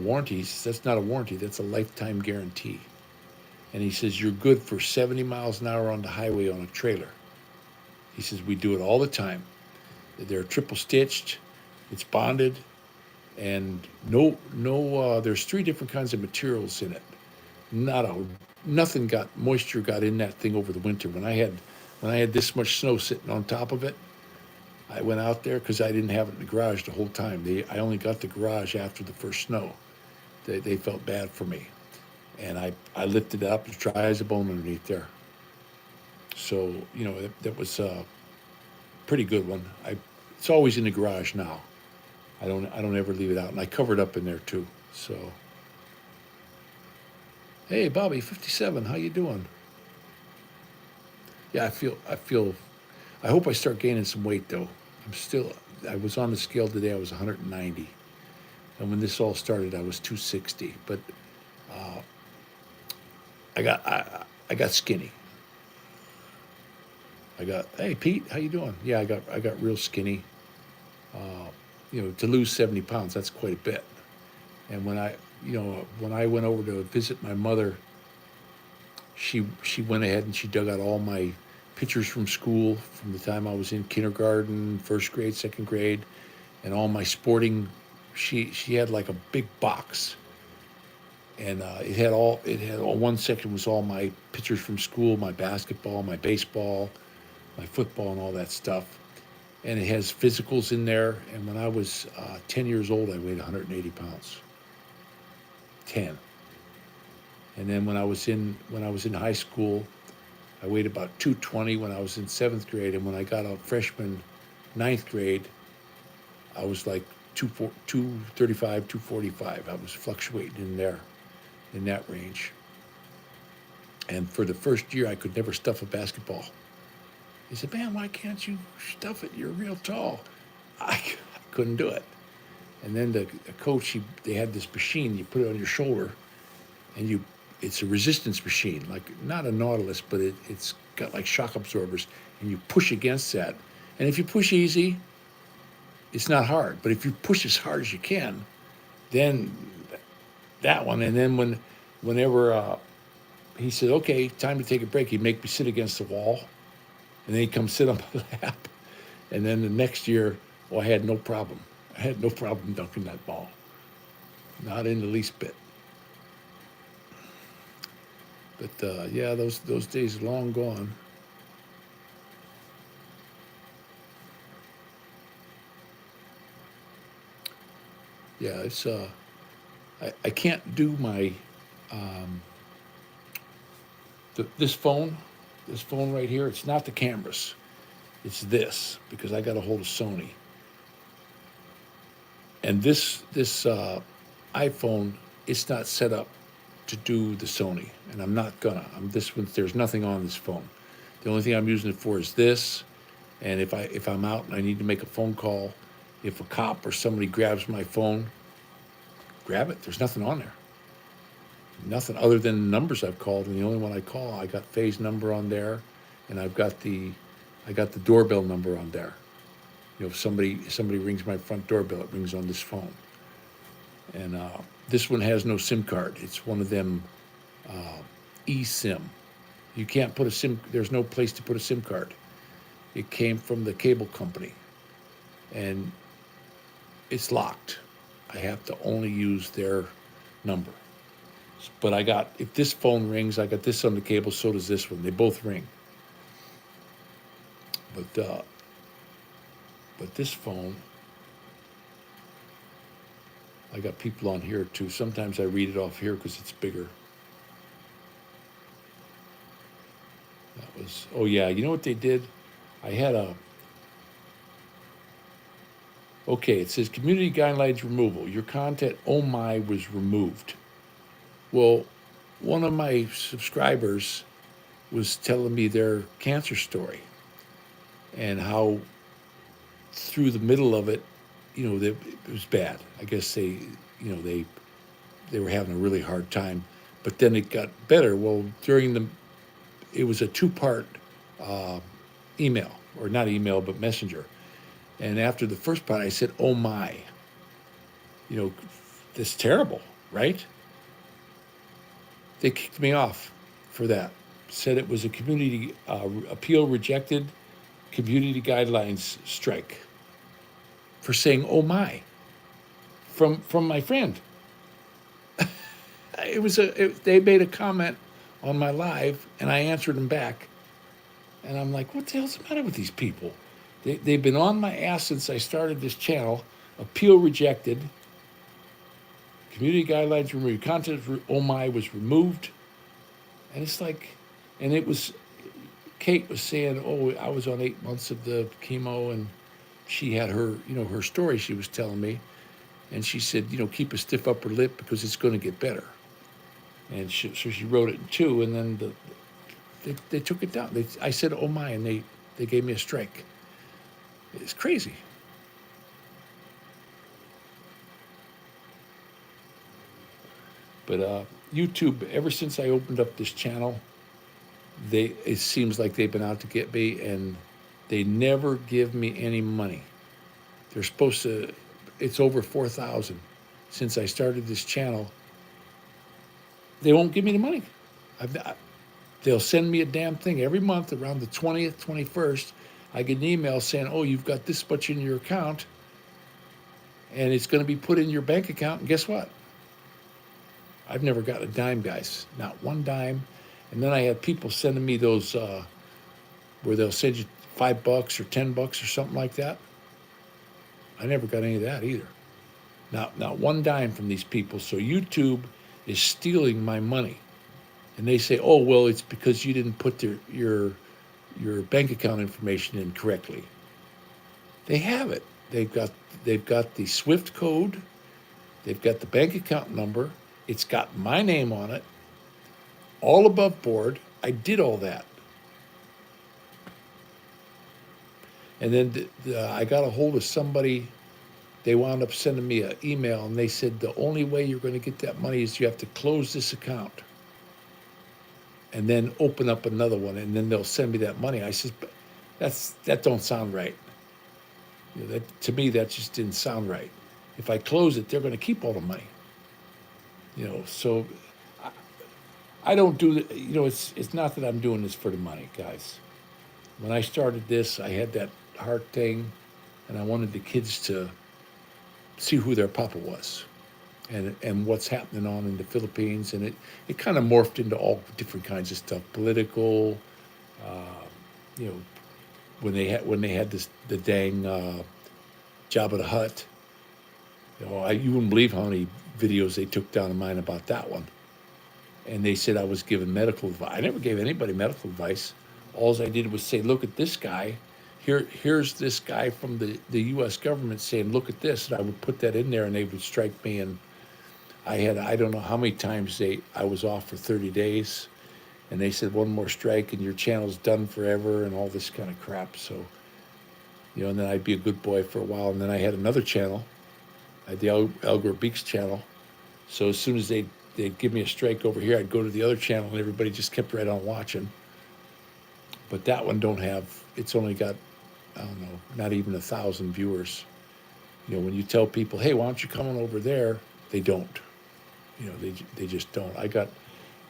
warranty. He says, that's not a warranty. That's a lifetime guarantee. And he says, you're good for 70 miles an hour on the highway on a trailer. He says, we do it all the time. They're triple stitched. It's bonded. And there's 3 different kinds of materials in it. Nothing moisture got in that thing over the winter. When I had this much snow sitting on top of it, I went out there because I didn't have it in the garage the whole time. I only got the garage after the first snow. They felt bad for me. And I lifted it up as dry as a bone underneath there. So, that was a pretty good one. It's always in the garage now. I don't ever leave it out. And I cover it up in there too. So, hey, Bobby, 57, how you doing? Yeah, I hope I start gaining some weight though. I was on the scale today, I was 190. And when this all started, I was 260. But I got skinny. Hey Pete, how you doing? Yeah, I got real skinny. To lose 70 pounds, that's quite a bit. And when I went over to visit my mother, she went ahead and she dug out all my pictures from school from the time I was in kindergarten, first grade, second grade, and all my sporting. She had like a big box, and it had one section was all my pictures from school, my basketball, my baseball, my football, and all that stuff. And it has physicals in there. And when I was 10 years old, I weighed 180 pounds. 10. And then when I was in high school, I weighed about 220 when I was in 7th grade. And when I got a freshman, 9th grade, I was like 235, 245. I was fluctuating in there, in that range. And for the first year, I could never stuff a basketball. He said, man, why can't you stuff it? You're real tall. I couldn't do it. And then the coach, they had this machine, you put it on your shoulder, and it's a resistance machine, like not a Nautilus, but it's got like shock absorbers, and you push against that. And if you push easy, it's not hard. But if you push as hard as you can, then that one. And then whenever he said, okay, time to take a break, he'd make me sit against the wall. And then he'd come sit on my lap. And then the next year, I had no problem. I had no problem dunking that ball. Not in the least bit. But yeah, those days are long gone. Yeah, it's I can't do my this phone right here. It's not the cameras. It's this because I got a hold of Sony, and this iPhone, it's not set up to do the Sony, and I'm not gonna. I'm this one. There's nothing on this phone. The only thing I'm using it for is this, and if I'm out and I need to make a phone call, if a cop or somebody grabs my phone, grab it. There's nothing on there. Nothing other than the numbers I've called, and the only one I call, I got Faye's number on there, and I got the doorbell number on there. You know, if somebody rings my front doorbell, it rings on this phone. And this one has no SIM card. It's one of them eSIM. You can't put a SIM. There's no place to put a SIM card. It came from the cable company, and it's locked. I have to only use their number. But I got, if this phone rings, I got this on the cable. So does this one. They both ring. But this phone, I got people on here too. Sometimes I read it off here because it's bigger. That was, oh yeah, you know what they did? I had a, okay, it says community guidelines removal. Your content, oh my, was removed. Well, one of my subscribers was telling me their cancer story and how through the middle of it, you know, it was bad. I guess they were having a really hard time, but then it got better. Well, it was a two-part uh, email, or not email, but messenger. And after the first part, I said, "Oh my, you know, this is terrible, right?" They kicked me off for that. Said it was a community appeal rejected, community guidelines strike for saying "oh my" from my friend. They made a comment on my live, and I answered them back, and I'm like, what the hell's the matter with these people? They've been on my ass since I started this channel. Appeal rejected. Community guidelines removed. Content oh my was removed, and it's like, and it was. Kate was saying, "Oh, I was on 8 months of the chemo, and she had her, you know, her story she was telling me, and she said, you know, keep a stiff upper lip because it's going to get better." And so she wrote it in two, and then they took it down. I said, "Oh my," and they gave me a strike. It's crazy. But YouTube, ever since I opened up this channel, it seems like they've been out to get me, and they never give me any money. They're supposed to. It's over 4,000 since I started this channel. They won't give me the money. They'll send me a damn thing every month around the 20th, 21st. I get an email saying, "Oh, you've got this much in your account, and it's going to be put in your bank account." And guess what? I've never got a dime, guys. Not one dime. And then I had people sending me those where they'll send you $5 or $10 or something like that. I never got any of that either. Not one dime from these people. So YouTube is stealing my money. And they say, "Oh, well, it's because you didn't put your bank account information in correctly." They have it. They've got the SWIFT code. They've got the bank account number. It's got my name on it. All above board. I did all that. And then I got a hold of somebody. They wound up sending me an email, and they said the only way you're going to get that money is you have to close this account and then open up another one, and then they'll send me that money. I said, "But that don't sound right. You know, to me, that just didn't sound right. If I close it, they're going to keep all the money. You know, so I don't do the, you know, it's not that I'm doing this for the money, guys. When I started this, I had that heart thing, and I wanted the kids to see who their papa was and what's happening on in the Philippines. And it kind of morphed into all different kinds of stuff, political, you know, when they had the dang Jabba the Hutt, You wouldn't believe how many videos they took down of mine about that one. And they said I was giving medical advice. I never gave anybody medical advice. All I did was say, look at this guy. Here's this guy from the U.S. government saying, look at this. And I would put that in there, and they would strike me. And I don't know how many times I was off for 30 days. And they said, one more strike, and your channel's done forever, and all this kind of crap. So, and then I'd be a good boy for a while. And then I had another channel. I had the El Gore Beaks channel. So as soon as they'd give me a strike over here, I'd go to the other channel, and everybody just kept right on watching. But that one it's only got, I don't know, not even 1,000 viewers. When you tell people, hey, why don't you come on over there, they don't. They just don't. I got,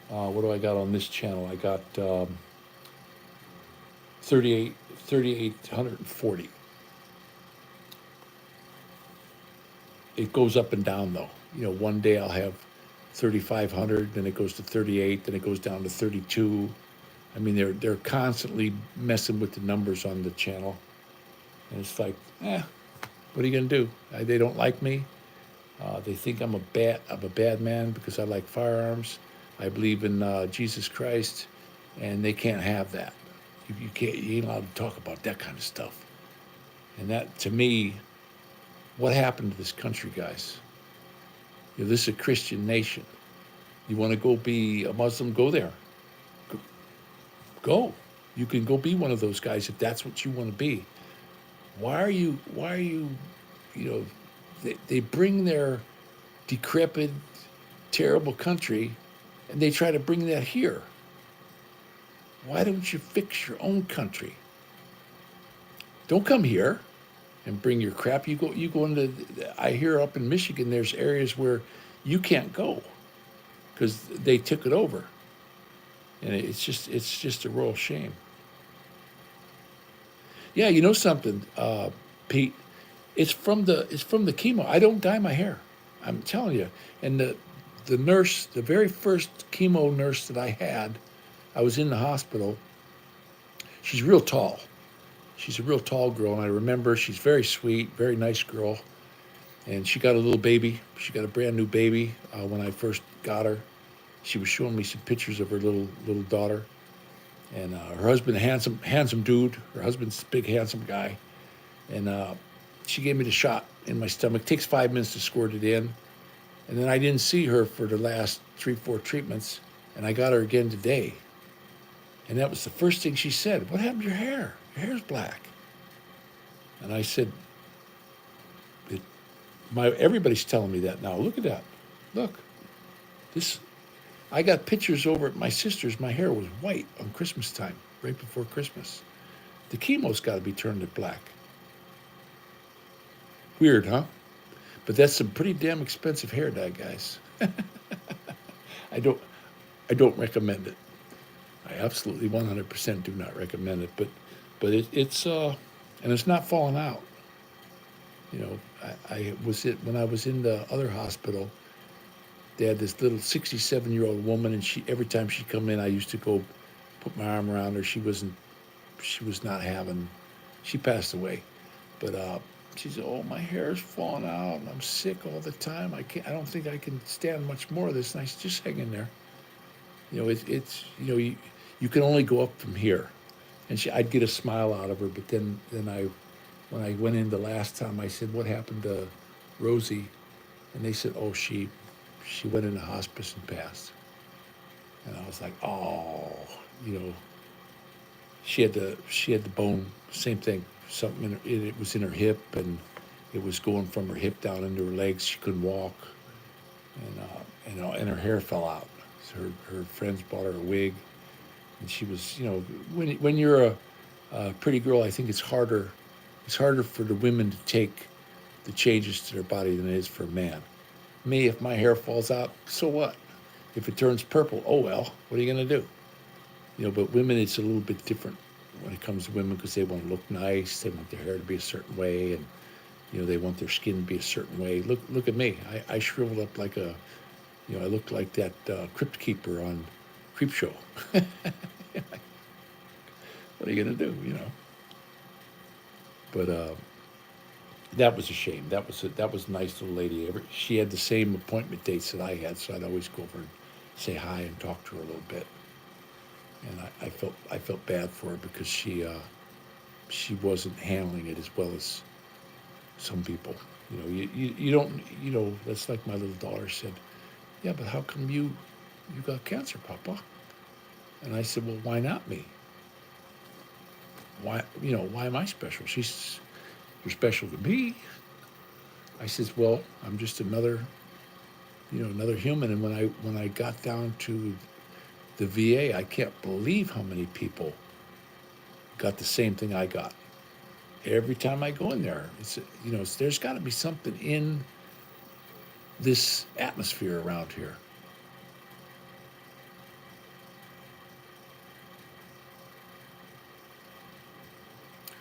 what do I got on this channel? I got 3,840. It goes up and down though. One day I'll have 3,500, then it goes to 38, then it goes down to 32. I mean, they're constantly messing with the numbers on the channel, and it's like, what are you gonna do? They don't like me. They think I'm a bad man because I like firearms. I believe in Jesus Christ, and they can't have that. You ain't allowed to talk about that kind of stuff. And that, to me, what happened to this country, guys? This is a Christian nation. You want to go be a Muslim? Go there. Go. You can go be one of those guys if that's what you want to be. Why are you, they bring their decrepit, terrible country, and they try to bring that here. Why don't you fix your own country? Don't come here and bring your crap. You go into, I hear up in Michigan, there's areas where you can't go because they took it over. And it's just a real shame. Yeah, you know something, Pete? It's from the chemo. I don't dye my hair. I'm telling you. And the nurse, the very first chemo nurse that I had, I was in the hospital. She's real tall. She's a real tall girl, and I remember she's very sweet, very nice girl. And she got a little baby. She got a brand new baby when I first got her. She was showing me some pictures of her little daughter, and her husband, a handsome dude. Her husband's a big, handsome guy, and she gave me the shot in my stomach. It takes 5 minutes to squirt it in, and then I didn't see her for the last 3-4 treatments, and I got her again today, and that was the first thing she said. What happened to your hair? Your hair's black. And I said, everybody's telling me that now. Look at that. Look, this. I got pictures over at my sister's. My hair was white on Christmas time, right before Christmas. The chemo's got to be turned to black. Weird, huh? But that's some pretty damn expensive hair dye, guys. I don't recommend it. I absolutely 100% do not recommend it. But it's and it's not falling out. When I was in the other hospital. They had this little 67-year-old woman, and every time she'd come in, I used to go put my arm around her. She was not having. She passed away, but she said, "Oh, my hair is falling out, and I'm sick all the time. I don't think I can stand much more of this." And I said, "Just hang in there. It's you can only go up from here." And I'd get a smile out of her, but then when I went in the last time, I said, "What happened to Rosie?" And they said, "Oh, she went into hospice and passed." And I was like, oh, she had the bone, same thing. Something it was in her hip, and it was going from her hip down into her legs. She couldn't walk, and her hair fell out. So her friends bought her a wig, and she was, when you're a pretty girl, I think it's harder for the women to take the changes to their body than it is for a man. Me, if my hair falls out, so what? If it turns purple, oh well, what are you going to do? But women, it's a little bit different when it comes to women because they want to look nice. They want their hair to be a certain way, and, they want their skin to be a certain way. Look at me. I shriveled up like I looked like that crypt keeper on Creep Show. What are you going to do, But that was a shame. That was a nice little lady. She had the same appointment dates that I had, so I'd always go over and say hi and talk to her a little bit. And I felt bad for her because she wasn't handling it as well as some people. You don't, that's like my little daughter said, yeah, but how come you got cancer, Papa? And I said, well, why not me? Why am I special? You're special to me. I says, well, I'm just another human. And when I got down to the VA, I can't believe how many people got the same thing I got. Every time I go in there, there's got to be something in this atmosphere around here.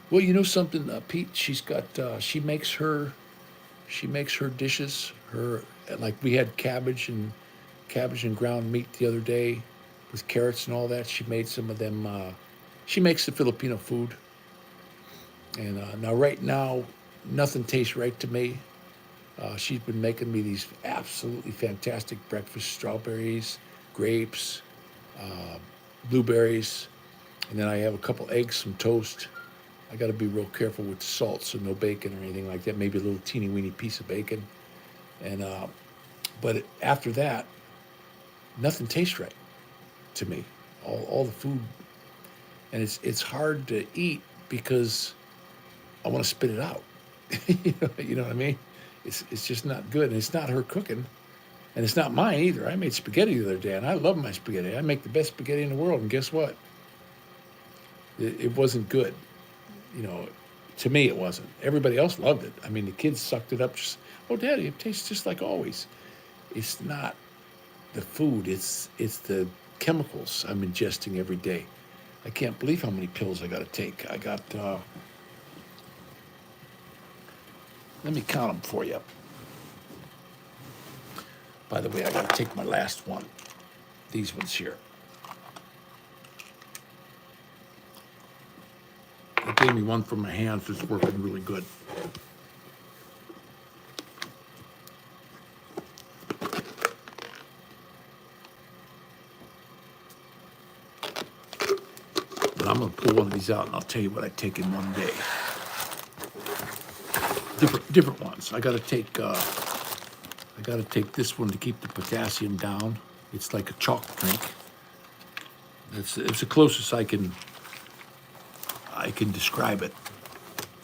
Well, you know something, Pete. She makes her dishes. Like we had cabbage and ground meat the other day with carrots and all that. She made some of them. She makes the Filipino food. And now, right now, nothing tastes right to me. She's been making me these absolutely fantastic breakfast: strawberries, grapes, uh, blueberries, and then I have a couple eggs, some toast. I got to be real careful with the salt, so no bacon or anything like that. Maybe a little teeny weeny piece of bacon, and but after that, nothing tastes right to me. All the food, and it's hard to eat because I want to spit it out. You know what I mean? It's just not good, and it's not her cooking, and it's not mine either. I made spaghetti the other day, and I love my spaghetti. I make the best spaghetti in the world, and guess what? It wasn't good. You know, to me it wasn't. Everybody else loved it. I mean, the kids sucked it up. Just, oh, Daddy, it tastes just like always. It's not the food. It's the chemicals I'm ingesting every day. I can't believe how many pills I got to take. I got. Let me count them for you. By the way, I got to take my last one. These ones here. They gave me one for my hands that's working really good. But I'm going to pull one of these out and I'll tell you what I take in one day. Different ones. I got to take this one to keep the potassium down. It's like a chalk drink. It's the closest I can describe it.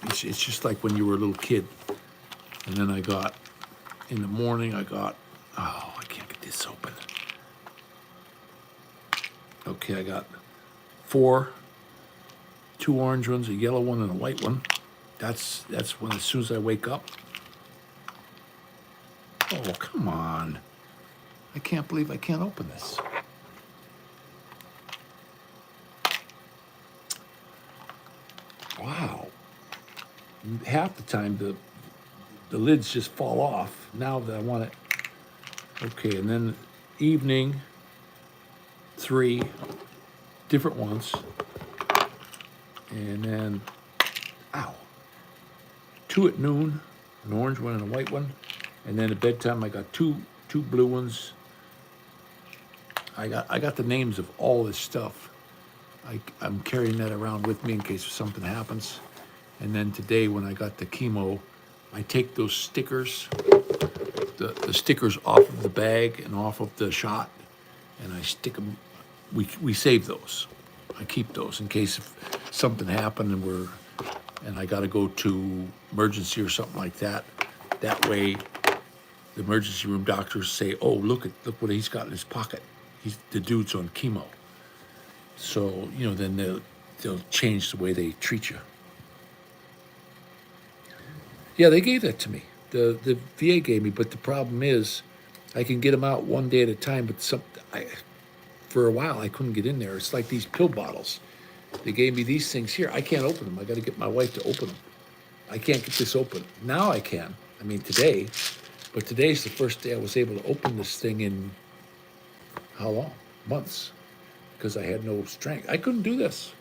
It's just like when you were a little kid. And then in the morning, I can't get this open. Okay, I got 2 orange ones, a yellow one, and a white one. That's when, as soon as I wake up. Oh, come on. I can't believe I can't open this. Wow. Half the time the lids just fall off. Now that I want it. Okay, and then evening, 3 different ones. And then, 2 at noon, an orange one and a white one. And then at bedtime I got two blue ones. I got the names of all this stuff. I'm carrying that around with me in case something happens. And then today when I got the chemo, I take those stickers, the stickers off of the bag and off of the shot, and I stick them. We save those. I keep those in case if something happened and I got to go to emergency or something like that. That way, the emergency room doctors say, "Oh, look what he's got in his pocket. The dude's on chemo." So then they'll change the way they treat you. Yeah, they gave that to me. The VA gave me, but the problem is, I can get them out one day at a time. But for a while, I couldn't get in there. It's like these pill bottles. They gave me these things here. I can't open them. I got to get my wife to open them. I can't get this open. Now I can. I mean, today. But today's the first day I was able to open this thing in, how long? Months. Because I had no strength. I couldn't do this.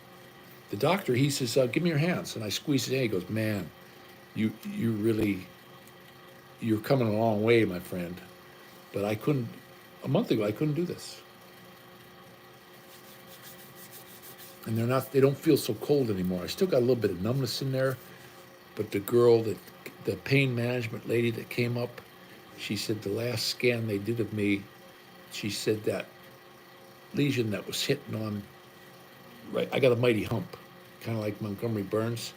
The doctor, he says, "Give me your hands." And I squeezed it in. He goes, "Man, you really, you're coming a long way, my friend. But I couldn't, a month ago, I couldn't do this. And they don't feel so cold anymore. I still got a little bit of numbness in there, but the pain management lady that came up, she said the last scan they did of me, she said that lesion that was hitting on, right, I got a mighty hump, kind of like Montgomery Burns.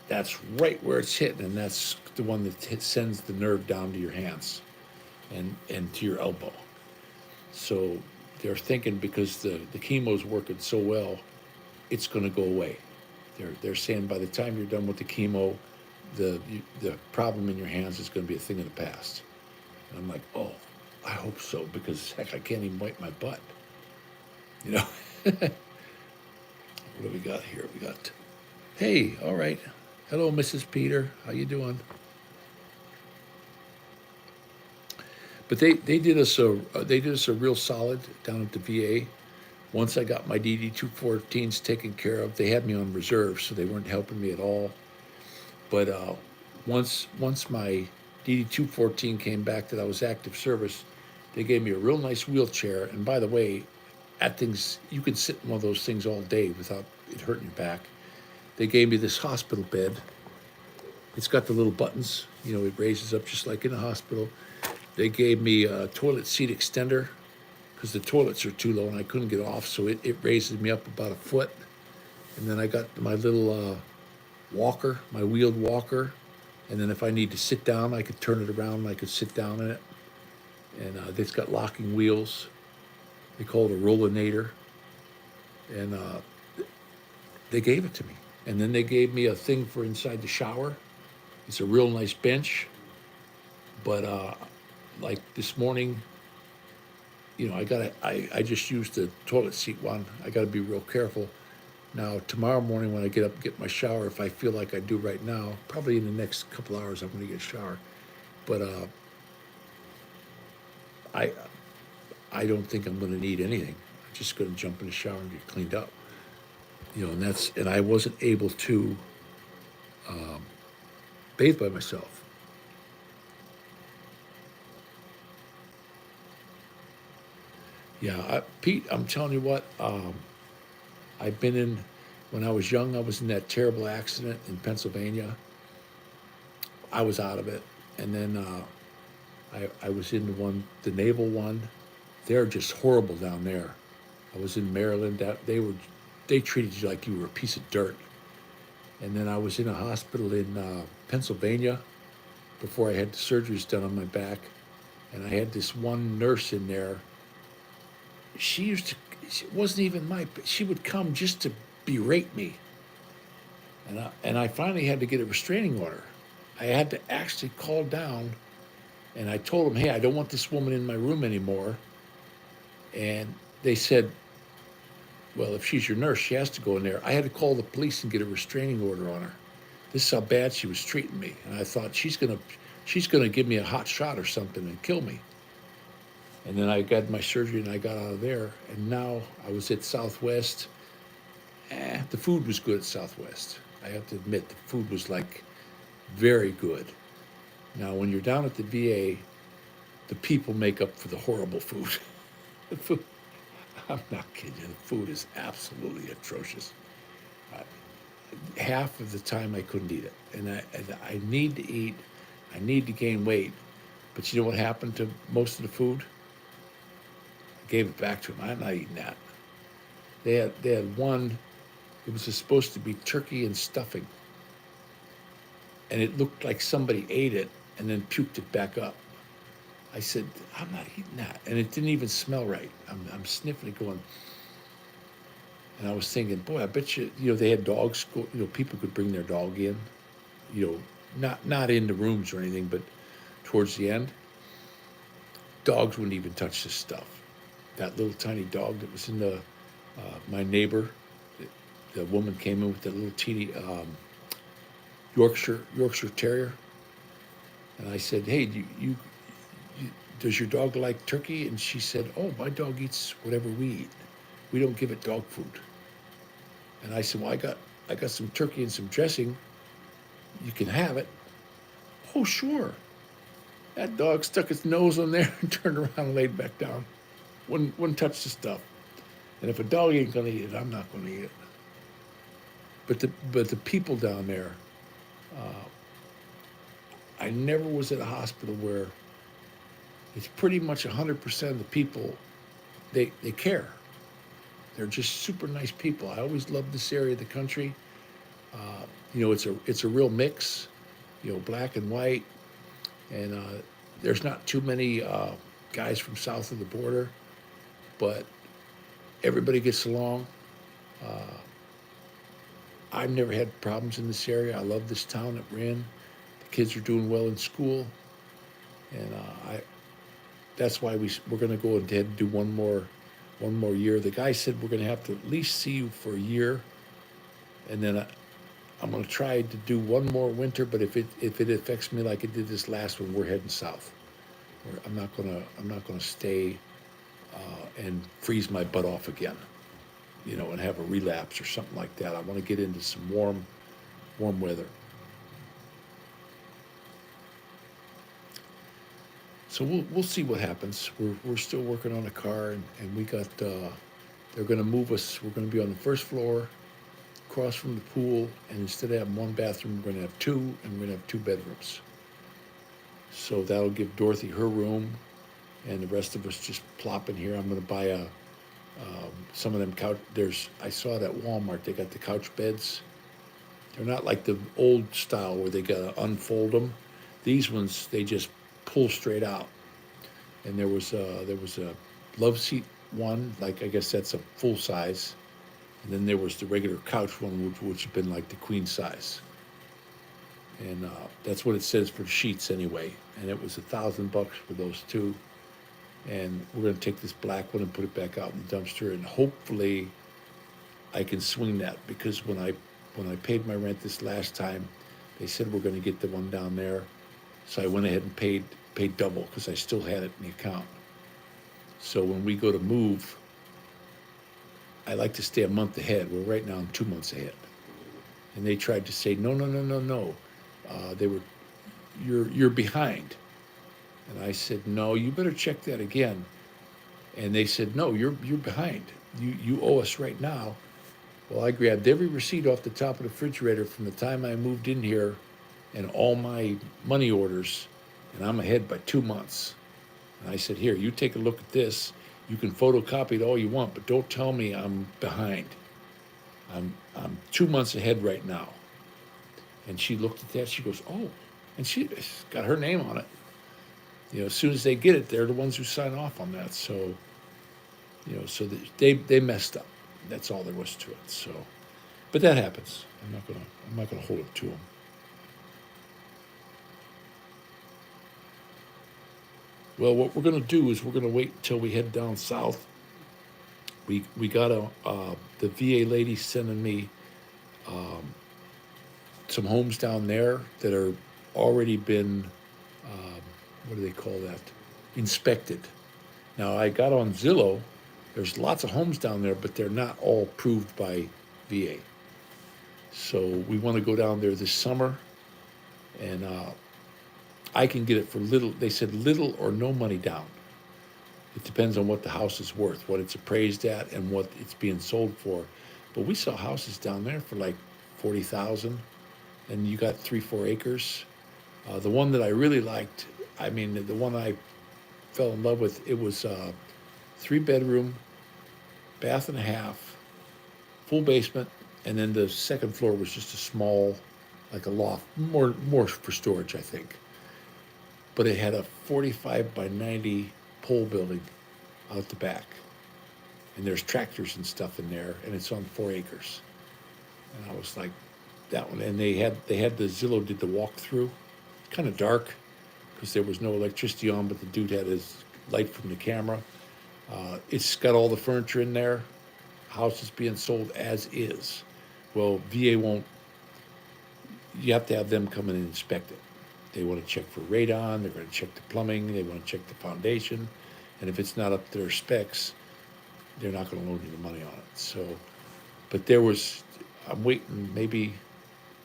That's right where it's hitting, and that's the one that sends the nerve down to your hands and to your elbow. So they're thinking because the chemo's working so well, it's going to go away. They're saying by the time you're done with the chemo, the problem in your hands is going to be a thing of the past. And I'm like, oh, I hope so, because heck, I can't even wipe my butt. You know. What do we got here? We got, hey, all right, hello, Mrs. Peter, how you doing? But they did us a real solid down at the VA. Once I got my DD-214s taken care of, they had me on reserve, so they weren't helping me at all. But once my DD-214 came back that I was active service, they gave me a real nice wheelchair. And by the way, that thing's, you can sit in one of those things all day without it hurting your back. They gave me this hospital bed. It's got the little buttons, it raises up just like in a hospital. They gave me a toilet seat extender because the toilets are too low and I couldn't get off, so it raises me up about a foot. And then I got my little walker, my wheeled walker. And then if I need to sit down, I could turn it around and I could sit down in it. And it's got locking wheels. They call it a rollinator. And they gave it to me. And then they gave me a thing for inside the shower. It's a real nice bench. But like this morning, I just used the toilet seat one. I gotta be real careful. Now, tomorrow morning when I get up and get my shower, if I feel like I do right now, probably in the next couple hours, I'm gonna get a shower. But I I don't think I'm gonna need anything. I'm just gonna jump in the shower and get cleaned up. And I wasn't able to bathe by myself. Yeah, Pete, I'm telling you what, I've been in, when I was young, I was in that terrible accident in Pennsylvania. I was out of it. And then I was in the naval one. They're just horrible down there. I was in Maryland. They treated you like you were a piece of dirt. And then I was in a hospital in Pennsylvania before I had the surgeries done on my back. And I had this one nurse in there. She wasn't even she would come just to berate me. And I finally had to get a restraining order. I had to actually call down and I told them, hey, I don't want this woman in my room anymore. And they said, well, if she's your nurse, she has to go in there. I had to call the police and get a restraining order on her. This is how bad she was treating me. And I thought she's gonna give me a hot shot or something and kill me. And then I got my surgery and I got out of there. And now I was at Southwest. The food was good at Southwest. I have to admit, the food was like very good. Now, when you're down at the VA, the people make up for the horrible food. The food, I'm not kidding you, the food is absolutely atrocious. Half of the time I couldn't eat it. And I need to eat, I need to gain weight. But you know what happened to most of the food? I gave it back to them. I'm not eating that. They had one, it was supposed to be turkey and stuffing. And it looked like somebody ate it and then puked it back up. I said, I'm not eating that. And it didn't even smell right. I'm sniffing it going, and I was thinking, boy, I bet they had dogs, people could bring their dog in, not in the rooms or anything, but towards the end. Dogs wouldn't even touch this stuff. That little tiny dog that was in my neighbor, the woman came in with that little teeny Yorkshire Terrier. And I said, hey, does your dog like turkey? And she said, oh, my dog eats whatever we eat. We don't give it dog food. And I said, well, I got some turkey and some dressing. You can have it. Oh, sure. That dog stuck its nose in there and turned around and laid back down. Wouldn't touch the stuff. And if a dog ain't gonna eat it, I'm not gonna eat it. But the people down there, I never was at a hospital where it's pretty much 100% of the people, they care. They're just super nice people. I always loved this area of the country. It's a real mix, black and white, and there's not too many guys from south of the border, but everybody gets along. I've never had problems in this area. I love this town that we're in. The kids are doing well in school, and that's why we're going to go ahead and do one more year. The guy said we're going to have to at least see you for a year, and then I'm going to try to do one more winter. But if it affects me like it did this last one, we're heading south. I'm not gonna stay and freeze my butt off again, and have a relapse or something like that. I want to get into some warm weather. So we'll see what happens. We're still working on a car, and we got they're going to move us. We're going to be on the first floor, across from the pool, and instead of having one bathroom, we're going to have two, and we're going to have two bedrooms. So that'll give Dorothy her room, and the rest of us just plop in here. I'm going to buy some of them couch. I saw it at Walmart. They got the couch beds. They're not like the old style where they got to unfold them. These ones they just pull straight out. And there was a love seat one, like I guess that's a full size, and then there was the regular couch one, which had been like the queen size. And that's what it says for the sheets anyway. And it was $1,000 for those two. And we're going to take this black one and put it back out in the dumpster, and hopefully I can swing that, because when I paid my rent this last time, they said we're going to get the one down there. So I went ahead and paid double because I still had it in the account. So when we go to move, I like to stay a month ahead. Well, right now I'm 2 months ahead. And they tried to say, no. You're behind. And I said, no, you better check that again. And they said, no, you're behind. You owe us right now. Well, I grabbed every receipt off the top of the refrigerator from the time I moved in here and all my money orders, and I'm ahead by 2 months. And I said, here, you take a look at this. You can photocopy it all you want, but don't tell me I'm behind. I'm 2 months ahead right now. And she looked at that. She goes, oh, and she got her name on it. As soon as they get it, they're the ones who sign off on that. So, so they messed up. That's all there was to it. So, but that happens. I'm not gonna hold it to them. Well, what we're gonna do is we're gonna wait until we head down south. We got the VA lady sending me some homes down there that are already been, what do they call that? Inspected. Now I got on Zillow. There's lots of homes down there, but they're not all approved by VA. So we want to go down there this summer, and I can get it for little. They said little or no money down. It depends on what the house is worth, what it's appraised at, and what it's being sold for. But we saw houses down there for like $40,000, and you got 3-4 acres. The one that I really liked, the one I fell in love with, it was 3-bedroom, bath and a half, full basement, and then the second floor was just a small, like a loft, more for storage, I think. But it had a 45 by 90 pole building out the back, and there's tractors and stuff in there, and it's on 4 acres. And I was like, that one. And they had the Zillow did the walkthrough, kind of dark because there was no electricity on, but the dude had his light from the camera. It's got all the furniture in there. House is being sold as is. Well, VA won't. You have to have them come in and inspect it. They want to check for radon. They're going to check the plumbing. They want to check the foundation. And if it's not up to their specs, they're not going to loan you the money on it. So, but I'm waiting maybe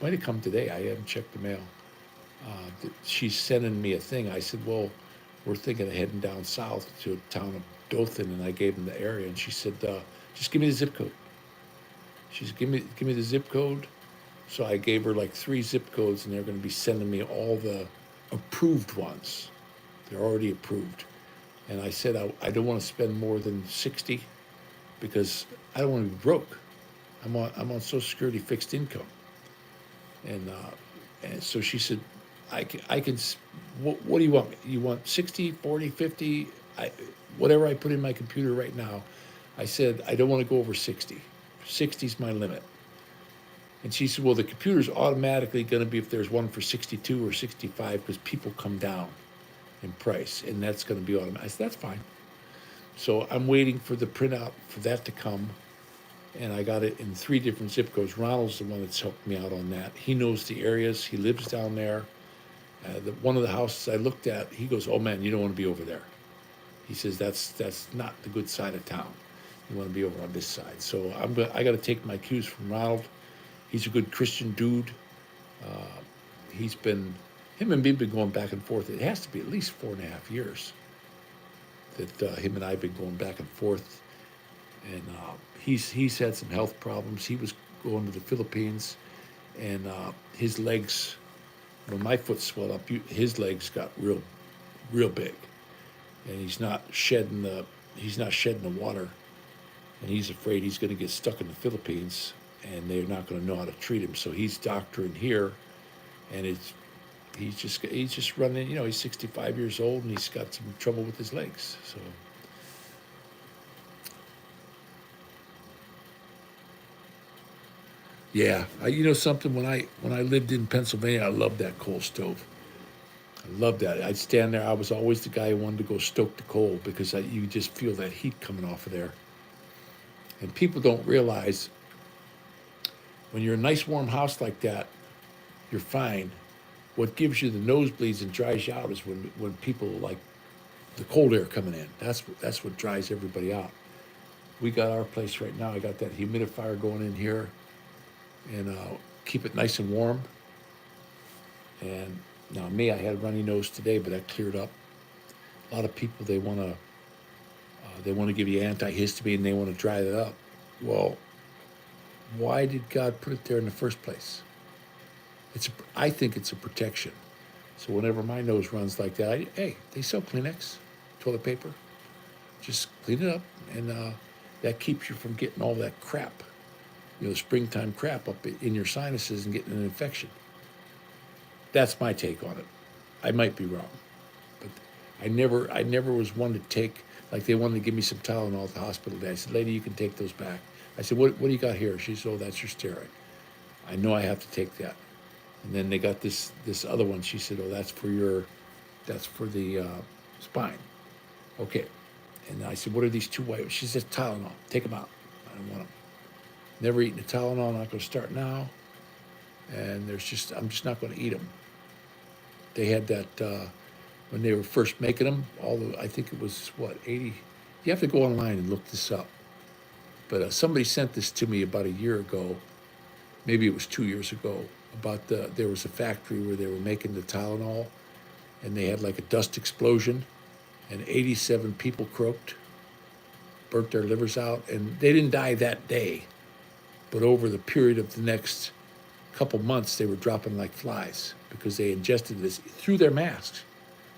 Might have come today. I haven't checked the mail. She's sending me a thing. I said, well, we're thinking of heading down south to a town of Dothan, and I gave them the area, and she said, just give me the zip code. She said, give me the zip code. So I gave her like 3 zip codes, and they're going to be sending me all the approved ones. They're already approved. And I said, I don't want to spend more than 60 because I don't want to be broke. I'm on Social Security fixed income. And so she said, I can, what do you want? You want 60, 40, 50? Whatever I put in my computer right now. I said, I don't want to go over 60. 60 is my limit. And she said, well, the computer's automatically going to be if there's one for 62 or 65 because people come down in price, and that's going to be automatic. I said, that's fine. So I'm waiting for the printout for that to come, and I got it in 3 different zip codes. Ronald's the one that's helped me out on that. He knows the areas. He lives down there. One of the houses I looked at, he goes, oh man, you don't want to be over there. He says that's not the good side of town. You want to be over on this side. So I got to take my cues from Ronald. He's a good Christian dude. He's been, him and me have been going back and forth. It has to be at least 4.5 years that him and I have been going back and forth. And he's had some health problems. He was going to the Philippines, and his legs, when my foot swelled up, his legs got real big, and he's not shedding the water, and he's afraid he's going to get stuck in the Philippines, and they're not going to know how to treat him. So he's doctoring here, and he's just running. He's 65 years old, and he's got some trouble with his legs. So. Yeah, something. When I lived in Pennsylvania, I loved that coal stove. I loved that. I'd stand there. I was always the guy who wanted to go stoke the coal because you just feel that heat coming off of there. And people don't realize when you're in a nice warm house like that, you're fine. What gives you the nosebleeds and dries you out is when people like the cold air coming in. That's what dries everybody out. We got our place right now. I got that humidifier going in here, and keep it nice and warm. And now me, I had a runny nose today, but that cleared up. A lot of people they want to give you antihistamine and they want to dry that up. Well, why did God put it there in the first place? I think it's a protection. So whenever my nose runs like that, hey, they sell Kleenex, toilet paper. Just clean it up, and that keeps you from getting all that crap, the springtime crap up in your sinuses and getting an infection. That's my take on it. I might be wrong, but I never was one to take, like they wanted to give me some Tylenol at the hospital today. I said, lady, you can take those back. I said, what do you got here? She said, oh, that's your steroid. I know I have to take that. And then they got this other one. She said, oh, that's for the spine. Okay. And I said, what are these 2 white ones? She says, Tylenol. Take them out. I don't want them. Never eaten a Tylenol. I'm not going to start now. And I'm just not going to eat them. They had that when they were first making them. I think it was 80. You have to go online and look this up. But somebody sent this to me about a year ago. Maybe it was 2 years ago. There was a factory where they were making the Tylenol, and they had like a dust explosion, and 87 people croaked, burnt their livers out, and they didn't die that day, but over the period of the next couple months, they were dropping like flies because they ingested this through their masks.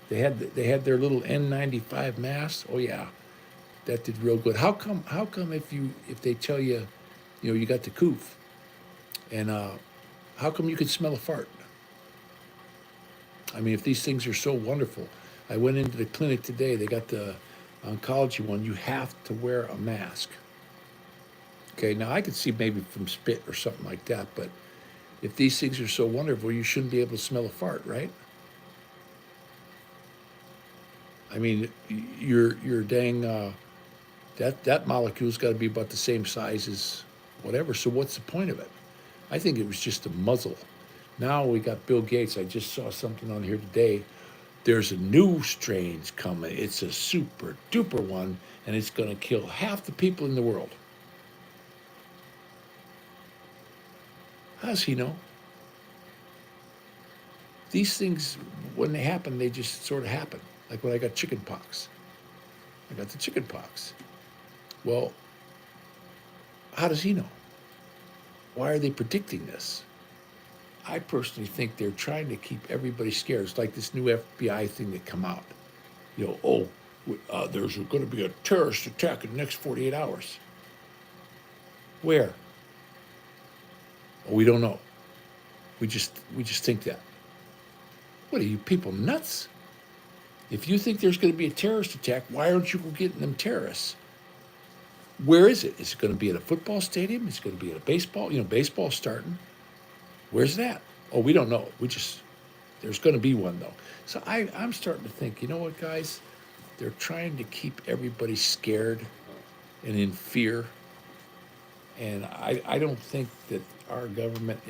They had their little N95 masks. Oh yeah, that did real good. How come if they tell you, you got the coof, and how come you can smell a fart? I mean, if these things are so wonderful. I went into the clinic today. They got the oncology one. You have to wear a mask. Okay, now I could see maybe from spit or something like that, but if these things are so wonderful, you shouldn't be able to smell a fart, right? I mean, your dang that molecule's got to be about the same size as whatever. So what's the point of it? I think it was just a muzzle. Now we got Bill Gates. I just saw something on here today. There's a new strain coming. It's a super duper one, and it's going to kill half the people in the world. How does he know? These things, when they happen, they just sort of happen. Like when I got chicken pox. I got the chicken pox. Well, how does he know? Why are they predicting this? I personally think they're trying to keep everybody scared. It's like this new FBI thing that come out. There's going to be a terrorist attack in the next 48 hours. Where? Well, we don't know. We just think that. What are you people nuts? If you think there's going to be a terrorist attack, why aren't you getting them terrorists? Where is it? Is it going to be at a football stadium? Is it going to be at a baseball? Baseball's starting. Where's that? Oh, we don't know. There's going to be one though. So I'm starting to think, you know what, guys? They're trying to keep everybody scared and in fear. And I don't think that our government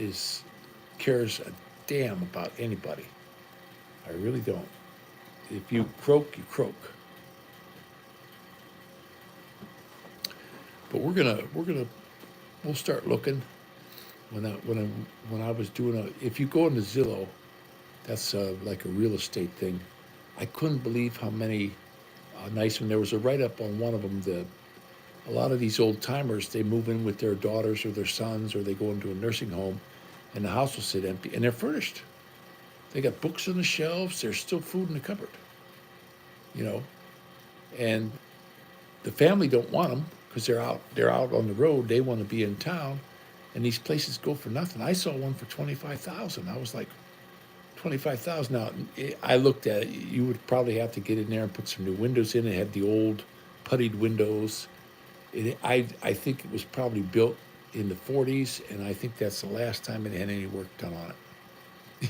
cares a damn about anybody. I really don't. If you croak, you croak. But we'll start looking. When I was doing if you go into Zillow, that's like a real estate thing. I couldn't believe how many nice ones. There was a write up on one of them. A lot of these old timers, they move in with their daughters or their sons, or they go into a nursing home, and the house will sit empty, and they're furnished. They got books on the shelves. There's still food in the cupboard. And the family don't want them because they're out on the road. They want to be in town, and these places go for nothing. I saw one for 25,000. I was like, 25,000. Now I looked at it. You would probably have to get in there and put some new windows in. It had the old puttied windows. I think it was probably built in the 40s, and I think that's the last time it had any work done on it.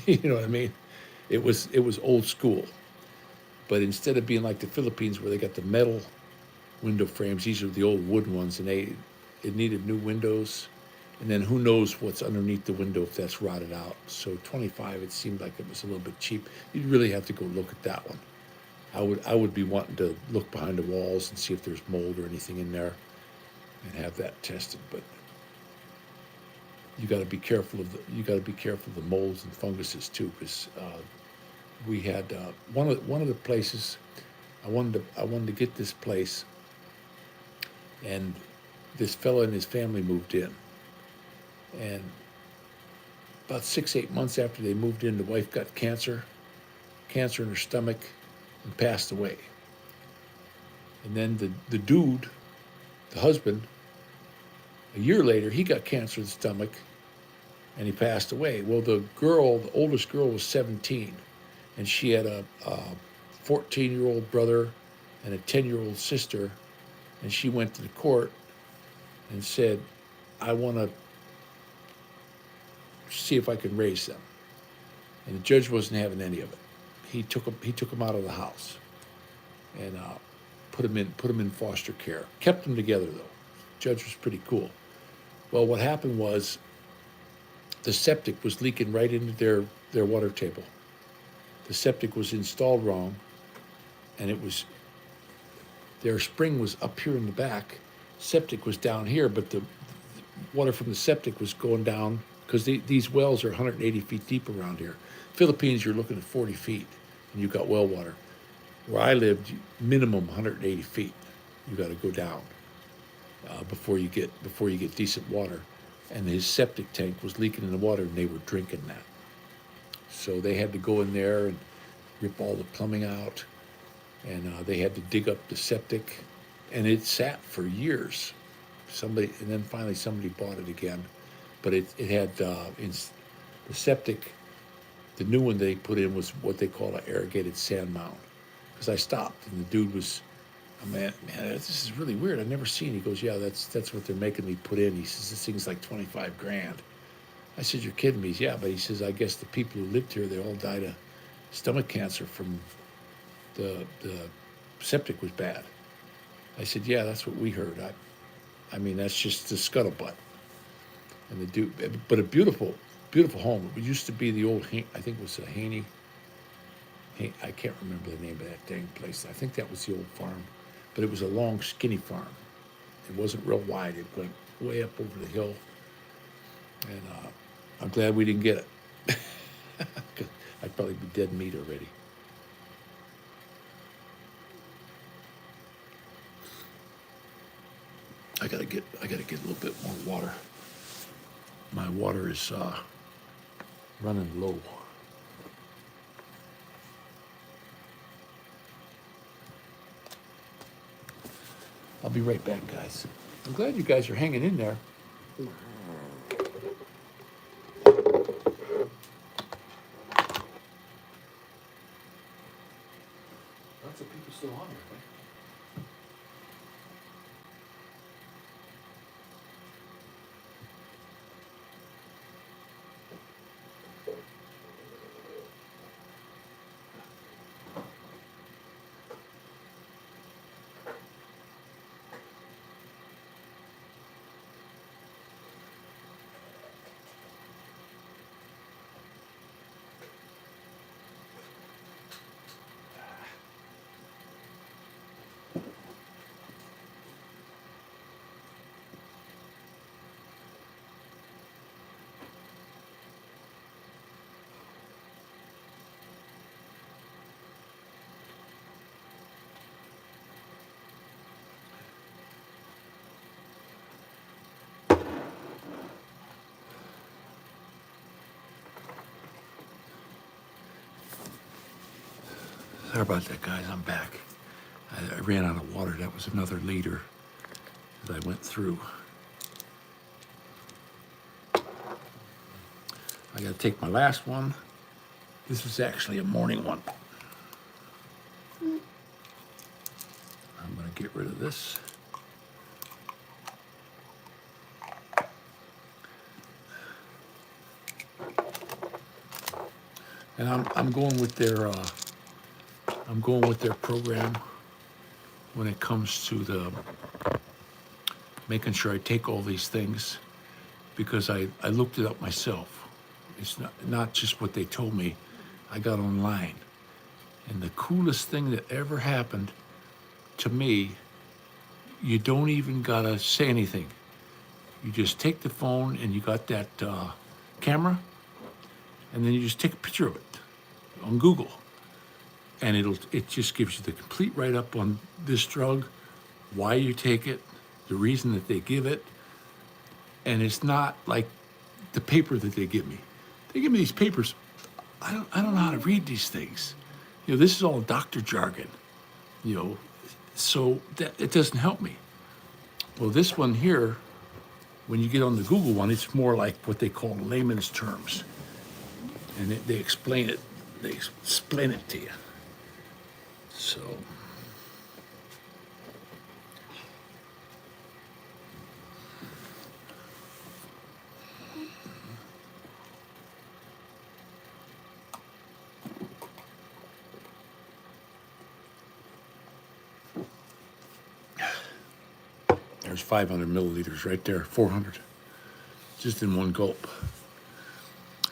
You know what I mean? It was old school. But instead of being like the Philippines where they got the metal window frames, these are the old wood ones, and it needed new windows. And then who knows what's underneath the window if that's rotted out. So 25, it seemed like it was a little bit cheap. You'd really have to go look at that one. I would be wanting to look behind the walls and see if there's mold or anything in there and have that tested. But you got to be careful of the molds and funguses too, because we had one of the places I wanted to get this place, and this fellow and his family moved in, and about 6-8 months after they moved in, the wife got cancer in her stomach, and passed away. And then the dude, the husband, a year later, he got cancer in the stomach, and he passed away. Well, the oldest girl was 17, and she had a 14-year-old brother and a 10-year-old sister, and she went to the court and said, I want to see if I can raise them. And the judge wasn't having any of it. He took them out of the house and put them in foster care. Kept them together though. The judge was pretty cool. Well, what happened was the septic was leaking right into their water table. The septic was installed wrong, and their spring was up here in the back. Septic was down here, but the water from the septic was going down because these wells are 180 feet deep around here. Philippines, you're looking at 40 feet, and you've got well water. Where I lived, minimum 180 feet. You got to go down before you get decent water. And his septic tank was leaking in the water, and they were drinking that. So they had to go in there and rip all the plumbing out, and they had to dig up the septic, and it sat for years. And then finally somebody bought it again, but it had the septic. The new one they put in was what they call an irrigated sand mound. Because I stopped, and the dude was, oh, man, this is really weird. I've never seen. He goes, yeah, that's what they're making me put in. He says, this thing's like 25 grand. I said, you're kidding me. Yeah, but he says, I guess the people who lived here, they all died of stomach cancer from the septic was bad. I said, yeah, that's what we heard. I mean, that's just the scuttlebutt. And the dude, but a beautiful, beautiful home. It used to be the old, I think it was a Haney. I can't remember the name of that dang place. I think that was the old farm, but it was a long, skinny farm. It wasn't real wide. It went way up over the hill, and I'm glad we didn't get it. I'd probably be dead meat already. I gotta get a little bit more water. My water is running low. I'll be right back, guys. I'm glad you guys are hanging in there. Lots of people still on here, right? Sorry about that, guys. I'm back. I ran out of water. That was another liter that I went through. I gotta take my last one. This was actually a morning one. I'm gonna get rid of this. And I'm going with their program when it comes to the making sure I take all these things, because I looked it up myself. It's not just what they told me. I got online. And the coolest thing that ever happened to me, you don't even gotta say anything. You just take the phone and you got that camera, and then you just take a picture of it on Google. And it just gives you the complete write-up on this drug, why you take it, the reason that they give it. And it's not like the paper that they give me. They give me these papers. I don't know how to read these things. This is all doctor jargon, so that it doesn't help me. Well, this one here, when you get on the Google one, it's more like what they call layman's terms. And they explain it. They explain it to you. So there's 500 milliliters right there, 400, just in one gulp.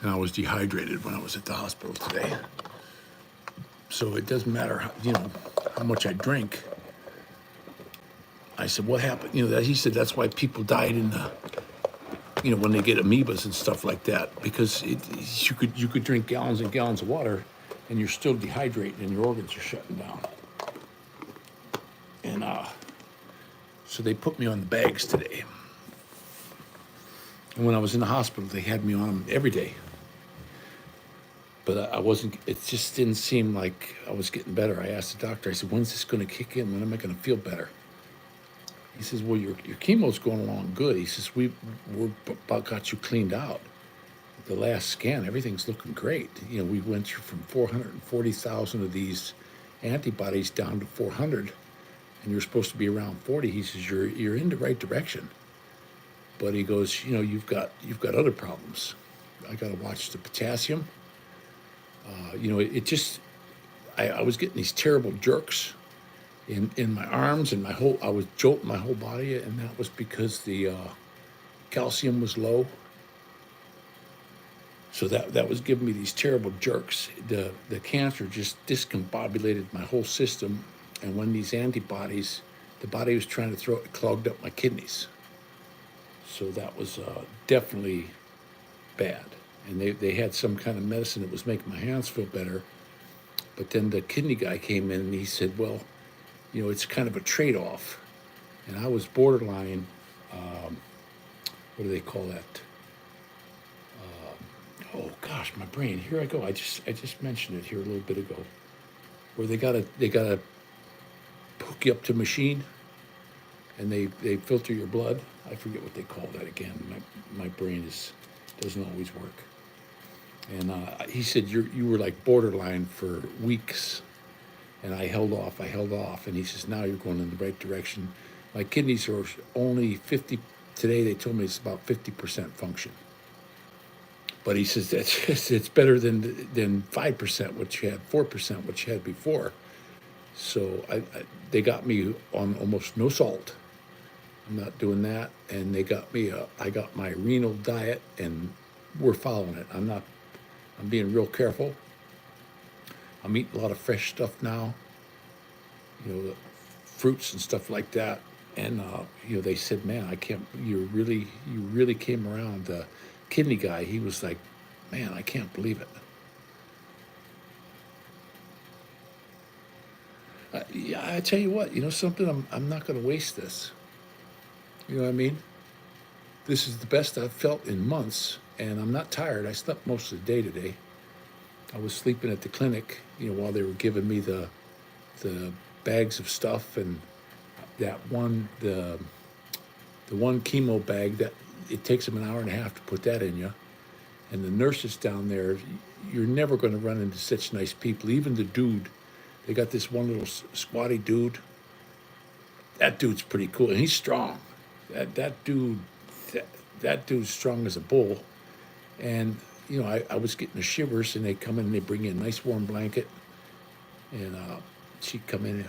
And I was dehydrated when I was at the hospital today. So it doesn't matter, how much I drink. I said, what happened? He said that's why people died in the, when they get amoebas and stuff like that, because you could drink gallons and gallons of water, and you're still dehydrated, and your organs are shutting down. And so they put me on the bags today. And when I was in the hospital, they had me on them every day. But I wasn't, it just didn't seem like I was getting better. I asked the doctor, I said, when's this going to kick in? When am I going to feel better? He says, well, your chemo's going along good. He says, we're about got you cleaned out. The last scan, everything's looking great. We went through from 440,000 of these antibodies down to 400, and you're supposed to be around 40. He says, you're in the right direction. But he goes, you've got other problems. I got to watch the potassium. I was getting these terrible jerks in my arms and I was jolting my whole body, and that was because the calcium was low. So that was giving me these terrible jerks. The cancer just discombobulated my whole system, and when these antibodies, the body was trying to throw it, clogged up my kidneys. So that was definitely bad. and they had some kind of medicine that was making my hands feel better. But then the kidney guy came in and he said, well, it's kind of a trade-off. And I was borderline, what do they call that? Oh gosh, my brain. Here I go. I just mentioned it here a little bit ago. Where they gotta hook you up to a machine and they filter your blood. I forget what they call that again. My brain doesn't always work. And he said you were like borderline for weeks, and I held off, and he says now you're going in the right direction. My kidneys are only 50 today. They told me it's about 50% function. But he says it's better than 5%, which you had 4%, which you had before. So they got me on almost no salt. I'm not doing that, and I got my renal diet, and we're following it. I'm being real careful. I'm eating a lot of fresh stuff now, fruits and stuff like that. And they said, man, I can't. You really came around. The kidney guy, he was like, man, I can't believe it. Yeah, I tell you what, something. I'm not going to waste this. You know what I mean? This is the best I've felt in months, and I'm not tired. I slept most of the day today. I was sleeping at the clinic, while they were giving me the bags of stuff, and that the one chemo bag that it takes them an hour and a half to put that in you. And the nurses down there, you're never going to run into such nice people. Even the dude, they got this one little squatty dude. That dude's pretty cool, and he's strong. That dude's strong as a bull. And I was getting the shivers, and they come in and they bring you a nice warm blanket. And she'd come in and,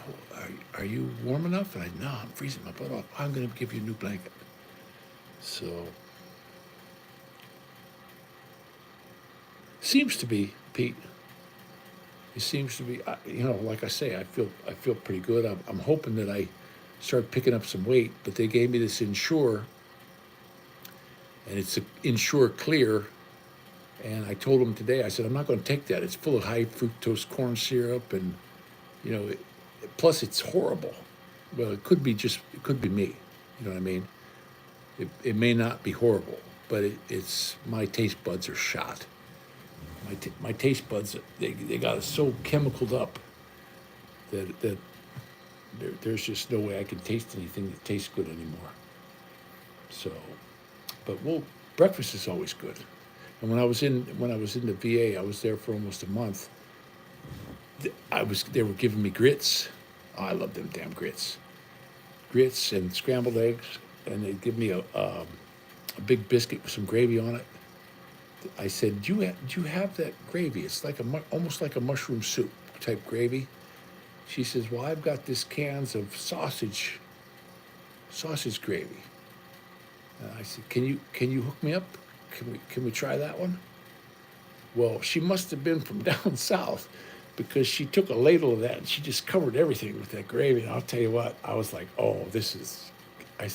are you warm enough? And no, I'm freezing my butt off. I'm going to give you a new blanket. So, seems to be, Pete. It seems to be, like I say, I feel pretty good. I'm hoping that I start picking up some weight, but they gave me this Ensure, and it's an Ensure Clear. And I told them today, I said, I'm not going to take that. It's full of high fructose corn syrup, and, plus it's horrible. Well, it could be me. You know what I mean? It may not be horrible, but it's my taste buds are shot. My taste buds, they got us so chemicaled up that there's just no way I can taste anything that tastes good anymore. So, but breakfast is always good. And when I was in the VA, I was there for almost a month. They were giving me grits. Oh, I love them damn grits. Grits and scrambled eggs, and they'd give me a big biscuit with some gravy on it. I said, do you have that gravy? It's like almost like a mushroom soup type gravy. She says, well, I've got this cans of sausage gravy. And I said, can you hook me up? Can we try that one? Well, she must have been from down south, because she took a ladle of that and she just covered everything with that gravy. And I'll tell you what, I was like, oh, I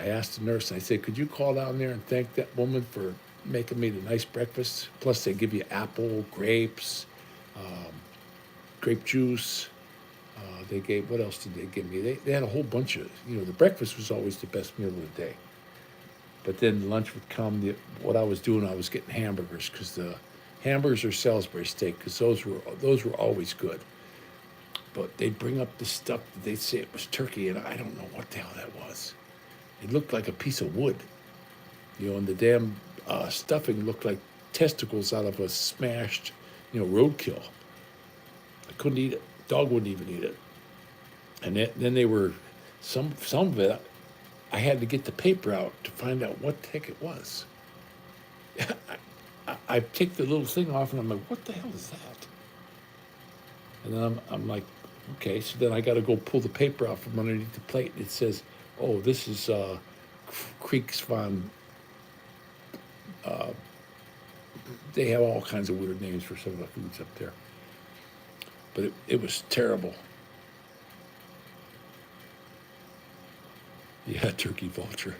asked the nurse, I said, could you call down there and thank that woman for making me the nice breakfast? Plus they give you apple, grapes, grape juice. What else did they give me? They had a whole bunch of, the breakfast was always the best meal of the day. But then lunch would come. What I was doing, I was getting hamburgers, because the hamburgers or Salisbury steak, because those were always good. But they'd bring up the stuff that they'd say it was turkey, and I don't know what the hell that was. It looked like a piece of wood, and the damn stuffing looked like testicles out of a smashed, roadkill. I couldn't eat it. Dog wouldn't even eat it. And then they were, some of it, I had to get the paper out to find out what the heck it was. I take the little thing off, and I'm like, what the hell is that? And then I'm like, okay. So then I got to go pull the paper out from underneath the plate. It says, oh, this is Kriegsvan. They have all kinds of weird names for some of the foods up there. But it was terrible. Yeah, turkey vulture.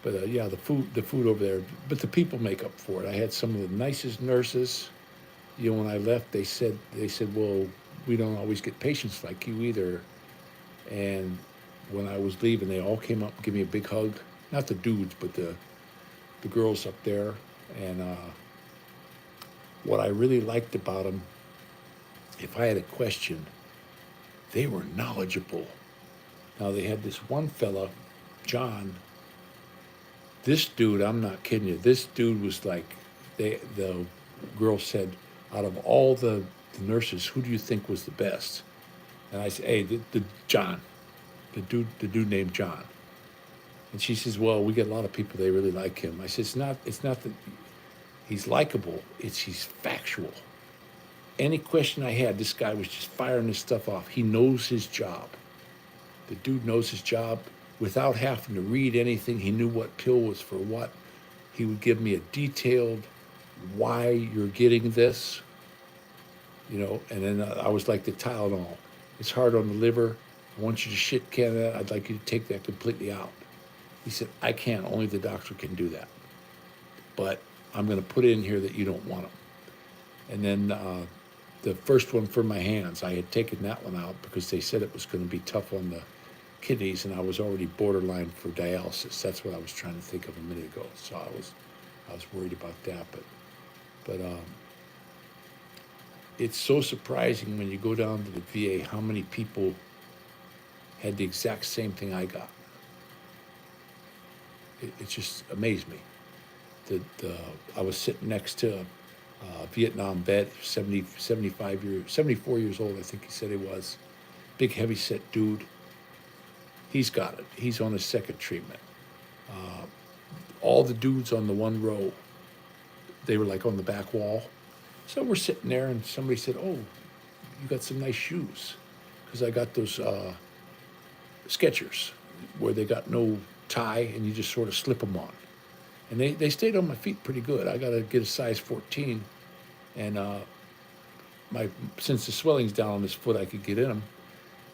But yeah, the food over there. But the people make up for it. I had some of the nicest nurses. You know, when I left, they said, well, we don't always get patients like you either. And when I was leaving, they all came up and gave me a big hug. Not the dudes, but the girls up there. And what I really liked about them, if I had a question, they were knowledgeable. Now they had this one fella, John. This dude, I'm not kidding you. This dude was like, the girl said, out of all the nurses, who do you think was the best? And I said, hey, the John, the dude named John. And she says, well, we get a lot of people, they really like him. I said, it's not that he's likable, it's he's factual. Any question I had, this guy was just firing this stuff off. He knows his job. The dude knows his job without having to read anything. He knew what pill was for what. He would give me a detailed why you're getting this, and then I was like the Tylenol. It's hard on the liver. I want you to shit can that. I'd like you to take that completely out. He said, I can't. Only the doctor can do that. But I'm going to put in here that you don't want them. And then the first one for my hands, I had taken that one out because they said it was going to be tough on the kidneys, and I was already borderline for dialysis. That's what I was trying to think of a minute ago. So I was worried about that. But it's so surprising when you go down to the VA how many people had the exact same thing I got. It just amazed me. I was sitting next to a Vietnam vet, 74 years old, I think he said he was. Big, heavy-set dude. He's got it. He's on his second treatment. All the dudes on the one row, they were like on the back wall. So we're sitting there, and somebody said, oh, you got some nice shoes. Because I got those Skechers, where they got no tie, and you just sort of slip them on. And they stayed on my feet pretty good. I got to get a size 14. And since the swelling's down on this foot, I could get in them.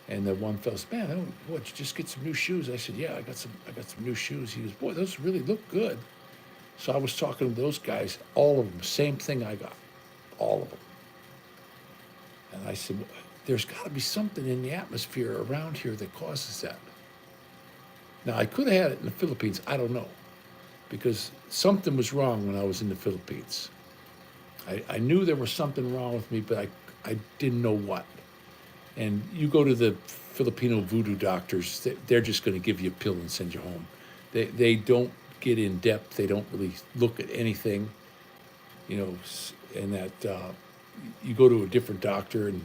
And the one fellow said, man, what, you just get some new shoes? I said, yeah, I got some new shoes. He goes, boy, those really look good. So I was talking to those guys, all of them, same thing I got, all of them. And I said, well, there's got to be something in the atmosphere around here that causes that. Now, I could have had it in the Philippines, I don't know, because something was wrong when I was in the Philippines. I knew there was something wrong with me, but I didn't know what. And you go to the Filipino voodoo doctors, they're just going to give you a pill and send you home. They don't get in depth. They don't really look at anything, and that you go to a different doctor and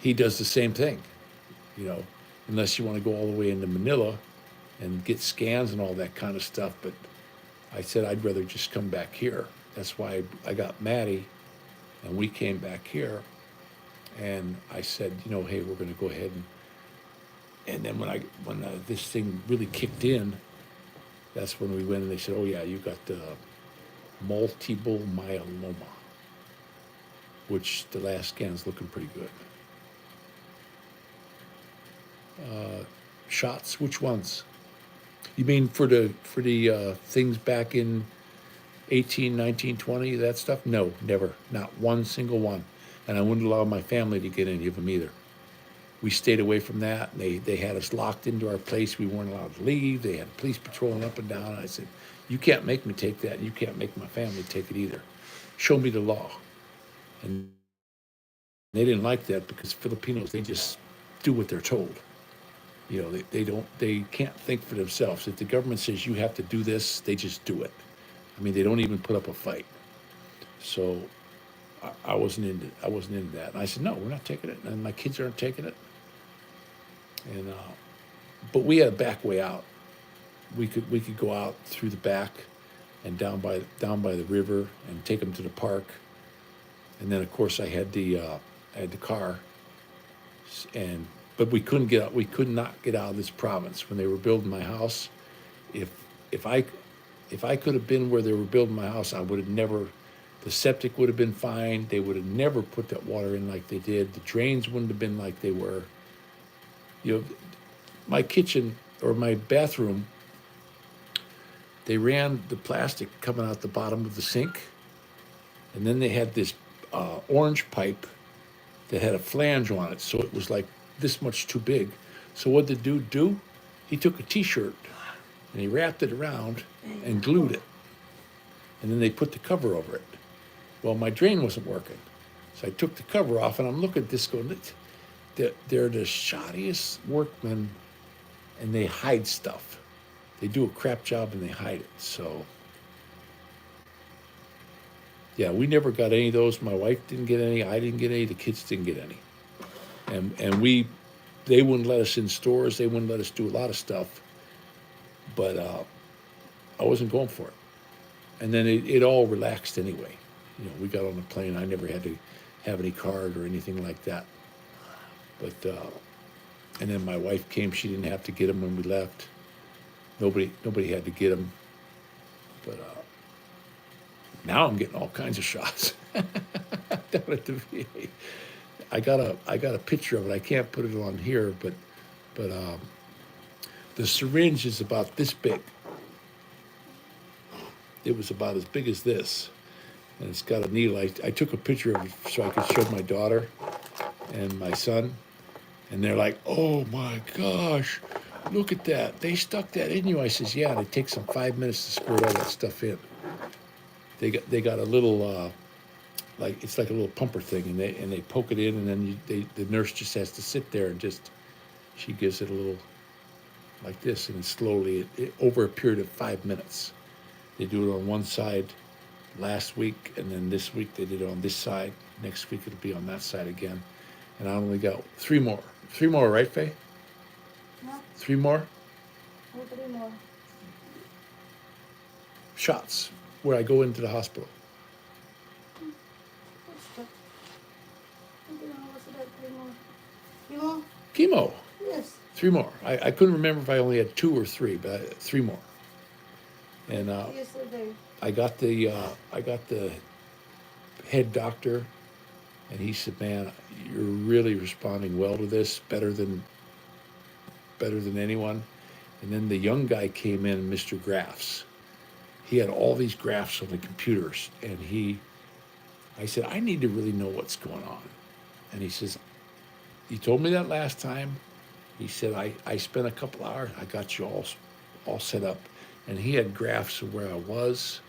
he does the same thing, unless you want to go all the way into Manila and get scans and all that kind of stuff. But I said I'd rather just come back here. That's why I got Maddie, and we came back here. And I said, hey, we're going to go ahead and then when this thing really kicked in, that's when we went and they said, oh yeah, you got the multiple myeloma, which the last scan is looking pretty good. Shots, which ones? You mean for the things back in 18, 19, 20, that stuff? No, never, not one single one. And I wouldn't allow my family to get any of them either. We stayed away from that. They had us locked into our place. We weren't allowed to leave. They had police patrolling up and down. And I said, you can't make me take that, and you can't make my family take it either. Show me the law. And they didn't like that because Filipinos, they just do what they're told. They can't think for themselves. If the government says you have to do this, they just do it. I mean, they don't even put up a fight. So I wasn't into that. And I said, no, we're not taking it. And my kids aren't taking it. And but we had a back way out. We could go out through the back and down by the river and take them to the park. And then of course I had the car. But we couldn't get out. We could not get out of this province when they were building my house. If I could have been where they were building my house, I would have never. The septic would have been fine. They would have never put that water in like they did. The drains wouldn't have been like they were. My kitchen or my bathroom They ran the plastic coming out the bottom of the sink, and then they had this orange pipe that had a flange on it, so it was like this much too big. So what did the dude do? He took a T-shirt and he wrapped it around and glued it, and then they put the cover over it. Well, my drain wasn't working, so I took the cover off, and I'm looking at this going, they're the shoddiest workmen, and they hide stuff. They do a crap job and they hide it. So, yeah, we never got any of those. My wife didn't get any. I didn't get any. The kids didn't get any. And they wouldn't let us in stores. They wouldn't let us do a lot of stuff. But I wasn't going for it. And then it all relaxed anyway. You know, we got on the plane. I never had to have any card or anything like that. But and then my wife came. She didn't have to get them when we left. Nobody had to get them. But now I'm getting all kinds of shots down at the VA. I got a picture of it. I can't put it on here, but the syringe is about this big. It was about as big as this, and it's got a needle. I took a picture of it so I could show my daughter and my son, and they're like, "Oh my gosh, look at that! They stuck that in you." I says, "Yeah." And it takes them 5 minutes to squirt all that stuff in. They got a little like it's like a little pumper thing, and they poke it in, and then the nurse just has to sit there and she gives it a little like this, and slowly over a period of 5 minutes. They do it on one side last week, and then this week they did it on this side. Next week it'll be on that side again. And I only got 3 more. 3 more, right, Faye? No. 3 more? No, 3 more. Shots where I go into the hospital. What's that? I don't know, what's that, 3 more? 3 more? Chemo. Yes. 3 more. I couldn't remember if I only had 2 or 3, but 3 more. And Yesterday. I got the head doctor, and he said, "Man, you're really responding well to this, better than anyone." And then the young guy came in, Mr. Graphs. He had all these graphs on the computers, and I said, "I need to really know what's going on." And he says, "You told me that last time." He said, I spent a couple hours, I got you all set up. And he had graphs of where I was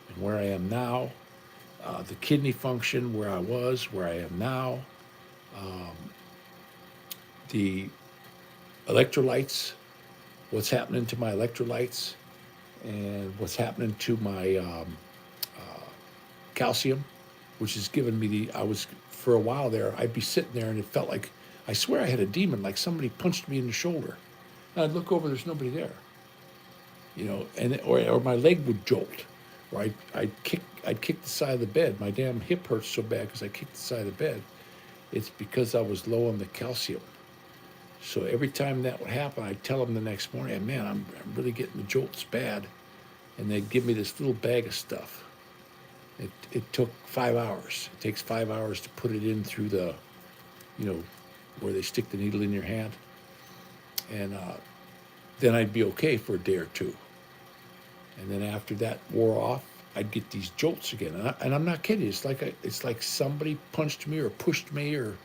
and where I am now, the kidney function, where I was, where I am now, the electrolytes, what's happening to my electrolytes, and what's happening to my calcium, which has given me for a while there, I'd be sitting there and it felt like, I swear I had a demon, like somebody punched me in the shoulder. And I'd look over, there's nobody there. You know, or my leg would jolt, or I'd kick the side of the bed. My damn hip hurts so bad because I kicked the side of the bed. It's because I was low on the calcium. So every time that would happen, I'd tell them the next morning, "Man, I'm really getting the jolts bad," and they'd give me this little bag of stuff. It took 5 hours. It takes 5 hours to put it in through the, where they stick the needle in your hand, and then I'd be okay for a day or two. And then after that wore off, I'd get these jolts again. And I'm not kidding. It's like somebody punched me or pushed me, or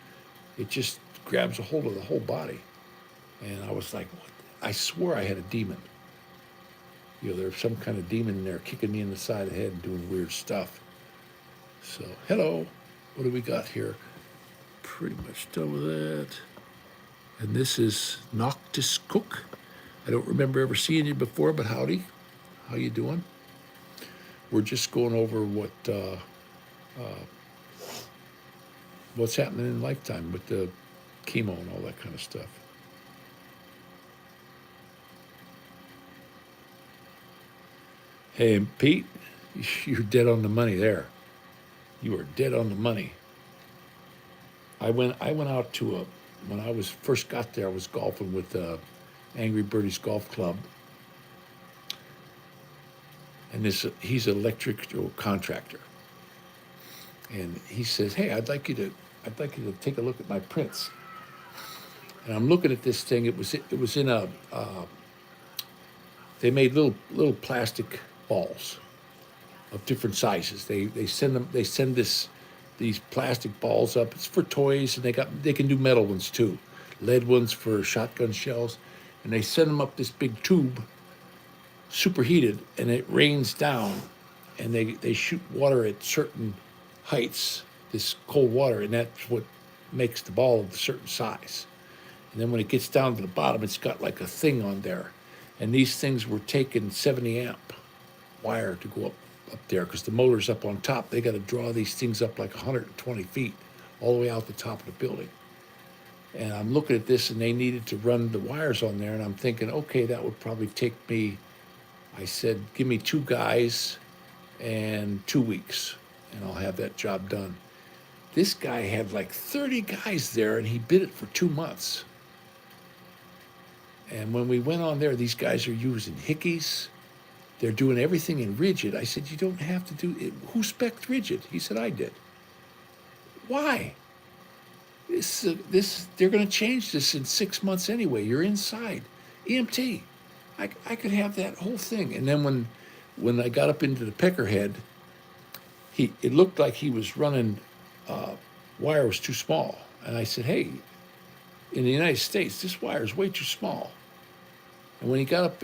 it just grabs a hold of the whole body. And I was like, what? I swore I had a demon. There's some kind of demon in there kicking me in the side of the head and doing weird stuff. So, hello. What do we got here? Pretty much done with that. And this is Noctis Cook. I don't remember ever seeing you before, but howdy. How you doing? We're just going over what's happening in Lifetime with the chemo and all that kind of stuff. Hey, and Pete, you're dead on the money there. You are dead on the money. I went out to when I first got there, I was golfing with Angry Birdie's Golf Club. And he's an electrical contractor. And he says, "Hey, I'd like you to take a look at my prints." And I'm looking at this thing. It was in they made little plastic balls of different sizes. They send these plastic balls up. It's for toys, and they can do metal ones too, lead ones for shotgun shells, and they send them up this big tube, superheated, and it rains down, and they shoot water at certain heights, this cold water, and that's what makes the ball of a certain size. And then when it gets down to the bottom, it's got like a thing on there. And these things were taking 70 amp wire to go up there because the motor's up on top. They got to draw these things up like 120 feet all the way out the top of the building. And I'm looking at this, and they needed to run the wires on there. And I'm thinking, okay, that would probably take me, I said, give me 2 guys and 2 weeks, and I'll have that job done. This guy had like 30 guys there, and he bid it for 2 months. And when we went on there, these guys are using hickeys. They're doing everything in rigid. I said, you don't have to do it. Who spec'd rigid? He said, I did. Why? They're going to change this in 6 months anyway. You're inside. EMT. I could have that whole thing. And then when I got up into the peckerhead, it looked like he was running, wire was too small. And I said, hey, in the United States, this wire is way too small. And when he got up,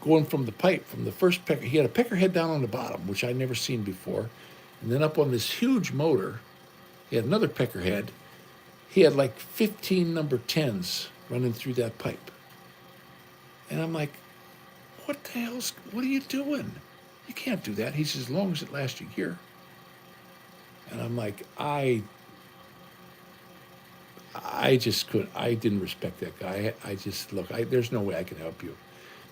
going from the pipe, from the first pecker, he had a peckerhead down on the bottom, which I'd never seen before. And then up on this huge motor, he had another peckerhead. He had like 15 number 10s running through that pipe. And I'm like, what are you doing? You can't do that. He says, as long as it lasts a year. And I'm like, I just couldn't. I didn't respect that guy. I just look. There's no way I can help you.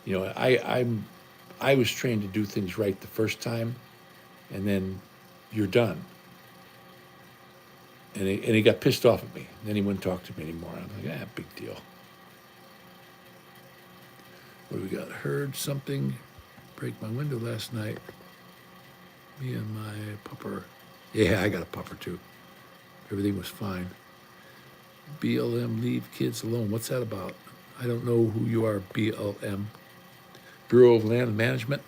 You know, I was trained to do things right the first time, and then you're done. And he got pissed off at me. And then he wouldn't talk to me anymore. I'm like, big deal. What do we got? Heard something break my window last night. Me and my pupper. Yeah, I got a pupper too. Everything was fine. BLM, leave kids alone. What's that about? I don't know who you are, BLM. Bureau of Land Management.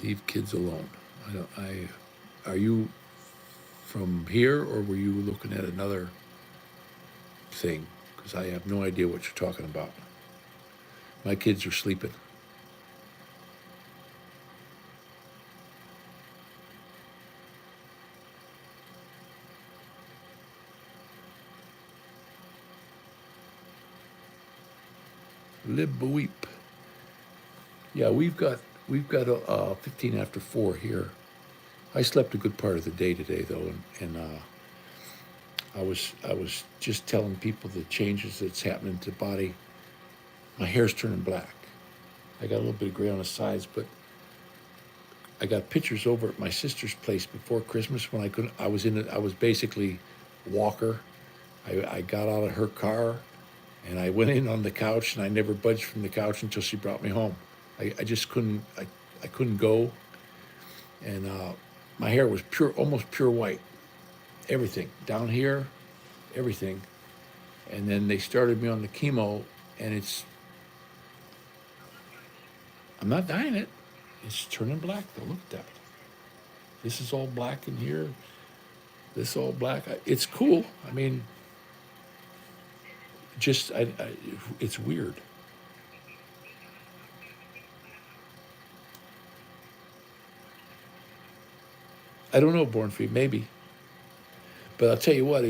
Leave kids alone. Are you from here, or were you looking at another thing? Because I have no idea what you're talking about. My kids are sleeping. Lib Weep. Yeah, we've got 15 after 4 here. I slept a good part of the day today though, and I was just telling people the changes that's happening to the body. My hair's turning black. I got a little bit of gray on the sides, but I got pictures over at my sister's place before Christmas when I was basically walker. I got out of her car. And I went in on the couch, and I never budged from the couch until she brought me home. I just couldn't. I couldn't go. And my hair was almost pure white. Everything down here, everything. And then they started me on the chemo, and I'm not dying it. It's turning black though. Look at that. This is all black in here. This is all black. It's cool. I mean. It's weird. I don't know, Born Free, maybe. But I'll tell you what,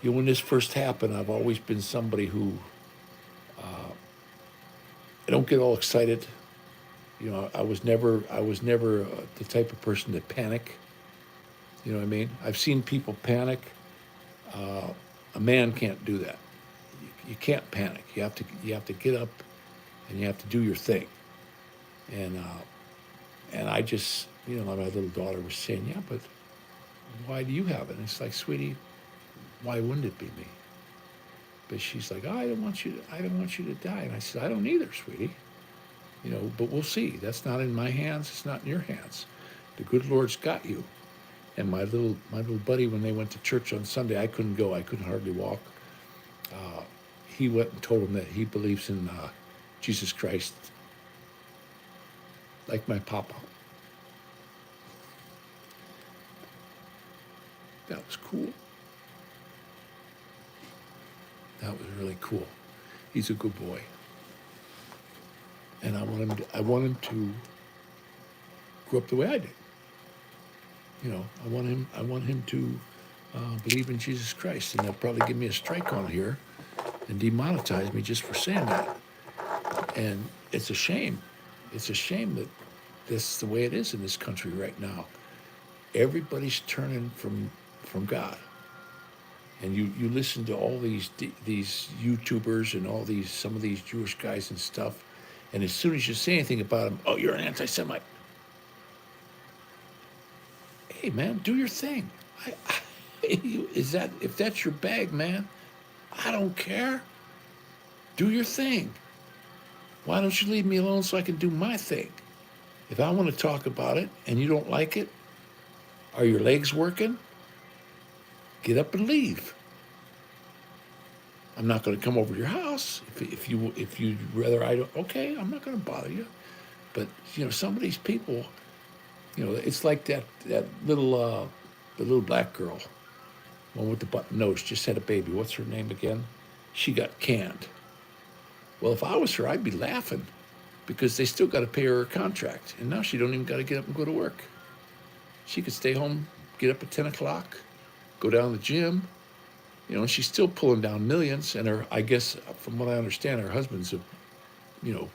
when this first happened, I've always been somebody who, I don't get all excited. You know, I was never the type of person to panic. You know what I mean? I've seen people panic. A man can't do that. You can't panic. You have to get up, and you have to do your thing. And I just, my little daughter was saying, yeah, but why do you have it? And it's like, sweetie, why wouldn't it be me? But she's like, oh, I don't want you to die. And I said, I don't either, sweetie. But we'll see. That's not in my hands. It's not in your hands. The good Lord's got you. And my little buddy, when they went to church on Sunday, I couldn't go. I couldn't hardly walk. He went and told him that he believes in Jesus Christ, like my papa. That was cool. That was really cool. He's a good boy, and I want him to grow up the way I did. You know, I want him to believe in Jesus Christ, and they'll probably give me a strike on here and demonetize me just for saying that. And it's a shame. It's a shame that this is the way it is in this country right now. Everybody's turning from God. And you listen to all these YouTubers and all these some of these Jewish guys and stuff, and as soon as you say anything about them, oh, you're an anti-Semite. Hey, man, do your thing. If that's your bag, man, I don't care. Do your thing. Why don't you leave me alone so I can do my thing? If I want to talk about it and you don't like it, are your legs working? Get up and leave. I'm not going to come over to your house. If you rather I don't, okay, I'm not going to bother you. But you know, some of these people, you know, it's like that little the little black girl, one with the button nose, just had a baby. What's her name again? She got canned. Well, if I was her, I'd be laughing because they still got to pay her contract, and now she don't even got to get up and go to work. She could stay home, get up at 10 o'clock, go down to the gym, you know, and she's still pulling down millions. And I guess, from what I understand, her husband's a, you know,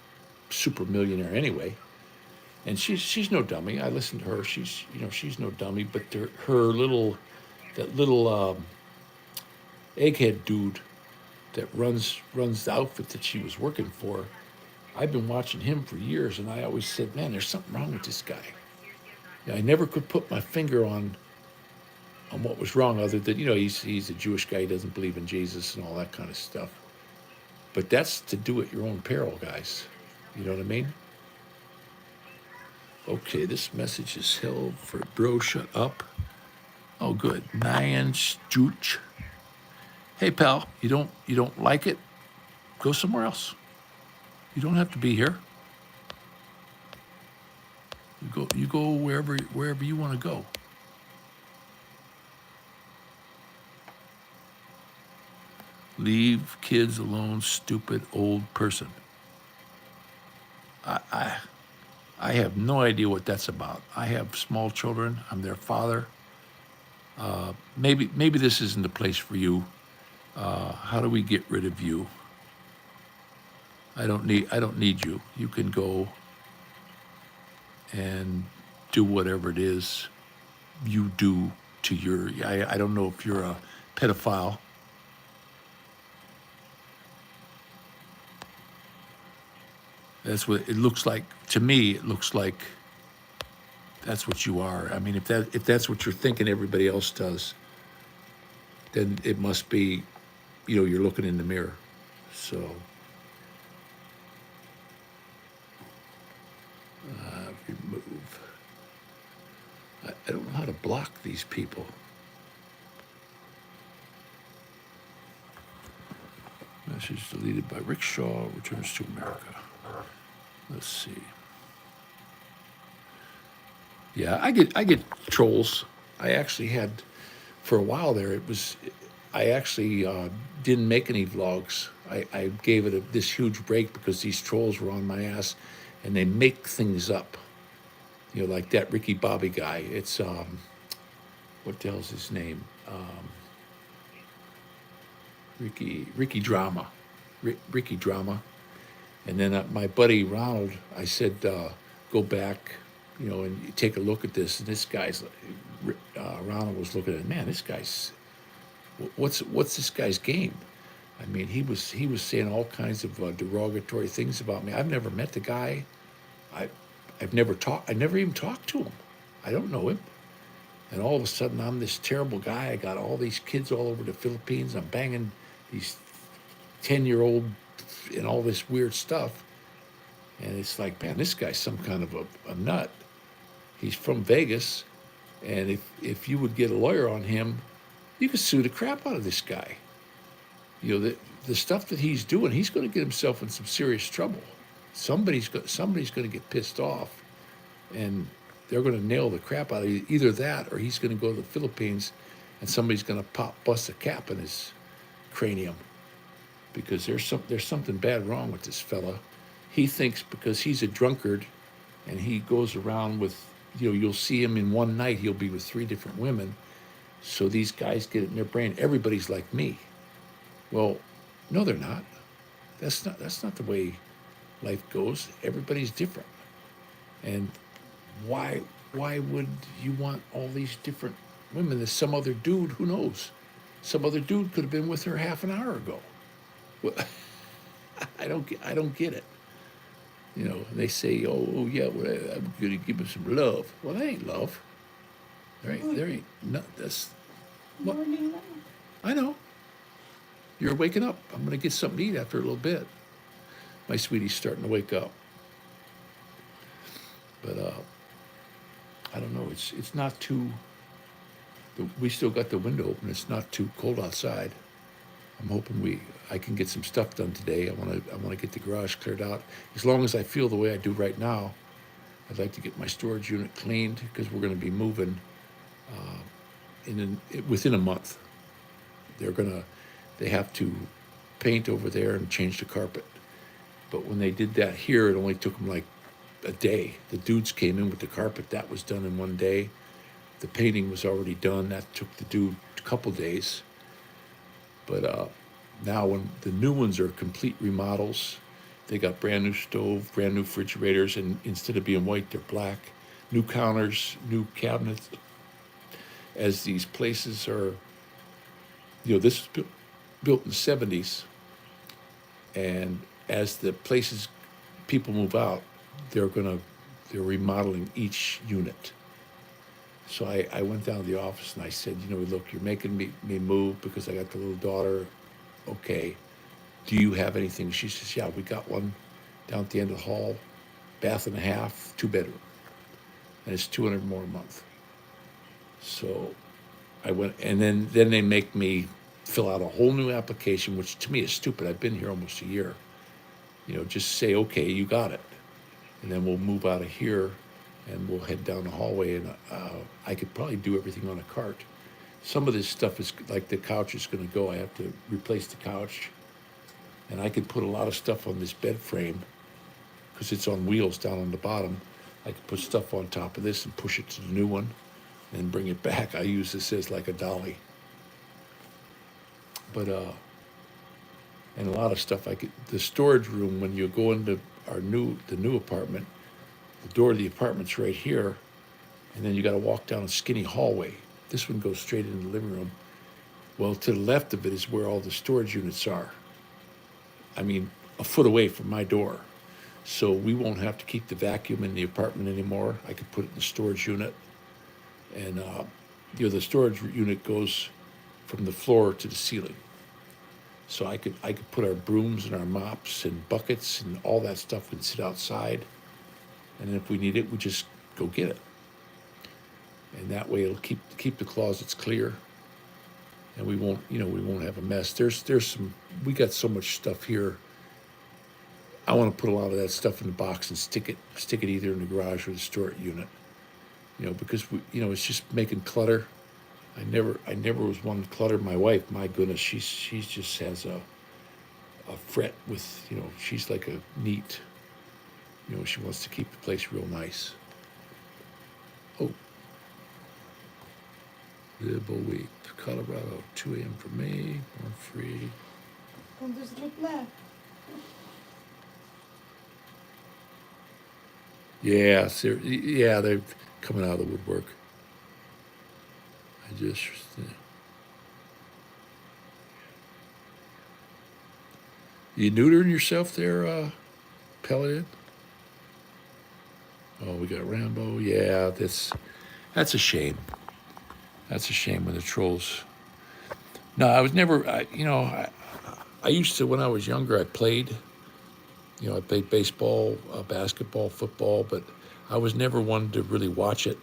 super millionaire anyway. And she's no dummy. I listen to her. She's no dummy. But that little egghead dude that runs the outfit that she was working for, I've been watching him for years, and I always said, man, there's something wrong with this guy. I never could put my finger on what was wrong, other than, you know, he's a Jewish guy, he doesn't believe in Jesus and all that kind of stuff. But that's to do at your own peril, guys. You know what I mean? Okay, this message is held for bro, shut up. Oh, good. Nyan Stooch. Hey, pal, you don't like it? Go somewhere else. You don't have to be here. You go wherever you want to go. Leave kids alone, stupid old person. I have no idea what that's about. I have small children. I'm their father. Maybe this isn't the place for you. How do we get rid of you? I don't need you. You can go and do whatever it is you do to your. I don't know if you're a pedophile. That's what it looks like to me. It looks like that's what you are. I mean, if that's what you're thinking everybody else does, then it must be, you know, you're looking in the mirror. So remove. I don't know how to block these people. Message deleted by Rickshaw, returns to America. Let's see. Yeah, I get trolls. I actually had, for a while there, I actually didn't make any vlogs. I gave it this huge break because these trolls were on my ass, and they make things up. You know, like that Ricky Bobby guy. It's, what the hell's his name? Ricky Drama. Ricky Drama. And then my buddy Ronald, I said, go back, you know, and take a look at this. And this guy's, Ronald was looking at, man, this guy's, what's this guy's game? I mean, he was saying all kinds of derogatory things about me. I've never met the guy. I never even talked to him. I don't know him. And all of a sudden, I'm this terrible guy. I got all these kids all over the Philippines. I'm banging these 10-year-old and all this weird stuff. And it's like, man, this guy's some kind of a nut. He's from Vegas, And if you would get a lawyer on him, you could sue the crap out of this guy. You know, the stuff that he's doing, he's going to get himself in some serious trouble. Somebody's going to get pissed off, and they're going to nail the crap out of either that, or he's going to go to the Philippines, and somebody's going to bust a cap in his cranium, because there's something bad wrong with this fella. He thinks because he's a drunkard, and he goes around with, you'll see him in one night, he'll be with 3 different women. So these guys get it in their brain, everybody's like me. Well, no, they're not. That's not the way life goes. Everybody's different. And why would you want all these different women? There's some other dude, who knows? Some other dude could have been with her half an hour ago. Well, I don't get it. And they say, oh yeah, well, I'm gonna give him some love. Well, that ain't love. There ain't no. That's what Morning now. I know. You're waking up. I'm gonna get something to eat after a little bit. My sweetie's starting to wake up. But I don't know. It's not too. We still got the window open. It's not too cold outside. I'm hoping I can get some stuff done today. I want to get the garage cleared out. As long as I feel the way I do right now, I'd like to get my storage unit cleaned, because we're going to be moving within a month. They have to paint over there and change the carpet. But when they did that here, it only took them like a day. The dudes came in with the carpet. That was done in one day. The painting was already done. That took the dude a couple days. But now when the new ones are complete remodels, they got brand new stove, brand new refrigerators, and instead of being white, they're black. New counters, new cabinets. As these places are, this was built in the 70s, and as the places, people move out, they're remodeling each unit. So I went down to the office and I said, look, you're making me move because I got the little daughter. Okay. Do you have anything? She says, yeah, we got one down at the end of the hall, bath and a half, 2-bedroom. And it's $200 more a month. So I went, and then they make me fill out a whole new application, which to me is stupid. I've been here almost a year. Just say, okay, you got it. And then we'll move out of here and we'll head down the hallway, and I could probably do everything on a cart. Some of this stuff is like the couch is going to go. I have to replace the couch, and I could put a lot of stuff on this bed frame because it's on wheels down on the bottom. I could put stuff on top of this and push it to the new one and bring it back. I use this as like a dolly. But and a lot of stuff the storage room, when you go into the new apartment, the door to the apartment's right here, and then you got to walk down a skinny hallway. This one goes straight into the living room. Well, to the left of it is where all the storage units are. I mean, a foot away from my door. So we won't have to keep the vacuum in the apartment anymore. I could put it in the storage unit. And, the storage unit goes from the floor to the ceiling. So I could put our brooms and our mops and buckets and all that stuff and sit outside. And if we need it, we just go get it. And that way it'll keep the closets clear. And we won't have a mess. We got so much stuff here. I want to put a lot of that stuff in the box and stick it either in the garage or the storage unit. Because it's just making clutter. I never was one to clutter. My wife, my goodness, she just has a fret with, she's like a neat, she wants to keep the place real nice. Oh. Liberal week, Colorado, 2 a.m. for me, born free. Come to sleep now. Yeah, they're coming out of the woodwork. You neutering yourself there, Pelican? Oh, we got Rambo. Yeah, that's a shame. That's a shame when the trolls. No, I was never. I used to, when I was younger, I played. I played baseball, basketball, football, but I was never one to really watch it.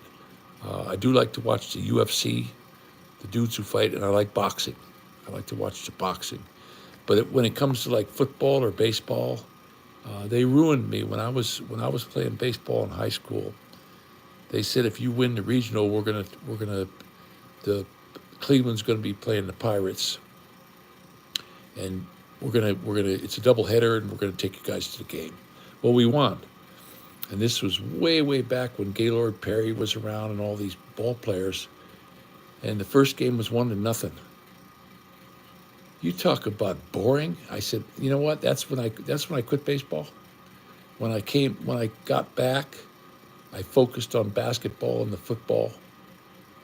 I do like to watch the UFC, the dudes who fight, and I like boxing. I like to watch the boxing. But when it comes to like football or baseball, they ruined me when I was playing baseball in high school. They said if you win the regional, we're gonna the Cleveland's gonna be playing the Pirates, and we're gonna it's a doubleheader, and we're gonna take you guys to the game. Well, we won, and this was way back when Gaylord Perry was around and all these ball players. And the first game was 1-0. You talk about boring. I said, you know what? That's when I quit baseball. When I got back, I focused on basketball and the football.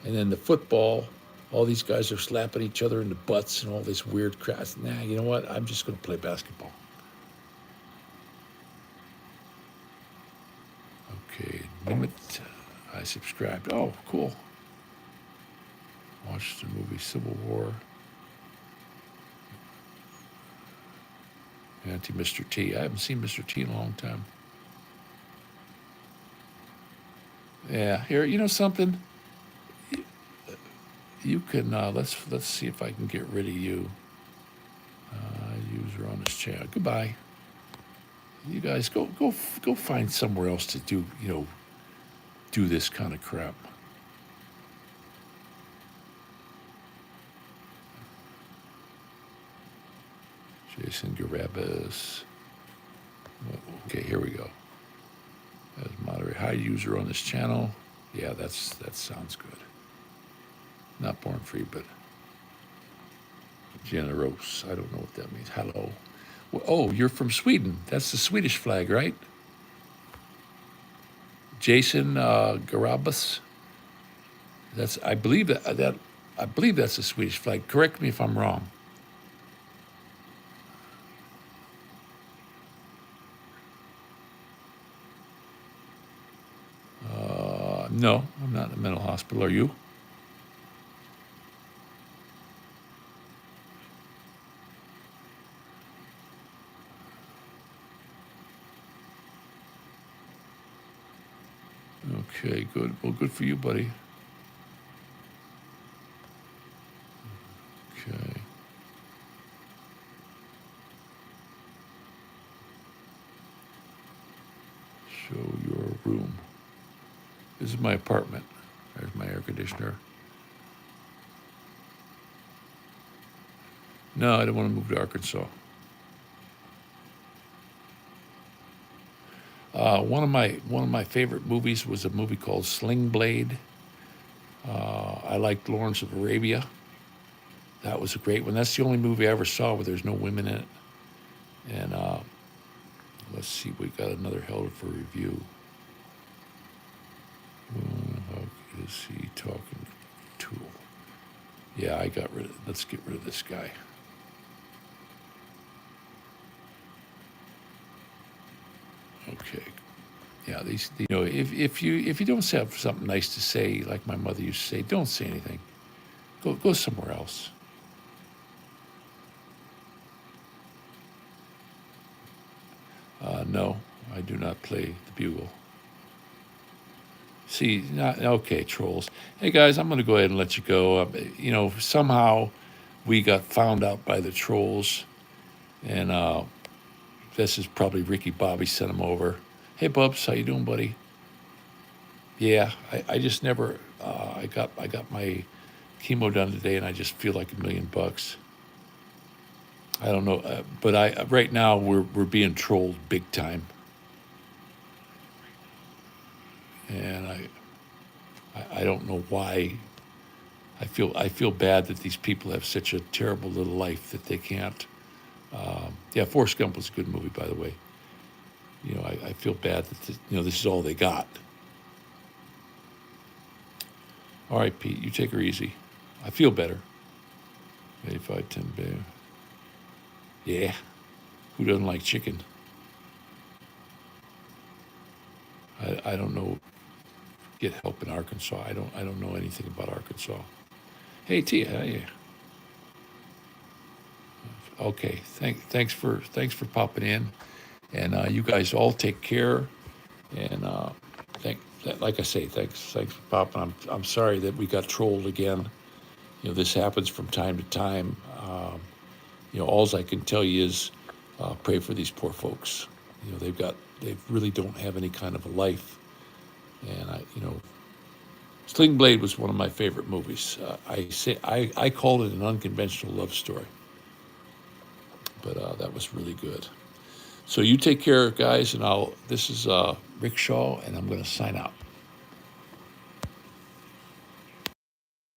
And then the football, all these guys are slapping each other in the butts and all this weird crap. I said, nah, you know what? I'm just going to play basketball. Okay, limit. I subscribed. Oh, cool. Watched the movie Civil War. Mr. T. I haven't seen Mr. T in a long time. Yeah, here, you know something? You can let's see if I can get rid of you. User on this channel. Goodbye. You guys go find somewhere else to do this kind of crap. Jason Garabas. Okay, here we go. As moderator, hi user on this channel. Yeah, that sounds good. Not born free, but generous. I don't know what that means. Hello. Well, oh, you're from Sweden. That's the Swedish flag, right? Jason Garabas. I believe that's the Swedish flag. Correct me if I'm wrong. No, I'm not in a mental hospital. Are you? Okay, good. Well, good for you, buddy. Okay. Show your room. This is my apartment. There's my air conditioner. No, I don't want to move to Arkansas. One of my favorite movies was a movie called Sling Blade. I liked Lawrence of Arabia. That was a great one. That's the only movie I ever saw where there's no women in it. And let's see, we got another hell for review. How is he talking? Tool. Yeah, let's get rid of this guy. Okay. Yeah, if you don't have something nice to say, like my mother used to say, don't say anything. Go somewhere else. No, I do not play the bugle. See, okay, trolls. Hey guys, I'm going to go ahead and let you go. Somehow we got found out by the trolls, and this is probably Ricky Bobby sent him over. Hey Bubs, how you doing, buddy? Yeah, I just never. I got my chemo done today, and I just feel like $1,000,000. I don't know, but right now we're being trolled big time, and I don't know why. I feel bad that these people have such a terrible little life that they can't. Yeah, Forrest Gump was a good movie, by the way. I feel bad that this is all they got. All right, Pete, you take her easy. I feel better. 8510 bear. Yeah. Who doesn't like chicken? I don't know. Get help in Arkansas. I don't know anything about Arkansas. Hey Tia, how are you? Okay. Thanks for popping in, and you guys all take care, and like I say, thanks for popping. I'm sorry that we got trolled again. This happens from time to time. Alls I can tell you is pray for these poor folks. They really don't have any kind of a life. And Sling Blade was one of my favorite movies. I called it an unconventional love story, but that was really good. So you take care, guys, and this is Rick Shaw, and I'm going to sign out.